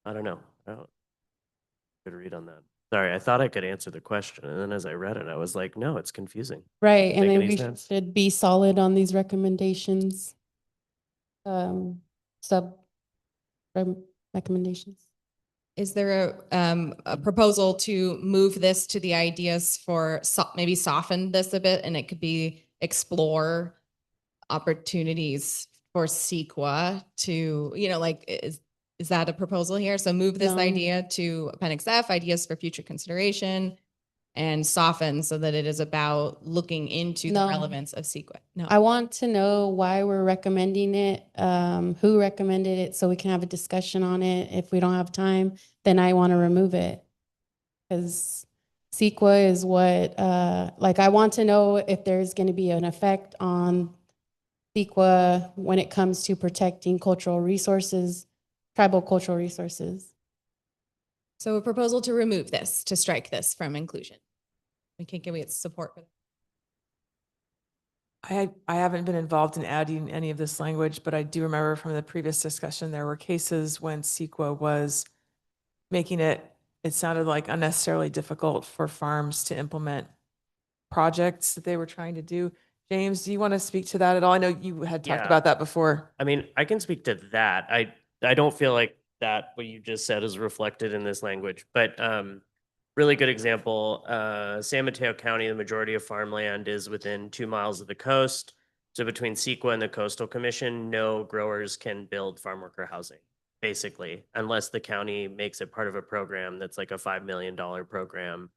P: I don't know. Good read on that. Sorry, I thought I could answer the question, and then as I read it, I was like, no, it's confusing.
I: Right, and
P: Make
I: then
P: any
I: we
P: sense?
I: should be solid on these recommendations. Recommendations.
H: Is there a proposal to move this to the ideas for maybe soften this a bit, and it could be explore opportunities for CEQA to, like, is that a proposal here? So move this idea to Appendix F, ideas for future consideration, and soften so that it is about looking into the relevance of CEQA. No,
I: I want to know why we're recommending it, who recommended it, so we can have a discussion on it. If we don't have time, then I want to remove it. Because CEQA is what, I want to know if there's going to be an effect on CEQA when it comes to protecting cultural resources, tribal cultural resources.
H: so a proposal to remove this, to strike this from inclusion. Can we get support for that?
Q: I haven't been involved in adding any of this language, but I do remember from the previous discussion, there were cases when CEQA was making it sounded like unnecessarily difficult for farms to implement projects that they were trying to do. James, do you want to speak to that at all? I know you had talked
P: Yeah.
Q: about that before.
P: I mean, I can speak to that. I don't feel like that what you just said is reflected in this language, but really good example. San Mateo County, the majority of farmland is within 2 miles of the coast. So between CEQA and the Coastal Commission, no growers can build farm worker housing, basically, unless the county makes it part of a program that's like a $5 million program.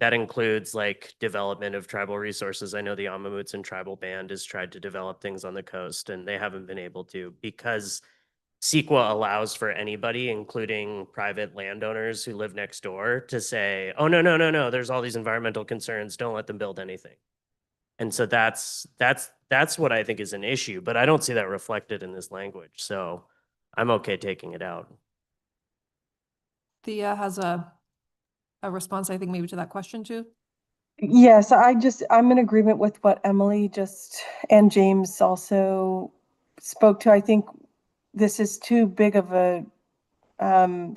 P: That includes like development of tribal resources. I know the Amamutsan tribal band has tried to develop things on the coast and they haven't been able to because CEQA allows for anybody, including private landowners who live next door, to say, oh, no, there's all these environmental concerns. Don't let them build anything. And so that's what I think is an issue, but I don't see that reflected in this language. So I'm okay taking it out.
B: Thea has a response, I think, maybe to that question too.
S: Yes, I'm in agreement with what Emily just and James also spoke to. I think this is too big of a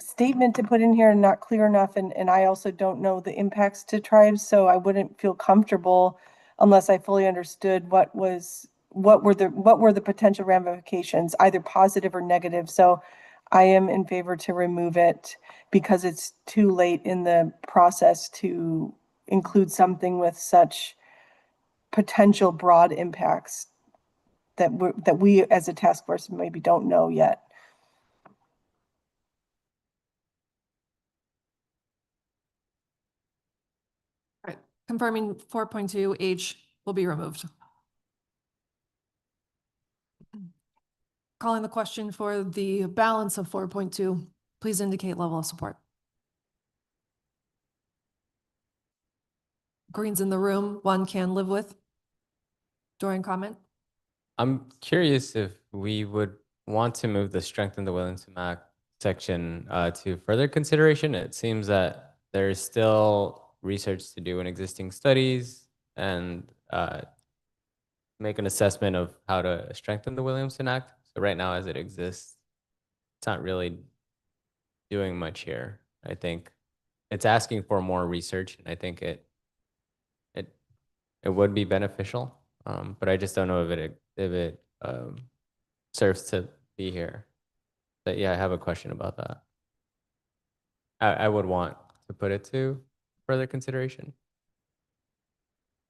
S: statement to put in here and not clear enough. And I also don't know the impacts to tribes, so I wouldn't feel comfortable unless I fully understood what were the potential ramifications, either positive or negative. So I am in favor to remove it because it's too late in the process to include something with such potential broad impacts that we as a task force maybe don't know yet.
B: All right, confirming 4.2H will be removed. Calling the question for the balance of 4.2, please indicate level of support. Greens in the room, one can live with. During comment.
U: I'm curious if we would want to move the Strengthen the Williamson Act section to further consideration. It seems that there's still research to do in existing studies and make an assessment of how to strengthen the Williamson Act. So right now, as it exists, it's not really doing much here. I think it's asking for more research, and I think it would be beneficial. But I just don't know if it serves to be here. But yeah, I have a question about that. I would want to put it to further consideration.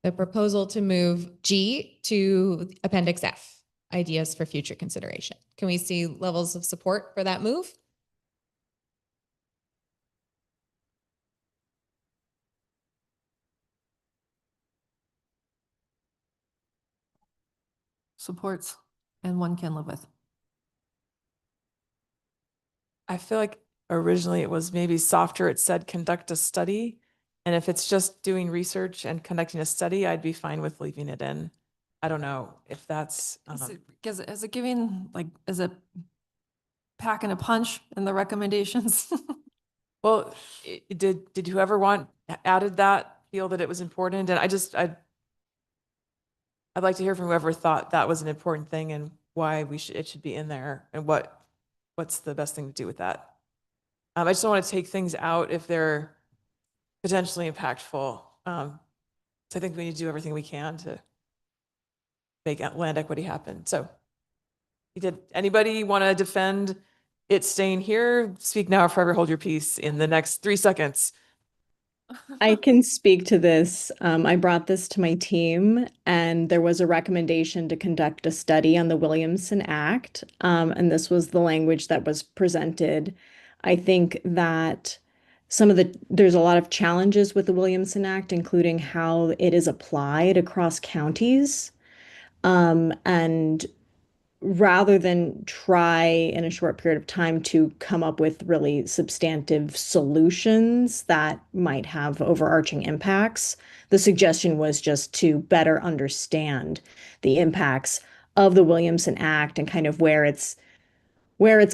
H: The proposal to move G to Appendix F, ideas for future consideration. Can we see levels of support for that move?
B: Supports and one can live with.
Q: I feel like originally it was maybe softer. It said conduct a study. And if it's just doing research and conducting a study, I'd be fine with leaving it in. I don't know if that's.
B: Is it giving, like, is it packing a punch in the recommendations?
Q: Well, did whoever added that feel that it was important? And I'd like to hear from whoever thought that was an important thing and why it should be in there and what's the best thing to do with that. I just don't want to take things out if they're potentially impactful. So I think we need to do everything we can to make land equity happen. So did anybody want to defend it staying here? Speak now or forever hold your peace in the next 3 seconds.
T: I can speak to this. I brought this to my team, and there was a recommendation to conduct a study on the Williamson Act. And this was the language that was presented. I think that there's a lot of challenges with the Williamson Act, including how it is applied across counties. And rather than try in a short period of time to come up with really substantive solutions that might have overarching impacts, the suggestion was just to better understand the impacts of the Williamson Act and kind of where it's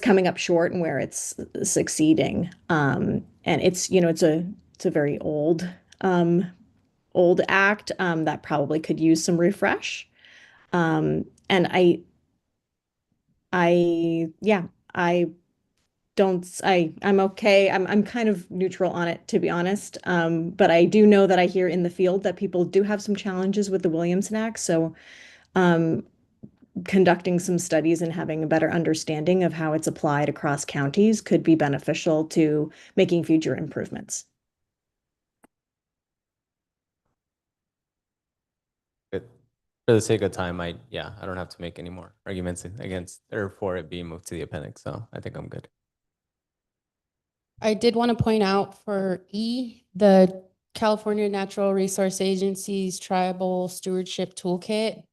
T: coming up short and where it's succeeding. And it's a very old act that probably could use some refresh. And I I'm okay. I'm kind of neutral on it, to be honest. But I do know that I hear in the field that people do have some challenges with the Williamson Act. So conducting some studies and having a better understanding of how it's applied across counties could be beneficial to making future improvements.
U: But for the sake of time, I don't have to make any more arguments against or for it being moved to the appendix. So I think I'm good.
I: I did want to point out for E, the California Natural Resource Agency's Tribal Stewardship Toolkit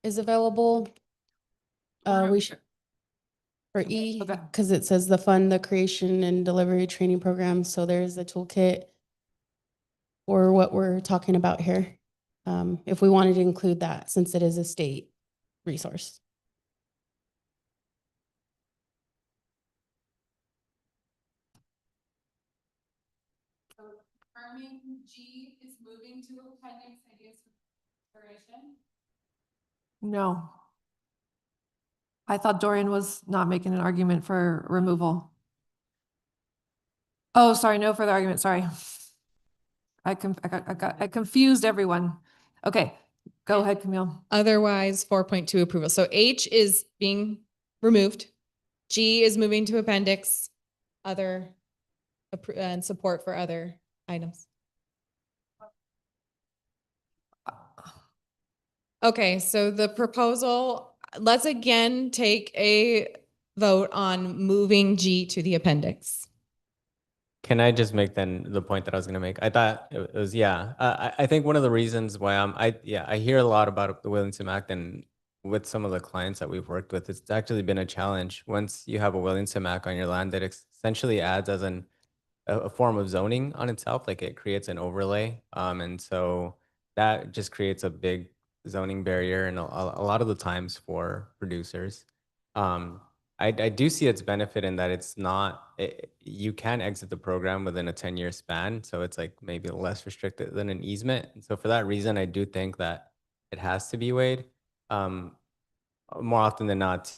I: is available. We should for E, because it says the fund, the creation and delivery training program. So there's a toolkit for what we're talking about here. If we wanted to include that, since it is a state resource.
E: So confirming G is moving to appendix ideas for consideration.
B: No. I thought Dorian was not making an argument for removal. Oh, sorry, no further argument, sorry. I confused everyone. Okay, go ahead, Camille.
H: Otherwise, 4.2 approval. So H is being removed. G is moving to appendix, other, and support for other items. Okay, so the proposal, let's again take a vote on moving G to the appendix.
U: Can I just make then the point that I was going to make? I thought it was, I think one of the reasons why I hear a lot about the Williamson Act, and with some of the clients that we've worked with, it's actually been a challenge. Once you have a Williamson Act on your land, that essentially adds as a form of zoning on itself, like it creates an overlay. And so that just creates a big zoning barrier and a lot of the times for producers. I do see its benefit in that it's not, you can exit the program within a 10-year span. So it's like maybe less restricted than an easement. And so for that reason, I do think that it has to be weighed. More often than not,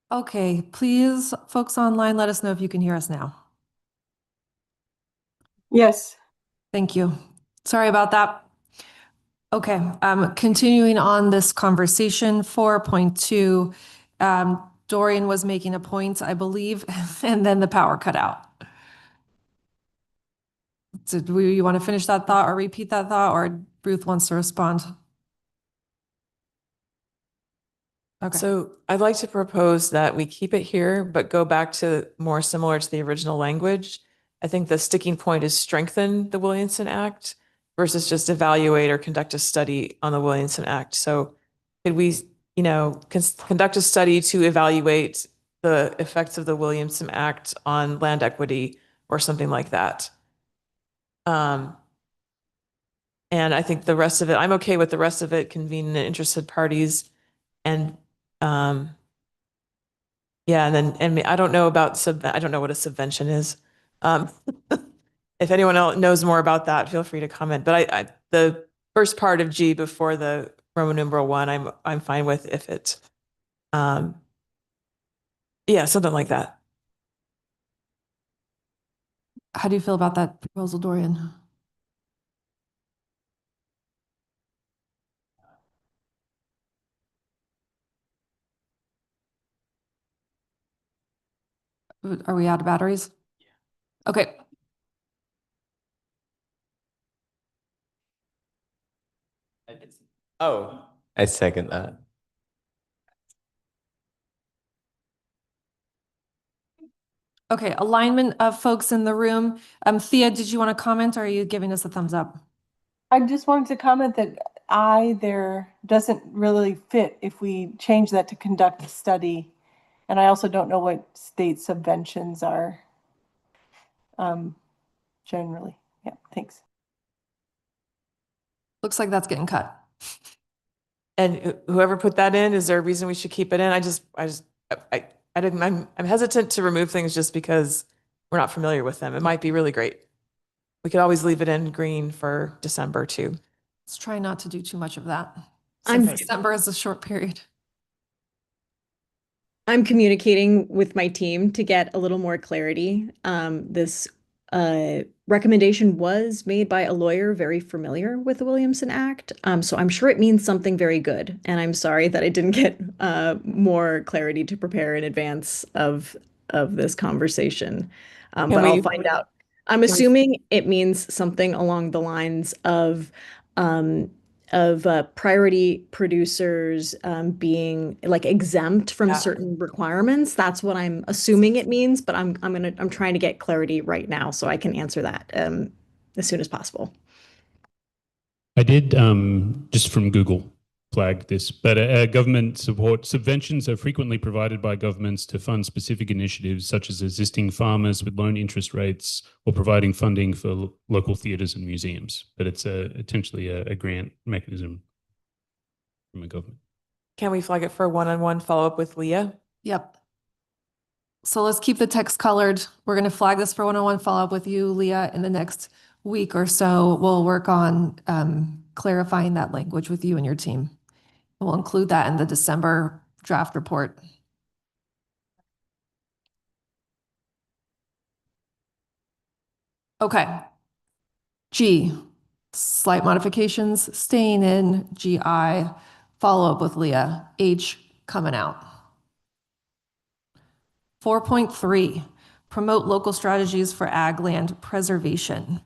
B: Okay, please, folks online, let us know if you can hear us now.
S: Yes.
B: Thank you. Sorry about that. Okay, continuing on this conversation, 4.2, Dorian was making a point, I believe, and then the power cut out. So do you want to finish that thought or repeat that thought, or Ruth wants to respond? Okay.
Q: So I'd like to propose that we keep it here, but go back to more similar to the original language. I think the sticking point is strengthen the Williamson Act versus just evaluate or conduct a study on the Williamson Act. So could we, conduct a study to evaluate the effects of the Williamson Act on land equity or something like that? And I think the rest of it, I'm okay with the rest of it, convening the interested parties and yeah, and I don't know about I don't know what a subvention is. If anyone else knows more about that, feel free to comment. But I the first part of G before the Roman numeral 1, I'm fine with if it, yeah, something like that.
B: How do you feel about that proposal, Dorian? Are we out of batteries? Okay.
U: Oh, I second that.
B: Okay, alignment of folks in the room. Thea, did you want to comment or are you giving us a thumbs up?
S: I just wanted to comment that there doesn't really fit if we change that to conduct a study. And I also don't know what state subventions are generally. Yeah, thanks.
B: Looks like that's getting cut.
Q: And whoever put that in, is there a reason we should keep it in? I'm hesitant to remove things just because we're not familiar with them. It might be really great. We could always leave it in green for December too.
B: Let's try not to do too much of that.
T: I'm-
B: Since December is a short period.
T: I'm communicating with my team to get a little more clarity. This recommendation was made by a lawyer very familiar with the Williamson Act. So I'm sure it means something very good. And I'm sorry that I didn't get more clarity to prepare in advance of this conversation. But I'll find out. I'm assuming it means something along the lines of priority producers being like exempt from certain requirements. That's what I'm assuming it means, but I'm trying to get clarity right now so I can answer that as soon as possible.
K: I did just from Google flag this, but government support subventions are frequently provided by governments to fund specific initiatives such as assisting farmers with loan interest rates or providing funding for local theatres and museums. But it's essentially a grant mechanism from a government.
Q: Can we flag it for a one-on-one follow-up with Leah?
B: Yep. So let's keep the text colored. We're going to flag this for one-on-one follow-up with you, Leah, in the next week or so. We'll work on clarifying that language with you and your team. We'll include that in the December draft report. Okay. G, slight modifications, staying in GI, follow up with Leah, H coming out. 4.3, promote local strategies for ag land preservation.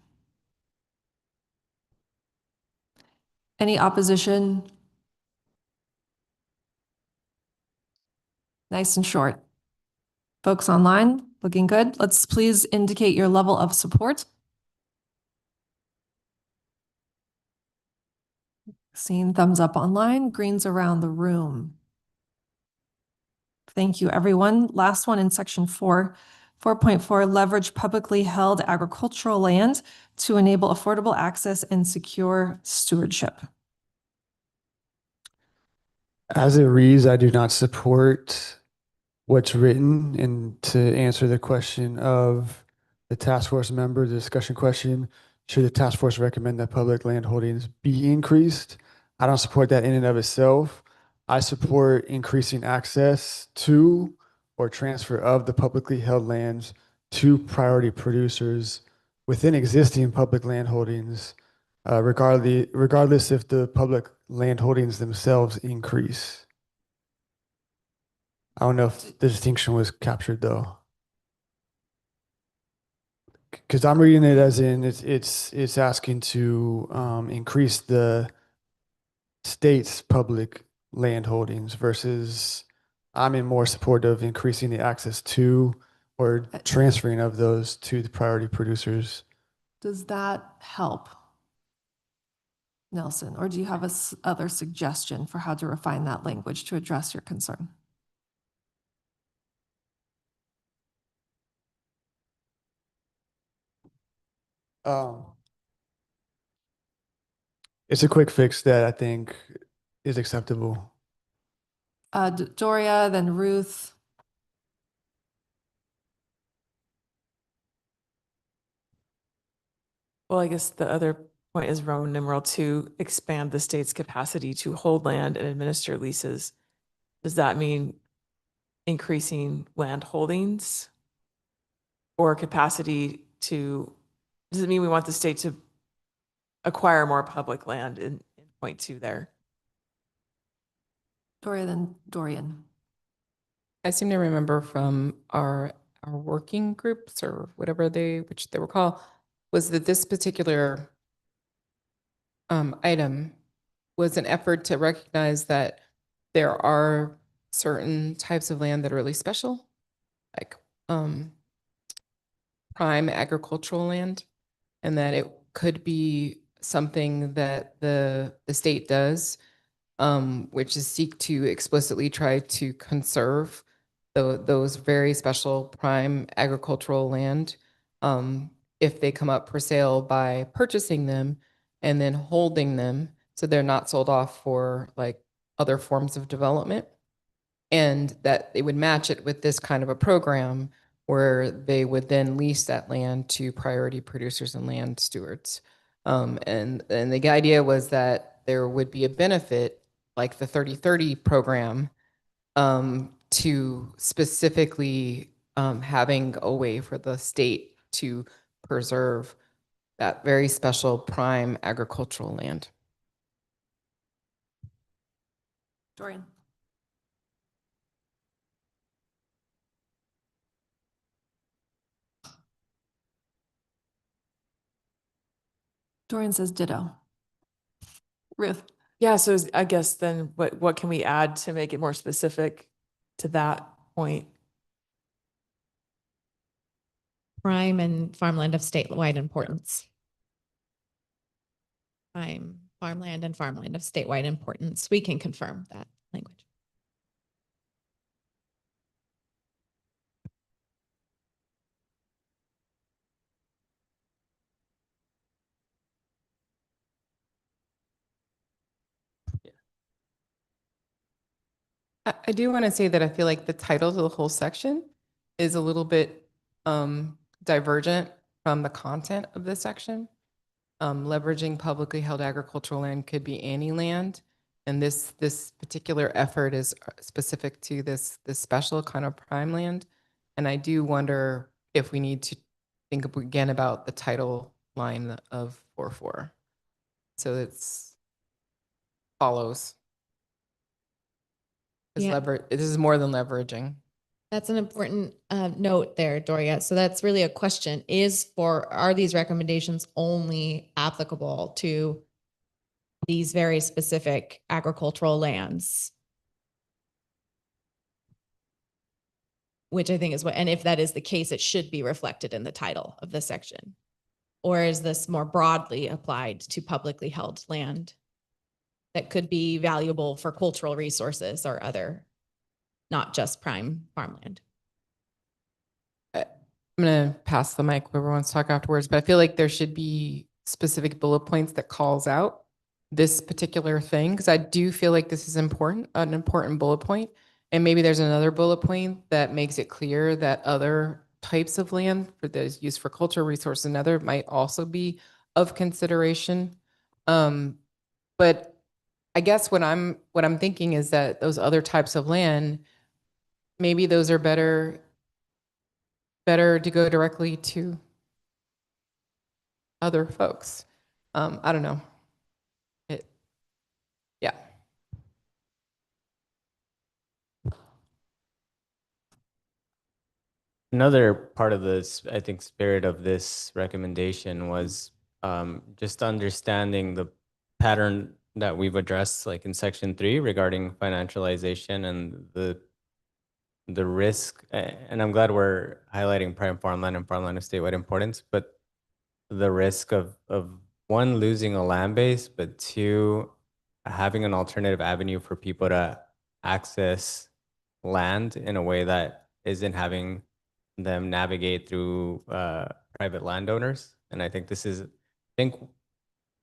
B: Any opposition? Nice and short. Folks online, looking good. Let's please indicate your level of support. Seeing thumbs up online, greens around the room. Thank you, everyone. Last one in section 4. 4.4, leverage publicly held agricultural land to enable affordable access and secure stewardship.
R: As it reads, I do not support what's written. And to answer the question of the task force member, the discussion question, should the task force recommend that public land holdings be increased? I don't support that in and of itself. I support increasing access to or transfer of the publicly held lands to priority producers within existing public land holdings, regardless if the public land holdings themselves increase. I don't know if the distinction was captured though. Because I'm reading it as in it's asking to increase the state's public land holdings versus I'm in more support of increasing the access to or transferring of those to the priority producers.
B: Does that help, Nelson? Or do you have a other suggestion for how to refine that language to address your concern?
R: It's a quick fix that I think is acceptable.
B: Doria, then Ruth.
Q: Well, I guess the other point is Roman numeral 2, expand the state's capacity to hold land and administer leases. Does that mean increasing land holdings or capacity to, does it mean we want the state to acquire more public land in point 2 there?
B: Doria, then Dorian.
M: I seem to remember from our working groups or whatever which they were called, was that this particular item was an effort to recognize that there are certain types of land that are really special, like prime agricultural land, and that it could be something that the state does, which is seek to explicitly try to conserve those very special prime agricultural land if they come up for sale by purchasing them and then holding them so they're not sold off for like other forms of development, and that they would match it with this kind of a program where they would then lease that land to priority producers and land stewards. And the idea was that there would be a benefit like the 30/30 program to specifically having a way for the state to preserve that very special prime agricultural land.
B: Dorian. Dorian says ditto. Ruth.
Q: Yeah, so I guess then what can we add to make it more specific to that point?
H: Prime and farmland of statewide importance. Prime, farmland and farmland of statewide importance. We can confirm that language.
M: I do want to say that I feel like the title of the whole section is a little bit divergent from the content of this section. Leveraging publicly held agricultural land could be any land, and this particular effort is specific to this special kind of prime land. And I do wonder if we need to think again about the title line of 4.4. So it's follows.
H: Yeah.
M: This is more than leveraging.
H: That's an important note there, Doria. So that's really a question: are these recommendations only applicable to these very specific agricultural lands? Which I think is and if that is the case, it should be reflected in the title of the section. Or is this more broadly applied to publicly held land that could be valuable for cultural resources or other, not just prime farmland?
M: I'm going to pass the mic. Whoever wants to talk afterwards, but I feel like there should be specific bullet points that calls out this particular thing, because I do feel like this is important, an important bullet point. And maybe there's another bullet point that makes it clear that other types of land that is used for cultural resources and other might also be of consideration. But I guess what I'm thinking is that those other types of land maybe those are better to go directly to other folks. I don't know. Yeah.
U: Another part of this, I think, spirit of this recommendation was just understanding the pattern that we've addressed, like in section 3 regarding financialization and the risk. And I'm glad we're highlighting prime farmland and farmland of statewide importance, but the risk of one, losing a land base, but two, having an alternative avenue for people to access land in a way that isn't having them navigate through private landowners. And I think this is,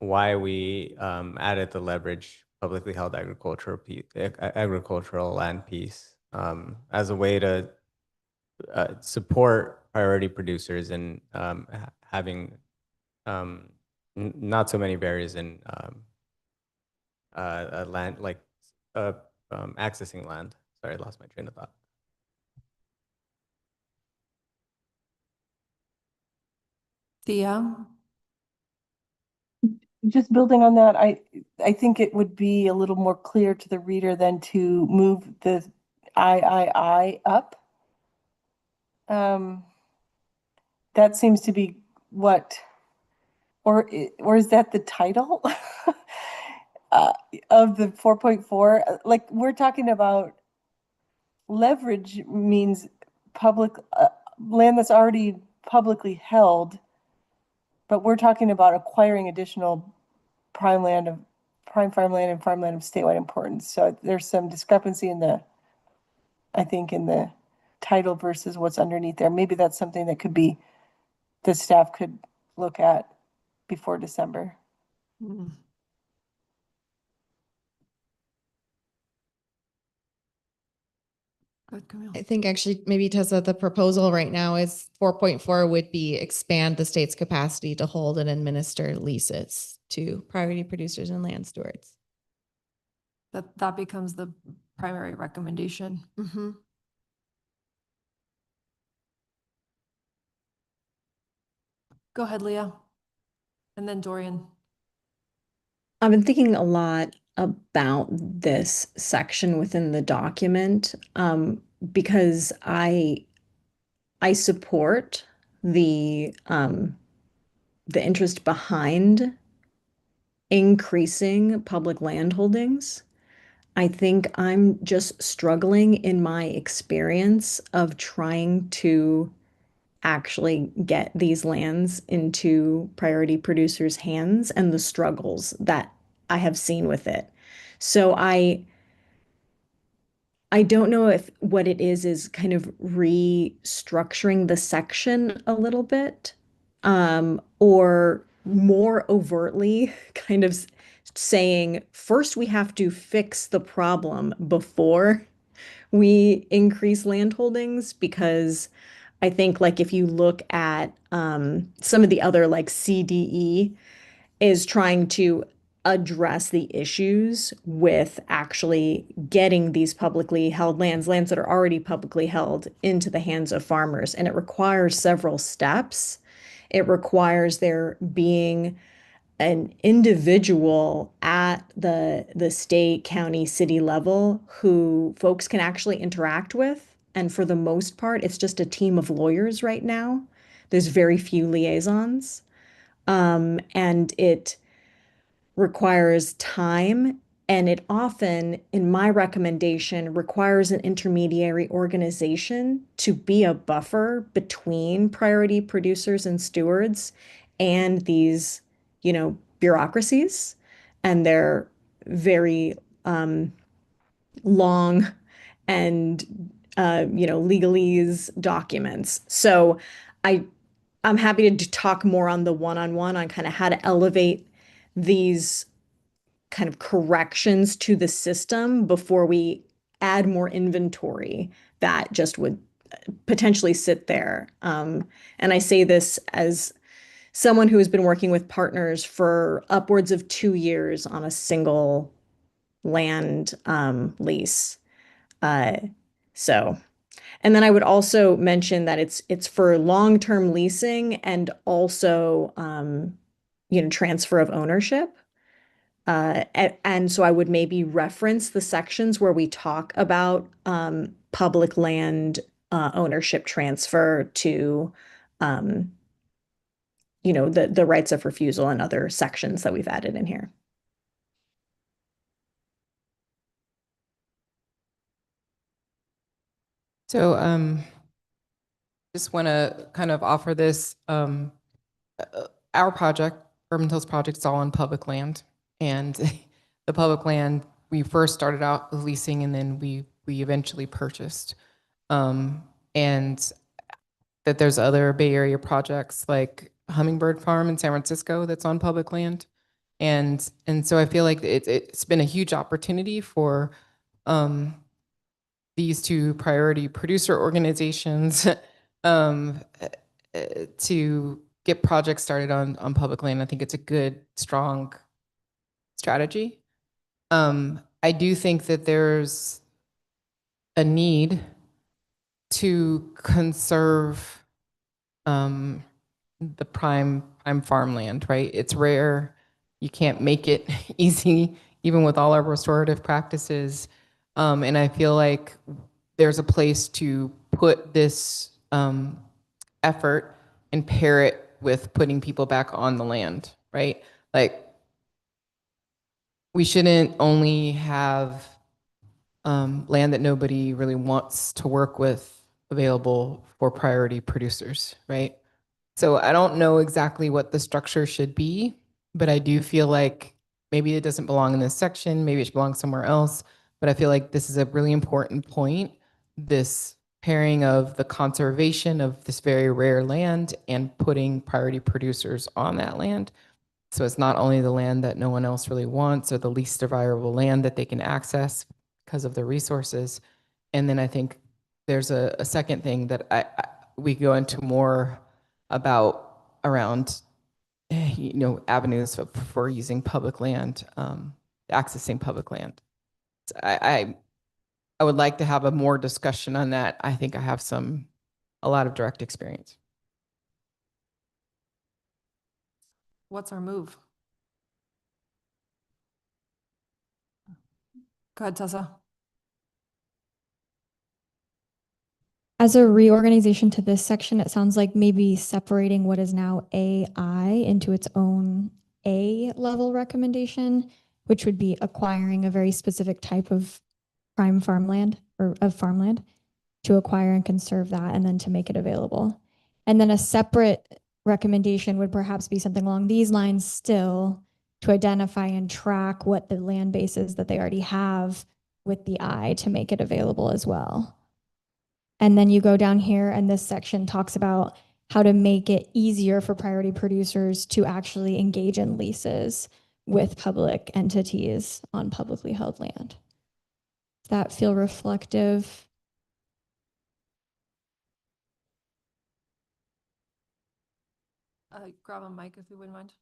U: why we added the leverage publicly held agricultural land piece as a way to support priority producers and having not so many barriers in land, like accessing land. Sorry, I lost my train of thought.
B: Thea?
S: Just building on that, I think it would be a little more clear to the reader than to move the I up. That seems to be what, or is that the title of the 4.4? Like, we're talking about leverage means public land that's already publicly held, but we're talking about acquiring additional prime farmland and farmland of statewide importance. So there's some discrepancy I think in the title versus what's underneath there. Maybe that's something that the staff could look at before December.
H: I think actually maybe Tessa, the proposal right now is 4.4 would be expand the state's capacity to hold and administer leases to priority producers and land stewards.
B: That becomes the primary recommendation. Go ahead, Leah. And then Dorian.
T: I've been thinking a lot about this section within the document because I support the interest behind increasing public land holdings. I think I'm just struggling in my experience of trying to actually get these lands into priority producers' hands and the struggles that I have seen with it. So I don't know if what it is kind of restructuring the section a little bit, or more overtly kind of saying, first we have to fix the problem before we increase land holdings, because I think like if you look at some of the other like CDE is trying to address the issues with actually getting these publicly held lands that are already publicly held into the hands of farmers. And it requires several steps. It requires there being an individual at the state, county, city level who folks can actually interact with. And for the most part, it's just a team of lawyers right now. There's very few liaisons. And it requires time, and it often, in my recommendation, requires an intermediary organization to be a buffer between priority producers and stewards and these, bureaucracies and their very long and legalese documents. So I'm happy to talk more on the one-on-one on kind of how to elevate these kind of corrections to the system before we add more inventory that just would potentially sit there. And I say this as someone who has been working with partners for upwards of 2 years on a single land lease. So And then I would also mention that it's for long-term leasing and also, transfer of ownership. And so I would maybe reference the sections where we talk about public land ownership transfer to, the rights of refusal and other sections that we've added in here.
M: So just want to kind of offer this. Our project, Urban Hills Project, is all on public land. And the public land, we first started out with leasing and then we eventually purchased. And that there's other Bay Area projects like Hummingbird Farm in San Francisco that's on public land. And so I feel like it's been a huge opportunity for these two priority producer organizations to get projects started on public land. I think it's a good, strong strategy. I do think that there's a need to conserve the prime farmland, right? It's rare. You can't make it easy, even with all our restorative practices. And I feel like there's a place to put this effort and pair it with putting people back on the land, right? Like, we shouldn't only have land that nobody really wants to work with available for priority producers, right? So I don't know exactly what the structure should be, but I do feel like maybe it doesn't belong in this section, maybe it should belong somewhere else. But I feel like this is a really important point, this pairing of the conservation of this very rare land and putting priority producers on that land. So it's not only the land that no one else really wants or the least desirable land that they can access because of the resources. And then I think there's a second thing that we go into more about around avenues for using public land, accessing public land. So I would like to have a more discussion on that. I think I have a lot of direct experience.
B: What's our move? Go ahead, Tessa.
J: As a reorganization to this section, it sounds like maybe separating what is now AI into its own A level recommendation, which would be acquiring a very specific type of prime farmland or of farmland to acquire and conserve that and then to make it available. And then a separate recommendation would perhaps be something along these lines still to identify and track what the land base is that they already have with the eye to make it available as well. And then you go down here and this section talks about how to make it easier for priority producers to actually engage in leases with public entities on publicly held land. Does that feel reflective?
B: Grab a mic if you wouldn't mind.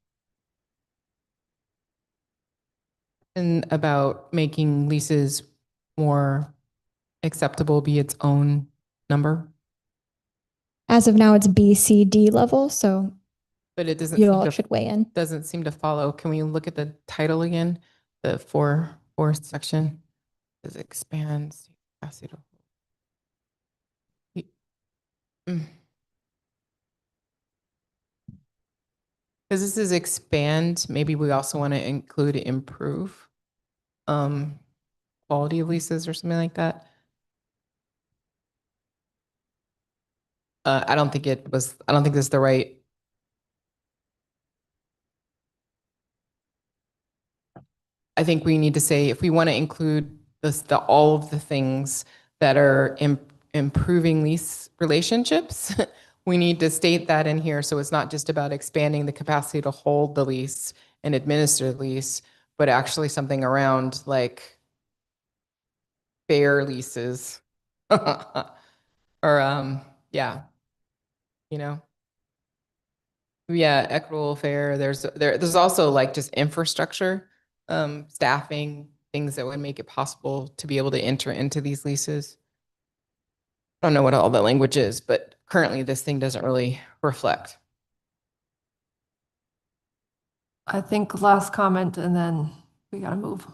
M: And about making leases more acceptable be its own number.
J: As of now, it's B, C, D level, so
M: but it doesn't.
J: You all should weigh in.
M: Doesn't seem to follow. Can we look at the title again? The fourth section. Does it expand capacity to hold? Because this is expand, maybe we also want to include improve quality of leases or something like that. I don't think this is the right. I think we need to say if we want to include all of the things that are improving lease relationships, we need to state that in here. So it's not just about expanding the capacity to hold the lease and administer the lease, but actually something around like fair leases or yeah, yeah, equitable, fair. There's also like just infrastructure, staffing, things that would make it possible to be able to enter into these leases. I don't know what all the language is, but currently this thing doesn't really reflect.
B: I think last comment and then we gotta move.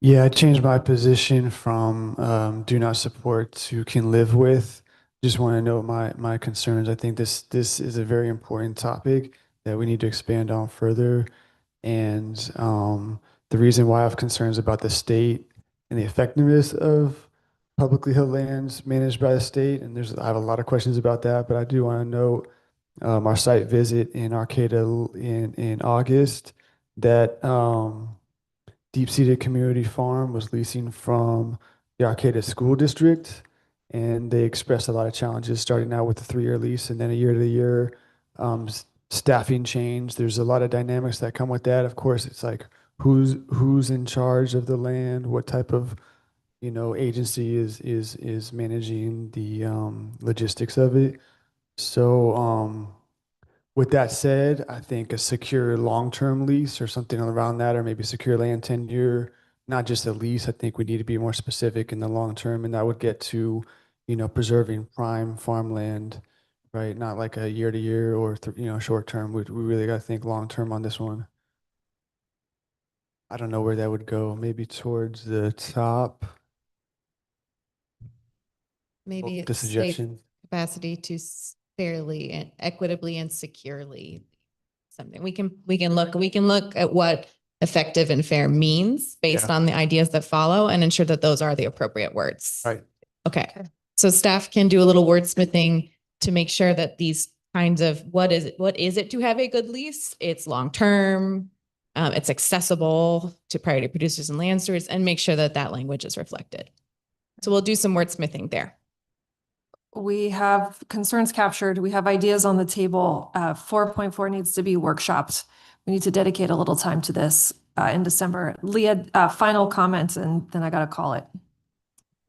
R: Yeah, I changed my position from do not support to can live with. Just want to note my concerns. I think this is a very important topic that we need to expand on further. And the reason why I have concerns about the state and the effectiveness of publicly held lands managed by the state, and I have a lot of questions about that, but I do want to note our site visit in Arcata in August that Deep Seated Community Farm was leasing from the Arcata School District, and they expressed a lot of challenges starting out with the 3-year lease and then a year-to-year staffing change. There's a lot of dynamics that come with that. Of course, it's like who's in charge of the land, what type of agency is managing the logistics of it. So with that said, I think a secure long-term lease or something around that, or maybe secure land tenure, not just a lease. I think we need to be more specific in the long term, and that would get to, preserving prime farmland, right? Not like a year to year or short term. We really got to think long term on this one. I don't know where that would go. Maybe towards the top.
H: Maybe
R: The
H: it's state
R: suggestion.
H: capacity to fairly and equitably and securely. Something we can look at what effective and fair means based
R: Yeah.
H: on the ideas that follow and ensure that those are the appropriate words.
R: Right.
H: Okay. So staff can do a little wordsmithing to make sure that these kinds of what is it to have a good lease? It's long-term, it's accessible to priority producers and land stewards, and make sure that that language is reflected. So we'll do some wordsmithing there.
B: We have concerns captured. We have ideas on the table. 4.4 needs to be workshopped. We need to dedicate a little time to this in December. Leah, final comments, and then I got to call it.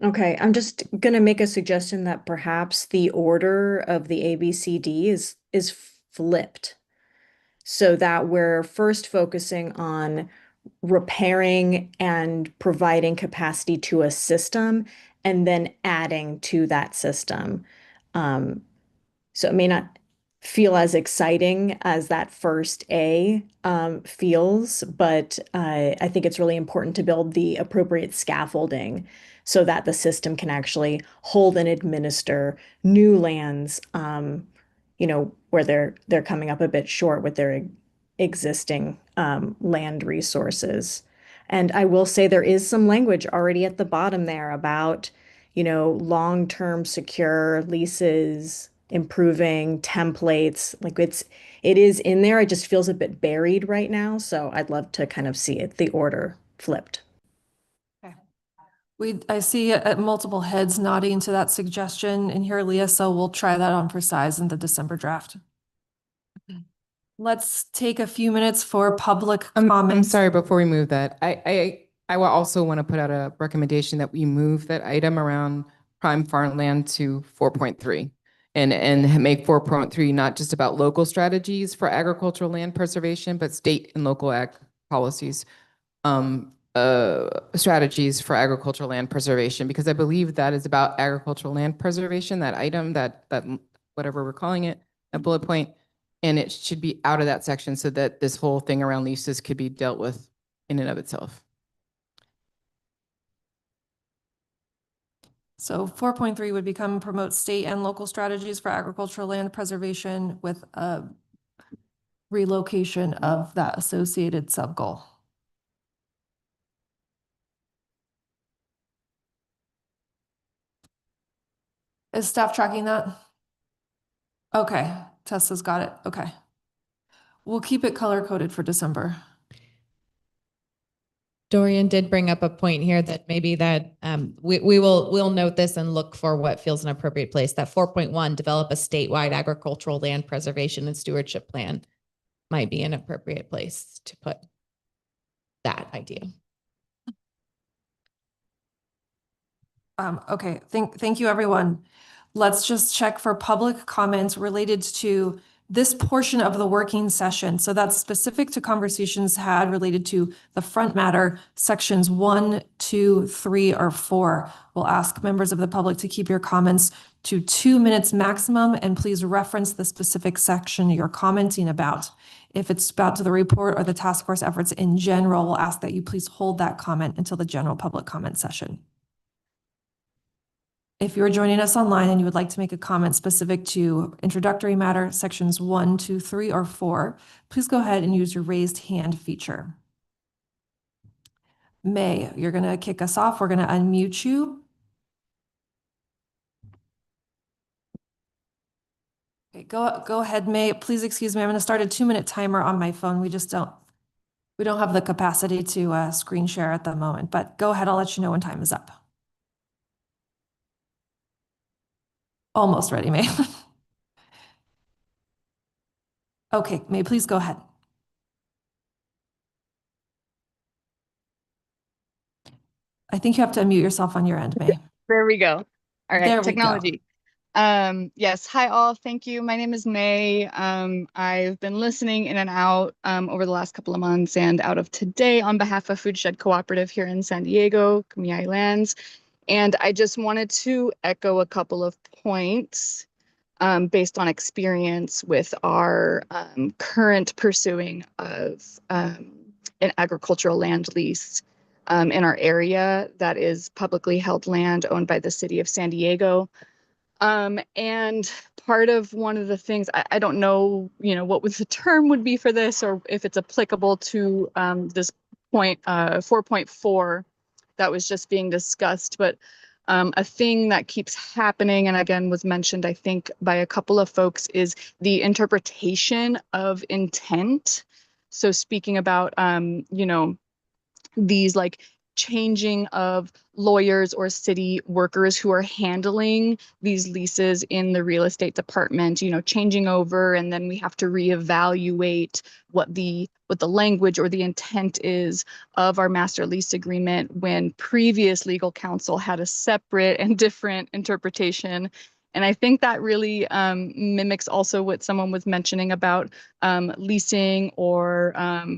T: Okay, I'm just gonna make a suggestion that perhaps the order of the ABCD is flipped, so that we're first focusing on repairing and providing capacity to a system and then adding to that system. So it may not feel as exciting as that first A feels, but I think it's really important to build the appropriate scaffolding so that the system can actually hold and administer new lands, where they're coming up a bit short with their existing land resources. And I will say there is some language already at the bottom there about, long-term secure leases, improving templates. Like it is in there. It just feels a bit buried right now. So I'd love to kind of see it, the order flipped.
B: I see multiple heads nodding to that suggestion in here, Leah, so we'll try that on for size in the December draft. Let's take a few minutes for public comments.
M: I'm sorry, before we move that, I will also want to put out a recommendation that we move that item around prime farmland to 4.3 and make 4.3 not just about local strategies for agricultural land preservation, but state and local ag policies. Strategies for agricultural land preservation, because I believe that is about agricultural land preservation, that item, that whatever we're calling it, a bullet point, and it should be out of that section so that this whole thing around leases could be dealt with in and of itself.
B: So 4.3 would become promote state and local strategies for agricultural land preservation with a relocation of that associated sub-goal. Is staff tracking that? Okay, Tessa's got it. Okay. We'll keep it color coded for December.
H: Dorian did bring up a point here that maybe that we'll note this and look for what feels an appropriate place. That 4.1, develop a statewide agricultural land preservation and stewardship plan, might be an appropriate place to put that idea.
B: Okay, thank you, everyone. Let's just check for public comments related to this portion of the working session. So that's specific to conversations had related to the front matter, sections 1, 2, 3, or 4. We'll ask members of the public to keep your comments to 2 minutes maximum, and please reference the specific section you're commenting about. If it's about to the report or the task force efforts in general, we'll ask that you please hold that comment until the general public comment session. If you're joining us online and you would like to make a comment specific to introductory matter, sections 1, 2, 3, or 4, please go ahead and use your raised hand feature. May, you're going to kick us off. We're going to unmute you. Okay, go ahead, May. Please excuse me. I'm going to start a 2-minute timer on my phone. We don't have the capacity to screen share at the moment, but go ahead. I'll let you know when time is up. Almost ready, May. Okay, May, please go ahead. I think you have to unmute yourself on your end, May.
G: There we go. All right,
B: There we go.
G: technology. Yes, hi all. Thank you. My name is May. I've been listening in and out over the last couple of months and out of today on behalf of Foodshed Cooperative here in San Diego, Kamiai Lands. And I just wanted to echo a couple of points based on experience with our current pursuing of an agricultural land lease in our area that is publicly held land owned by the city of San Diego. And part of one of the things, I don't know, what the term would be for this, or if it's applicable to this point 4.4 that was just being discussed, but a thing that keeps happening, and again was mentioned, I think, by a couple of folks, is the interpretation of intent. So speaking about, these like changing of lawyers or city workers who are handling these leases in the real estate department, changing over, and then we have to reevaluate what the language or the intent is of our master lease agreement when previous legal counsel had a separate and different interpretation. And I think that really mimics also what someone was mentioning about leasing or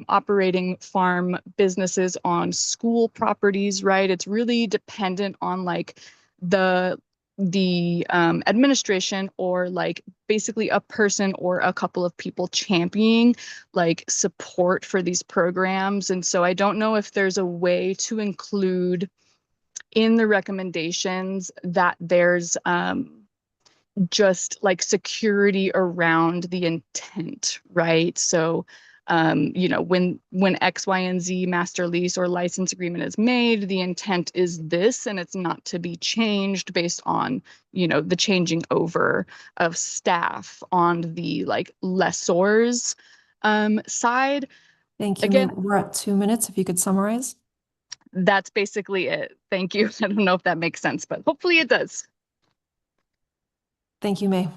G: operating farm businesses on school properties, right? It's really dependent on like the administration or like basically a person or a couple of people championing like support for these programs. And so I don't know if there's a way to include in the recommendations that there's just like security around the intent, right? So, when X, Y, and Z master lease or license agreement is made, the intent is this, and it's not to be changed based on, the changing over of staff on the like lessors side.
B: Thank you.
G: Again,
B: We're at 2 minutes. If you could summarize.
G: That's basically it. Thank you. I don't know if that makes sense, but hopefully it does.
B: Thank you, May.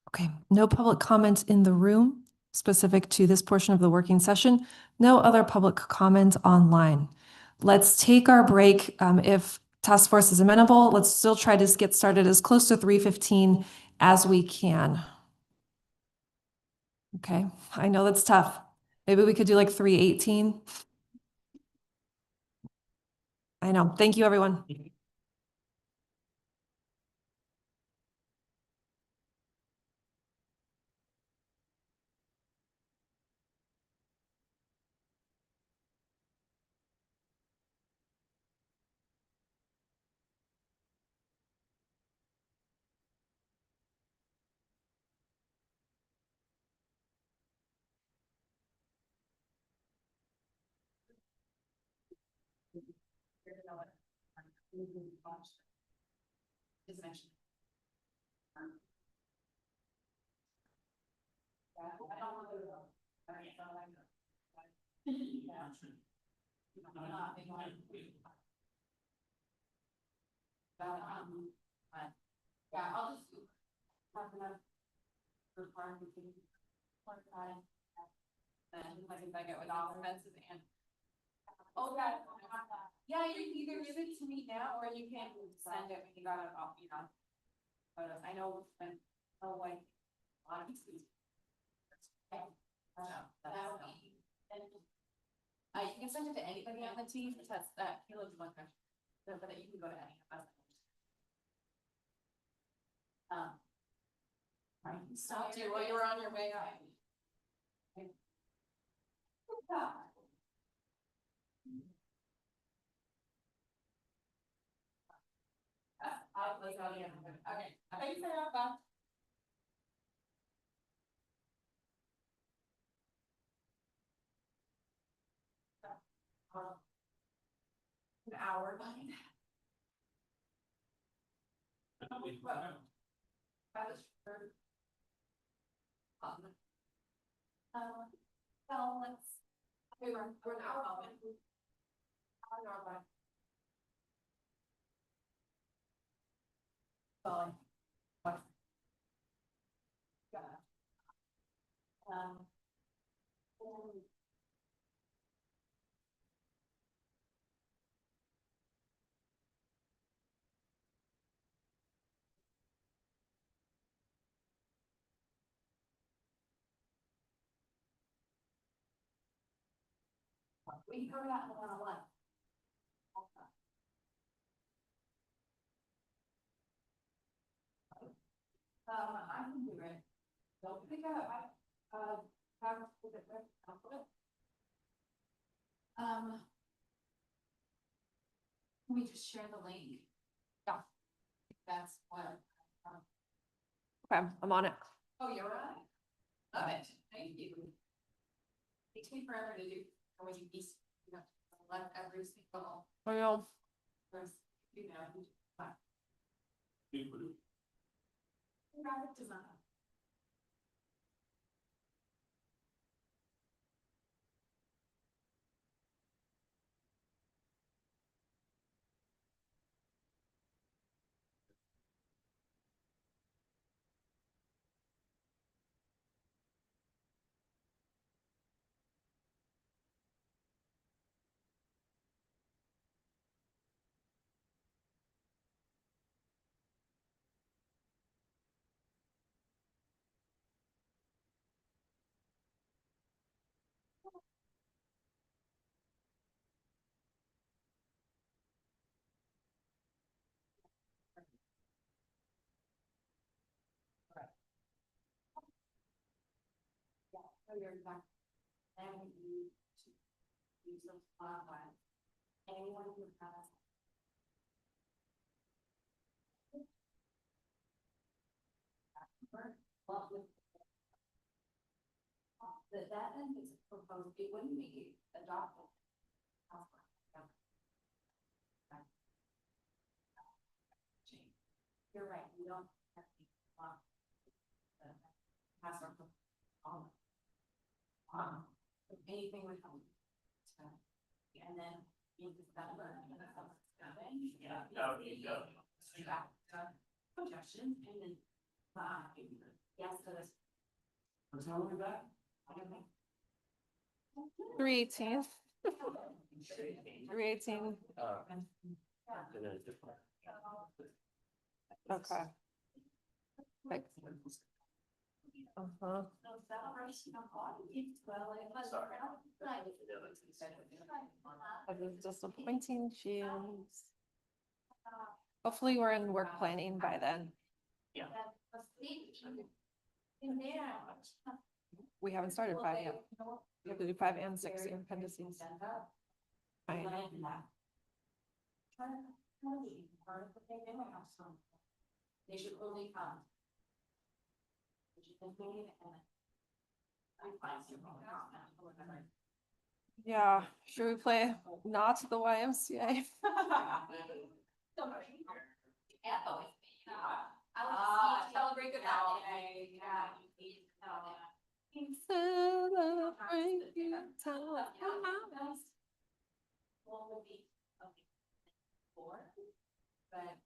B: Okay, no public comments in the room specific to this portion of the working session. No other public comment online. Let's take our break. If task force is amenable, let's still try to get started as close to 3:15 as we can. Okay, I know that's tough. Maybe we could do like 3:18. I know. Thank you, everyone. Yeah, I'll just have enough for farm meeting. And I can beg it with all expenses and. Oh, yeah, yeah, you can either give it to me now or you can send it when you got it off, But I know when,
E: You can send it to anybody on the team, that's that, you look one question, so that you can go to any of us. Stop you while you're on your way out. Okay, thanks, Sarah. An hour behind. Well, we're an hour behind. An hour behind. We can cover that in one-on-one. I can do it. Don't think have let me just share the link. Yeah. That's what.
B: Okay, I'm on it.
E: Oh, you're right. Love it. Thank you. Takes me forever to do. When you piece, you know, select every single.
B: I know.
E: First, you know. Graphic design. So you're back. And you use those online. Anyone who has. That then is proposed, it wouldn't be adopted. You're right, we don't have to. Pass our. Anything would help. And then. Yeah, that would go. Projection and then. Yes, so this. What's wrong with that?
B: 318. 318. Okay. Uh-huh. I was just appointing Shields. Hopefully we're in work planning by then.
E: Yeah.
B: We haven't started 5 yet. We have to do 5 and 6 in appendices. Fine.
E: They should only come.
B: Yeah, should we play not the YMCA?
E: Celebrate the holiday.
B: Celebrate your time.
E: Will be something for, but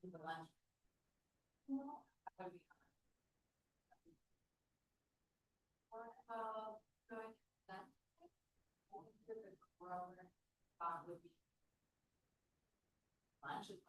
E: in the lunch. That would be. Going that. Would be. Lunch is.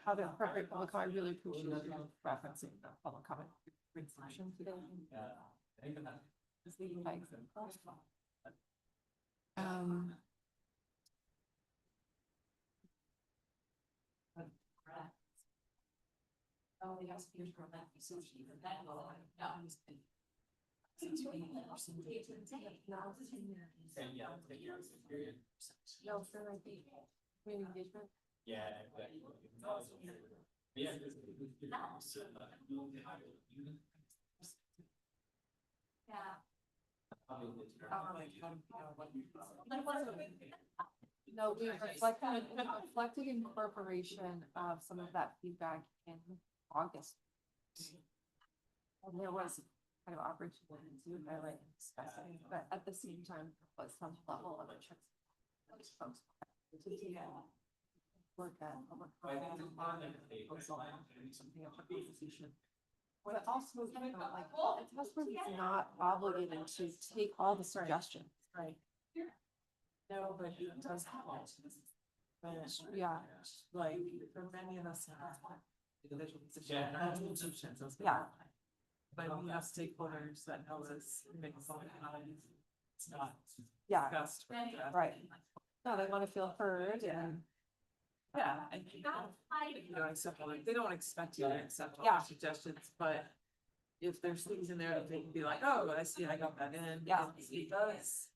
B: How to incorporate public comment. I really appreciate you referencing the public comment section today. No, we reflected incorporation of some of that feedback in August. And there was kind of opportunity to highlight and discuss it, but at the same time, there was some level of interest. Folks to do work at public comment something of a conversation. But also, like, the task force is not obligated to take all the suggestions, right? No, but it does have options. But yeah, like for many of us, individual positions. Yeah. But we have stakeholders that know us, make us all it's not. Yeah, right. No, they want to feel heard and. Yeah, and you know, accept all, they don't expect you to accept all the suggestions, but if there's things in there that they can be like, oh, I see, I got that in. Yeah, it does.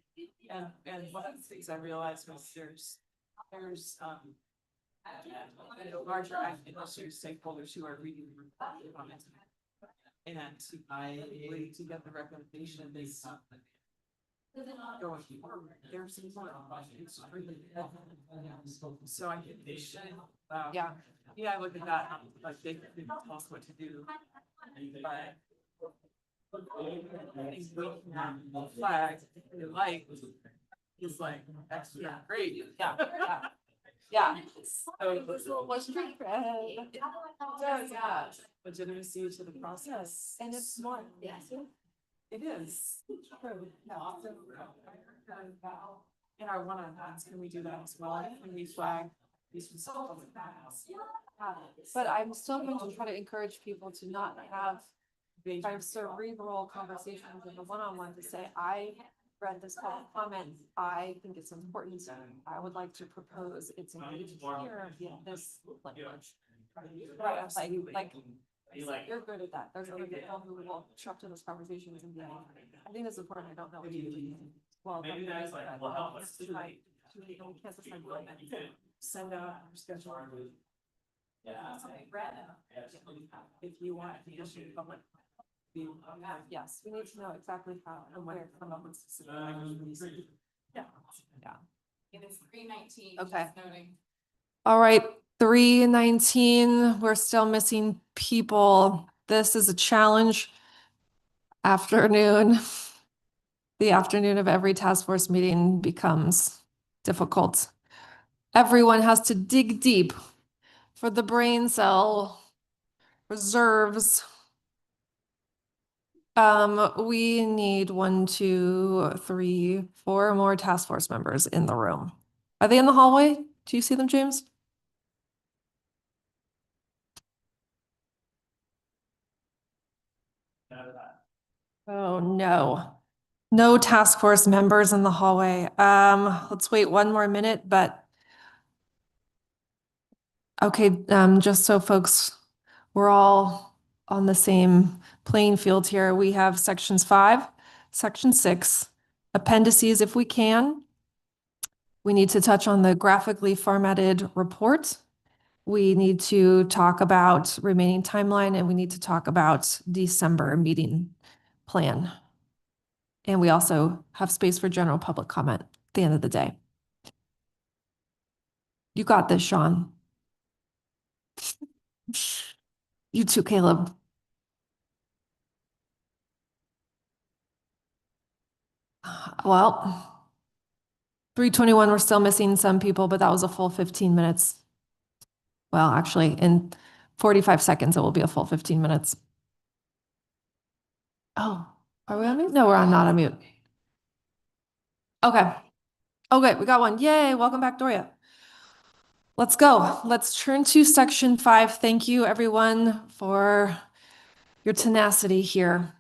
B: And one of the things I realized was there's larger industry stakeholders who are reading the report on it. And I wait to get the recommendation based on going forward. There's more. So I think they should. Yeah, I look at that, like they can tell us what to do. But the flag they like is like extra great. Yeah. Yeah. So what's pretty red? Does yeah. Legitimacy to the process. And it's more. Yes. It is. True. Yeah. In our one-on-ones, can we do that as well? Can we flag these results? But I'm still going to try to encourage people to not have kind of cerebral conversations in the one-on-one to say, I read this public comment. I think it's important. I would like to propose it's engaged here in this language. Right. Like you're good at that. There's other people who will show up to those conversations and be like, I think that's important. I don't know what to do. Well, maybe that's like, well, that's tonight. We can't decide what send out our schedule. Yeah. If you want the issue public. Yes, we need to know exactly how and where to come up with specific. Yeah. Yeah.
E: It is 3:19.
B: Okay.
E: Noting.
B: All right, 3:19, we're still missing people. This is a challenge. Afternoon. The afternoon of every task force meeting becomes difficult. Everyone has to dig deep For the brain cell reserves, we need 1, 2, 3, 4 more task force members in the room. Are they in the hallway? Do you see them, James? Oh, no. No task force members in the hallway. Let's wait 1 more minute, but okay, just so folks, we're all on the same playing field here. We have sections 5, section 6, appendices if we can. We need to touch on the graphically formatted report. We need to talk about remaining timeline, and we need to talk about December meeting plan. And we also have space for general public comment at the end of the day. You got this, Sean. You too, Caleb. Well, 3:21, we're still missing some people, but that was a full 15 minutes. Well, actually, in 45 seconds, it will be a full 15 minutes. Oh, are we on mute? No, we're not on mute. Okay. Okay, we got one. Yay, welcome back, Doria. Let's go. Let's turn to section 5. Thank you, everyone, for your tenacity here.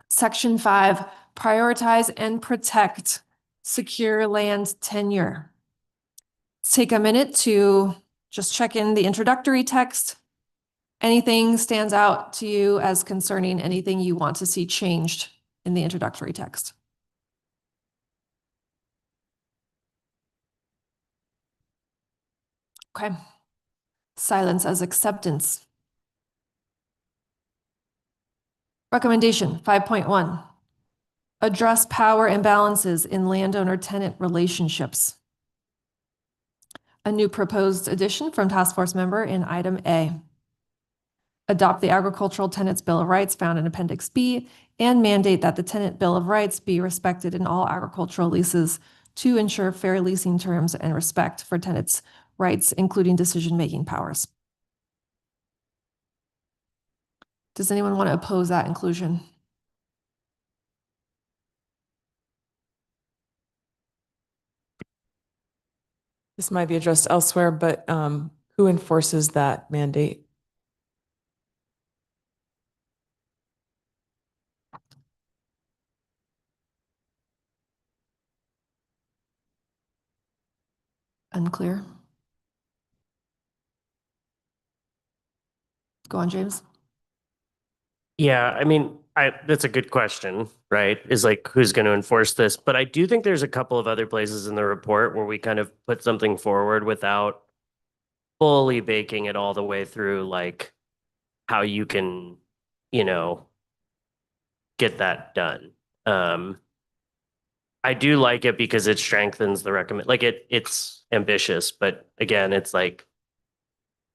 B: Section 5, prioritize and protect secure land tenure. Let's take a minute to just check in the introductory text. Anything stands out to you as concerning anything you want to see changed in the introductory text? Okay. Silence as acceptance. Recommendation 5.1. Address power imbalances in landowner-tenant relationships. A new proposed addition from task force member in item A. Adopt the Agricultural Tenants Bill of Rights found in Appendix B and mandate that the Tenant Bill of Rights be respected in all agricultural leases to ensure fair leasing terms and respect for tenants' rights, including decision-making powers. Does anyone want to oppose that inclusion?
Q: This might be addressed elsewhere, but who enforces that mandate?
B: Unclear. Go on, James.
P: Yeah, I mean, that's a good question, right? Is like, who's going to enforce this? But I do think there's a couple of other places in the report where we kind of put something forward without fully baking it all the way through, like how you can, get that done. I do like it because it strengthens the recommend. Like it's ambitious, but again, it's like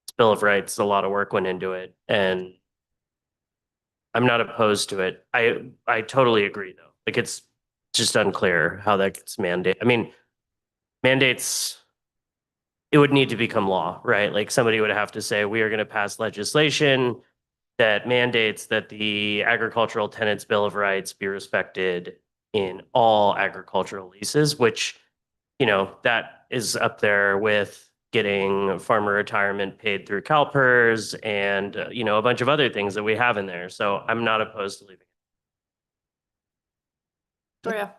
P: it's Bill of Rights. A lot of work went into it, and I'm not opposed to it. I totally agree though. Like it's just unclear how that gets mandated. I mean, mandates, it would need to become law, right? Like somebody would have to say, we are going to pass legislation that mandates that the Agricultural Tenants Bill of Rights be respected in all agricultural leases, which, that is up there with getting farmer retirement paid through CalPERS and, a bunch of other things that we have in there. So I'm not opposed to leaving it.
B: Doria.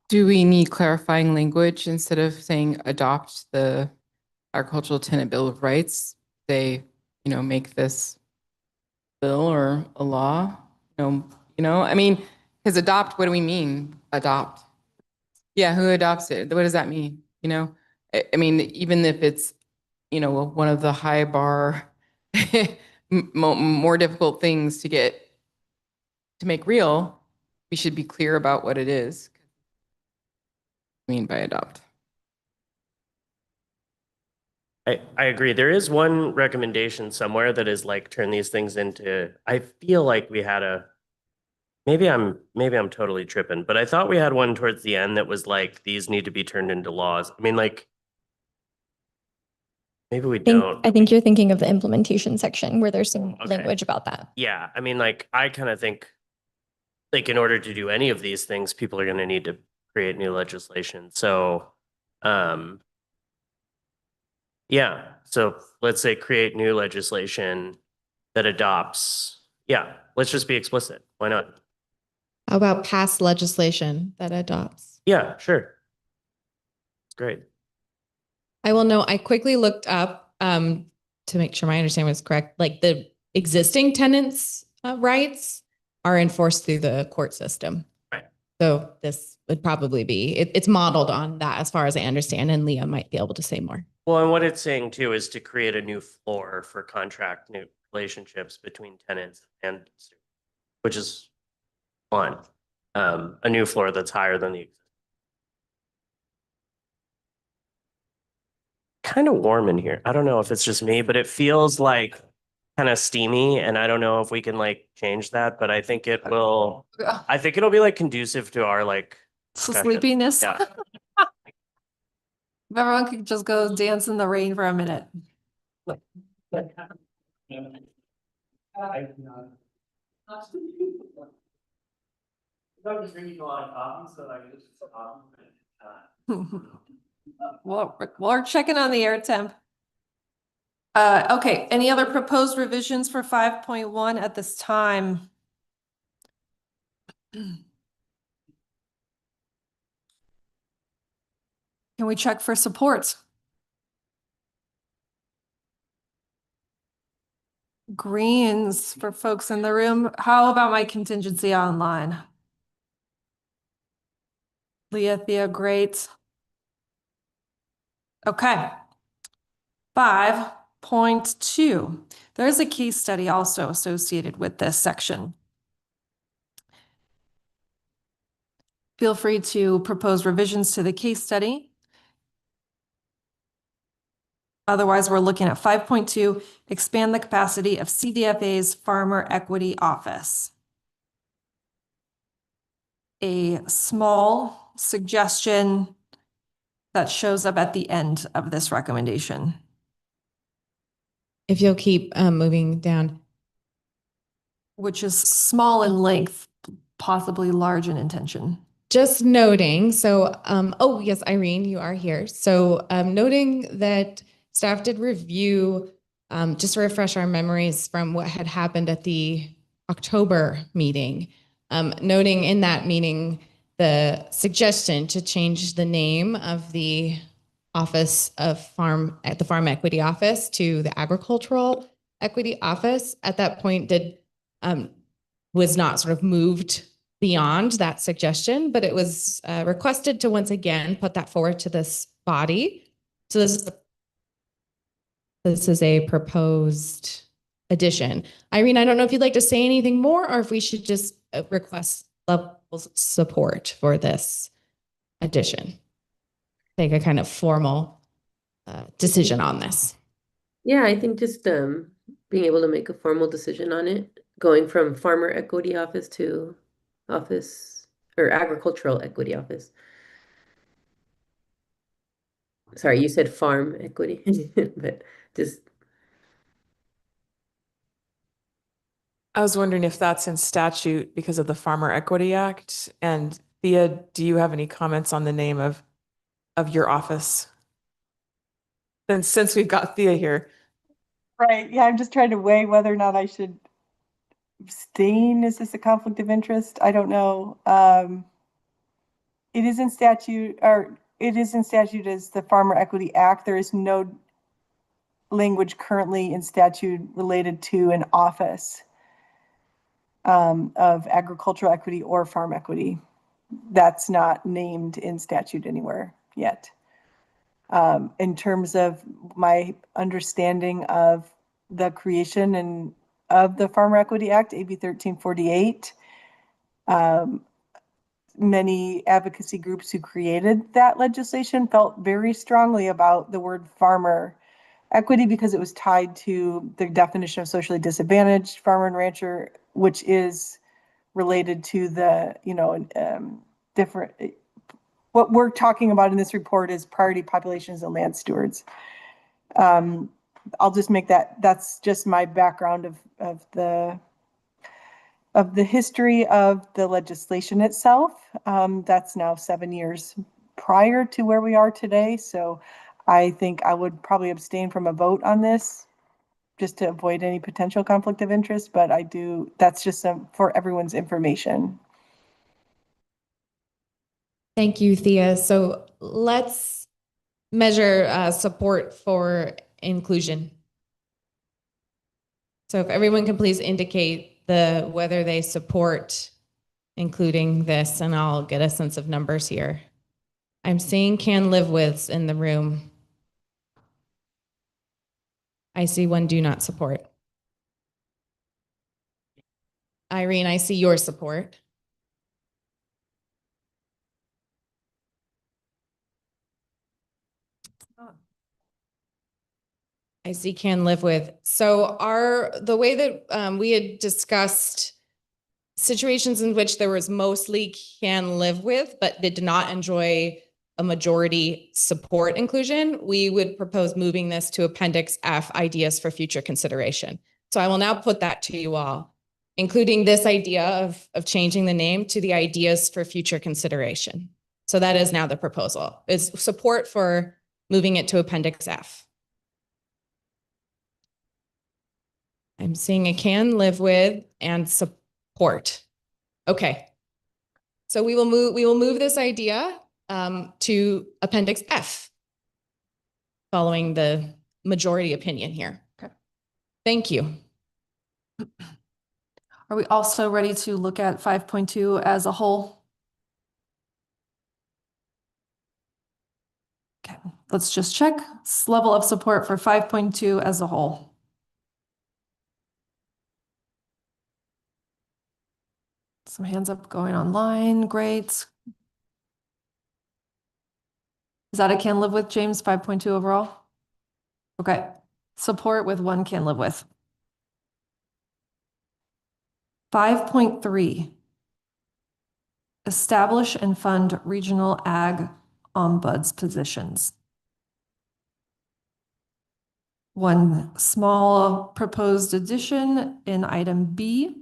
M: Do we need clarifying language instead of saying adopt the Agricultural Tenant Bill of Rights? They, make this bill or a law? I mean, because adopt, what do we mean? Adopt. Yeah, who adopts it? What does that mean? I mean, even if it's, one of the high bar, more difficult things to make real, we should be clear about what it is. I mean by adopt.
P: I agree. There is one recommendation somewhere that is like turn these things into, I feel like we had maybe I'm totally tripping, but I thought we had one towards the end that was like, these need to be turned into laws. I mean, like, Maybe we
J: think,
P: don't.
J: I think you're thinking of the implementation section where there's some
P: Okay.
J: language about that.
P: Yeah, I mean, like, I kind of think, like, in order to do any of these things, people are going to need to create new legislation. So, yeah. So let's say create new legislation that adopts. Yeah, let's just be explicit. Why not?
H: How about pass legislation that adopts?
P: Yeah, sure. Great.
H: I will know, I quickly looked up to make sure my understanding was correct. Like the existing tenants' rights are enforced through the court system.
P: Right.
H: So this would probably be, it's modeled on that as far as I understand, and Leah might be able to say more.
P: Well, and what it's saying too is to create a new floor for contract new relationships between tenants and students, which is fun. A new floor that's higher than the kind of warm in here. I don't know if it's just me, but it feels like kind of steamy, and I don't know if we can like change that, but I think it will. I think it'll be like conducive to our like discussion.
B: Sleepiness.
P: Yeah.
B: If everyone could just go dance in the rain for a minute. Well, we're checking on the air temp. Okay, any other proposed revisions for 5.1 at this time? Can we check for support? Greens for folks in the room. How about my contingency online? Leah, Thea, great. Okay. 5.2. There's a case study also associated with this section. Feel free to propose revisions to the case study. Otherwise, we're looking at 5.2, expand the capacity of CDFA's Farmer Equity Office. A small suggestion that shows up at the end of this recommendation.
H: If you'll keep moving down.
B: Which is small in length, possibly large in intention.
H: Just noting, so, oh yes, Irene, you are here. So noting that staff did review, just to refresh our memories from what had happened at the October meeting. Noting in that meeting, the suggestion to change the name of the Office of Farm, at the Farm Equity Office to the Agricultural Equity Office at that point was not sort of moved beyond that suggestion, but it was requested to once again put that forward to this body. So this is a proposed addition. Irene, I don't know if you'd like to say anything more or if we should just request levels of support for this addition. Take a kind of formal decision on this.
F: Yeah, I think just being able to make a formal decision on it, going from Farmer Equity Office to Office or Agricultural Equity Office. Sorry, you said Farm Equity, but just.
Q: I was wondering if that's in statute because of the Farmer Equity Act. And Thea, do you have any comments on the name of your office? Then since we've got Thea here.
S: Right. Yeah, I'm just trying to weigh whether or not I should abstain. Is this a conflict of interest? I don't know. It is in statute, or it is in statute as the Farmer Equity Act. There is no language currently in statute related to an office of agricultural equity or farm equity. That's not named in statute anywhere yet. In terms of my understanding of the creation and of the Farmer Equity Act, AB 1348, many advocacy groups who created that legislation felt very strongly about the word farmer equity because it was tied to the definition of socially disadvantaged farmer and rancher, which is related to the, different, what we're talking about in this report is priority populations and land stewards. I'll just make that's just my background of the history of the legislation itself. That's now 7 years prior to where we are today. So I think I would probably abstain from a vote on this just to avoid any potential conflict of interest, but that's just for everyone's information.
H: Thank you, Thea. So let's measure support for inclusion. So if everyone can please indicate whether they support including this, and I'll get a sense of numbers here. I'm seeing can live withs in the room. I see one do not support. Irene, I see your support. I see can live with. So the way that we had discussed situations in which there was mostly can live with, but did not enjoy a majority support inclusion, we would propose moving this to Appendix F, ideas for future consideration. So I will now put that to you all, including this idea of changing the name to the ideas for future consideration. So that is now the proposal, is support for moving it to Appendix F. I'm seeing a can live with and support. Okay. So we will move this idea to Appendix F following the majority opinion here. Okay. Thank you.
B: Are we also ready to look at 5.2 as a whole? Okay, let's just check level of support for 5.2 as a whole. Some hands up going online. Great. Is that a can live with, James? 5.2 overall? Okay. Support with one can live with. 5.3. Establish and fund regional ag ombuds positions. One small proposed addition in item B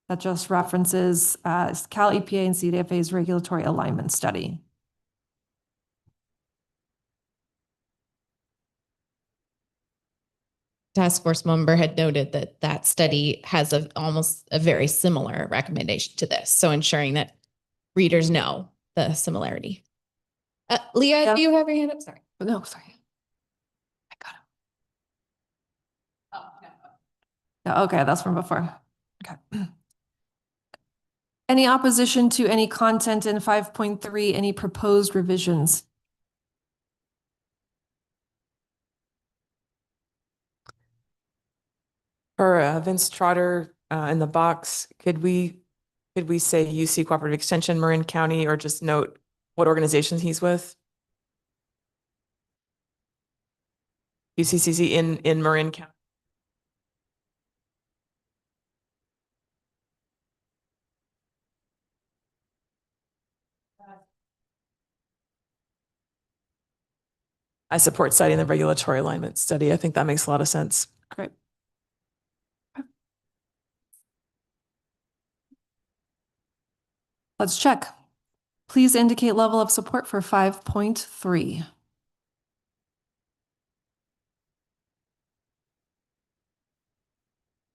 B: that just references Cal EPA and CDFA's regulatory alignment study.
H: Task force member had noted that that study has almost a very similar recommendation to this. So ensuring that readers know the similarity. Leah,
B: Yeah.
H: do you have your hand up? Sorry.
B: No, sorry. I got it. Yeah, okay, that's from before. Okay. Any opposition to any content in 5.3, any proposed revisions?
Q: For Vince Trotter in the box, could we say UC Cooperative Extension, Marin County, or just note what organizations he's with? UCCC in Marin County. I support citing the regulatory alignment study. I think that makes a lot of sense.
B: Great. Let's check. Please indicate level of support for 5.3.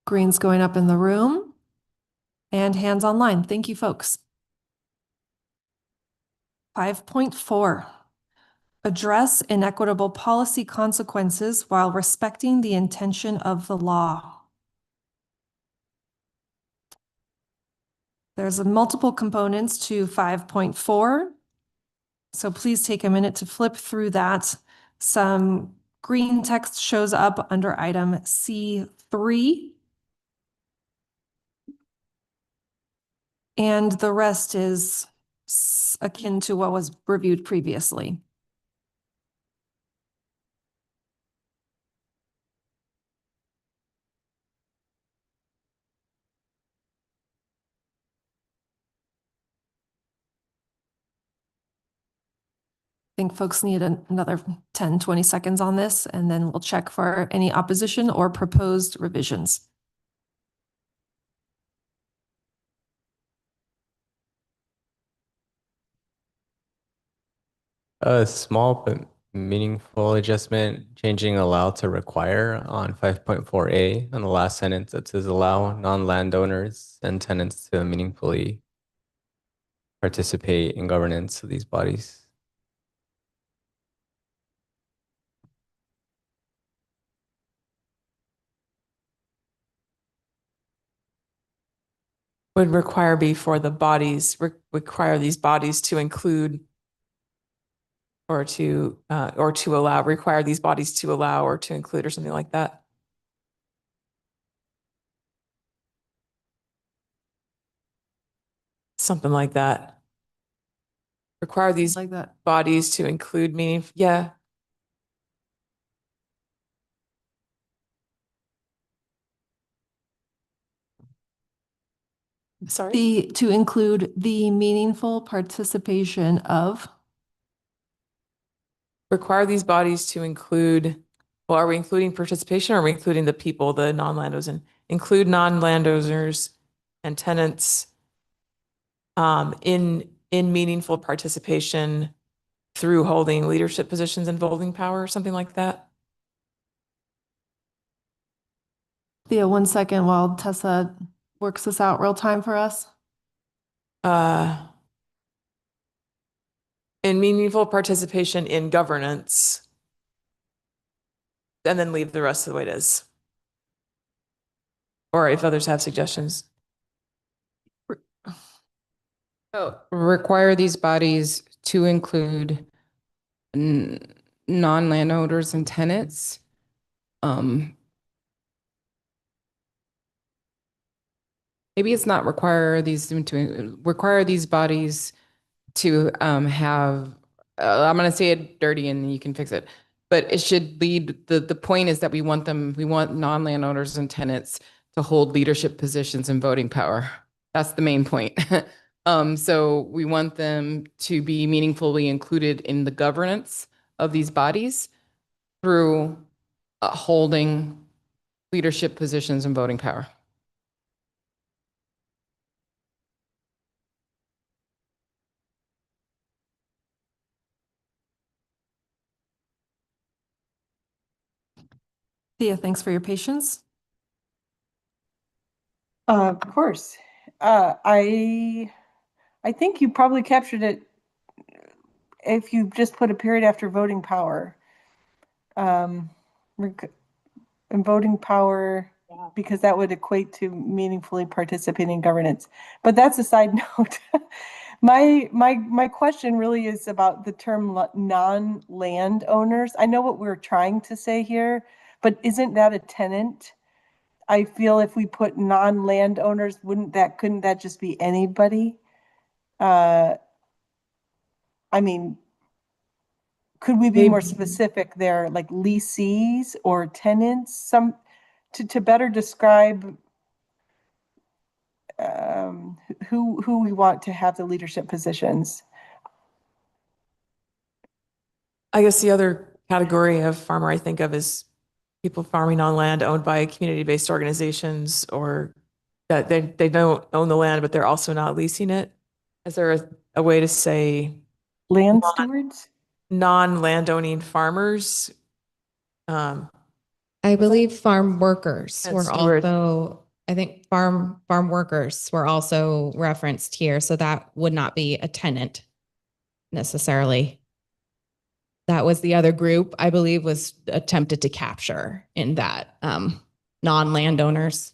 B: Green's going up in the room and hands online. Thank you, folks. 5.4. Address inequitable policy consequences while respecting the intention of the law. There's multiple components to 5.4. So please take a minute to flip through that. Some green text shows up under item C3. And the rest is akin to what was reviewed previously. think folks need another 10, 20 seconds on this, and then we'll check for any opposition or proposed revisions.
U: A small but meaningful adjustment, changing allow to require on 5.4a on the last sentence that says allow non-landowners and tenants to meaningfully participate in governance of these bodies.
Q: Would require be for the bodies, require these bodies to include or to allow, require these bodies to allow or to include or something like that. Something like that. Require these
B: Like that.
Q: bodies to include meaning, yeah. Sorry?
B: To include the meaningful participation of.
Q: Require these bodies to include, well, are we including participation or are we including the people, the non-landowners, and include non-landowners and tenants in meaningful participation through holding leadership positions and voting power or something like that?
B: Thea, 1 second while Tessa works this out real time for us.
Q: In meaningful participation in governance, and then leave the rest of the way it is. Or if others have suggestions.
M: Require these bodies to include non-landowners and tenants. Maybe it's not require these to require these bodies to have. I'm going to say it dirty, and you can fix it. But it should lead. The point is that we want non-landowners and tenants to hold leadership positions and voting power. That's the main point. So we want them to be meaningfully included in the governance of these bodies through holding leadership positions and voting power.
B: Thea, thanks for your patience.
S: Of course. I think you probably captured it if you just put a period after voting power. And voting power, because that would equate to meaningfully participating in governance. But that's a side note. My question really is about the term non-land owners. I know what we're trying to say here, but isn't that a tenant? I feel if we put non-land owners, couldn't that just be anybody? I mean, could we be more specific there, like leasees or tenants, to better describe who we want to have the leadership positions?
Q: I guess the other category of farmer I think of is people farming on land owned by community-based organizations, or that they don't own the land, but they're also not leasing it. Is there a way to say
S: land stewards?
Q: Non-landowning farmers?
H: I believe farm workers
Q: And
H: were
Q: stewards.
H: also, I think farm workers were also referenced here. So that would not be a tenant necessarily. That was the other group I believe was attempted to capture in that non-landowners.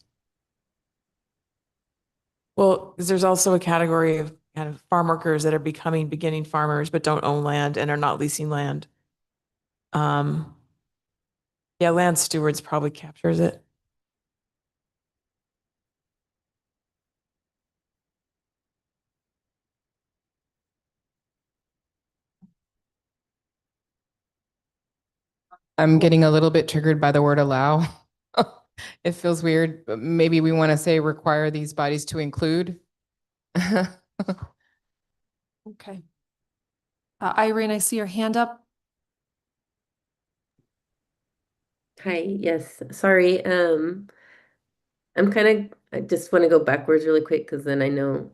Q: Well, there's also a category of kind of farm workers that are beginning farmers but don't own land and are not leasing land. Yeah, land stewards probably captures it.
M: I'm getting a little bit triggered by the word allow. It feels weird, but maybe we want to say require these bodies to include.
Q: Okay.
B: Irene, I see your hand up.
F: Hi, yes, sorry. I just want to go backwards really quick because then I know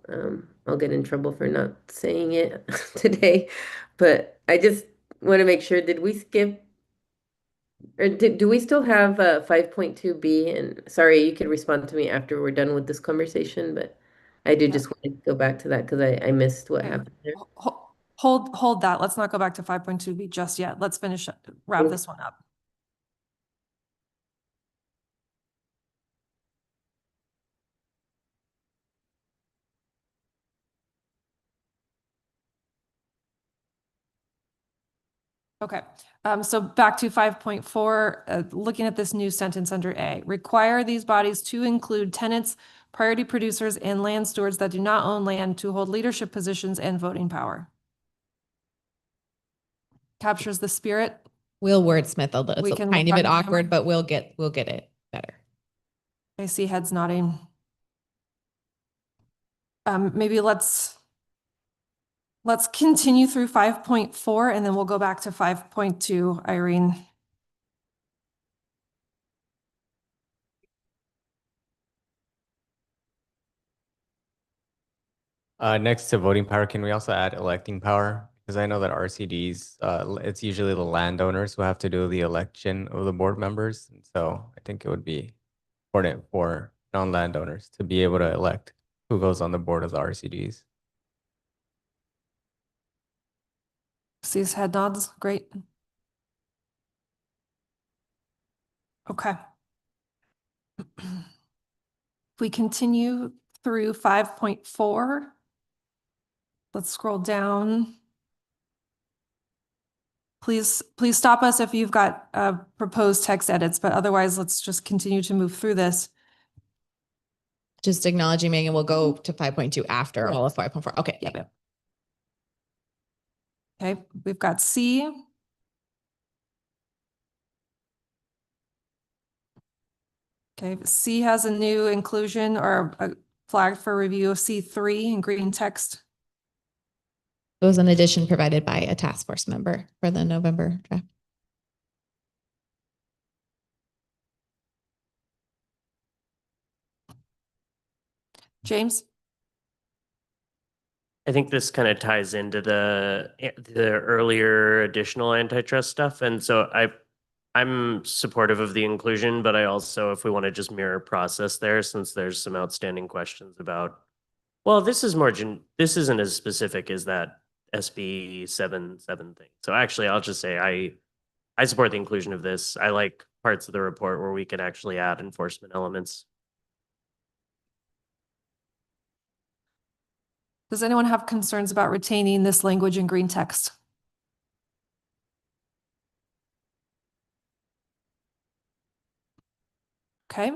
F: I'll get in trouble for not saying it today. But I just want to make sure, did we skip or do we still have 5.2B? And sorry, you could respond to me after we're done with this conversation, but I do just want to go back to that because I missed what happened there.
B: Hold that. Let's not go back to 5.2B just yet. Let's wrap this one up. Okay, so back to 5.4, looking at this new sentence under A, require these bodies to include tenants, priority producers, and land stewards that do not own land to hold leadership positions and voting power. Captures the spirit.
H: We'll wordsmith, although it's
B: We
H: a
B: can
H: tiny
B: look
H: bit
B: on
H: awkward, but we'll get it better.
B: I see heads nodding. Maybe let's continue through 5.4 and then we'll go back to 5.2, Irene.
U: Next to voting power, can we also add electing power? Because I know that RCDs, it's usually the landowners who have to do the election of the board members. And so I think it would be important for non-landowners to be able to elect who goes on the board of the RCDs.
B: Sees head nods, great. Okay. We continue through 5.4. Let's scroll down. Please stop us if you've got proposed text edits, but otherwise let's just continue to move through this.
H: Just acknowledging Megan, we'll go to 5.2 after all of 5.4. Okay.
B: Yep. Okay, we've got C. Okay, C has a new inclusion or a flag for review of C3 in green text.
H: It was an addition provided by a task force member for the November draft.
B: James?
P: I think this kind of ties into the earlier additional antitrust stuff. And so I'm supportive of the inclusion, but I also, if we want to just mirror process there, since there's some outstanding questions about, well, this is this isn't as specific as that SB 77 thing. So actually, I'll just say I support the inclusion of this. I like parts of the report where we can actually add enforcement elements.
B: Does anyone have concerns about retaining this language in green text? Okay,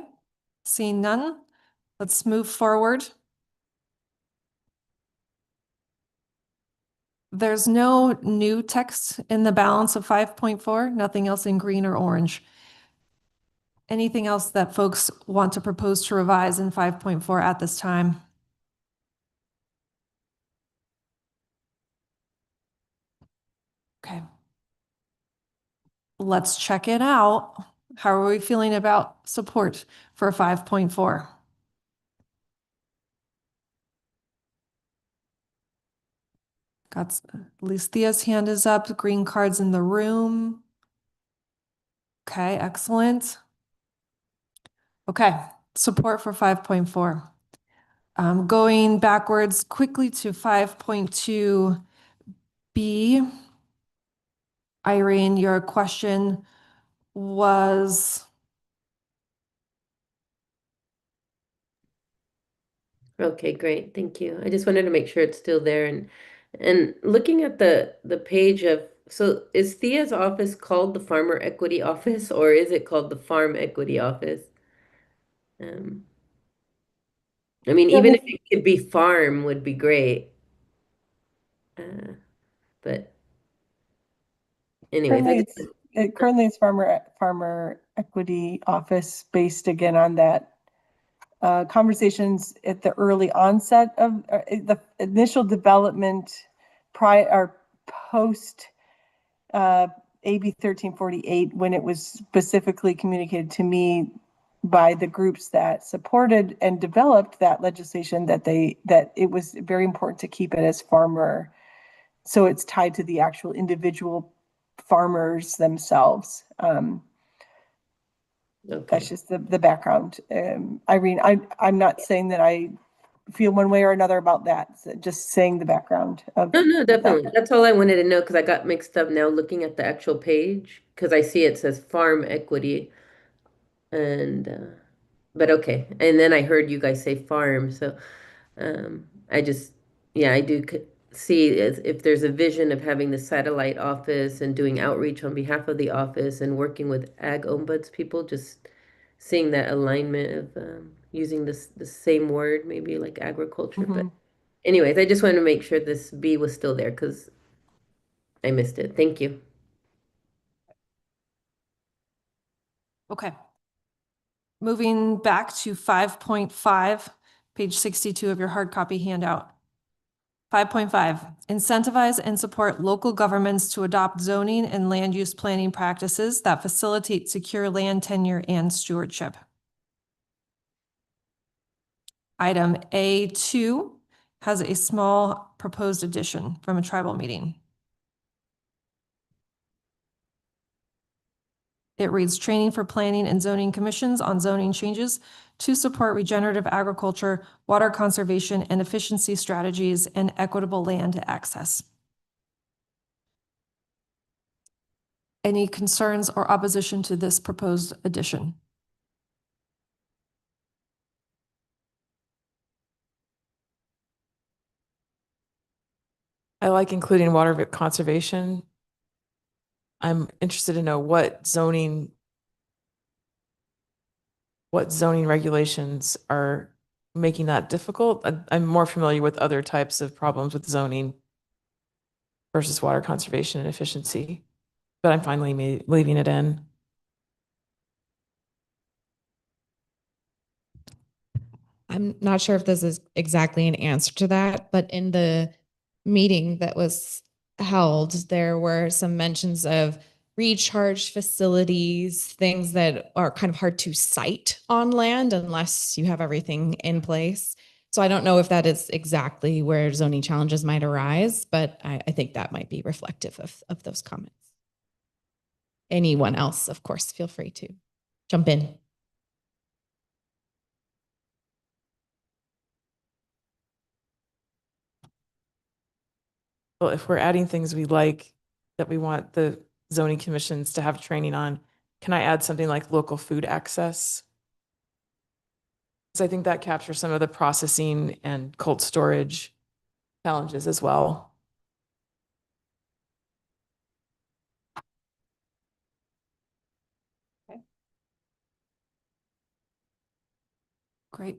B: seeing none, let's move forward. There's no new text in the balance of 5.4, nothing else in green or orange. Anything else that folks want to propose to revise in 5.4 at this time? Okay. Let's check it out. How are we feeling about support for 5.4? Got at least Thea's hand is up, green cards in the room. Okay, excellent. Okay, support for 5.4. Going backwards quickly to 5.2B. Irene, your question was?
F: Okay, great. Thank you. I just wanted to make sure it's still there. And looking at the page of, so is Thea's office called the Farmer Equity Office or is it called the Farm Equity Office? I mean, even if it could be farm would be great. But anyways,
S: Currently it's Farmer Equity Office, based again on that conversations at the early onset of the initial development post AB 1348 when it was specifically communicated to me by the groups that supported and developed that legislation that it was very important to keep it as farmer. So it's tied to the actual individual farmers themselves. That's just the background. Irene, I'm not saying that I feel one way or another about that. Just saying the background of
F: No, definitely. That's all I wanted to know because I got mixed up now looking at the actual page because I see it says farm equity and but okay. And then I heard you guys say farm, so I just I do see if there's a vision of having the satellite office and doing outreach on behalf of the office and working with ag ombuds people, just seeing that alignment of using the same word, maybe like agriculture. But anyways, I just wanted to make sure this B was still there because I missed it. Thank you.
B: Okay. Moving back to 5.5, page 62 of your hard copy handout. 5.5, incentivize and support local governments to adopt zoning and land use planning practices that facilitate secure land tenure and stewardship. Item A2 has a small proposed addition from a tribal meeting. It reads training for planning and zoning commissions on zoning changes to support regenerative agriculture, water conservation and efficiency strategies, and equitable land access. Any concerns or opposition to this proposed addition?
Q: I like including water conservation. I'm interested to know what zoning regulations are making that difficult. I'm more familiar with other types of problems with zoning versus water conservation and efficiency, but I'm fine leaving it in.
H: I'm not sure if this is exactly an answer to that, but in the meeting that was held, there were some mentions of recharge facilities, things that are kind of hard to cite on land unless you have everything in place. So I don't know if that is exactly where zoning challenges might arise, but I think that might be reflective of those comments. Anyone else, of course, feel free to jump in.
Q: Well, if we're adding things we like that we want the zoning commissions to have training on, can I add something like local food access? Because I think that captures some of the processing and cold storage challenges as well.
B: Okay. Great.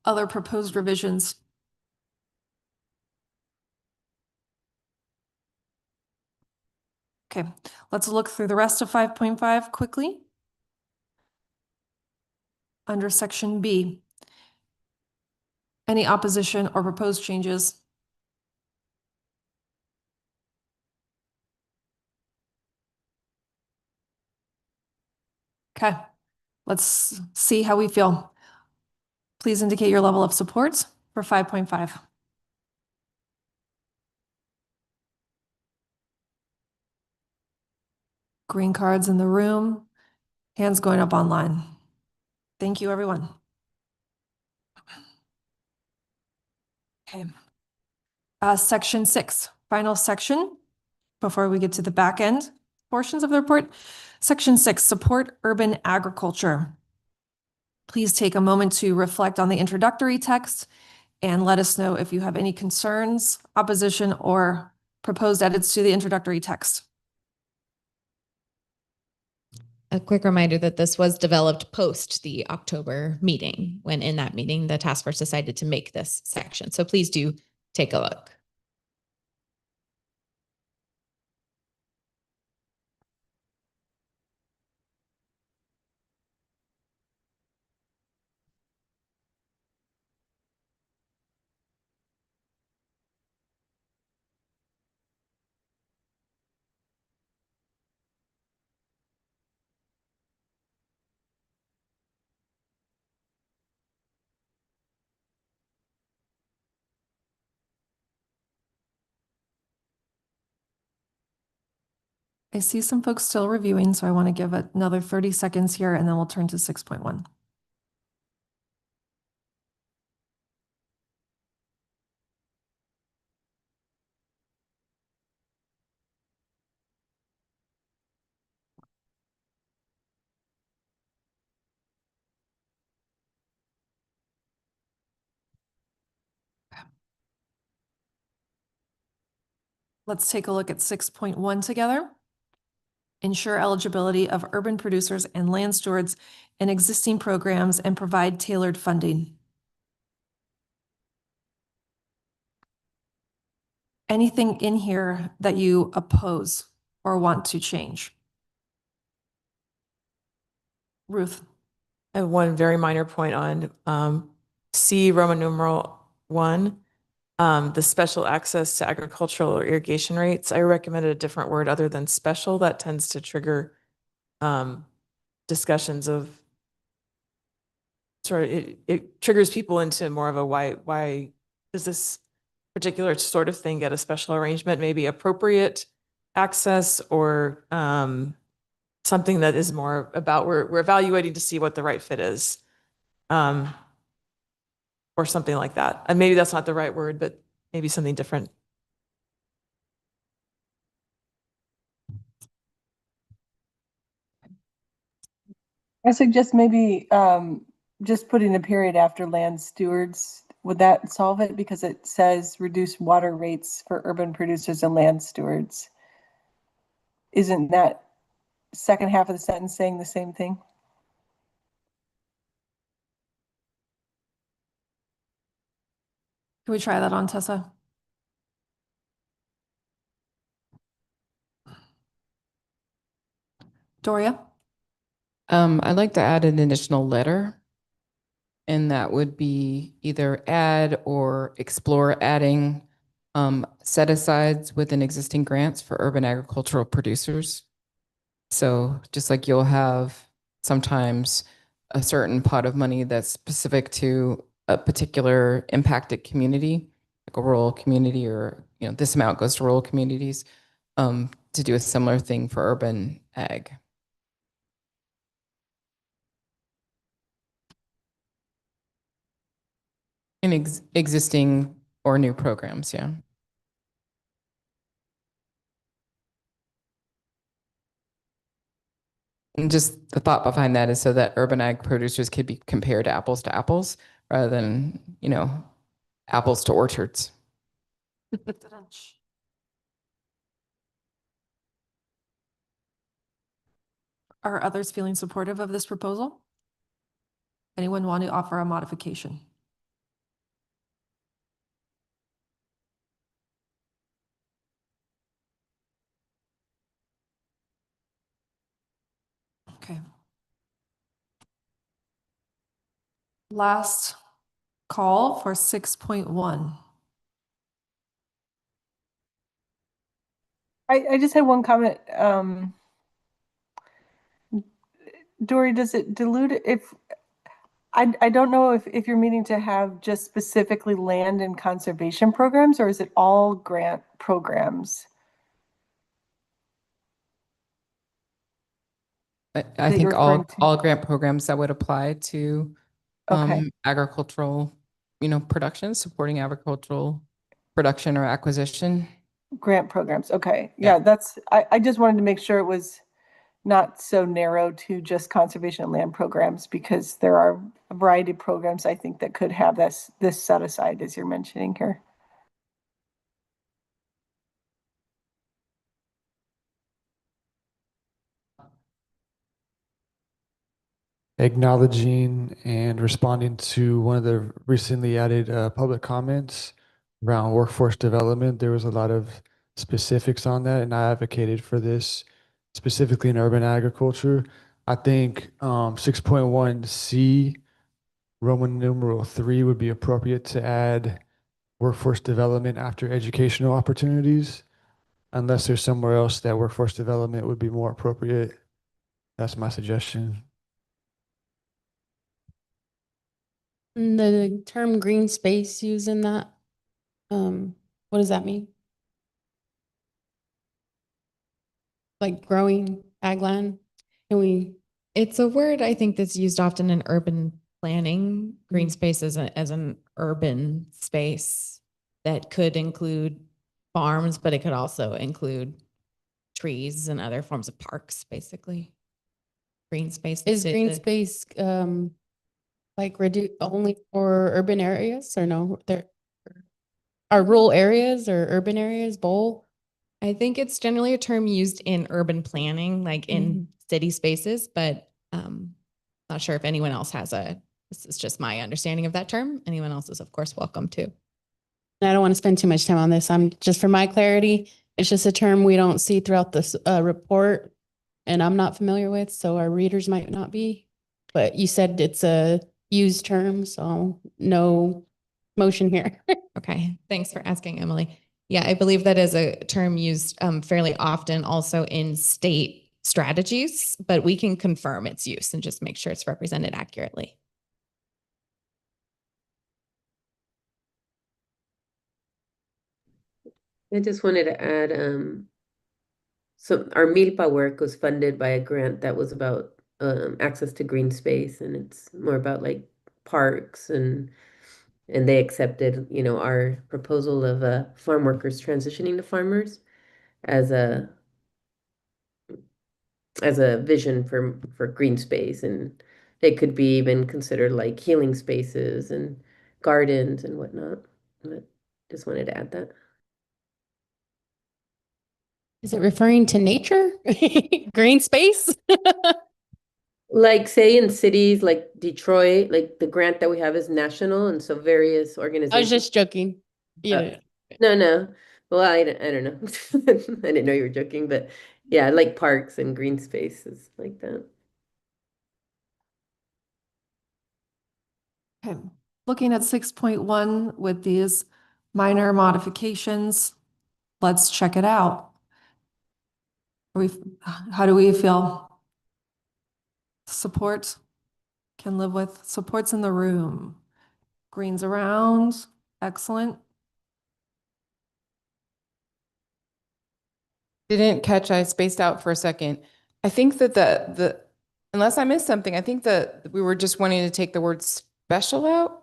B: Other proposed revisions? Okay, let's look through the rest of 5.5 quickly. Under section B, any opposition or proposed changes? Okay, let's see how we feel. Please indicate your level of support for 5.5. Green cards in the room, hands going up online. Thank you, everyone. Okay. Section 6, final section, before we get to the back end portions of the report. Section 6, support urban agriculture. Please take a moment to reflect on the introductory text and let us know if you have any concerns, opposition, or proposed edits to the introductory text.
H: A quick reminder that this was developed post the October meeting, when in that meeting, the task force decided to make this section. So please do take a look.
B: I see some folks still reviewing, so I want to give it another 30 seconds here and then we'll turn to 6.1. Let's take a look at 6.1 together. Ensure eligibility of urban producers and land stewards in existing programs and provide tailored funding. Anything in here that you oppose or want to change? Ruth.
Q: I have one very minor point on C Roman numeral 1, the special access to agricultural or irrigation rates. I recommended a different word other than special. That tends to trigger discussions of sort of, it triggers people into more of a why does this particular sort of thing get a special arrangement, maybe appropriate access or something that is more about we're evaluating to see what the right fit is, or something like that. And maybe that's not the right word, but maybe something different.
S: I suggest maybe just putting a period after land stewards. Would that solve it? Because it says reduce water rates for urban producers and land stewards. Isn't that second half of the sentence saying the same thing?
B: Can we try that on, Tessa? Doria?
M: I'd like to add an additional letter, and that would be either add or explore adding set-asides within existing grants for urban agricultural producers. So just like you'll have sometimes a certain pot of money that's specific to a particular impacted community, like a rural community, or this amount goes to rural communities, to do a similar thing for urban ag. In existing or new programs, yeah. And just the thought behind that is so that urban ag producers could be compared to apples rather than, apples to orchards.
B: Are others feeling supportive of this proposal? Anyone want to offer a modification? Okay. Last call for 6.1.
S: I just had one comment. Dory, does it dilute it if I don't know if you're meaning to have just specifically land and conservation programs, or is it all grant programs?
M: I think all grant programs that would apply to
S: Okay.
M: agricultural, production, supporting agricultural production or acquisition.
S: Grant programs. Okay. Yeah, I just wanted to make sure it was not so narrow to just conservation and land programs, because there are a variety of programs I think that could have this set aside as you're mentioning here.
R: Acknowledging and responding to one of the recently added public comments around workforce development. There was a lot of specifics on that, and I advocated for this specifically in urban agriculture. I think 6.1C Roman numeral 3 would be appropriate to add workforce development after educational opportunities, unless there's somewhere else that workforce development would be more appropriate. That's my suggestion.
I: The term green space used in that, what does that mean? like growing ag land? Can we?
H: It's a word I think that's used often in urban planning. Green space as an urban space that could include farms, but it could also include trees and other forms of parks, basically. Green space.
I: Is green space like reduce only for urban areas or no? There are rural areas or urban areas both?
H: I think it's generally a term used in urban planning, like in city spaces, but not sure if anyone else has this is just my understanding of that term. Anyone else is of course welcome to.
I: I don't want to spend too much time on this. I'm just for my clarity, it's just a term we don't see throughout this report and I'm not familiar with, so our readers might not be. But you said it's a used term, so no motion here.
H: Okay, thanks for asking, Emily. Yeah, I believe that is a term used fairly often also in state strategies, but we can confirm its use and just make sure it's represented accurately.
F: I just wanted to add, so our Milpa work was funded by a grant that was about access to green space, and it's more about like parks and they accepted, you know, our proposal of farm workers transitioning to farmers as a vision for green space, and they could be even considered like healing spaces and gardens and whatnot. But just wanted to add that.
I: Is it referring to nature? Green space?
F: Like say in cities like Detroit, like the grant that we have is national, and so various organizations.
I: I was just joking. Yeah.
F: No. Well, I don't know. I didn't know you were joking, but yeah, like parks and green spaces like that.
B: Okay, looking at 6.1 with these minor modifications, let's check it out. How do we feel? Support can live with, supports in the room. Greens around, excellent.
M: Didn't catch, I spaced out for a second. I think that the unless I missed something, I think that we were just wanting to take the word special out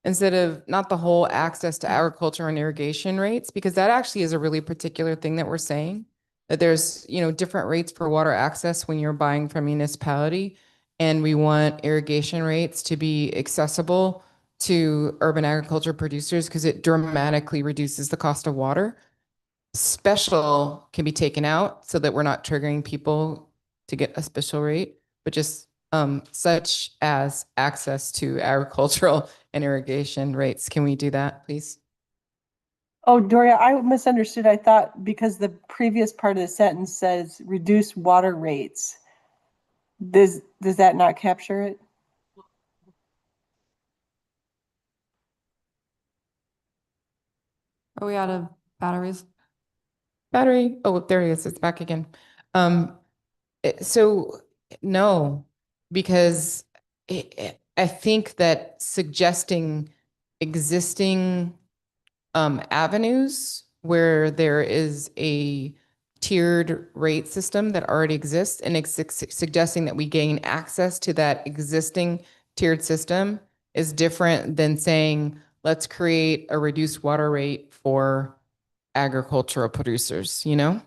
M: instead of not the whole access to agriculture and irrigation rates, because that actually is a really particular thing that we're saying, that there's, you know, different rates for water access when you're buying from municipality, and we want irrigation rates to be accessible to urban agriculture producers because it dramatically reduces the cost of water. Special can be taken out so that we're not triggering people to get a special rate, but just such as access to agricultural and irrigation rates. Can we do that, please?
S: Oh, Doria, I misunderstood. I thought because the previous part of the sentence says reduce water rates. Does that not capture it?
B: Are we out of batteries?
M: Battery. Oh, there it is. It's back again. So no, because I think that suggesting existing avenues where there is a tiered rate system that already exists and suggesting that we gain access to that existing tiered system is different than saying, let's create a reduced water rate for agricultural producers, you know?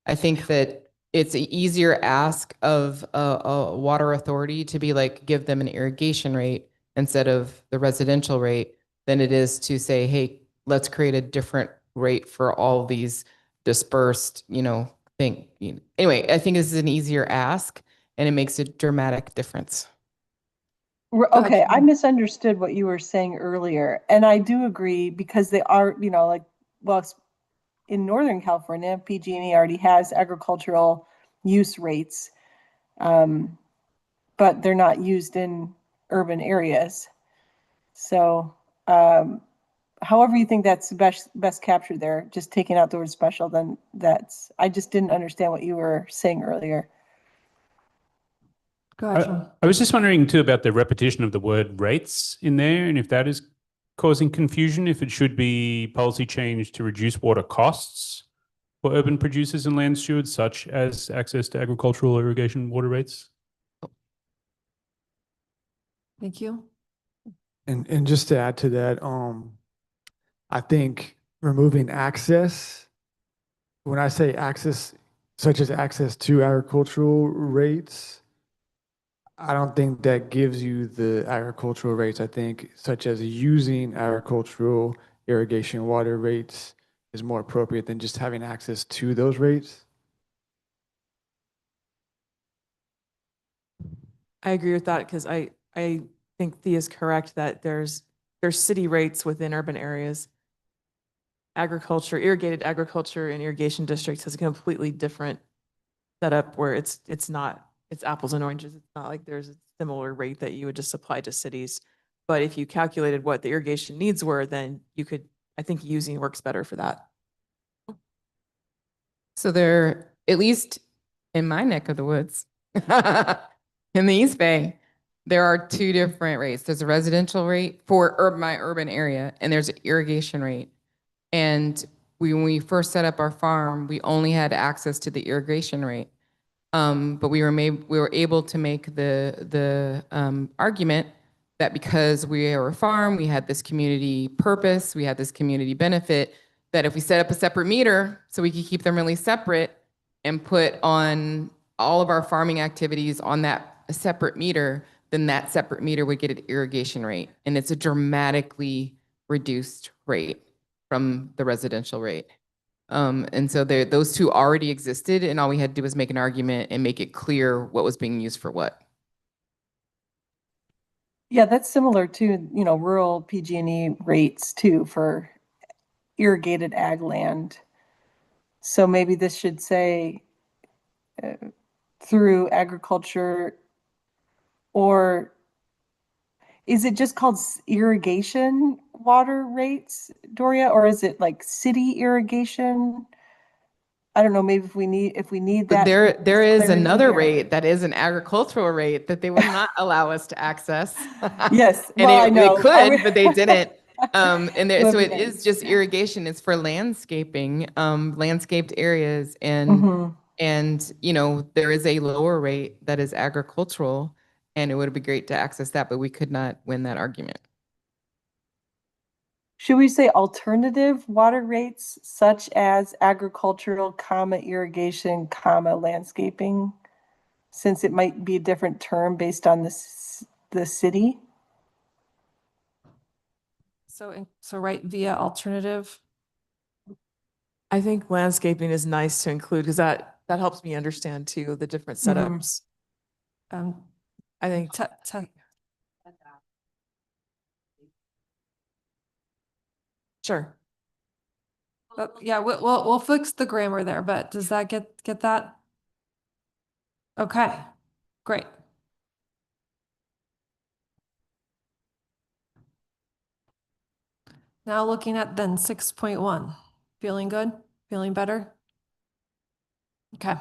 M: I think that it's an easier ask of a water authority to be like, give them an irrigation rate instead of the residential rate than it is to say, hey, let's create a different rate for all these dispersed, you know, thing. Anyway, I think this is an easier ask and it makes a dramatic difference.
S: Okay, I misunderstood what you were saying earlier. And I do agree because they are, you know, like, well, in Northern California, PG&E already has agricultural use rates, but they're not used in urban areas. So, however you think that's best captured there, just taking out the word special, then I just didn't understand what you were saying earlier.
B: Gotcha.
K: I was just wondering too about the repetition of the word rates in there, and if that is causing confusion, if it should be policy change to reduce water costs, for urban producers and land stewards, such as access to agricultural irrigation water rates?
B: Thank you.
R: And just to add to that, I think removing access, when I say access, such as access to agricultural rates, I don't think that gives you the agricultural rates. I think such as using agricultural irrigation water rates is more appropriate than just having access to those rates.
Q: I agree with that because I think Thea is correct that there's city rates within urban areas. Agriculture, irrigated agriculture and irrigation districts has a completely different setup where it's apples and oranges. It's not like there's a similar rate that you would just apply to cities. But if you calculated what the irrigation needs were, then you could, I think using works better for that.
M: So there, at least in my neck of the woods, in the East Bay, there are two different rates. There's a residential rate for my urban area, and there's an irrigation rate. And when we first set up our farm, we only had access to the irrigation rate. But we were able to make the argument that because we are a farm, we had this community purpose, we had this community benefit, that if we set up a separate meter so we could keep them really separate and put on all of our farming activities on that separate meter, then that separate meter would get an irrigation rate. And it's a dramatically reduced rate from the residential rate. And so those two already existed, and all we had to do was make an argument and make it clear what was being used for what.
S: Yeah, that's similar to, rural PG&E rates too for irrigated ag land. So maybe this should say through agriculture, or is it just called irrigation water rates, Doria, or is it like city irrigation? I don't know, maybe if we need that.
M: There is
S: clarity
M: another
S: here.
M: rate that is an agricultural rate that they would not allow us to access.
S: Yes,
M: And
S: well, I know.
M: they could, but they didn't. And there, so
S: Would
M: it
S: be
M: is just irrigation. It's for landscaping, landscaped areas, and
S: Mhm.
M: there is a lower rate that is agricultural, and it would be great to access that, but we could not win that argument.
S: Should we say alternative water rates such as agricultural, irrigation, landscaping? Since it might be a different term based on the city?
B: So right via alternative.
Q: I think landscaping is nice to include because that helps me understand too the different setups. I think sure.
B: Yeah, we'll fix the grammar there, but does that get that? Okay, great. Now looking at then 6.1, feeling good? Feeling better? Okay.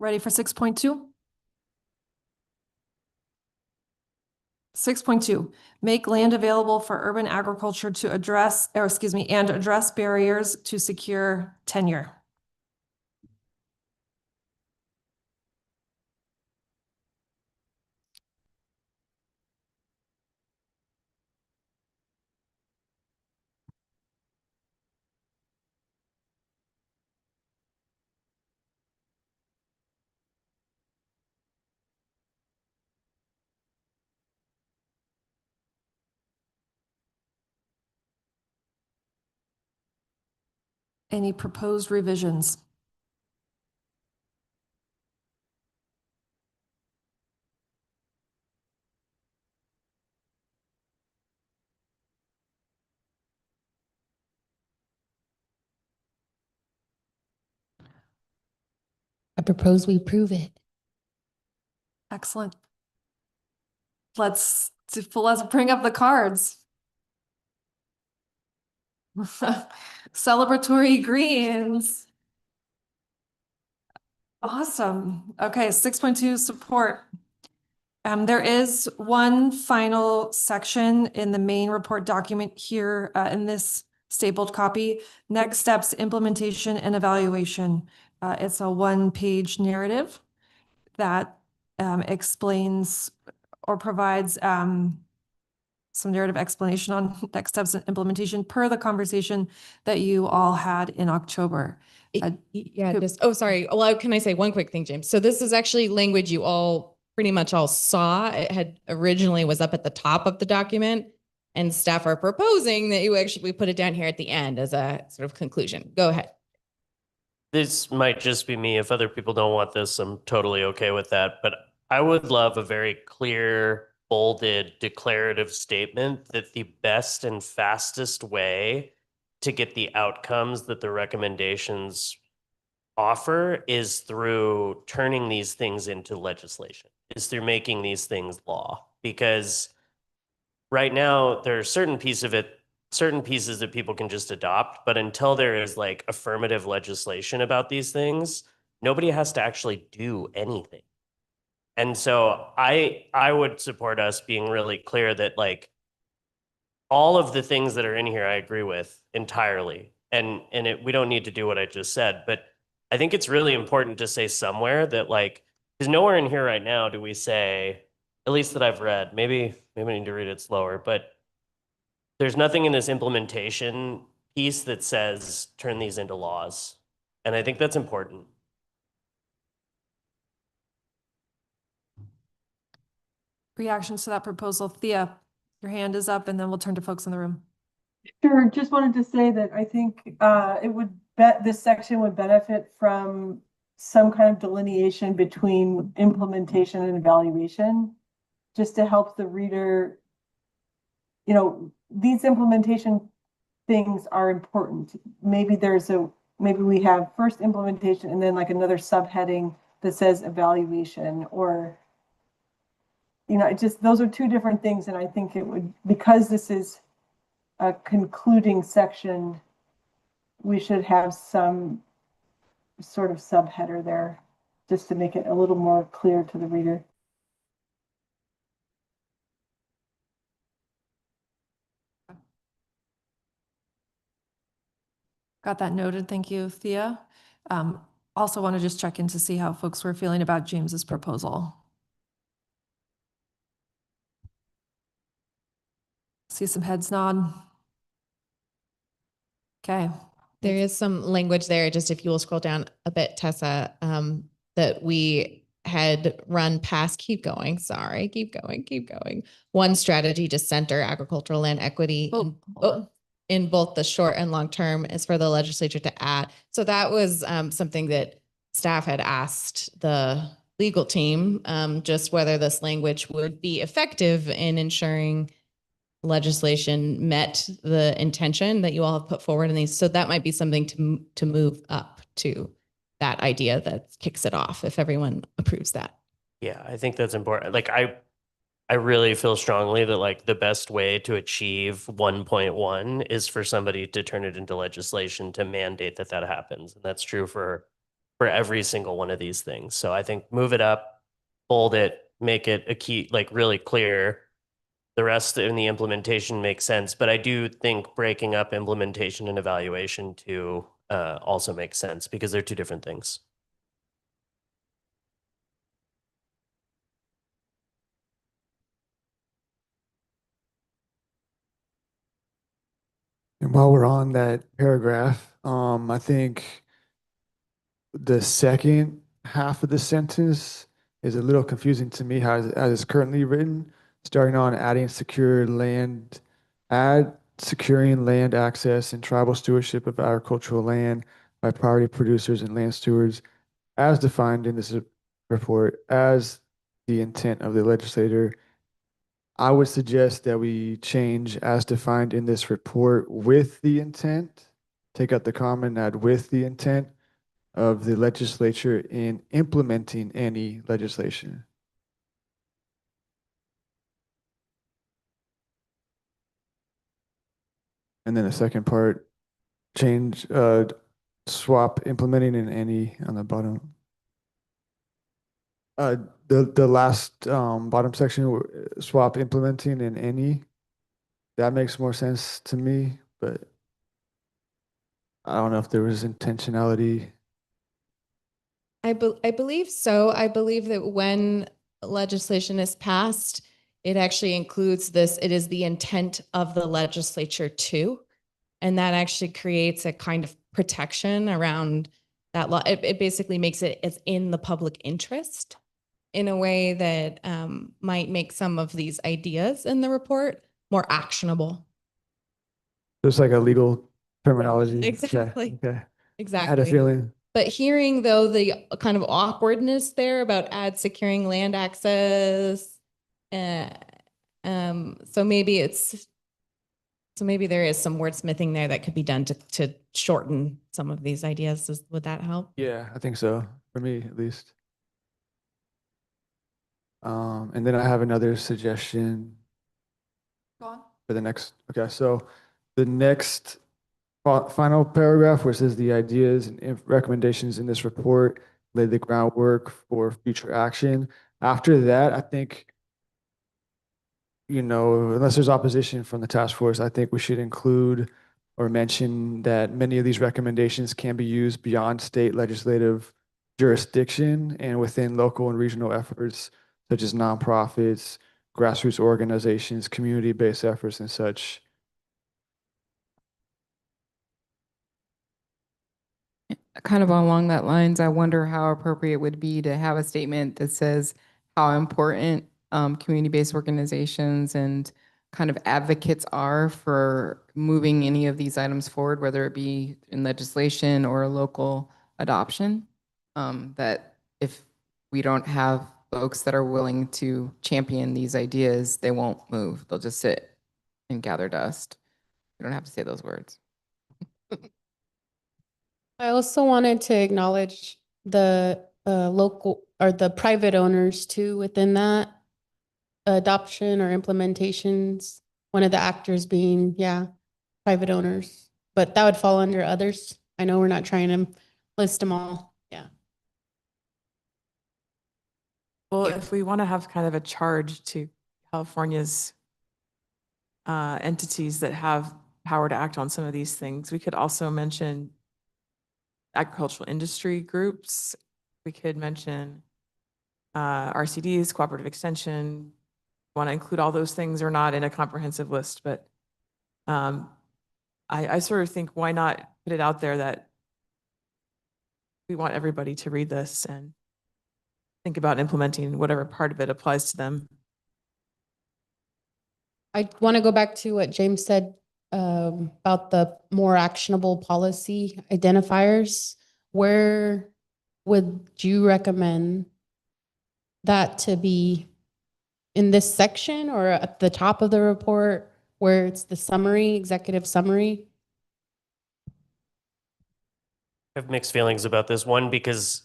B: Ready for 6.2? 6.2, make land available for urban agriculture to address barriers to secure tenure. Any proposed revisions?
A: I propose we approve it.
B: Excellent. Let's bring up the cards. Celebratory greens. Awesome. Okay, 6.2 support. There is one final section in the main report document here in this stapled copy. Next steps, implementation and evaluation. It's a one-page narrative that explains or provides some narrative explanation on next steps and implementation per the conversation that you all had in October.
H: Yeah, sorry. Well, can I say one quick thing, James? So this is actually language you all pretty much all saw. It had originally was up at the top of the document, and staff are proposing that we put it down here at the end as a sort of conclusion. Go ahead.
P: This might just be me. If other people don't want this, I'm totally okay with that. But I would love a very clear, bolded, declarative statement that the best and fastest way to get the outcomes that the recommendations offer is through turning these things into legislation, is through making these things law. Because right now, there are certain pieces that people can just adopt, but until there is like affirmative legislation about these things, nobody has to actually do anything. And so I would support us being really clear that like all of the things that are in here, I agree with entirely. And we don't need to do what I just said, but I think it's really important to say somewhere that like, because nowhere in here right now do we say, at least that I've read, maybe I need to read it slower, but there's nothing in this implementation piece that says turn these into laws. And I think that's important.
B: Reactions to that proposal. Thea, your hand is up and then we'll turn to folks in the room.
S: Sure, just wanted to say that I think this section would benefit from some kind of delineation between implementation and evaluation, just to help the reader, these implementation things are important. Maybe we have first implementation and then like another subheading that says evaluation, or those are two different things. And I think it would, because this is a concluding section, we should have some sort of subheader there just to make it a little more clear to the reader.
B: Got that noted. Thank you, Thea. Also want to just check in to see how folks were feeling about James's proposal. See some heads nod. Okay.
H: There is some language there, just if you will scroll down a bit, Tessa, that we had run past. Keep going. Sorry. Keep going. One strategy to center agricultural land equity in both the short and long term is for the legislature to add. So that was something that staff had asked the legal team, just whether this language would be effective in ensuring legislation met the intention that you all have put forward in these. So that might be something to move up to that idea that kicks it off if everyone approves that.
P: Yeah, I think that's important. Like I really feel strongly that like the best way to achieve 1.1 is for somebody to turn it into legislation to mandate that happens. And that's true for every single one of these things. So I think move it up, bold it, make it a key, like really clear. The rest in the implementation makes sense, but I do think breaking up implementation and evaluation to also makes sense because they're two different things.
R: And while we're on that paragraph, I think the second half of the sentence is a little confusing to me as it's currently written, starting on add securing land access and tribal stewardship of agricultural land by priority producers and land stewards as defined in this report as the intent of the legislator. I would suggest that we change as defined in this report with the intent, take out the comma and add with the intent of the legislature in implementing any legislation. And then the second part, change, swap implementing in any on the bottom. The last bottom section, swap implementing in any. That makes more sense to me, but I don't know if there was intentionality.
H: I believe so. I believe that when legislation is passed, it actually includes this. It is the intent of the legislature too. And that actually creates a kind of protection around that law. It basically makes it as in the public interest in a way that might make some of these ideas in the report more actionable.
R: There's like a legal terminology. Okay,
H: Exactly.
R: Okay.
H: Exactly.
R: I had a feeling.
H: But hearing though the kind of awkwardness there about ad securing land access, so maybe there is some wordsmithing there that could be done to shorten some of these ideas. Would that help?
R: Yeah, I think so, for me at least. And then I have another suggestion
B: Go on.
R: for the next. Okay, so the next final paragraph where it says the ideas and recommendations in this report lay the groundwork for future action. After that, I think, unless there's opposition from the task force, I think we should include or mention that many of these recommendations can be used beyond state legislative jurisdiction and within local and regional efforts such as nonprofits, grassroots organizations, community-based efforts, and such.
M: Kind of along that lines, I wonder how appropriate it would be to have a statement that says how important community-based organizations and kind of advocates are for moving any of these items forward, whether it be in legislation or local adoption. That if we don't have folks that are willing to champion these ideas, they won't move. They'll just sit and gather dust. You don't have to say those words.
I: I also wanted to acknowledge the local or the private owners too within that adoption or implementations. One of the actors being, private owners, but that would fall under others. I know we're not trying to list them all. Yeah.
Q: Well, if we want to have kind of a charge to California's entities that have power to act on some of these things, we could also mention agricultural industry groups. We could mention RCDs, cooperative extension. Want to include all those things or not in a comprehensive list, but I sort of think why not put it out there that we want everybody to read this and think about implementing whatever part of it applies to them.
I: I want to go back to what James said about the more actionable policy identifiers. Where would you recommend that to be, in this section or at the top of the report where it's the summary, executive summary?
P: I have mixed feelings about this one because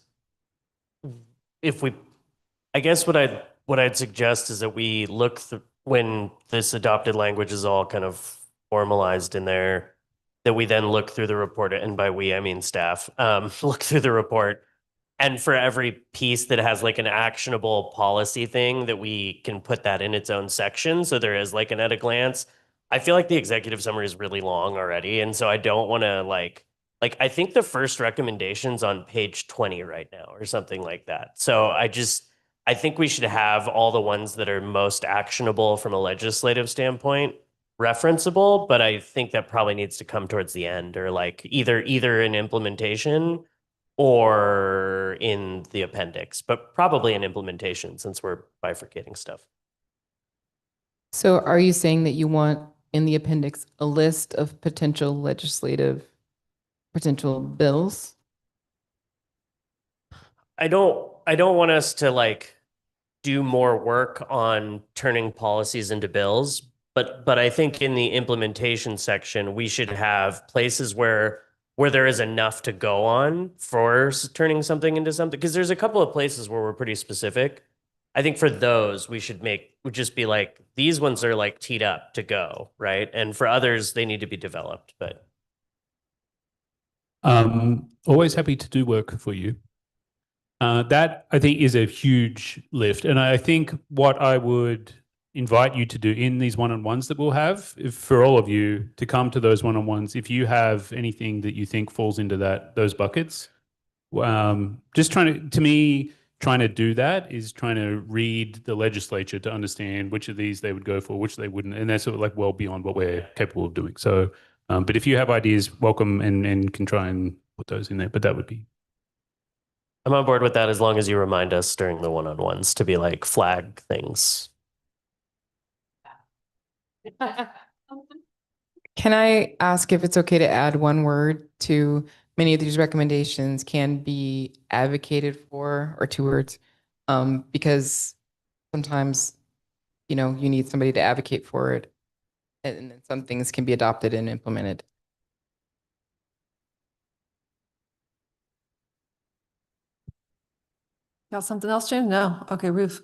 P: I guess what I'd suggest is that we look when this adopted language is all kind of formalized in there, that we then look through the report, and by we I mean staff, look through the report, and for every piece that has like an actionable policy thing, that we can put that in its own section, so there is like an at a glance. I feel like the executive summary is really long already, and so I don't want to like I think the first recommendation's on page 20 right now or something like that. So I think we should have all the ones that are most actionable from a legislative standpoint referenceable, but I think that probably needs to come towards the end, or like either in implementation or in the appendix, but probably in implementation since we're bifurcating stuff.
M: So are you saying that you want in the appendix a list of potential bills?
P: I don't want us to like do more work on turning policies into bills, but I think in the implementation section, we should have places where there is enough to go on for turning something into something. Because there's a couple of places where we're pretty specific. I think for those, we should just be like, these ones are like teed up to go, right? And for others, they need to be developed, but.
K: Always happy to do work for you. That I think is a huge lift. And I think what I would invite you to do in these one-on-ones that we'll have, for all of you to come to those one-on-ones. If you have anything that you think falls into those buckets, just trying to do that is trying to read the legislature to understand which of these they would go for, which they wouldn't. And that's sort of like well beyond what we're capable of doing. So, but if you have ideas, welcome and can try and put those in there, but that would be.
P: I'm on board with that as long as you remind us during the one-on-ones to be like flag things.
M: Can I ask if it's okay to add one word to many of these recommendations can be advocated for, or 2 words? Because sometimes, you know, you need somebody to advocate for it, and then some things can be adopted and implemented.
B: Got something else, Jane? No. Okay, Ruth.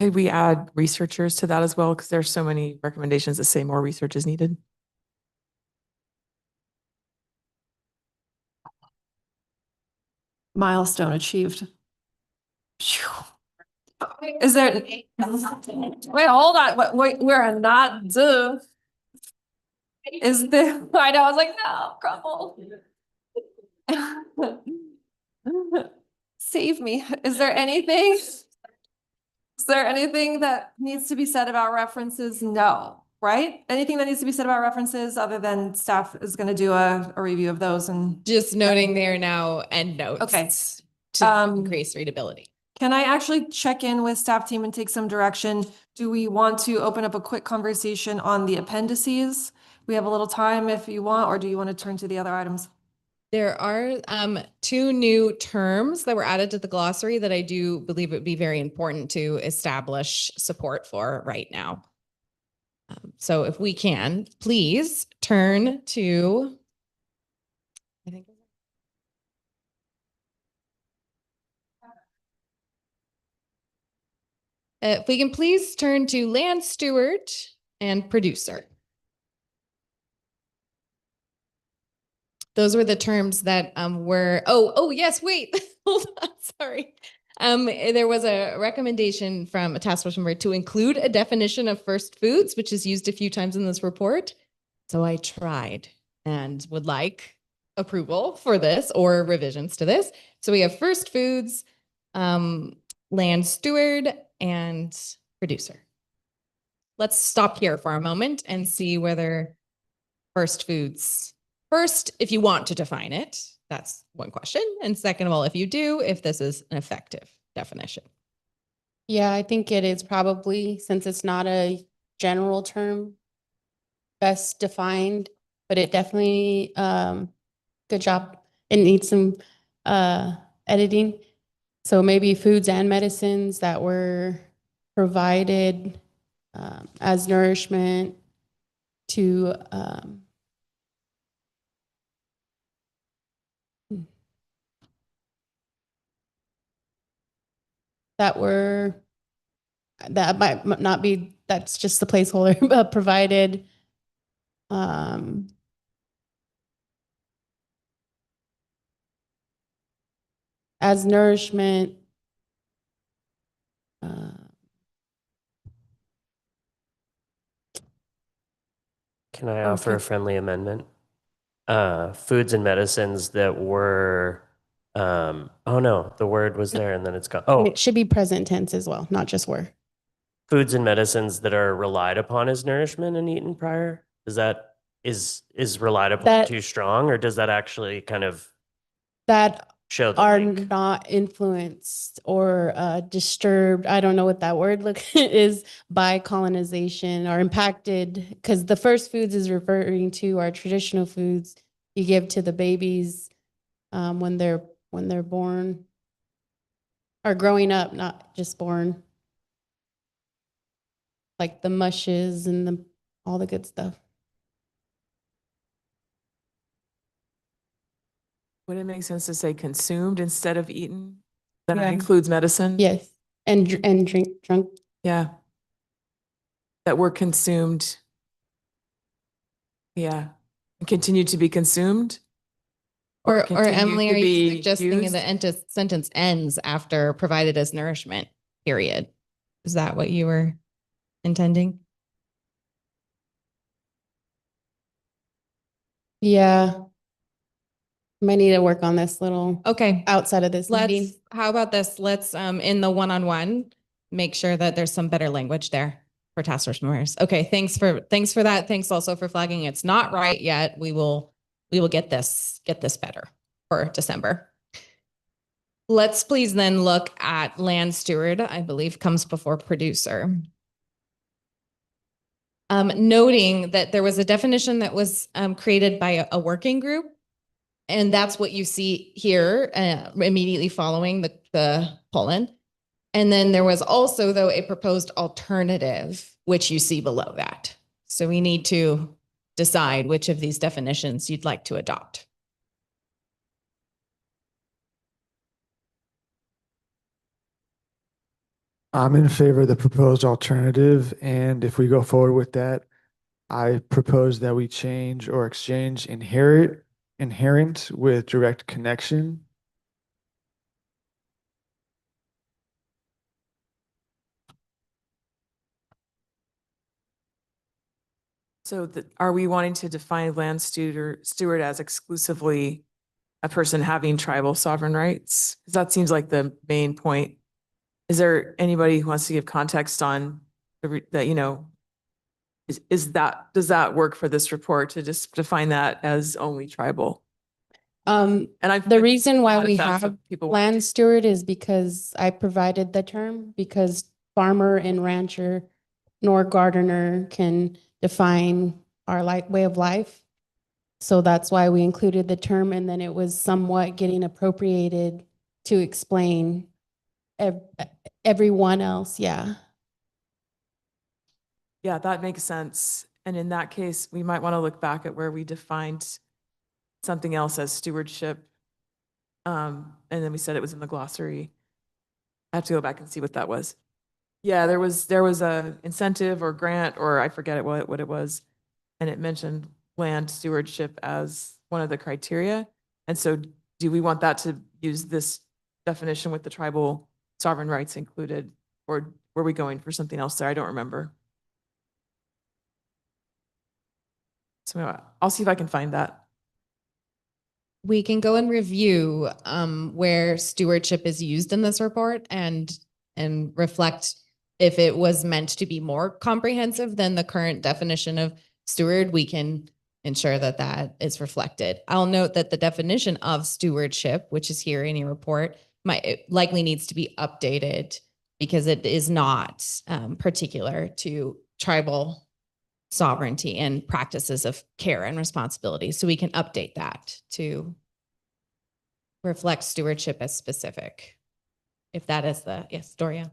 Q: Could we add researchers to that as well? Because there's so many recommendations that say more research is needed.
B: Milestone achieved. Phew. Is there, wait, hold on, wait, we're not done. Is there, I know, I was like, no, crumble. Save me. Is there anything that needs to be said about references? No, right? Anything that needs to be said about references other than staff is going to do a review of those and
H: Just noting they are now endnotes.
B: Okay.
H: To increase readability.
B: Can I actually check in with staff team and take some direction? Do we want to open up a quick conversation on the appendices? We have a little time if you want, or do you want to turn to the other items?
H: There are 2 new terms that were added to the glossary that I do believe it would be very important to establish support for right now. So if we can, please turn to, I think. If we can please turn to land steward and producer. Those were the terms that were, oh yes, wait, hold on, sorry. There was a recommendation from a task force member to include a definition of first foods, which is used a few times in this report. So I tried and would like approval for this or revisions to this. So we have first foods, land steward, and producer. Let's stop here for a moment and see whether first foods, first, if you want to define it, that's one question. And second of all, if you do, if this is an effective definition.
I: Yeah, I think it is probably, since it's not a general term, best defined, but it definitely, good job. It needs some editing. So maybe foods and medicines that were provided as nourishment to that might not be, that's just the placeholder, but provided as nourishment.
P: Can I offer a friendly amendment? Foods and medicines that were, oh no, the word was there and then it's gone. Oh,
I: It should be present tense as well, not just were.
P: foods and medicines that are relied upon as nourishment and eaten prior. Is that, is relied upon too strong, or does that actually kind of
I: That
P: show the
I: are
P: link?
I: not influenced or disturbed, I don't know what that word is, by colonization or impacted, because the first foods is referring to our traditional foods you give to the babies when they're born or growing up, not just born, like the mushes and all the good stuff.
Q: Would it make sense to say consumed instead of eaten? Then
I: Yeah.
Q: it includes medicine?
I: Yes, and drunk.
Q: Yeah. That were consumed. Yeah. And continue to be consumed?
H: Or
Q: continue
H: Emily,
Q: to
H: are you
Q: be
H: suggesting
Q: used?
H: the sentence ends after provided as nourishment, period? Is that what you were? intending?
I: Yeah. Might need to work on this little
H: Okay.
I: outside of this meeting.
H: How about this? Let's, in the one-on-one, make sure that there's some better language there for task force members. Okay, thanks for that. Thanks also for flagging it's not right yet. We will get this better for December. Let's please then look at land steward, I believe comes before producer. Noting that there was a definition that was created by a working group. And that's what you see here immediately following the Poland. And then there was also, though, a proposed alternative, which you see below that. So we need to decide which of these definitions you'd like to adopt.
R: I'm in favor of the proposed alternative, and if we go forward with that, I propose that we change or exchange inherent with direct connection.
Q: So are we wanting to define land steward as exclusively a person having tribal sovereign rights? Because that seems like the main point. Is there anybody who wants to give context on that, you know, does that work for this report to just define that as only tribal?
I: The reason why we
Q: that's
I: have
Q: what people
I: land steward is because I provided the term, because farmer and rancher nor gardener can define our way of life. So that's why we included the term, and then it was somewhat getting appropriated to explain everyone else. Yeah.
Q: Yeah, that makes sense. And in that case, we might want to look back at where we defined something else as stewardship. And then we said it was in the glossary. I have to go back and see what that was. Yeah, there was a incentive or grant, or I forget what it was. And it mentioned land stewardship as one of the criteria. And so do we want that to use this definition with the tribal sovereign rights included? Or were we going for something else there? I don't remember. So I'll see if I can find that.
H: We can go and review where stewardship is used in this report and reflect if it was meant to be more comprehensive than the current definition of steward. We can ensure that that is reflected. I'll note that the definition of stewardship, which is here in your report, likely needs to be updated because it is not particular to tribal sovereignty and practices of care and responsibility. So we can update that to reflect stewardship as specific. If that is yes, Doria.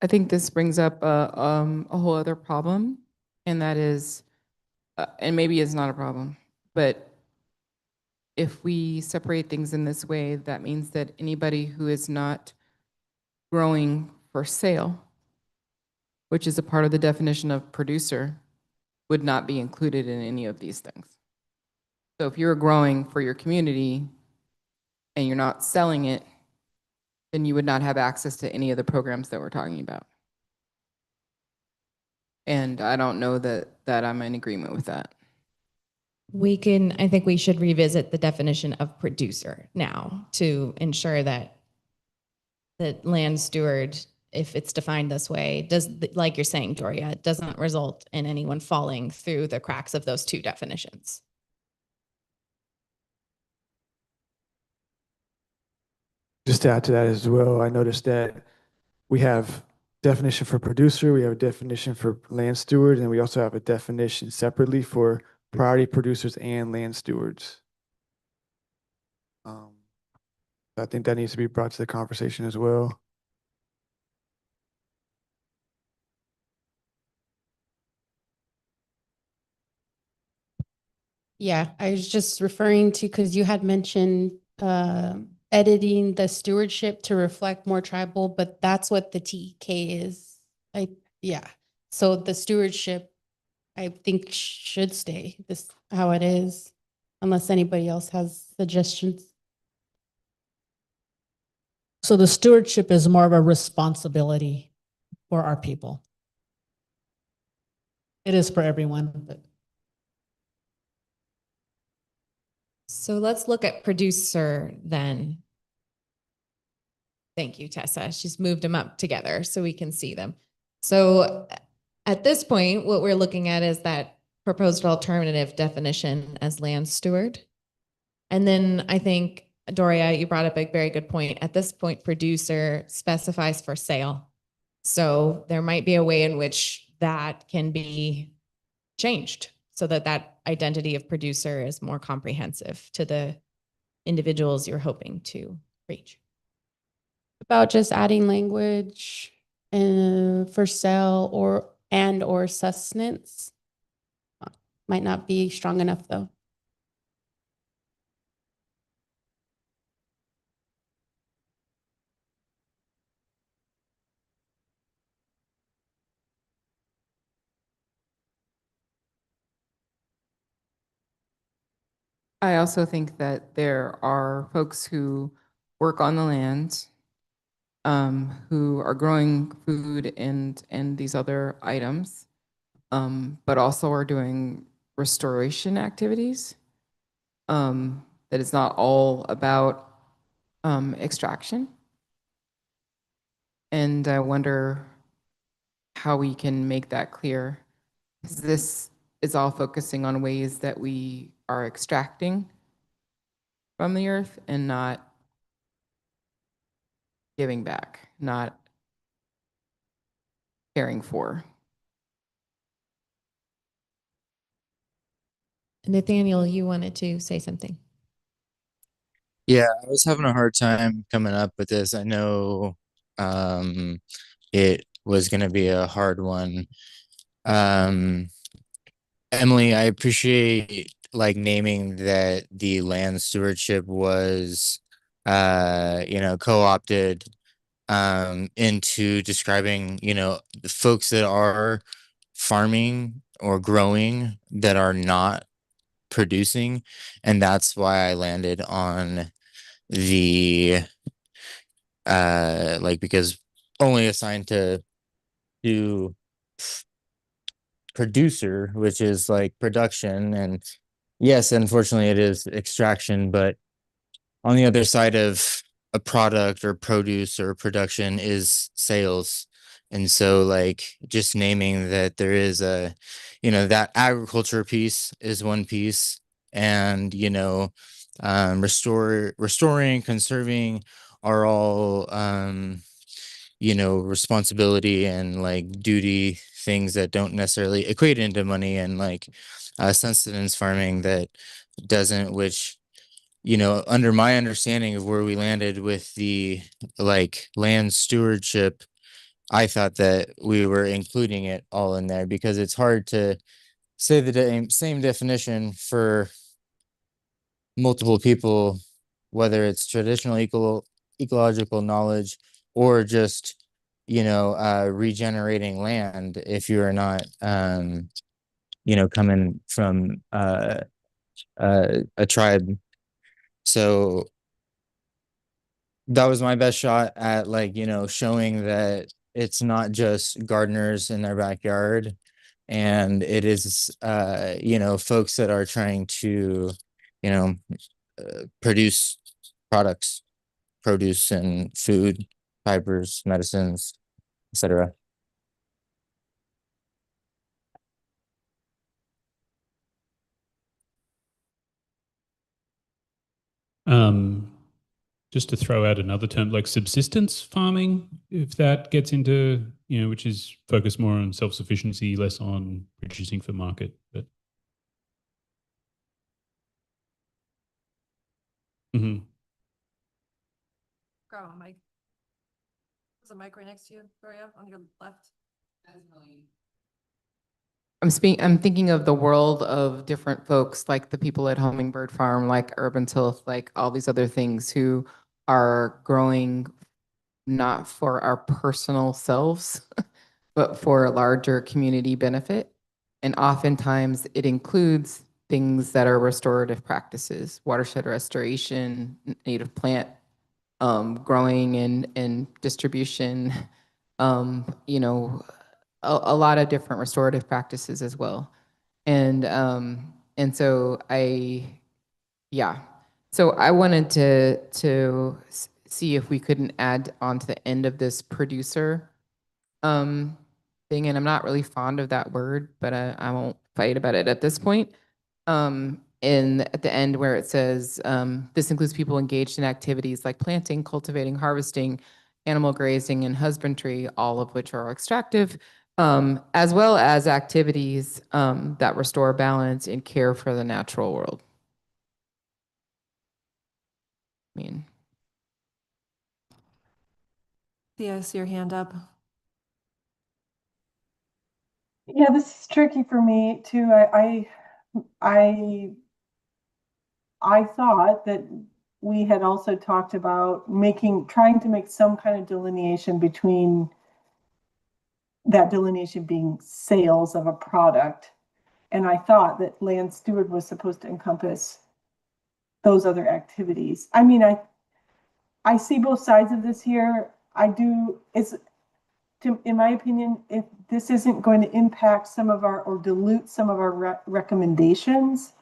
M: I think this brings up a whole other problem, and that is, and maybe it's not a problem, but if we separate things in this way, that means that anybody who is not growing for sale, which is a part of the definition of producer, would not be included in any of these things. So if you're growing for your community and you're not selling it, then you would not have access to any of the programs that we're talking about. And I don't know that I'm in agreement with that.
H: I think we should revisit the definition of producer now to ensure that land steward, if it's defined this way, like you're saying, Doria, it doesn't result in anyone falling through the cracks of those two definitions.
R: Just to add to that as well, I noticed that we have definition for producer, we have a definition for land steward, and we also have a definition separately for priority producers and land stewards. I think that needs to be brought to the conversation as well.
I: Yeah, I was just referring to, because you had mentioned editing the stewardship to reflect more tribal, but that's what the TK is. Yeah. So the stewardship, I think, should stay this how it is, unless anybody else has suggestions.
L: So the stewardship is more of a responsibility for our people. It is for everyone, but
H: So let's look at producer then. Thank you, Tessa. She's moved them up together so we can see them. So at this point, what we're looking at is that proposed alternative definition as land steward. And then I think, Doria, you brought up a very good point. At this point, producer specifies for sale. So there might be a way in which that can be changed so that that identity of producer is more comprehensive to the individuals you're hoping to reach.
I: About just adding language for sale or sustenance might not be strong enough though.
M: I also think that there are folks who work on the land, who are growing food and these other items, but also are doing restoration activities. That it's not all about extraction. And I wonder how we can make that clear. Because this is all focusing on ways that we are extracting from the earth and not giving back, not caring for.
H: Nathaniel, you wanted to say something.
C: Yeah, I was having a hard time coming up with this. I know it was going to be a hard one. Emily, I appreciate like naming that the land stewardship was co-opted into describing, the folks that are farming or growing that are not producing. And that's why I landed on the because only assigned to producer, which is like production. And yes, unfortunately it is extraction, but on the other side of a product or produce or production is sales. And so like just naming that there is that agriculture piece is one piece, and restoring, conserving are all responsibility and like duty things that don't necessarily equate into money, and like sustenance farming that doesn't, which under my understanding of where we landed with the like land stewardship, I thought that we were including it all in there because it's hard to say the same definition for multiple people, whether it's traditional ecological knowledge or just regenerating land if you are not coming from a tribe. So that was my best shot at showing that it's not just gardeners in their backyard, and it is folks that are trying to produce products, produce and food, fibers, medicines, etc.
K: Just to throw out another term, like subsistence farming, if that gets into, which is focused more on self-sufficiency, less on producing for market. But
B: Grab a mic. There's a mic right next to you, Gloria, on your left.
M: I'm thinking of the world of different folks, like the people at Hummingbird Farm, like Urban Tilth, like all these other things who are growing not for our personal selves, but for a larger community benefit. And oftentimes it includes things that are restorative practices, watershed restoration, native plant growing and distribution, you know, a lot of different restorative practices as well. And so yeah. So I wanted to see if we couldn't add on to the end of this producer thing, and I'm not really fond of that word, but I won't fight about it at this point. And at the end where it says, this includes people engaged in activities like planting, cultivating, harvesting, animal grazing, and husbandry, all of which are extractive, as well as activities that restore balance and care for the natural world. I mean,
B: Thea, I see your hand up.
S: Yeah, this is tricky for me too. I thought that we had also talked about trying to make some kind of delineation between that delineation being sales of a product. And I thought that land steward was supposed to encompass those other activities. I mean, I see both sides of this here. In my opinion, if this isn't going to impact or dilute some of our recommendations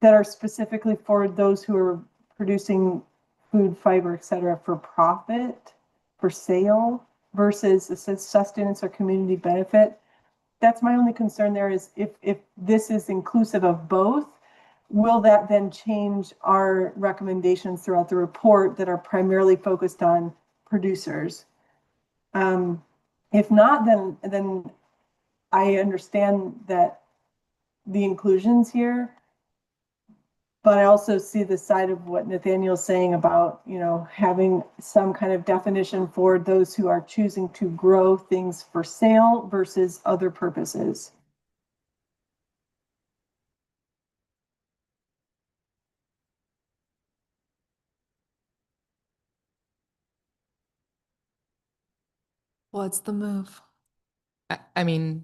S: that are specifically for those who are producing food, fiber, et cetera, for profit, for sale, versus the sustenance or community benefit. That's my only concern there is if this is inclusive of both, will that then change our recommendations throughout the report that are primarily focused on producers? If not, then I understand that the inclusions here, but I also see the side of what Nathaniel's saying about, having some kind of definition for those who are choosing to grow things for sale versus other purposes.
B: What's the move?
M: I mean,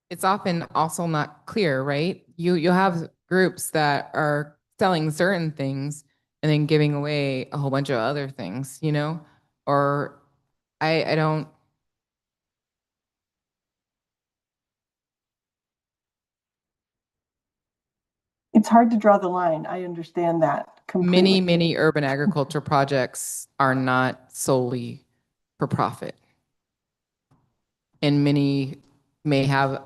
M: it's often also not clear, right? You'll have groups that are selling certain things and then giving away a whole bunch of other things, or I don't.
S: It's hard to draw the line. I understand that completely.
M: Many urban agriculture projects are not solely for profit. And many may have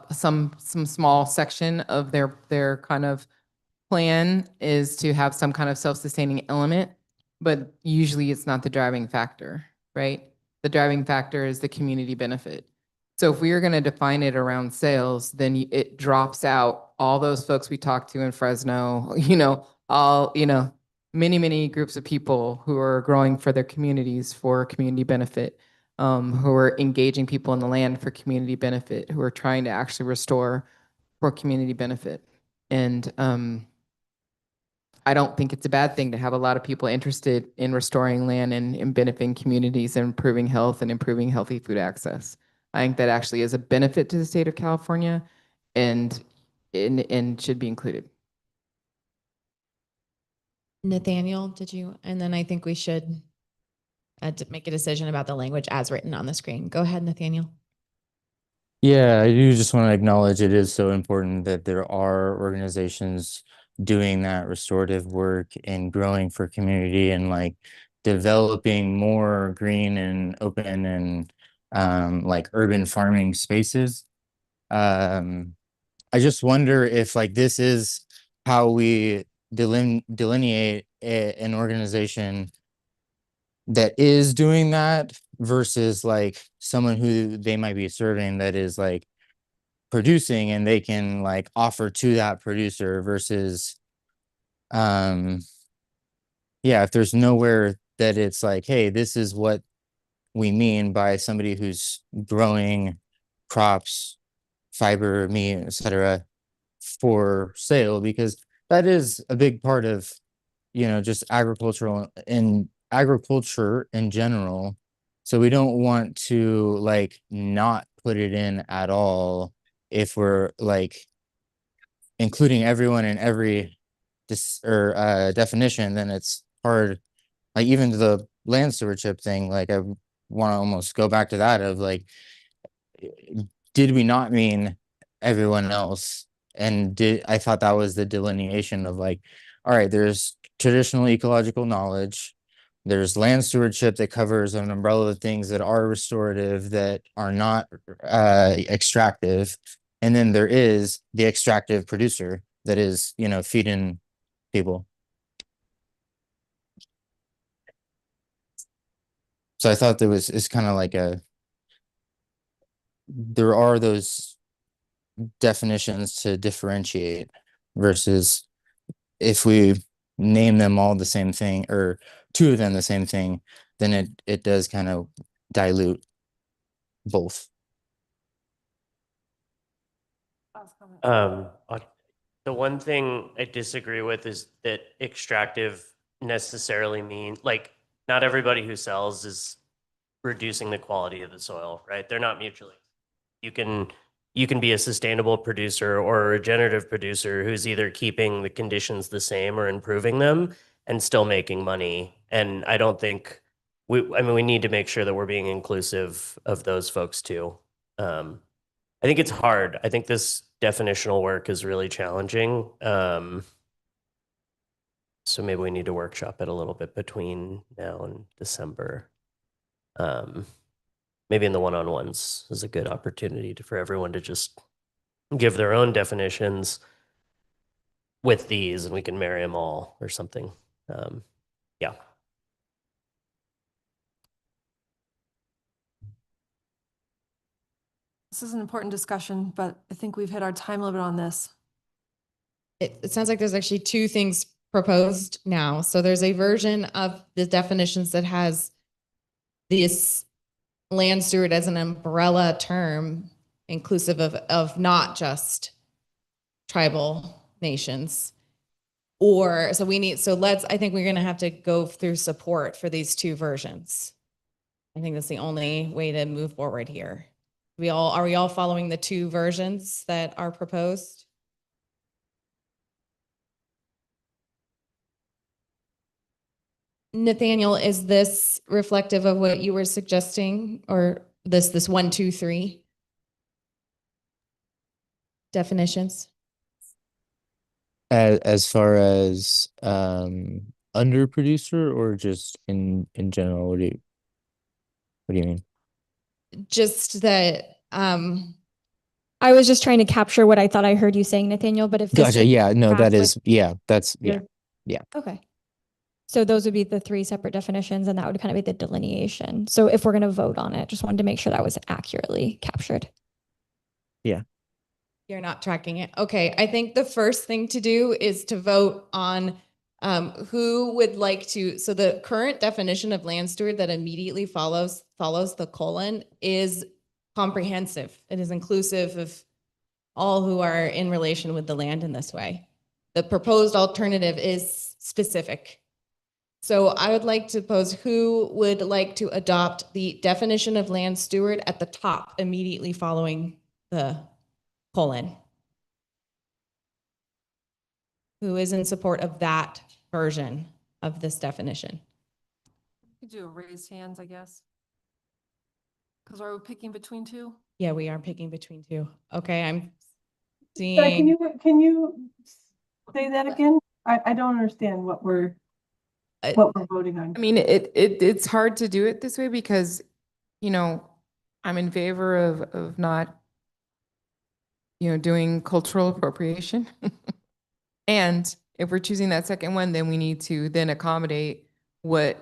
M: some small section of their kind of plan is to have some kind of self-sustaining element, but usually it's not the driving factor, right? The driving factor is the community benefit. So if we are going to define it around sales, then it drops out all those folks we talked to in Fresno, many groups of people who are growing for their communities for community benefit, who are engaging people in the land for community benefit, who are trying to actually restore for community benefit. And I don't think it's a bad thing to have a lot of people interested in restoring land and benefiting communities and improving health and improving healthy food access. I think that actually is a benefit to the state of California and should be included.
H: Nathaniel, and then I think we should make a decision about the language as written on the screen. Go ahead, Nathaniel.
C: Yeah, I do just want to acknowledge it is so important that there are organizations doing that restorative work and growing for community and like developing more green and open and like urban farming spaces. I just wonder if like this is how we delineate an organization that is doing that versus like someone who they might be serving that is like producing and they can like offer to that producer versus yeah, if there's nowhere that it's like, hey, this is what we mean by somebody who's growing crops, fiber, meat, etc., for sale, because that is a big part of just agriculture in general. So we don't want to like not put it in at all if we're like including everyone in every definition, then it's hard like even the land stewardship thing, like I want to almost go back to that of like, did we not mean everyone else? And I thought that was the delineation of like, all right, there's traditional ecological knowledge, there's land stewardship that covers an umbrella of things that are restorative, that are not extractive, and then there is the extractive producer that is, you know, feeding people. So I thought it's kind of like there are those definitions to differentiate versus if we name them all the same thing or two of them the same thing, then it does kind of dilute both.
P: Uh, the one thing I disagree with is that extractive necessarily mean like not everybody who sells is reducing the quality of the soil, right? They're not mutually. You can be a sustainable producer or a regenerative producer who's either keeping the conditions the same or improving them and still making money. And I don't think I mean, we need to make sure that we're being inclusive of those folks too. I think it's hard. I think this definitional work is really challenging. So maybe we need to workshop it a little bit between now and December. Maybe in the one-on-ones is a good opportunity for everyone to just give their own definitions with these and we can marry them all or something. Yeah.
B: This is an important discussion, but I think we've hit our time limit on this.
H: It sounds like there's actually two things proposed now. So there's a version of the definitions that has this land steward as an umbrella term, inclusive of not just tribal nations. Or so I think we're going to have to go through support for these two versions. I think that's the only way to move forward here. Are we all following the two versions that are proposed? Nathaniel, is this reflective of what you were suggesting, or this 1, 2, 3 definitions?
C: As far as under producer or just in general, what do you mean?
H: Just that
J: I was just trying to capture what I thought I heard you saying, Nathaniel, but if this
C: Gotcha.
J: would
C: Yeah, no,
J: pass
C: that
J: with
C: is, yeah, that's, yeah,
J: your-
C: yeah.
J: Okay. So those would be the three separate definitions, and that would kind of be the delineation. So if we're going to vote on it, just wanted to make sure that was accurately captured.
C: Yeah.
H: You're not tracking it. Okay, I think the first thing to do is to vote on who would like to. So the current definition of land steward that immediately follows the colon is comprehensive. It is inclusive of all who are in relation with the land in this way. The proposed alternative is specific. So I would like to pose who would like to adopt the definition of land steward at the top immediately following the colon. Who is in support of that version of this definition?
B: We could do a raised hands, I guess. Because are we picking between two?
H: Yeah, we are picking between two. Okay, I'm
S: Sorry,
H: seeing.
S: can you say that again? I don't understand what we're voting on.
M: I mean, it's hard to do it this way because, you know, I'm in favor of not, you know, doing cultural appropriation. And if we're choosing that second one, then we need to then accommodate what,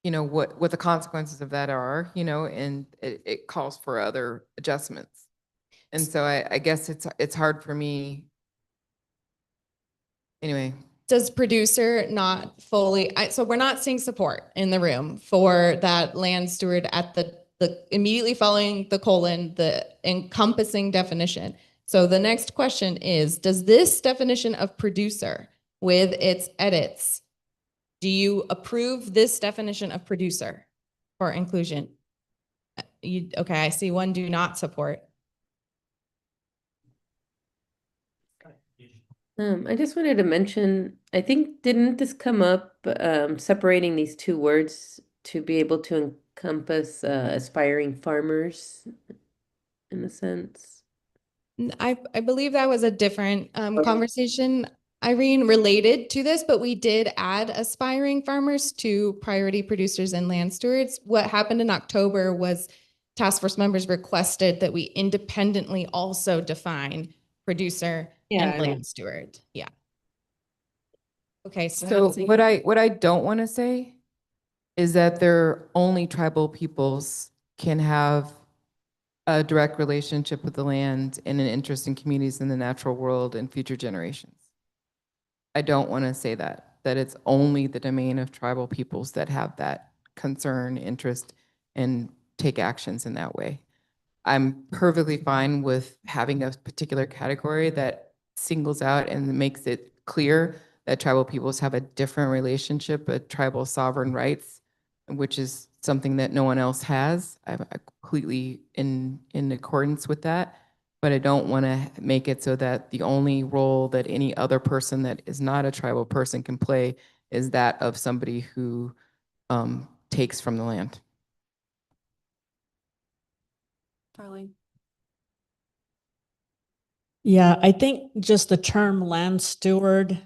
M: you know, what the consequences of that are, you know, and it calls for other adjustments. And so I guess it's hard for me. Anyway.
H: Does producer not fully, so we're not seeing support in the room for that land steward at the immediately following the colon, the encompassing definition. So the next question is, does this definition of producer with its edits, do you approve this definition of producer for inclusion? Okay, I see one do not support.
F: I just wanted to mention, I think, didn't this come up, separating these two words to be able to encompass aspiring farmers in a sense?
H: I believe that was a different conversation, Irene, related to this, but we did add aspiring farmers to priority producers and land stewards. What happened in October was task force members requested that we independently also define producer and land steward. Yeah. Okay,
M: So what I don't want to say is that there only tribal peoples can have a direct relationship with the land and an interest in communities in the natural world and future generations. I don't want to say that it's only the domain of tribal peoples that have that concern, interest, and take actions in that way. I'm perfectly fine with having a particular category that singles out and makes it clear that tribal peoples have a different relationship with tribal sovereign rights, which is something that no one else has. I'm completely in accordance with that, but I don't want to make it so that the only role that any other person that is not a tribal person can play is that of somebody who takes from the land.
B: Darlene.
L: Yeah, I think just the term land steward,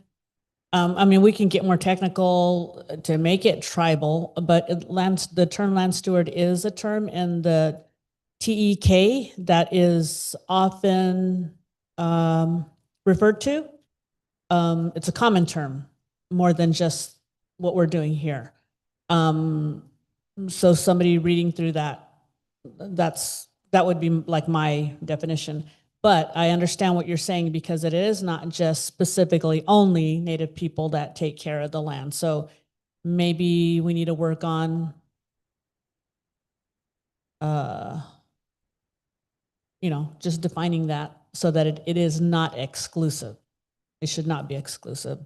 L: I mean, we can get more technical to make it tribal, but the term land steward is a term in the TEK that is often referred to. It's a common term more than just what we're doing here. So somebody reading through that would be like my definition. But I understand what you're saying because it is not just specifically only Native people that take care of the land. So maybe we need to work on, just defining that so that it is not exclusive. It should not be exclusive.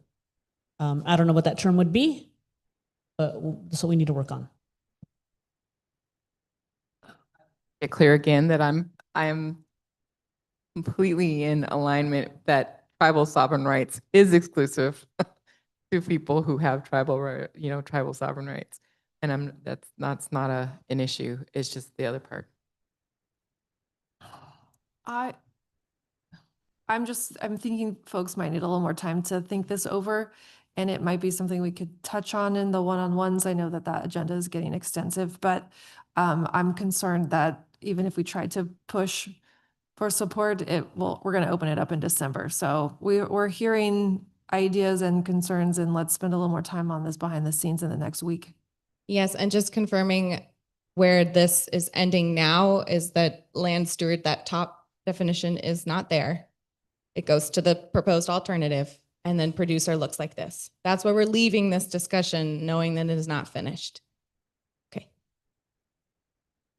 L: I don't know what that term would be, but that's what we need to work on.
M: Get clear again that I am completely in alignment that tribal sovereign rights is exclusive to people who have tribal sovereign rights. And that's not an issue. It's just the other part.
B: I'm thinking folks might need a little more time to think this over, and it might be something we could touch on in the one-on-ones. I know that agenda is getting extensive, but I'm concerned that even if we try to push for support, we're going to open it up in December. So we're hearing ideas and concerns, and let's spend a little more time on this behind the scenes in the next week.
H: Yes, and just confirming where this is ending now is that land steward, that top definition is not there. It goes to the proposed alternative, and then producer looks like this. That's where we're leaving this discussion, knowing that it is not finished. Okay.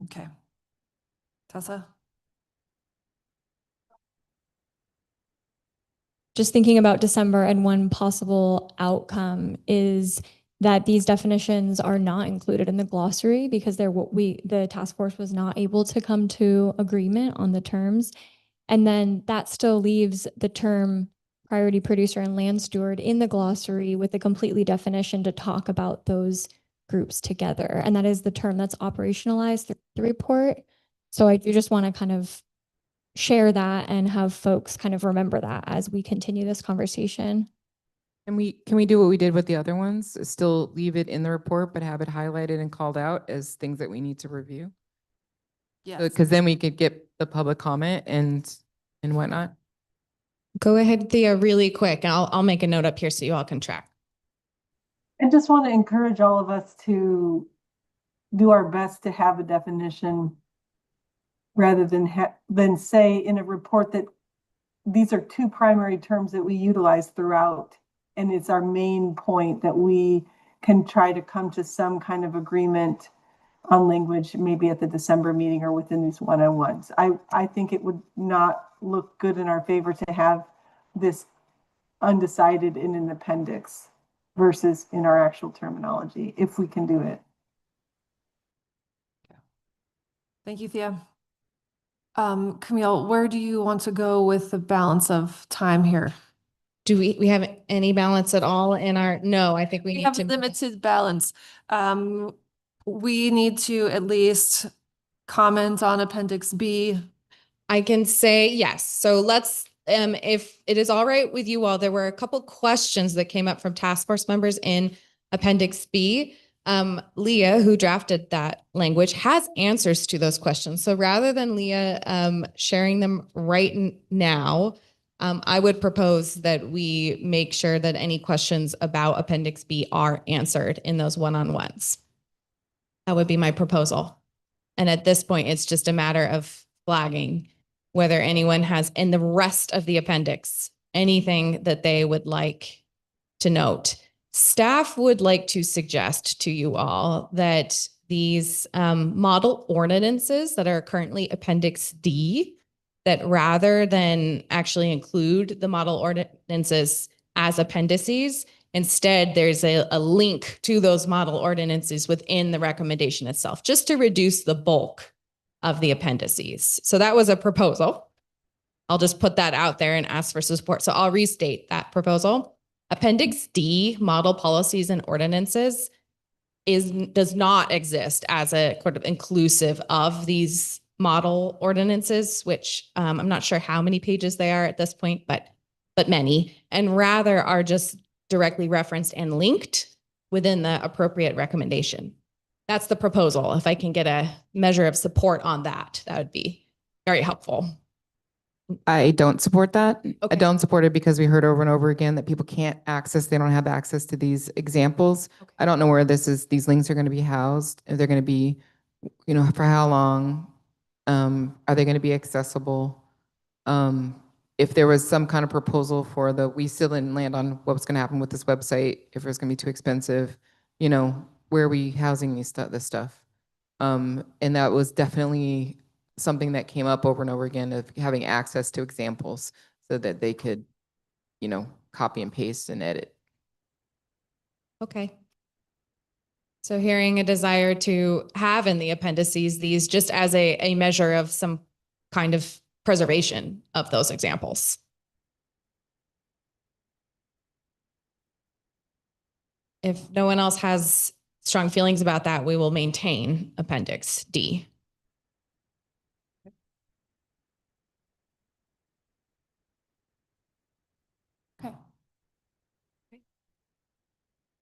B: Okay. Tessa?
J: Just thinking about December, and one possible outcome is that these definitions are not included in the glossary because the task force was not able to come to agreement on the terms. And then that still leaves the term priority producer and land steward in the glossary with a completely definition to talk about those groups together. And that is the term that's operationalized through the report. So I do just want to kind of share that and have folks kind of remember that as we continue this conversation.
M: Can we do what we did with the other ones? Still leave it in the report, but have it highlighted and called out as things that we need to review?
B: Yes.
M: Because then we could get the public comment and whatnot.
H: Go ahead, Thea, really quick, and I'll make a note up here so you all can track.
S: I just want to encourage all of us to do our best to have a definition rather than say in a report that these are two primary terms that we utilize throughout. And it's our main point that we can try to come to some kind of agreement on language, maybe at the December meeting or within these one-on-ones. I think it would not look good in our favor to have this undecided in an appendix versus in our actual terminology, if we can do it.
B: Thank you, Thea. Camille, where do you want to go with the balance of time here?
H: Do we have any balance at all in our, no, I think we
B: We
H: need
B: have
H: to.
B: limited balance. We need to at least comment on Appendix B.
H: I can say yes. So let's, if it is all right with you all, there were a couple questions that came up from task force members in Appendix B. Leah, who drafted that language, has answers to those questions. So rather than Leah sharing them right now, I would propose that we make sure that any questions about Appendix B are answered in those one-on-ones. That would be my proposal. And at this point, it's just a matter of flagging whether anyone has in the rest of the appendix anything that they would like to note. Staff would like to suggest to you all that these model ordinances that are currently Appendix D, that rather than actually include the model ordinances as appendices, instead there's a link to those model ordinances within the recommendation itself, just to reduce the bulk of the appendices. So that was a proposal. I'll just put that out there and ask for support. So I'll restate that proposal. Appendix D, model policies and ordinances, does not exist as a sort of inclusive of these model ordinances, which I'm not sure how many pages they are at this point, but many, and rather are just directly referenced and linked within the appropriate recommendation. That's the proposal. If I can get a measure of support on that, that would be very helpful.
M: I don't support that. I
H: Okay.
M: don't support it because we heard over and over again that people can't access, they don't have access to these examples.
H: Okay.
M: I don't know where these links are going to be housed, if they're going to be, for how long, are they going to be accessible? If there was some kind of proposal for we still didn't land on what's going to happen with this website, if it was going to be too expensive, where are we housing this stuff? And that was definitely something that came up over and over again, of having access to examples so that they could, copy and paste and edit.
H: Okay. So hearing a desire to have in the appendices these just as a measure of some kind of preservation of those examples. If no one else has strong feelings about that, we will maintain Appendix D. Okay.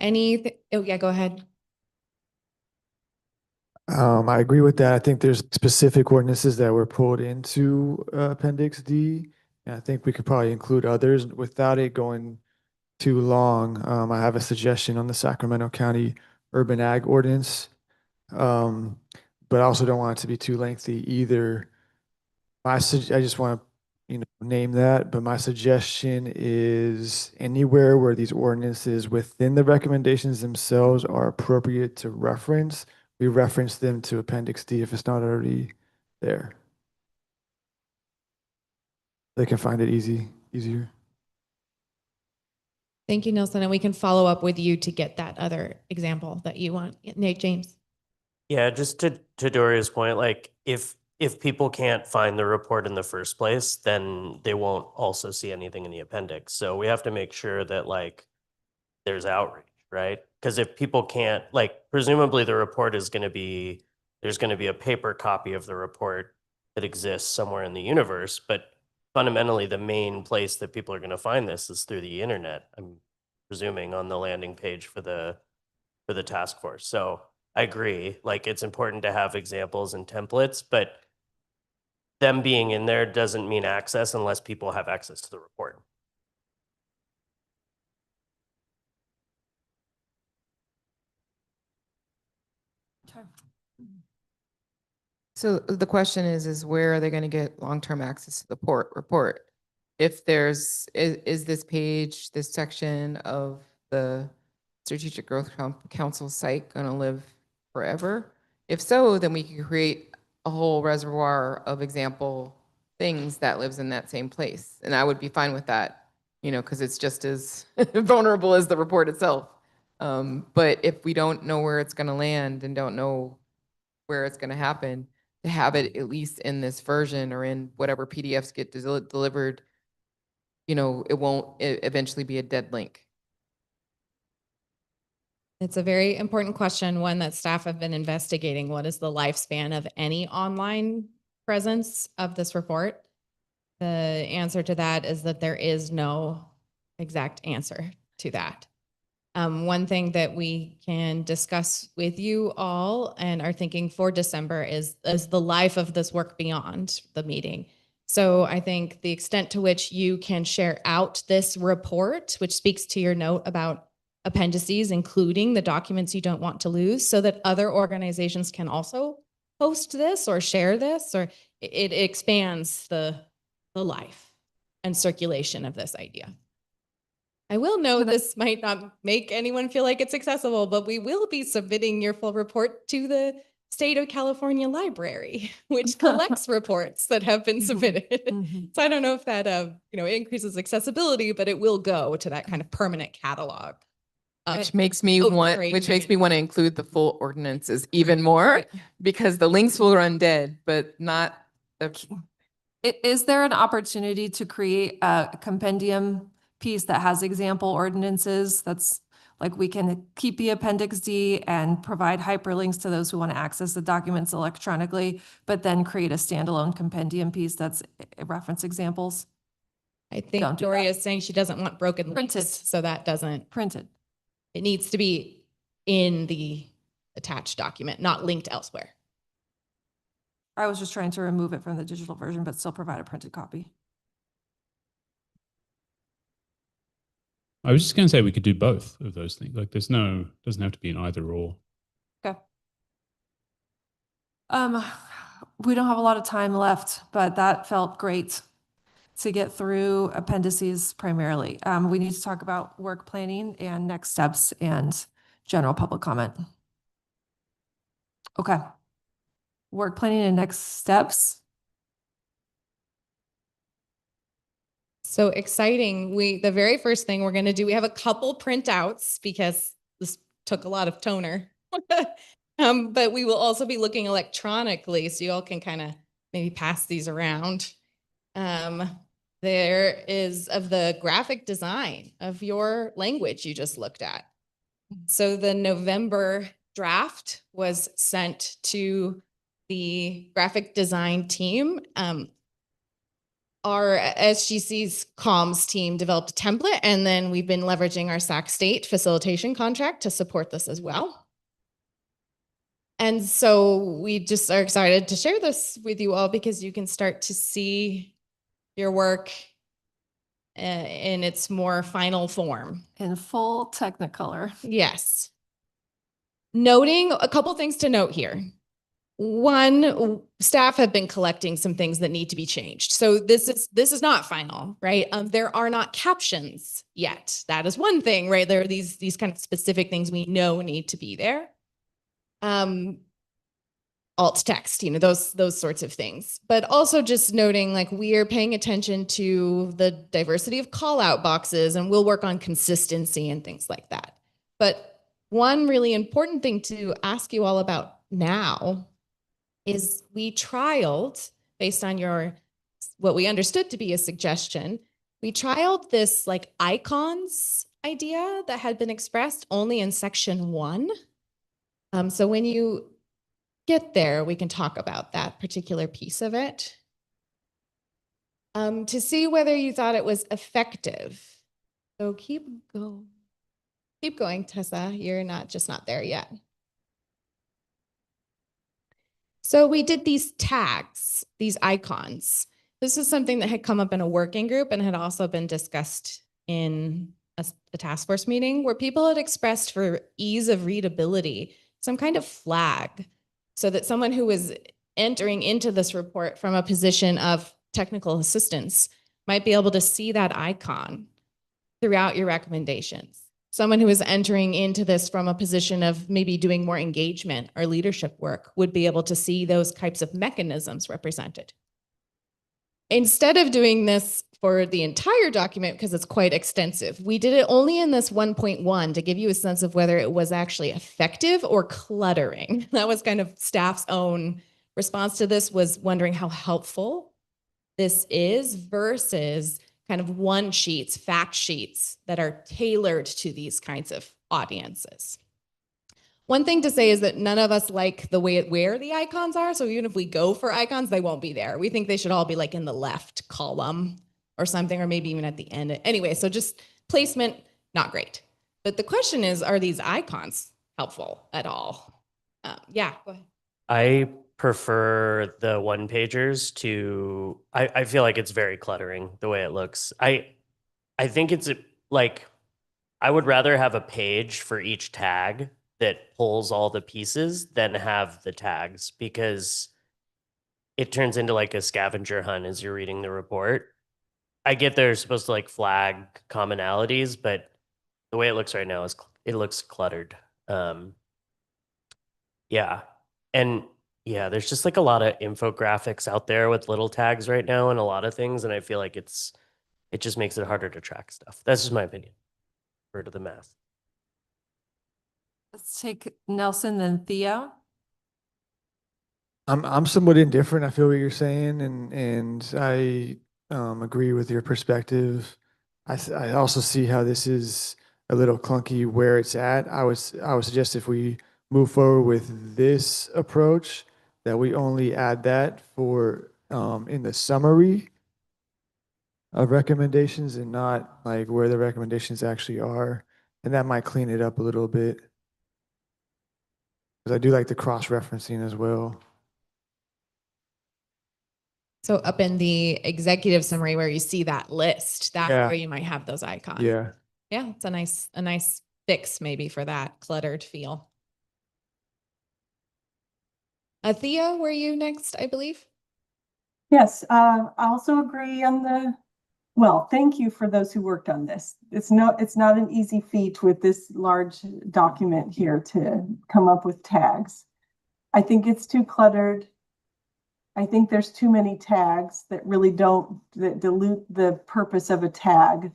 H: Anything? Oh, yeah, go ahead.
R: I agree with that. I think there's specific ordinances that were pulled into Appendix D. And I think we could probably include others without it going too long. I have a suggestion on the Sacramento County Urban Ag Ordinance. But I also don't want it to be too lengthy either. I just want to, name that, but my suggestion is anywhere where these ordinances within the recommendations themselves are appropriate to reference, we reference them to Appendix D if it's not already there. They can find it easier.
H: Thank you, Nelson. And we can follow up with you to get that other example that you want. Nate, James.
P: Yeah, just to Doria's point, like if people can't find the report in the first place, then they won't also see anything in the appendix. So we have to make sure that like there's outreach, right? Because if people can't, like presumably the report is going to be, there's going to be a paper copy of the report that exists somewhere in the universe, but fundamentally the main place that people are going to find this is through the internet, I'm presuming, on the landing page for the task force. So I agree, like it's important to have examples and templates, but them being in there doesn't mean access unless people have access to the report.
M: So the question is where are they going to get long-term access to the report? If is this page, this section of the Strategic Growth Council site going to live forever? If so, then we can create a whole reservoir of example things that lives in that same place. And I would be fine with that, because it's just as vulnerable as the report itself. But if we don't know where it's going to land and don't know where it's going to happen, to have it at least in this version or in whatever PDFs get delivered, it won't eventually be a dead link?
H: It's a very important question, one that staff have been investigating. What is the lifespan of any online presence of this report? The answer to that is that there is no exact answer to that. One thing that we can discuss with you all and are thinking for December is the life of this work beyond the meeting. So I think the extent to which you can share out this report, which speaks to your note about appendices, including the documents you don't want to lose, so that other organizations can also post this or share this, or it expands the life and circulation of this idea. I will note this might not make anyone feel like it's accessible, but we will be submitting your full report to the State of California Library, which collects reports that have been submitted. So I don't know if that increases accessibility, but it will go to that kind of permanent catalog.
M: Which makes me want to include the full ordinances even more, because the links will run dead, but not the.
B: Is there an opportunity to create a compendium piece that has example ordinances? That's like, we can keep the Appendix D and provide hyperlinks to those who want to access the documents electronically, but then create a standalone compendium piece that's reference examples?
H: I think Doria is saying she doesn't want broken links, so that doesn't.
B: Printed.
H: It needs to be in the attached document, not linked elsewhere.
B: I was just trying to remove it from the digital version, but still provide a printed copy.
K: I was just going to say we could do both of those things. Like doesn't have to be an either or.
B: Okay. We don't have a lot of time left, but that felt great to get through appendices primarily. We need to talk about work planning and next steps and general public comment. Okay. Work planning and next steps.
H: So exciting. The very first thing we're going to do, we have a couple printouts because this took a lot of toner. But we will also be looking electronically, so you all can kind of maybe pass these around. There is of the graphic design of your language you just looked at. So the November draft was sent to the graphic design team. Our SGC's comms team developed a template, and then we've been leveraging our Sac State facilitation contract to support this as well. And so we just are excited to share this with you all because you can start to see your work in its more final form.
B: In full Technicolor.
H: Yes. Noting a couple things to note here. One, staff have been collecting some things that need to be changed. So this is not final, right? There are not captions yet. That is one thing, right? There are these kind of specific things we know need to be there. Alt text, those sorts of things. But also just noting, like, we are paying attention to the diversity of call out boxes, and we'll work on consistency and things like that. But one really important thing to ask you all about now is we trialed, based on what we understood to be a suggestion, we trialed this like icons idea that had been expressed only in section 1. So when you get there, we can talk about that particular piece of it. To see whether you thought it was effective. So keep going, Tessa. You're not there yet. So we did these tags, these icons. This is something that had come up in a working group and had also been discussed in a task force meeting, where people had expressed, for ease of readability, some kind of flag, so that someone who was entering into this report from a position of technical assistance might be able to see that icon throughout your recommendations. Someone who is entering into this from a position of maybe doing more engagement or leadership work would be able to see those types of mechanisms represented. Instead of doing this for the entire document, because it's quite extensive, we did it only in this 1.1 to give you a sense of whether it was actually effective or cluttering. That was kind of staff's own response to this, was wondering how helpful this is versus kind of one sheets, fact sheets that are tailored to these kinds of audiences. One thing to say is that none of us like the way where the icons are. So even if we go for icons, they won't be there. We think they should all be like in the left column or something, or maybe even at the end. Anyway, so just placement, not great. But the question is, are these icons helpful at all? Yeah, go ahead.
P: I prefer the one pagers to, I feel like it's very cluttering the way it looks. I think it's like, I would rather have a page for each tag that pulls all the pieces than have the tags, because it turns into like a scavenger hunt as you're reading the report. I get they're supposed to like flag commonalities, but the way it looks right now is it looks cluttered. Yeah. And yeah, there's just like a lot of infographics out there with little tags right now and a lot of things. And I feel like it just makes it harder to track stuff. That's just my opinion. To the math.
B: Let's take Nelson, then Thea.
R: I'm somewhat indifferent. I feel what you're saying, and I agree with your perspective. I also see how this is a little clunky where it's at. I would suggest if we move forward with this approach, that we only add that for in the summary of recommendations and not like where the recommendations actually are, and that might clean it up a little bit. Because I do like the cross-referencing as well.
H: So up in the executive summary where you see that list, that's
R: Yeah.
H: where you might have those icons.
R: Yeah.
H: Yeah, it's a nice fix maybe for that cluttered feel. Thea, were you next, I believe?
S: Yes, I also agree on well, thank you for those who worked on this. It's not an easy feat with this large document here to come up with tags. I think it's too cluttered. I think there's too many tags that really that dilute the purpose of a tag.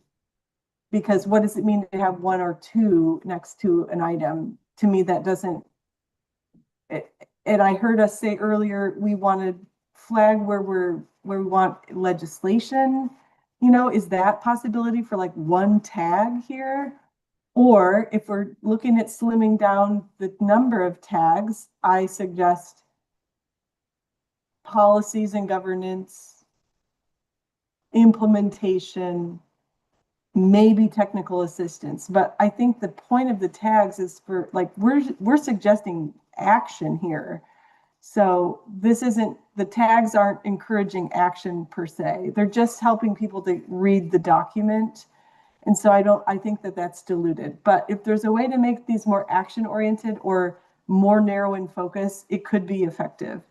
S: Because what does it mean to have one or two next to an item? To me, that doesn't. And I heard us say earlier, we want to flag where we want legislation. Is that possibility for like one tag here? Or if we're looking at slimming down the number of tags, I suggest policies and governance, implementation, maybe technical assistance. But I think the point of the tags is for like, we're suggesting action here. So the tags aren't encouraging action per se. They're just helping people to read the document. And so I think that that's diluted. But if there's a way to make these more action oriented or more narrow in focus, it could be effective.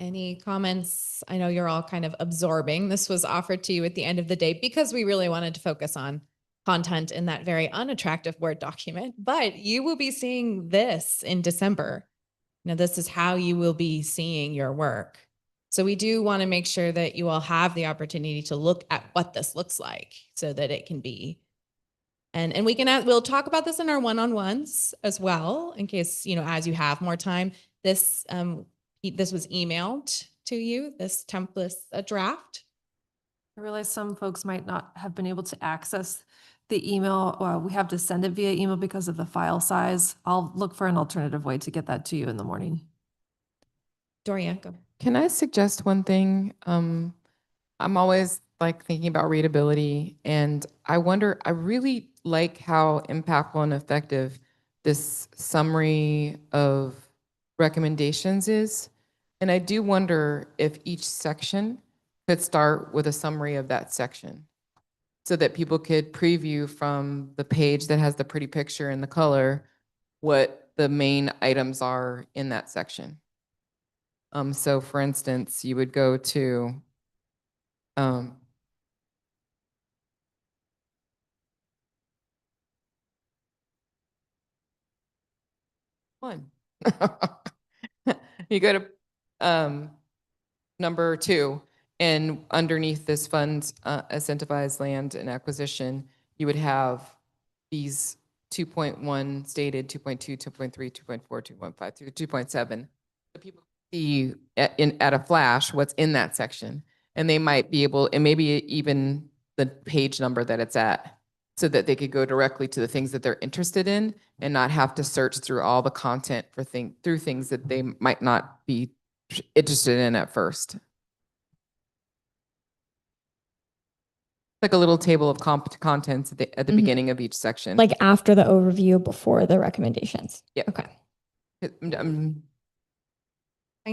H: Any comments? I know you're all kind of absorbing. This was offered to you at the end of the day because we really wanted to focus on content in that very unattractive Word document, but you will be seeing this in December. This is how you will be seeing your work. So we do want to make sure that you all have the opportunity to look at what this looks like so that it can be. And we'll talk about this in our one-on-ones as well, in case, as you have more time. This was emailed to you, this template, a draft.
B: I realize some folks might not have been able to access the email, or we have to send it via email because of the file size. I'll look for an alternative way to get that to you in the morning.
H: Doria, go.
M: Can I suggest one thing? I'm always like thinking about readability, and I really like how impactful and effective this summary of recommendations is. And I do wonder if each section could start with a summary of that section so that people could preview from the page that has the pretty picture and the color what the main items are in that section. So for instance, you would go to one. You go to number 2, And underneath this fund, incentivized land and acquisition, you would have these 2.1 stated, 2.2, 2.3, 2.4, 2.5, 2.7. The people see at a flash what's in that section, and they might be able, and maybe even the page number that it's at, so that they could go directly to the things that they're interested in and not have to search through all the content for through things that they might not be interested in at first. Like a little table of contents at the beginning of each section.
J: Like after the overview, before the recommendations.
M: Yeah.
J: Okay.
H: Talking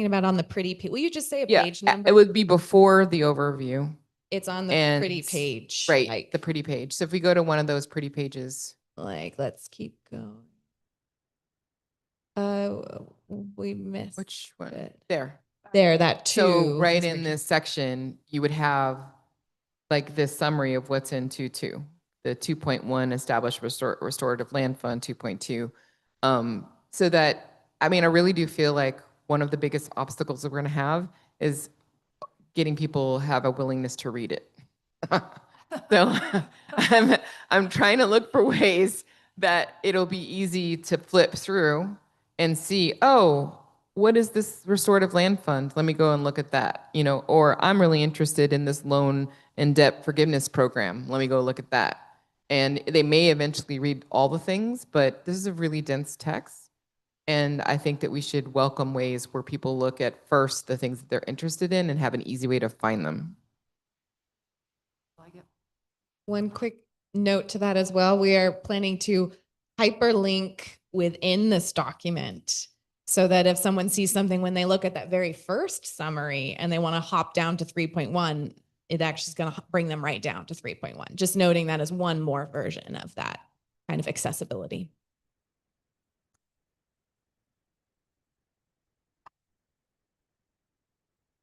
H: about on the pretty page. Will you just say a
M: Yeah,
H: page number?
M: it would be before the overview.
H: It's on the
M: And
H: pretty page.
M: Right,
H: Like,
M: the pretty page. So if we go to one of those pretty pages.
H: let's keep going. We missed
M: Which one?
H: it.
M: There.
H: There, that
M: So
H: two.
M: right in this section, you would have like this summary of what's in 2.2. The 2.1 established restorative land fund 2.2. So that, I mean, I really do feel like one of the biggest obstacles that we're gonna have is getting people have a willingness to read it. So I'm trying to look for ways that it'll be easy to flip through and see, oh, what is this restorative land fund? Let me go and look at that, you know, or I'm really interested in this loan and debt forgiveness program. Let me go look at that. And they may eventually read all the things, but this is a really dense text. And I think that we should welcome ways where people look at first the things that they're interested in and have an easy way to find them.
H: One quick note to that as well. We are planning to hyperlink within this document so that if someone sees something when they look at that very first summary and they want to hop down to 3.1, it actually is going to bring them right down to 3.1. Just noting that as one more version of that kind of accessibility.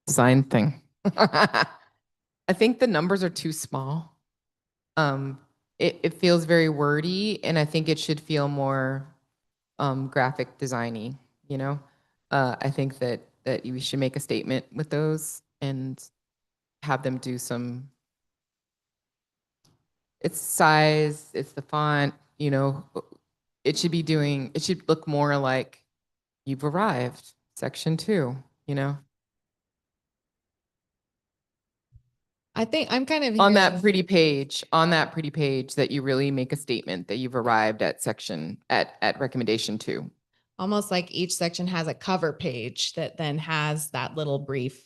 M: Design thing. I think the numbers are too small. It feels very wordy, and I think it should feel more graphic designy, you know? I think that we should make a statement with those and have them do some, it's size, it's the font, you know, it should look more like you've arrived, section 2, you know?
H: I think I'm kind of
M: On that
H: hearing-
M: pretty page, that you really make a statement that you've arrived at section, at recommendation 2.
H: almost like each section has a cover page that then has that little brief.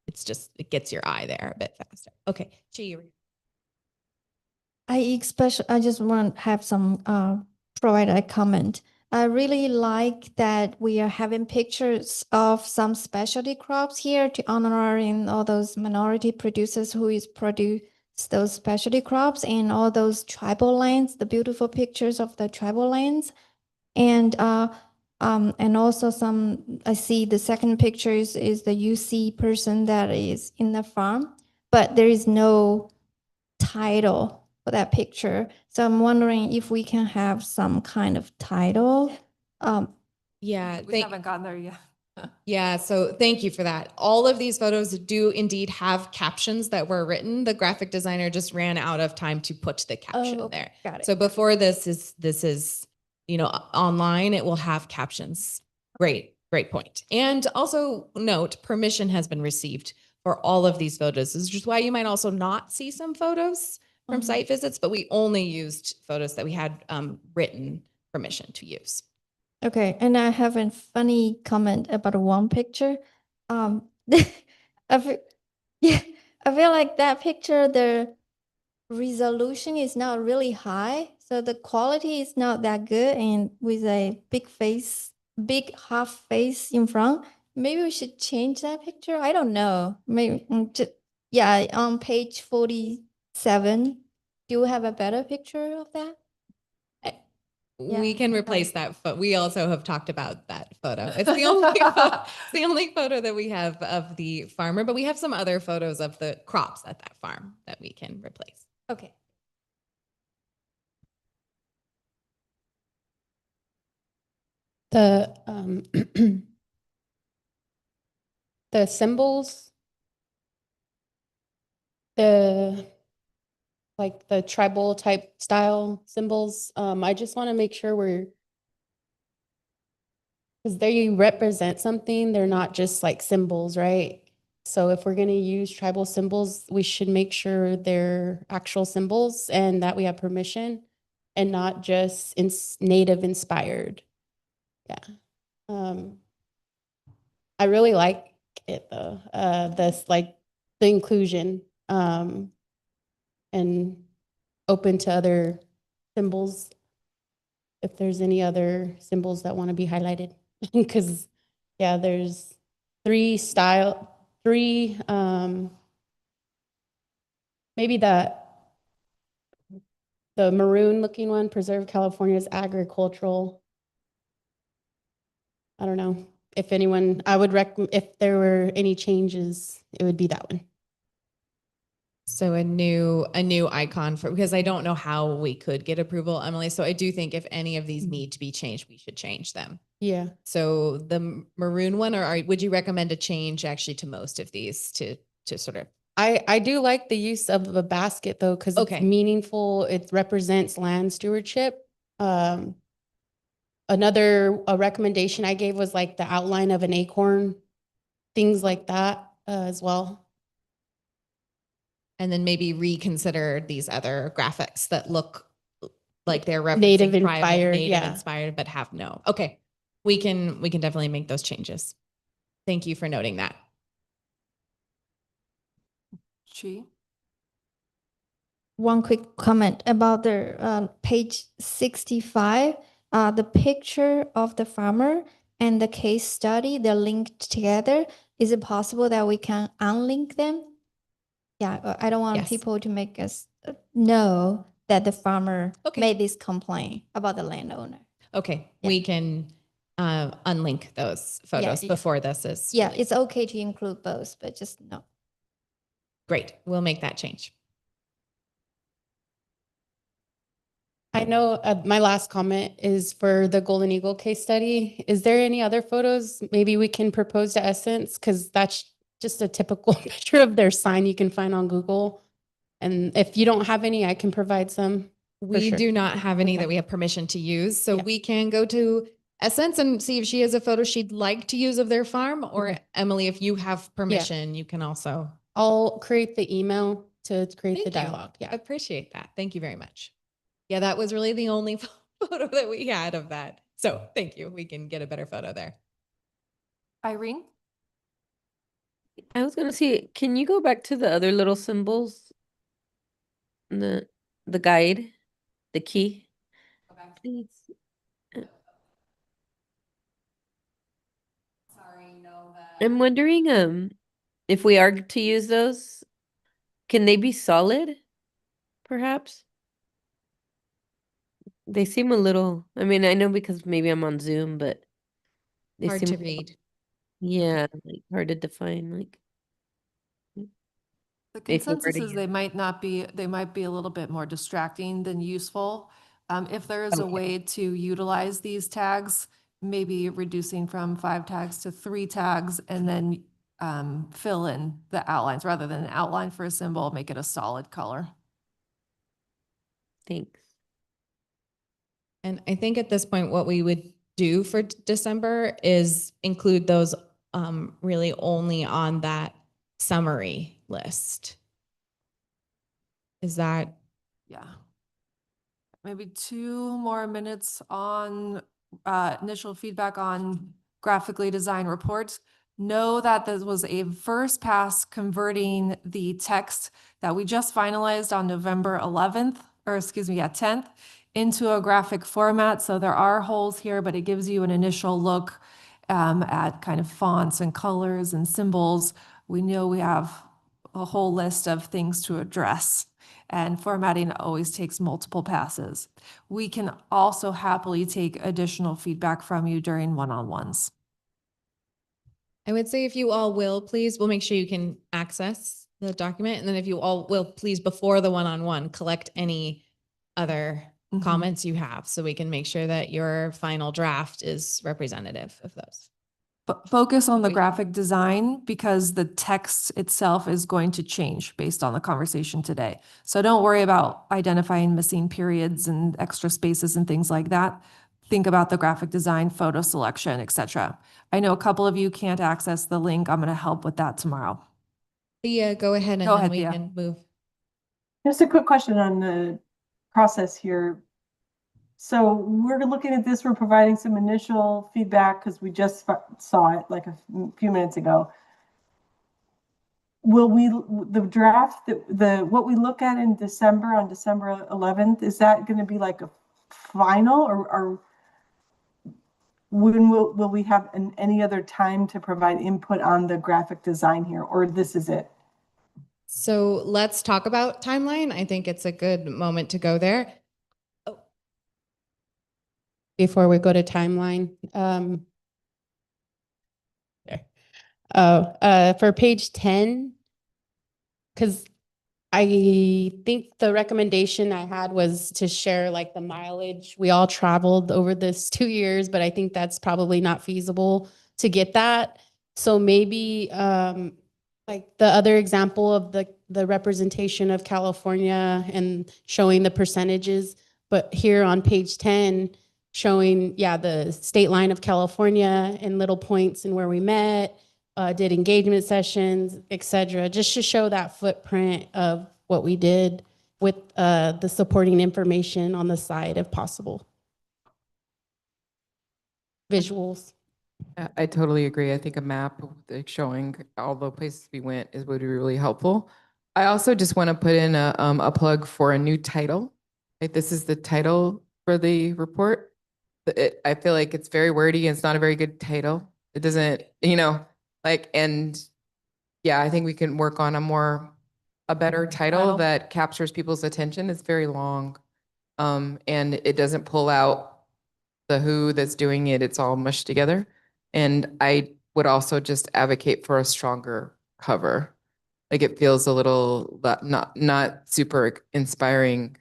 H: It's just, it gets your eye there a bit faster. Okay, Chi,
J: I just want to have some provide a comment. I really like that we are having pictures of some specialty crops here to honoring all those minority producers who is produce those specialty crops and all those tribal lands, the beautiful pictures of the tribal lands. And also I see the second picture is the UC person that is in the farm, but there is no title for that picture. So I'm wondering if we can have some kind of title.
H: yeah,
B: We haven't gotten there yet.
H: yeah, so thank you for that. All of these photos do indeed have captions that were written. The graphic designer just ran out of time to put the caption there.
J: Got it.
H: So before this is, you know, online, it will have captions. Great point. And also note, permission has been received for all of these photos. This is just why you might also not see some photos from site visits, but we only used photos that we had written permission to use.
J: Okay, and I have a funny comment about one picture. I feel like that picture, the resolution is not really high, so the quality is not that good, and with a big half face in front. Maybe we should change that picture. I don't know. Maybe yeah, on page 47. Do you have a better picture of that?
H: We can replace that, but we also have talked about that photo. It's the only it's the only photo that we have of the farmer, but we have some other photos of the crops at that farm that we can replace.
J: Okay.
D: The the symbols
I: the like the tribal type style symbols. I just want to make sure because they represent something, they're not just like symbols, right? So if we're going to use tribal symbols, we should make sure they're actual symbols and that we have permission and not just native inspired. Yeah. I really like it though. This like the inclusion and open to other symbols if there's any other symbols that want to be highlighted. Because yeah, there's three maybe the maroon looking one, Preserve California's agricultural. I don't know if anyone, I would recommend if there were any changes, it would be that one.
H: So a new icon for, because I don't know how we could get approval, Emily. So I do think if any of these need to be changed, we should change them.
I: Yeah.
H: So the maroon one, or would you recommend a change actually to most of these to sort of?
I: I do like the use of a basket though, because it's meaningful. It represents land stewardship. Another recommendation I gave was like the outline of an acorn, things like that as well.
H: And then maybe reconsider these other graphics that look like they're
I: Native
H: referencing tribal,
I: inspired,
H: native
I: yeah.
H: inspired, but have no. Okay, we can definitely make those changes. Thank you for noting that.
B: Chi?
J: One quick comment about the page 65, the picture of the farmer and the case study, they're linked together. Is it possible that we can unlink them? Yeah, I don't want people to make us know that the farmer made this complaint about the landowner.
H: Okay, we can unlink those photos before this is.
J: Yeah, it's okay to include both, but just no.
H: Great, we'll make that change.
I: I know my last comment is for the Golden Eagle case study. Is there any other photos maybe we can propose to Essence? Because that's just a typical picture of their sign you can find on Google. And if you don't have any, I can provide some.
H: We do not have any that we have permission to use. So we can go to Essence and see if she has a photo she'd like to use of their farm, or Emily, if you have permission, you can also.
I: I'll create the email to create the dialogue.
H: Yeah, I appreciate that. Thank you very much. Yeah, that was really the only photo that we had of that. So thank you. We can get a better photo there.
B: Irene?
F: I was gonna see, can you go back to the other little symbols? The guide, the key. Please.
B: Sorry, no.
F: I'm wondering, if we are to use those, can they be solid? Perhaps? They seem a little, I mean, I know because maybe I'm on Zoom, but they
H: Hard
F: seem
H: to read.
F: Yeah, like hard to define, like.
B: The
F: if we were
B: consensus
F: to
B: is they might be a little bit more distracting than useful. If there is a way to utilize these tags, maybe reducing from 5 tags to 3 tags and then fill in the outlines rather than an outline for a symbol, make it a solid color.
F: Thanks.
H: And I think at this point, what we would do for December is include those really only on that summary list. Is that?
B: Yeah. Maybe 2 more minutes on initial feedback on graphically designed reports. Know that this was a first pass converting the text that we just finalized on November 11th, or excuse me, 10th, into a graphic format. So there are holes here, but it gives you an initial look at kind of fonts and colors and symbols. We know we have a whole list of things to address, and formatting always takes multiple passes. We can also happily take additional feedback from you during one-on-ones.
H: I would say if you all will, please, we'll make sure you can access the document. And then if you all will, please, before the one-on-one, collect any other comments you have so we can make sure that your final draft is representative of those.
B: focus on the graphic design because the text itself is going to change based on the conversation today. So don't worry about identifying missing periods and extra spaces and things like that. Think about the graphic design, photo selection, etc. I know a couple of you can't access the link. I'm going to help with that tomorrow.
H: Thea, go ahead and
B: Go
H: then
B: ahead,
H: we
B: Thea.
H: can move.
S: Just a quick question on the process here. So we're looking at this, we're providing some initial feedback because we just saw it like a few minutes ago. Will the draft, what we look at in December, on December 11th, is that going to be like a final, or when will we have any other time to provide input on the graphic design here, or this is it?
H: So let's talk about timeline. I think it's a good moment to go there.
I: Before we go to timeline, for page 10, because I think the recommendation I had was to share like the mileage. We all traveled over this 2 years, but I think that's probably not feasible to get that. So maybe like the other example of the representation of California and showing the percentages, but here on page 10, showing, yeah, the state line of California and little points and where we met, did engagement sessions, et cetera, just to show that footprint of what we did with the supporting information on the side if possible. Visuals.
M: I totally agree. I think a map like showing all the places we went would be really helpful. I also just want to put in a plug for a new title. Like, this is the title for the report. I feel like it's very wordy and it's not a very good title. It doesn't, and yeah, I think we can work on a better title that captures people's attention. It's very long. And it doesn't pull out the who that's doing it. It's all mushed together. And I would also just advocate for a stronger cover. Like, it feels a little not super inspiring.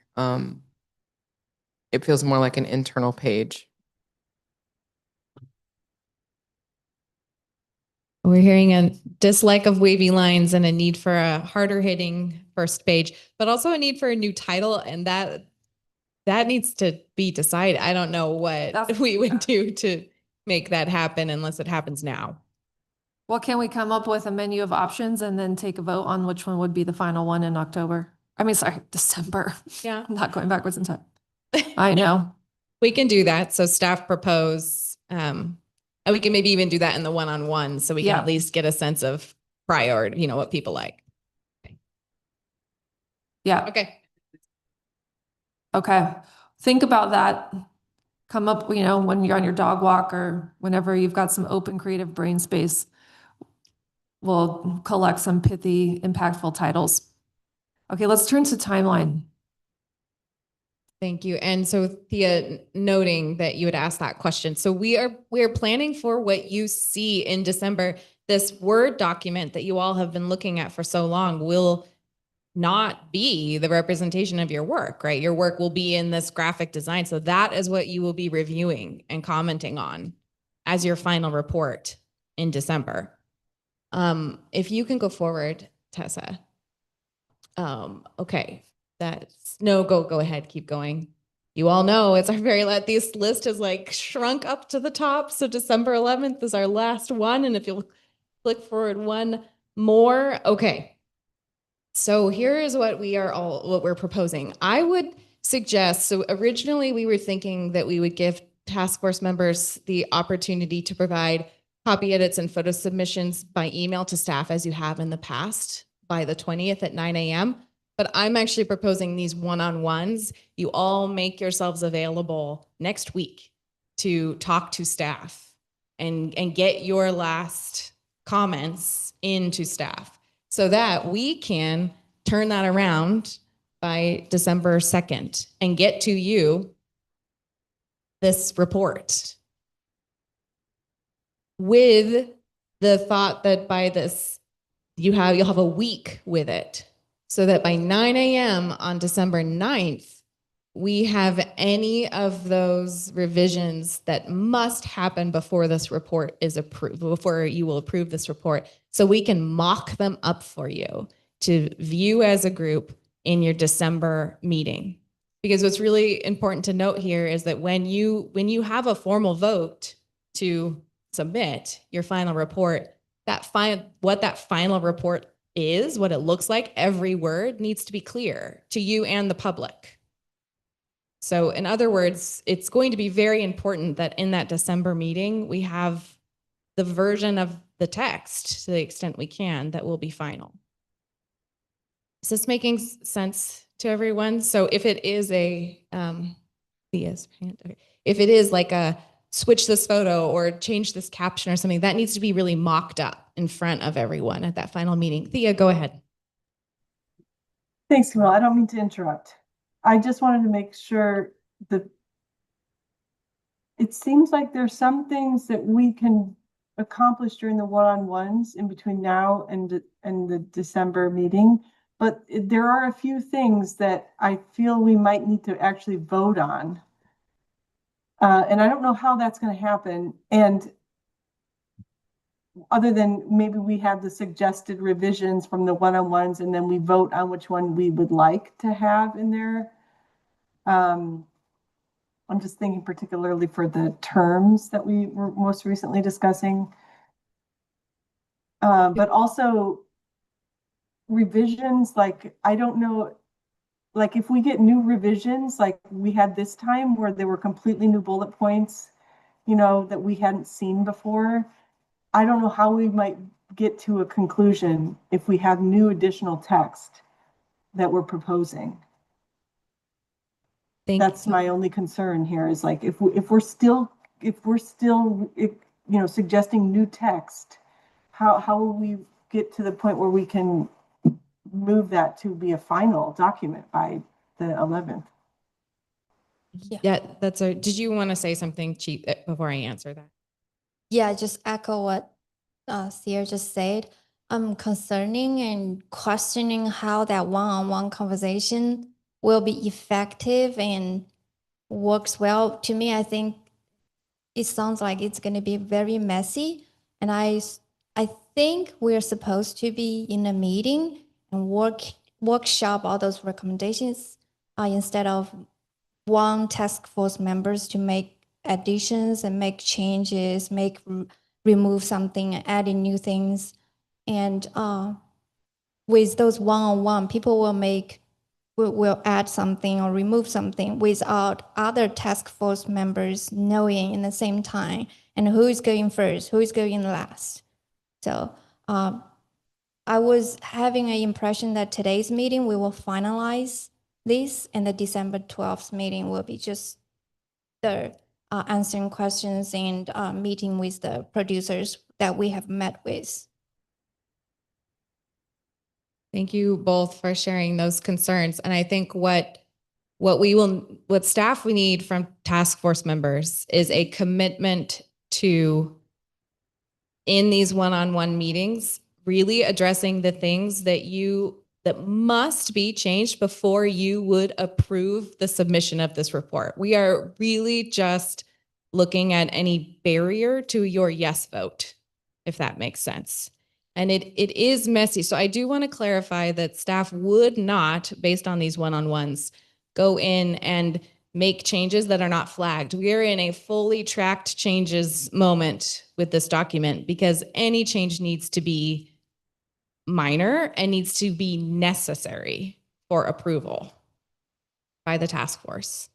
M: It feels more like an internal page.
H: We're hearing a dislike of wavy lines and a need for a harder hitting first page, but also a need for a new title. And that needs to be decided. I don't know what we would do to make that happen unless it happens now.
B: Well, can we come up with a menu of options and then take a vote on which one would be the final one in October? I mean, sorry, December.
H: Yeah.
B: I'm not going backwards in time. I know.
H: We can do that. So staff propose, and we can maybe even do that in the one-on-one so we can at least get a sense of priority, what people like. Okay.
B: Yeah. Okay. Think about that. Come up, when you're on your dog walk or whenever you've got some open creative brain space, we'll collect some pithy, impactful titles. Okay, let's turn to timeline.
H: Thank you. And so Thea, noting that you had asked that question. So we are planning for what you see in December. This Word document that you all have been looking at for so long will not be the representation of your work, right? Your work will be in this graphic design. So that is what you will be reviewing and commenting on as your final report in December. If you can go forward, Tessa. Okay. Go ahead. Keep going. You all know it's our this list is like shrunk up to the top. So December 11th is our last one. And if you'll click forward one more. Okay. So here is what we're proposing. I would suggest, so originally we were thinking that we would give task force members the opportunity to provide copy edits and photo submissions by email to staff as you have in the past by the 20th at 9 a.m. But I'm actually proposing these one-on-ones. You all make yourselves available next week to talk to staff and get your last comments into staff so that we can turn that around by December 2nd and get to you this report with the thought that by this, you'll have a week with it. So that by 9 a.m. on December 9th, we have any of those revisions that must happen before this report is approved, before you will approve this report, so we can mock them up for you to view as a group in your December meeting. Because what's really important to note here is that when you have a formal vote to submit your final report, what that final report is, what it looks like, every word needs to be clear to you and the public. So in other words, it's going to be very important that in that December meeting, we have the version of the text, to the extent we can, that will be final. Is this making sense to everyone? So if it is if it is like a switch this photo or change this caption or something, that needs to be really mocked up in front of everyone at that final meeting. Thea, go ahead.
S: Thanks, Camille. I don't mean to interrupt. I just wanted to make sure that it seems like there's some things that we can accomplish during the one-on-ones in between now and the December meeting. But there are a few things that I feel we might need to actually vote on. And I don't know how that's going to happen. And other than maybe we have the suggested revisions from the one-on-ones and then we vote on which one we would like to have in there. I'm just thinking particularly for the terms that we were most recently discussing. But also revisions, like, I don't know, like if we get new revisions, like we had this time where there were completely new bullet points, you know, that we hadn't seen before. I don't know how we might get to a conclusion if we have new additional text that we're proposing. That's my only concern here is like, if we're still, you know, suggesting new text, how will we get to the point where we can move that to be a final document by the 11th?
H: Yeah, did you want to say something, Chief, before I answer that?
O: Yeah, just echo what Thea just said. Concerning and questioning how that one-on-one conversation will be effective and works well. To me, I think it sounds like it's going to be very messy. And I think we're supposed to be in a meeting and workshop all those recommendations instead of one task force members to make additions and make changes, remove something, add in new things. And with those one-on-one, people will add something or remove something without other task force members knowing in the same time, and who is going first, who is going last. So I was having an impression that today's meeting, we will finalize this, and the December 12th meeting will be just the answering questions and meeting with the producers that we have met with.
H: Thank you both for sharing those concerns. And I think what staff we need from task force members is a commitment to, in these one-on-one meetings, really addressing the things that must be changed before you would approve the submission of this report. We are really just looking at any barrier to your yes vote, if that makes sense. And it is messy. So I do want to clarify that staff would not, based on these one-on-ones, go in and make changes that are not flagged. We are in a fully tracked changes moment with this document because any change needs to be minor and needs to be necessary for approval by the task force.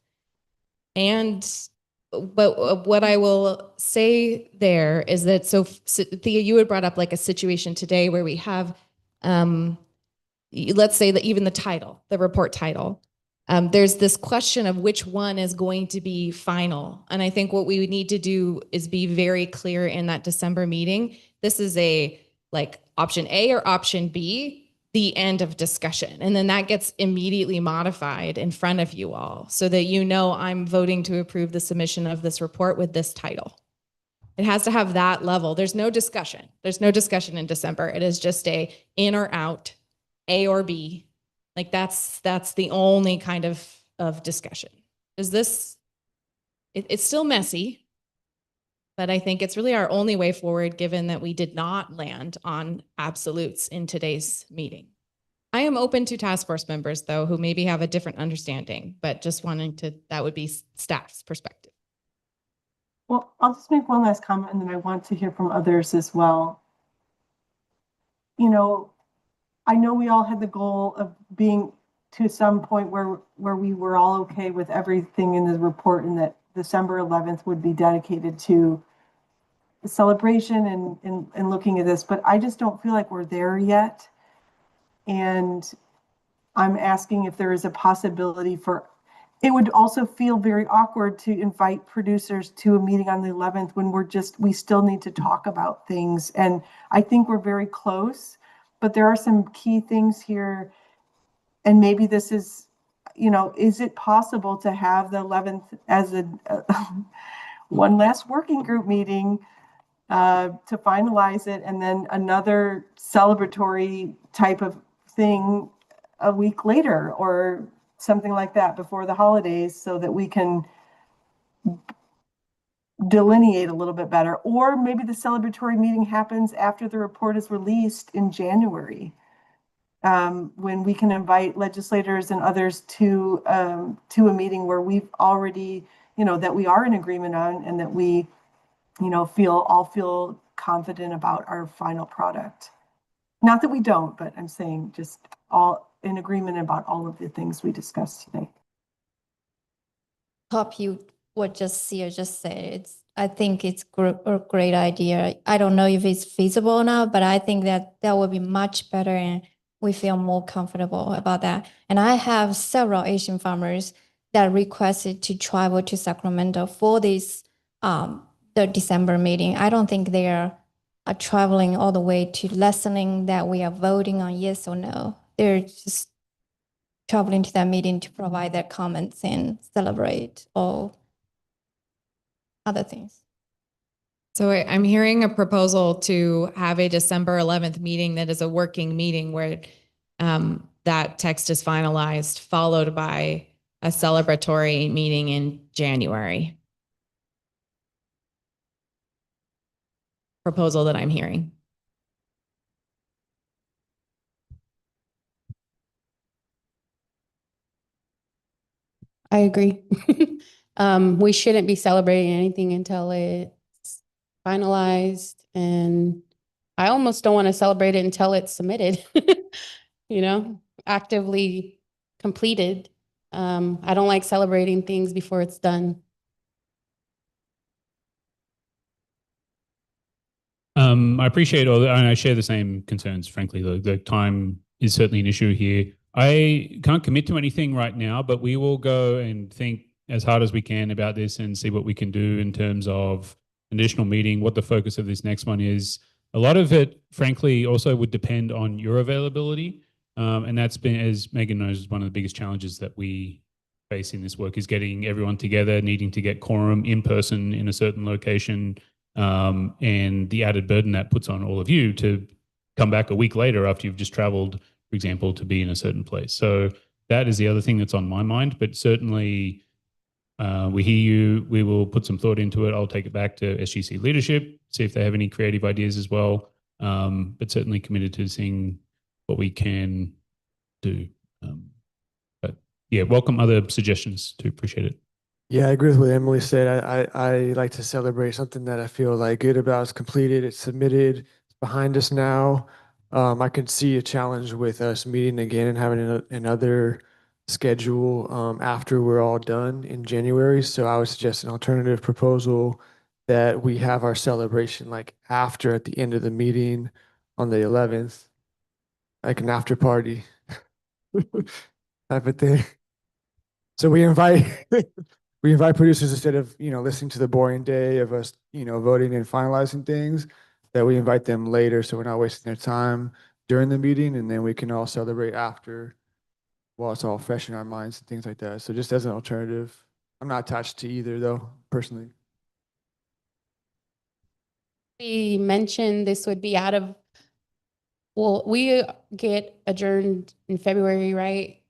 H: But what I will say there is that, so Thea, you had brought up like a situation today where we have, let's say that even the title, the report title, there's this question of which one is going to be final. And I think what we would need to do is be very clear in that December meeting. This is like option A or option B, the end of discussion. And then that gets immediately modified in front of you all so that you know I'm voting to approve the submission of this report with this title. It has to have that level. There's no discussion. There's no discussion in December. It is just a in or out, A or B. Like that's the only kind of of discussion. Is this, it's still messy, but I think it's really our only way forward, given that we did not land on absolutes in today's meeting. I am open to task force members, though, who maybe have a different understanding, but just wanting to, that would be staff's perspective.
S: Well, I'll just make one last comment, and then I want to hear from others as well. You know, I know we all had the goal of being to some point where we were all okay with everything in the report, and that December 11th would be dedicated to the celebration and looking at this, but I just don't feel like we're there yet. And I'm asking if there is a possibility for, it would also feel very awkward to invite producers to a meeting on the 11th when we still need to talk about things. And I think we're very close, but there are some key things here. And maybe this is, you know, is it possible to have the 11th as a one last working group meeting to finalize it, and then another celebratory type of thing a week later or something like that before the holidays, so that we can delineate a little bit better? Or maybe the celebratory meeting happens after the report is released in January, when we can invite legislators and others to a meeting where we've already, you know, that we are in agreement on, and that we, you know, feel confident about our final product. Not that we don't, but I'm saying just all in agreement about all of the things we discussed today.
O: Top you what just Sia just said. I think it's a great idea. I don't know if it's feasible or not, but I think that would be much better, and we feel more comfortable about that. And I have several Asian farmers that requested to travel to Sacramento for this the December meeting. I don't think they are traveling all the way to listening that we are voting on yes or no. They're just traveling to that meeting to provide their comments and celebrate all other things.
H: So I'm hearing a proposal to have a December 11th meeting that is a working meeting where that text is finalized, followed by a celebratory meeting in January. Proposal that I'm hearing.
D: I agree. We shouldn't be celebrating anything until it's finalized, and I almost don't want to celebrate it until it's submitted, you know, actively completed. I don't like celebrating things before it's done.
K: I appreciate all that, and I share the same concerns, frankly. The time is certainly an issue here. I can't commit to anything right now, but we will go and think as hard as we can about this and see what we can do in terms of an additional meeting, what the focus of this next one is. A lot of it, frankly, also would depend on your availability. And that's been, as Megan knows, one of the biggest challenges that we face in this work is getting everyone together, needing to get quorum in person in a certain location, and the added burden that puts on all of you to come back a week later after you've just traveled, for example, to be in a certain place. So that is the other thing that's on my mind, but certainly we hear you. We will put some thought into it. I'll take it back to SGC leadership, see if they have any creative ideas as well, but certainly committed to seeing what we can do. But yeah, welcome other suggestions too. Appreciate it.
R: Yeah, I agree with what Emily said. I like to celebrate something that I feel like good about. It's completed, it's submitted, it's behind us now. I could see a challenge with us meeting again and having another schedule after we're all done in January. So I would suggest an alternative proposal that we have our celebration like after, at the end of the meeting on the 11th, like an after party type of thing. So we invite producers, instead of, you know, listening to the boring day of us, you know, voting and finalizing things, that we invite them later so we're not wasting their time during the meeting, and then we can all celebrate after while it's all fresh in our minds and things like that. So just as an alternative. I'm not attached to either though, personally.
D: We mentioned this would be well, we get adjourned in February, right?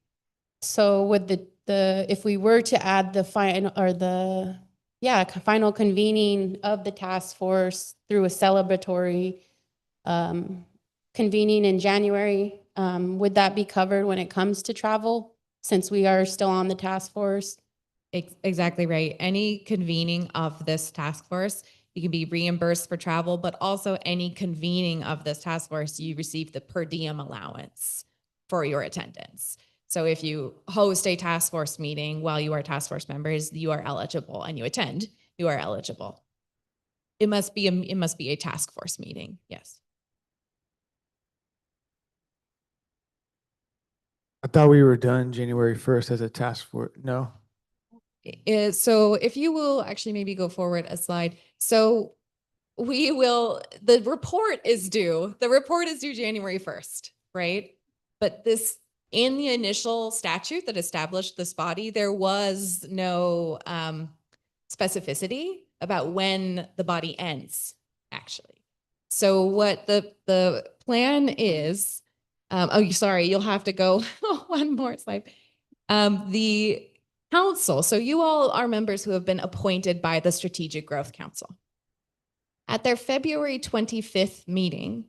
D: So would the
I: if we were to add the final or the, final convening of the task force through a celebratory convening in January, would that be covered when it comes to travel, since we are still on the task force?
H: Exactly right. Any convening of this task force, you can be reimbursed for travel, but also any convening of this task force, you receive the per diem allowance for your attendance. So if you host a task force meeting while you are task force members, you are eligible, and you attend, you are eligible. It must be a task force meeting. Yes.
R: I thought we were done January 1st as a task force. No?
H: So if you will actually maybe go forward a slide. So the report is due. The report is due January 1st, right? But in the initial statute that established this body, there was no specificity about when the body ends, actually. So what the plan is, sorry, you'll have to go one more slide. The council, so you all are members who have been appointed by the Strategic Growth Council. At their February 25th meeting,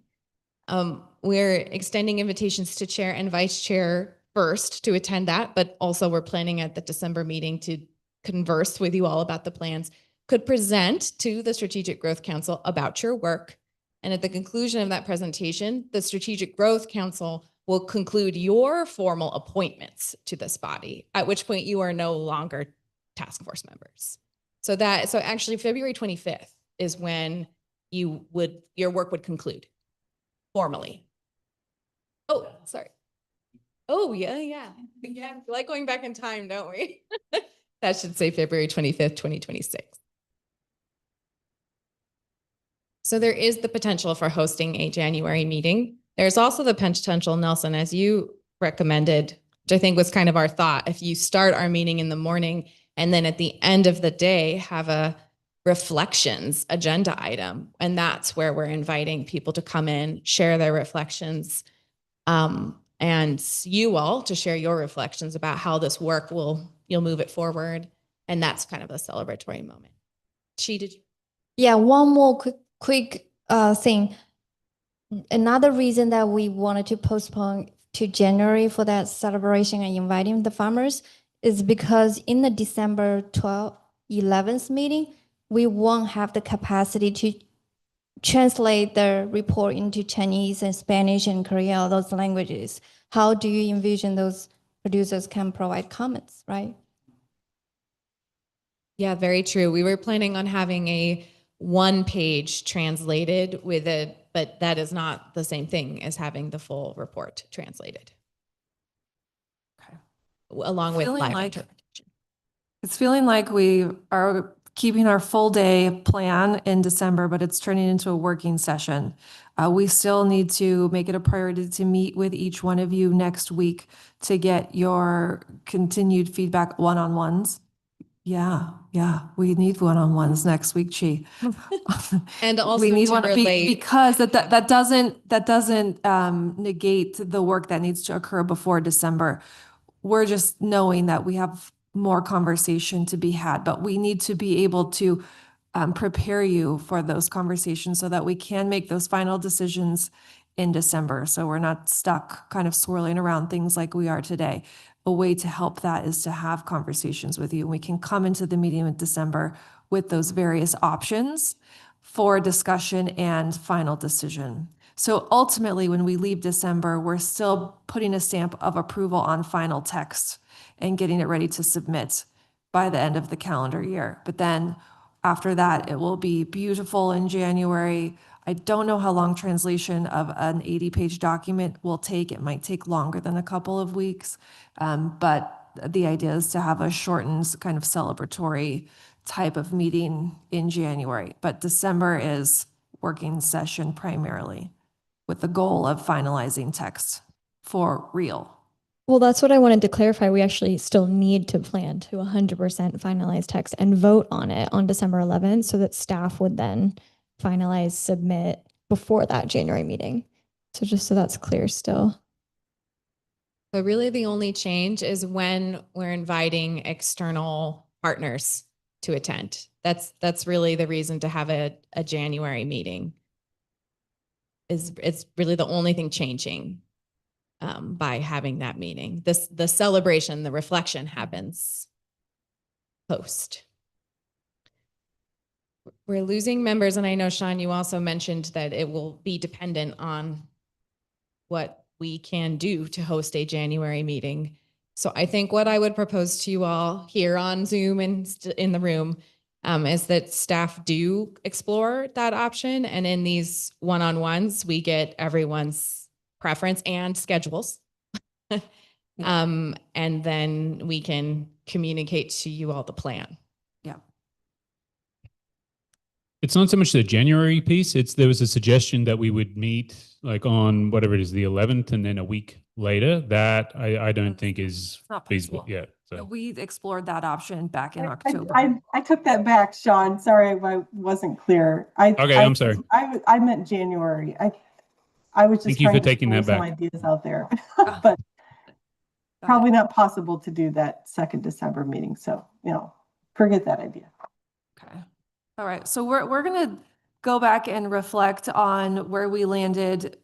H: we're extending invitations to chair and vice chair first to attend that, but also we're planning at the December meeting to converse with you all about the plans, could present to the Strategic Growth Council about your work. And at the conclusion of that presentation, the Strategic Growth Council will conclude your formal appointments to this body, at which point you are no longer task force members. So actually February 25th is when your work would conclude formally. Oh, sorry. Oh, yeah. Yeah, we like going back in time, don't we? That should say February 25th, 2026. So there is the potential for hosting a January meeting. There's also the potential, Nelson, as you recommended, which I think was kind of our thought, if you start our meeting in the morning and then at the end of the day have a reflections agenda item. And that's where we're inviting people to come in, share their reflections, and you all to share your reflections about how this work you'll move it forward. And that's kind of a celebratory moment. Did you?
O: Yeah, one more quick thing. Another reason that we wanted to postpone to January for that celebration and inviting the farmers is because in the December 11th meeting, we won't have the capacity to translate the report into Chinese and Spanish and Korean, all those languages. How do you envision those producers can provide comments, right?
H: Yeah, very true. We were planning on having a one-page translated but that is not the same thing as having the full report translated. Okay. Along with live interpretation.
B: It's feeling like we are keeping our full day plan in December, but it's turning into a working session. We still need to make it a priority to meet with each one of you next week to get your continued feedback one-on-ones. Yeah, we need one-on-ones next week, Chi.
H: And also
B: we need
H: to
B: one
H: relate
B: because that doesn't negate the work that needs to occur before December. We're just knowing that we have more conversation to be had, but we need to be able to prepare you for those conversations so that we can make those final decisions in December. So we're not stuck kind of swirling around things like we are today. A way to help that is to have conversations with you. We can come into the meeting in December with those various options for discussion and final decision. So ultimately, when we leave December, we're still putting a stamp of approval on final text and getting it ready to submit by the end of the calendar year. But then after that, it will be beautiful in January. I don't know how long translation of an 80-page document will take. It might take longer than a couple of weeks. But the idea is to have a shortened kind of celebratory type of meeting in January. But December is working session primarily with the goal of finalizing text for real.
J: Well, that's what I wanted to clarify. We actually still need to plan to 100% finalize text and vote on it on December 11th so that staff would then finalize, submit before that January meeting. So just so that's clear still.
H: So really the only change is when we're inviting external partners to attend. That's really the reason to have a January meeting. It's really the only thing changing by having that meeting. The celebration, the reflection happens post. We're losing members, and I know, Sean, you also mentioned that it will be dependent on what we can do to host a January meeting. So I think what I would propose to you all here on Zoom and in the room is that staff do explore that option. And in these one-on-ones, we get everyone's preference and schedules. And then we can communicate to you all the plan.
B: Yeah.
K: It's not so much the January piece. There was a suggestion that we would meet like on whatever it is, the 11th, and then a week later. That I don't think is
B: not
K: feasible.
B: possible.
K: Yeah. So
B: We explored that option back in October.
S: I took that back, Sean. Sorry if I wasn't clear.
K: I'm sorry.
S: I meant January. I was just
K: Thank you for
S: trying to
K: taking
S: throw
K: that
S: some
K: back.
S: ideas out there, but probably not possible to do that 2nd December meeting. So, forget that idea.
B: Okay. All right. So we're going to go back and reflect on where we landed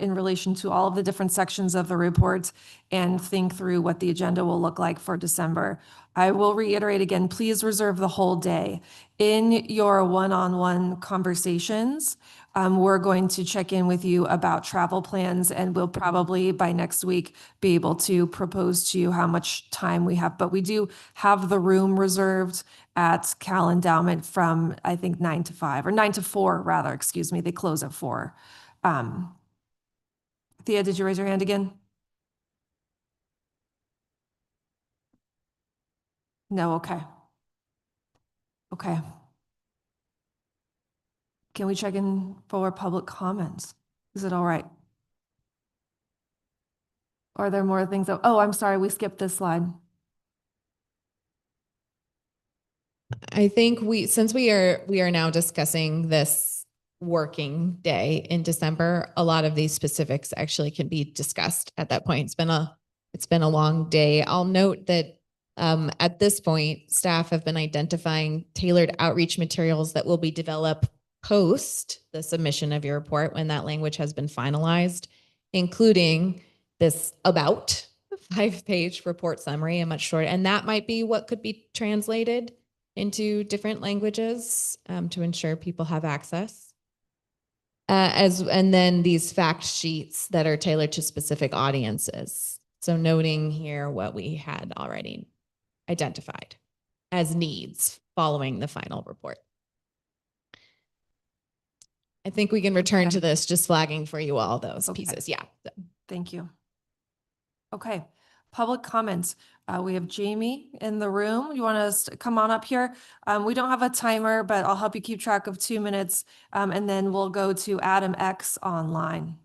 B: in relation to all of the different sections of the report and think through what the agenda will look like for December. I will reiterate again, please reserve the whole day. In your one-on-one conversations, we're going to check in with you about travel plans, and we'll probably by next week be able to propose to you how much time we have. But we do have the room reserved at Cal Endowment from, I think, 9 to 5 or 9 to 4 rather, excuse me. They close at 4. Thea, did you raise your hand again? No, okay. Okay. Can we check in for public comments? Is it all right? Or are there more things that, oh, I'm sorry, we skipped this slide.
H: I think since we are now discussing this working day in December, a lot of these specifics actually can be discussed at that point. It's been a long day. I'll note that at this point, staff have been identifying tailored outreach materials that will be developed post the submission of your report when that language has been finalized, including this about 5-page report summary and much shorter. And that might be what could be translated into different languages to ensure people have access. And then these fact sheets that are tailored to specific audiences. So noting here what we had already identified as needs following the final report. I think we can return to this, just flagging for you all those pieces. Yeah.
B: Thank you. Okay. Public comments. We have Jamie in the room. You want to come on up here? We don't have a timer, but I'll help you keep track of 2 minutes. And then we'll go to Adam X online.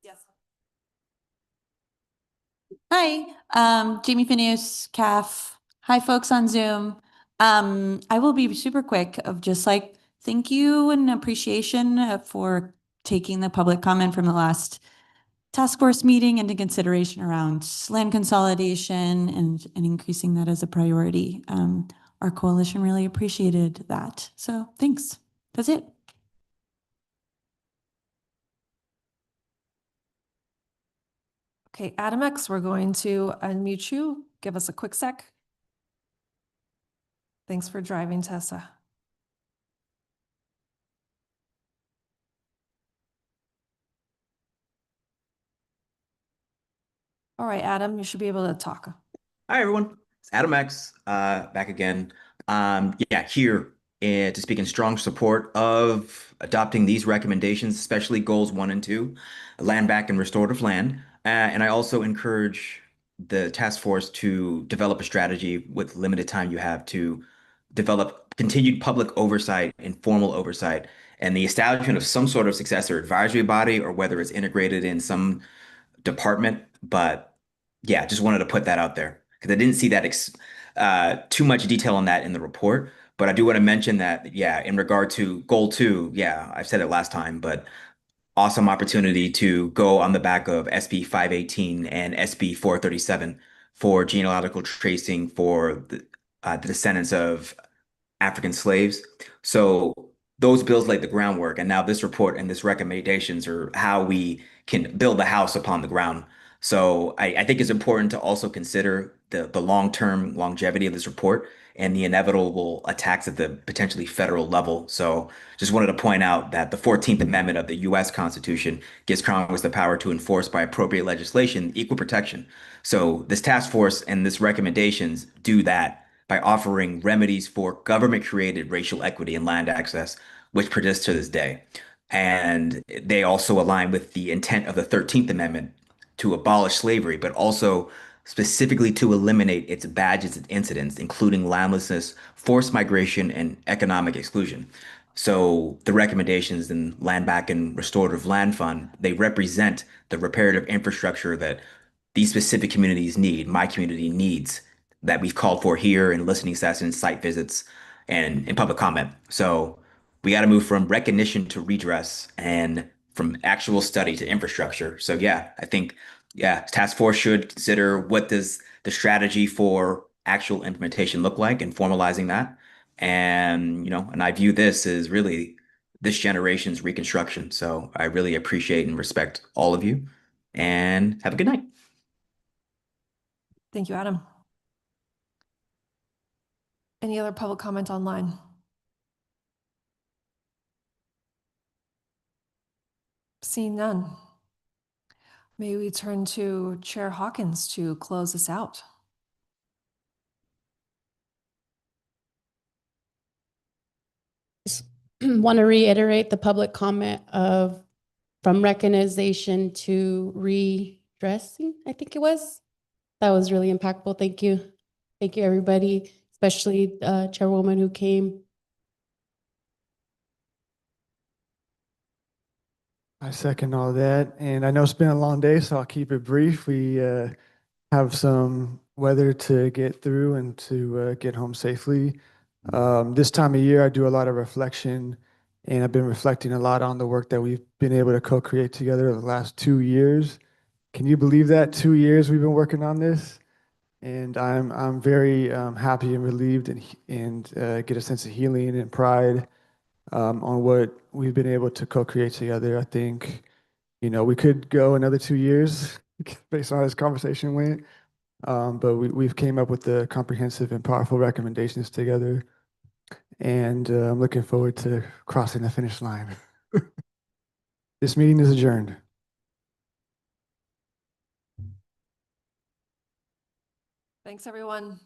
B: Yes.
N: Hi, Jamie Phineas, CAF. Hi, folks on Zoom. I will be super quick of just like, thank you and appreciation for taking the public comment from the last task force meeting into consideration around land consolidation and increasing that as a priority. Our coalition really appreciated that. So thanks. That's it.
B: Okay, Adam X, we're going to unmute you. Give us a quick sec. Thanks for driving, Tessa. All right, Adam, you should be able to talk.
V: Hi, everyone. It's Adam X, back again. Here to speak in strong support of adopting these recommendations, especially goals 1 and 2, land back and restorative land. And I also encourage the task force to develop a strategy with limited time you have to develop continued public oversight, informal oversight, and the establishment of some sort of successor advisory body, or whether it's integrated in some department. But yeah, just wanted to put that out there because I didn't see that too much detail on that in the report. But I do want to mention that, yeah, in regard to goal 2, yeah, I've said it last time, but awesome opportunity to go on the back of SB 518 and SB 437 for genealogical tracing for the descendants of African slaves. So those bills laid the groundwork, and now this report and this recommendations are how we can build a house upon the ground. So I think it's important to also consider the long-term longevity of this report and the inevitable attacks at the potentially federal level. So just wanted to point out that the 14th Amendment of the US Constitution gives Congress the power to enforce by appropriate legislation equal protection. So this task force and this recommendations do that by offering remedies for government-created racial equity and land access, which persists to this day. And they also align with the intent of the 13th Amendment to abolish slavery, but also specifically to eliminate its badges and incidents, including landlessness, forced migration, and economic exclusion. So the recommendations in Land Back and Restorative Land Fund, they represent the reparative infrastructure that these specific communities need, my community needs, that we've called for here in listening sessions, site visits, and in public comment. So we got to move from recognition to redress and from actual study to infrastructure. So yeah, I think, yeah, task force should consider what does the strategy for actual implementation look like and formalizing that. And, and I view this as really this generation's reconstruction. So I really appreciate and respect all of you and have a good night.
B: Thank you, Adam. Any other public comment online? Seeing none. May we turn to Chair Hawkins to close us out.
I: Want to reiterate the public comment of from recognition to redressing, I think it was. That was really impactful. Thank you. Thank you, everybody, especially Chairwoman who came.
R: I second all that. And I know it's been a long day, so I'll keep it brief. We have some weather to get through and to get home safely. This time of year, I do a lot of reflection, and I've been reflecting a lot on the work that we've been able to co-create together over the last 2 years. Can you believe that 2 years we've been working on this? And I'm very happy and relieved and get a sense of healing and pride on what we've been able to co-create together. I think, we could go another 2 years based on how this conversation went. But we've came up with the comprehensive and powerful recommendations together. And I'm looking forward to crossing the finish line. This meeting is adjourned.
B: Thanks, everyone.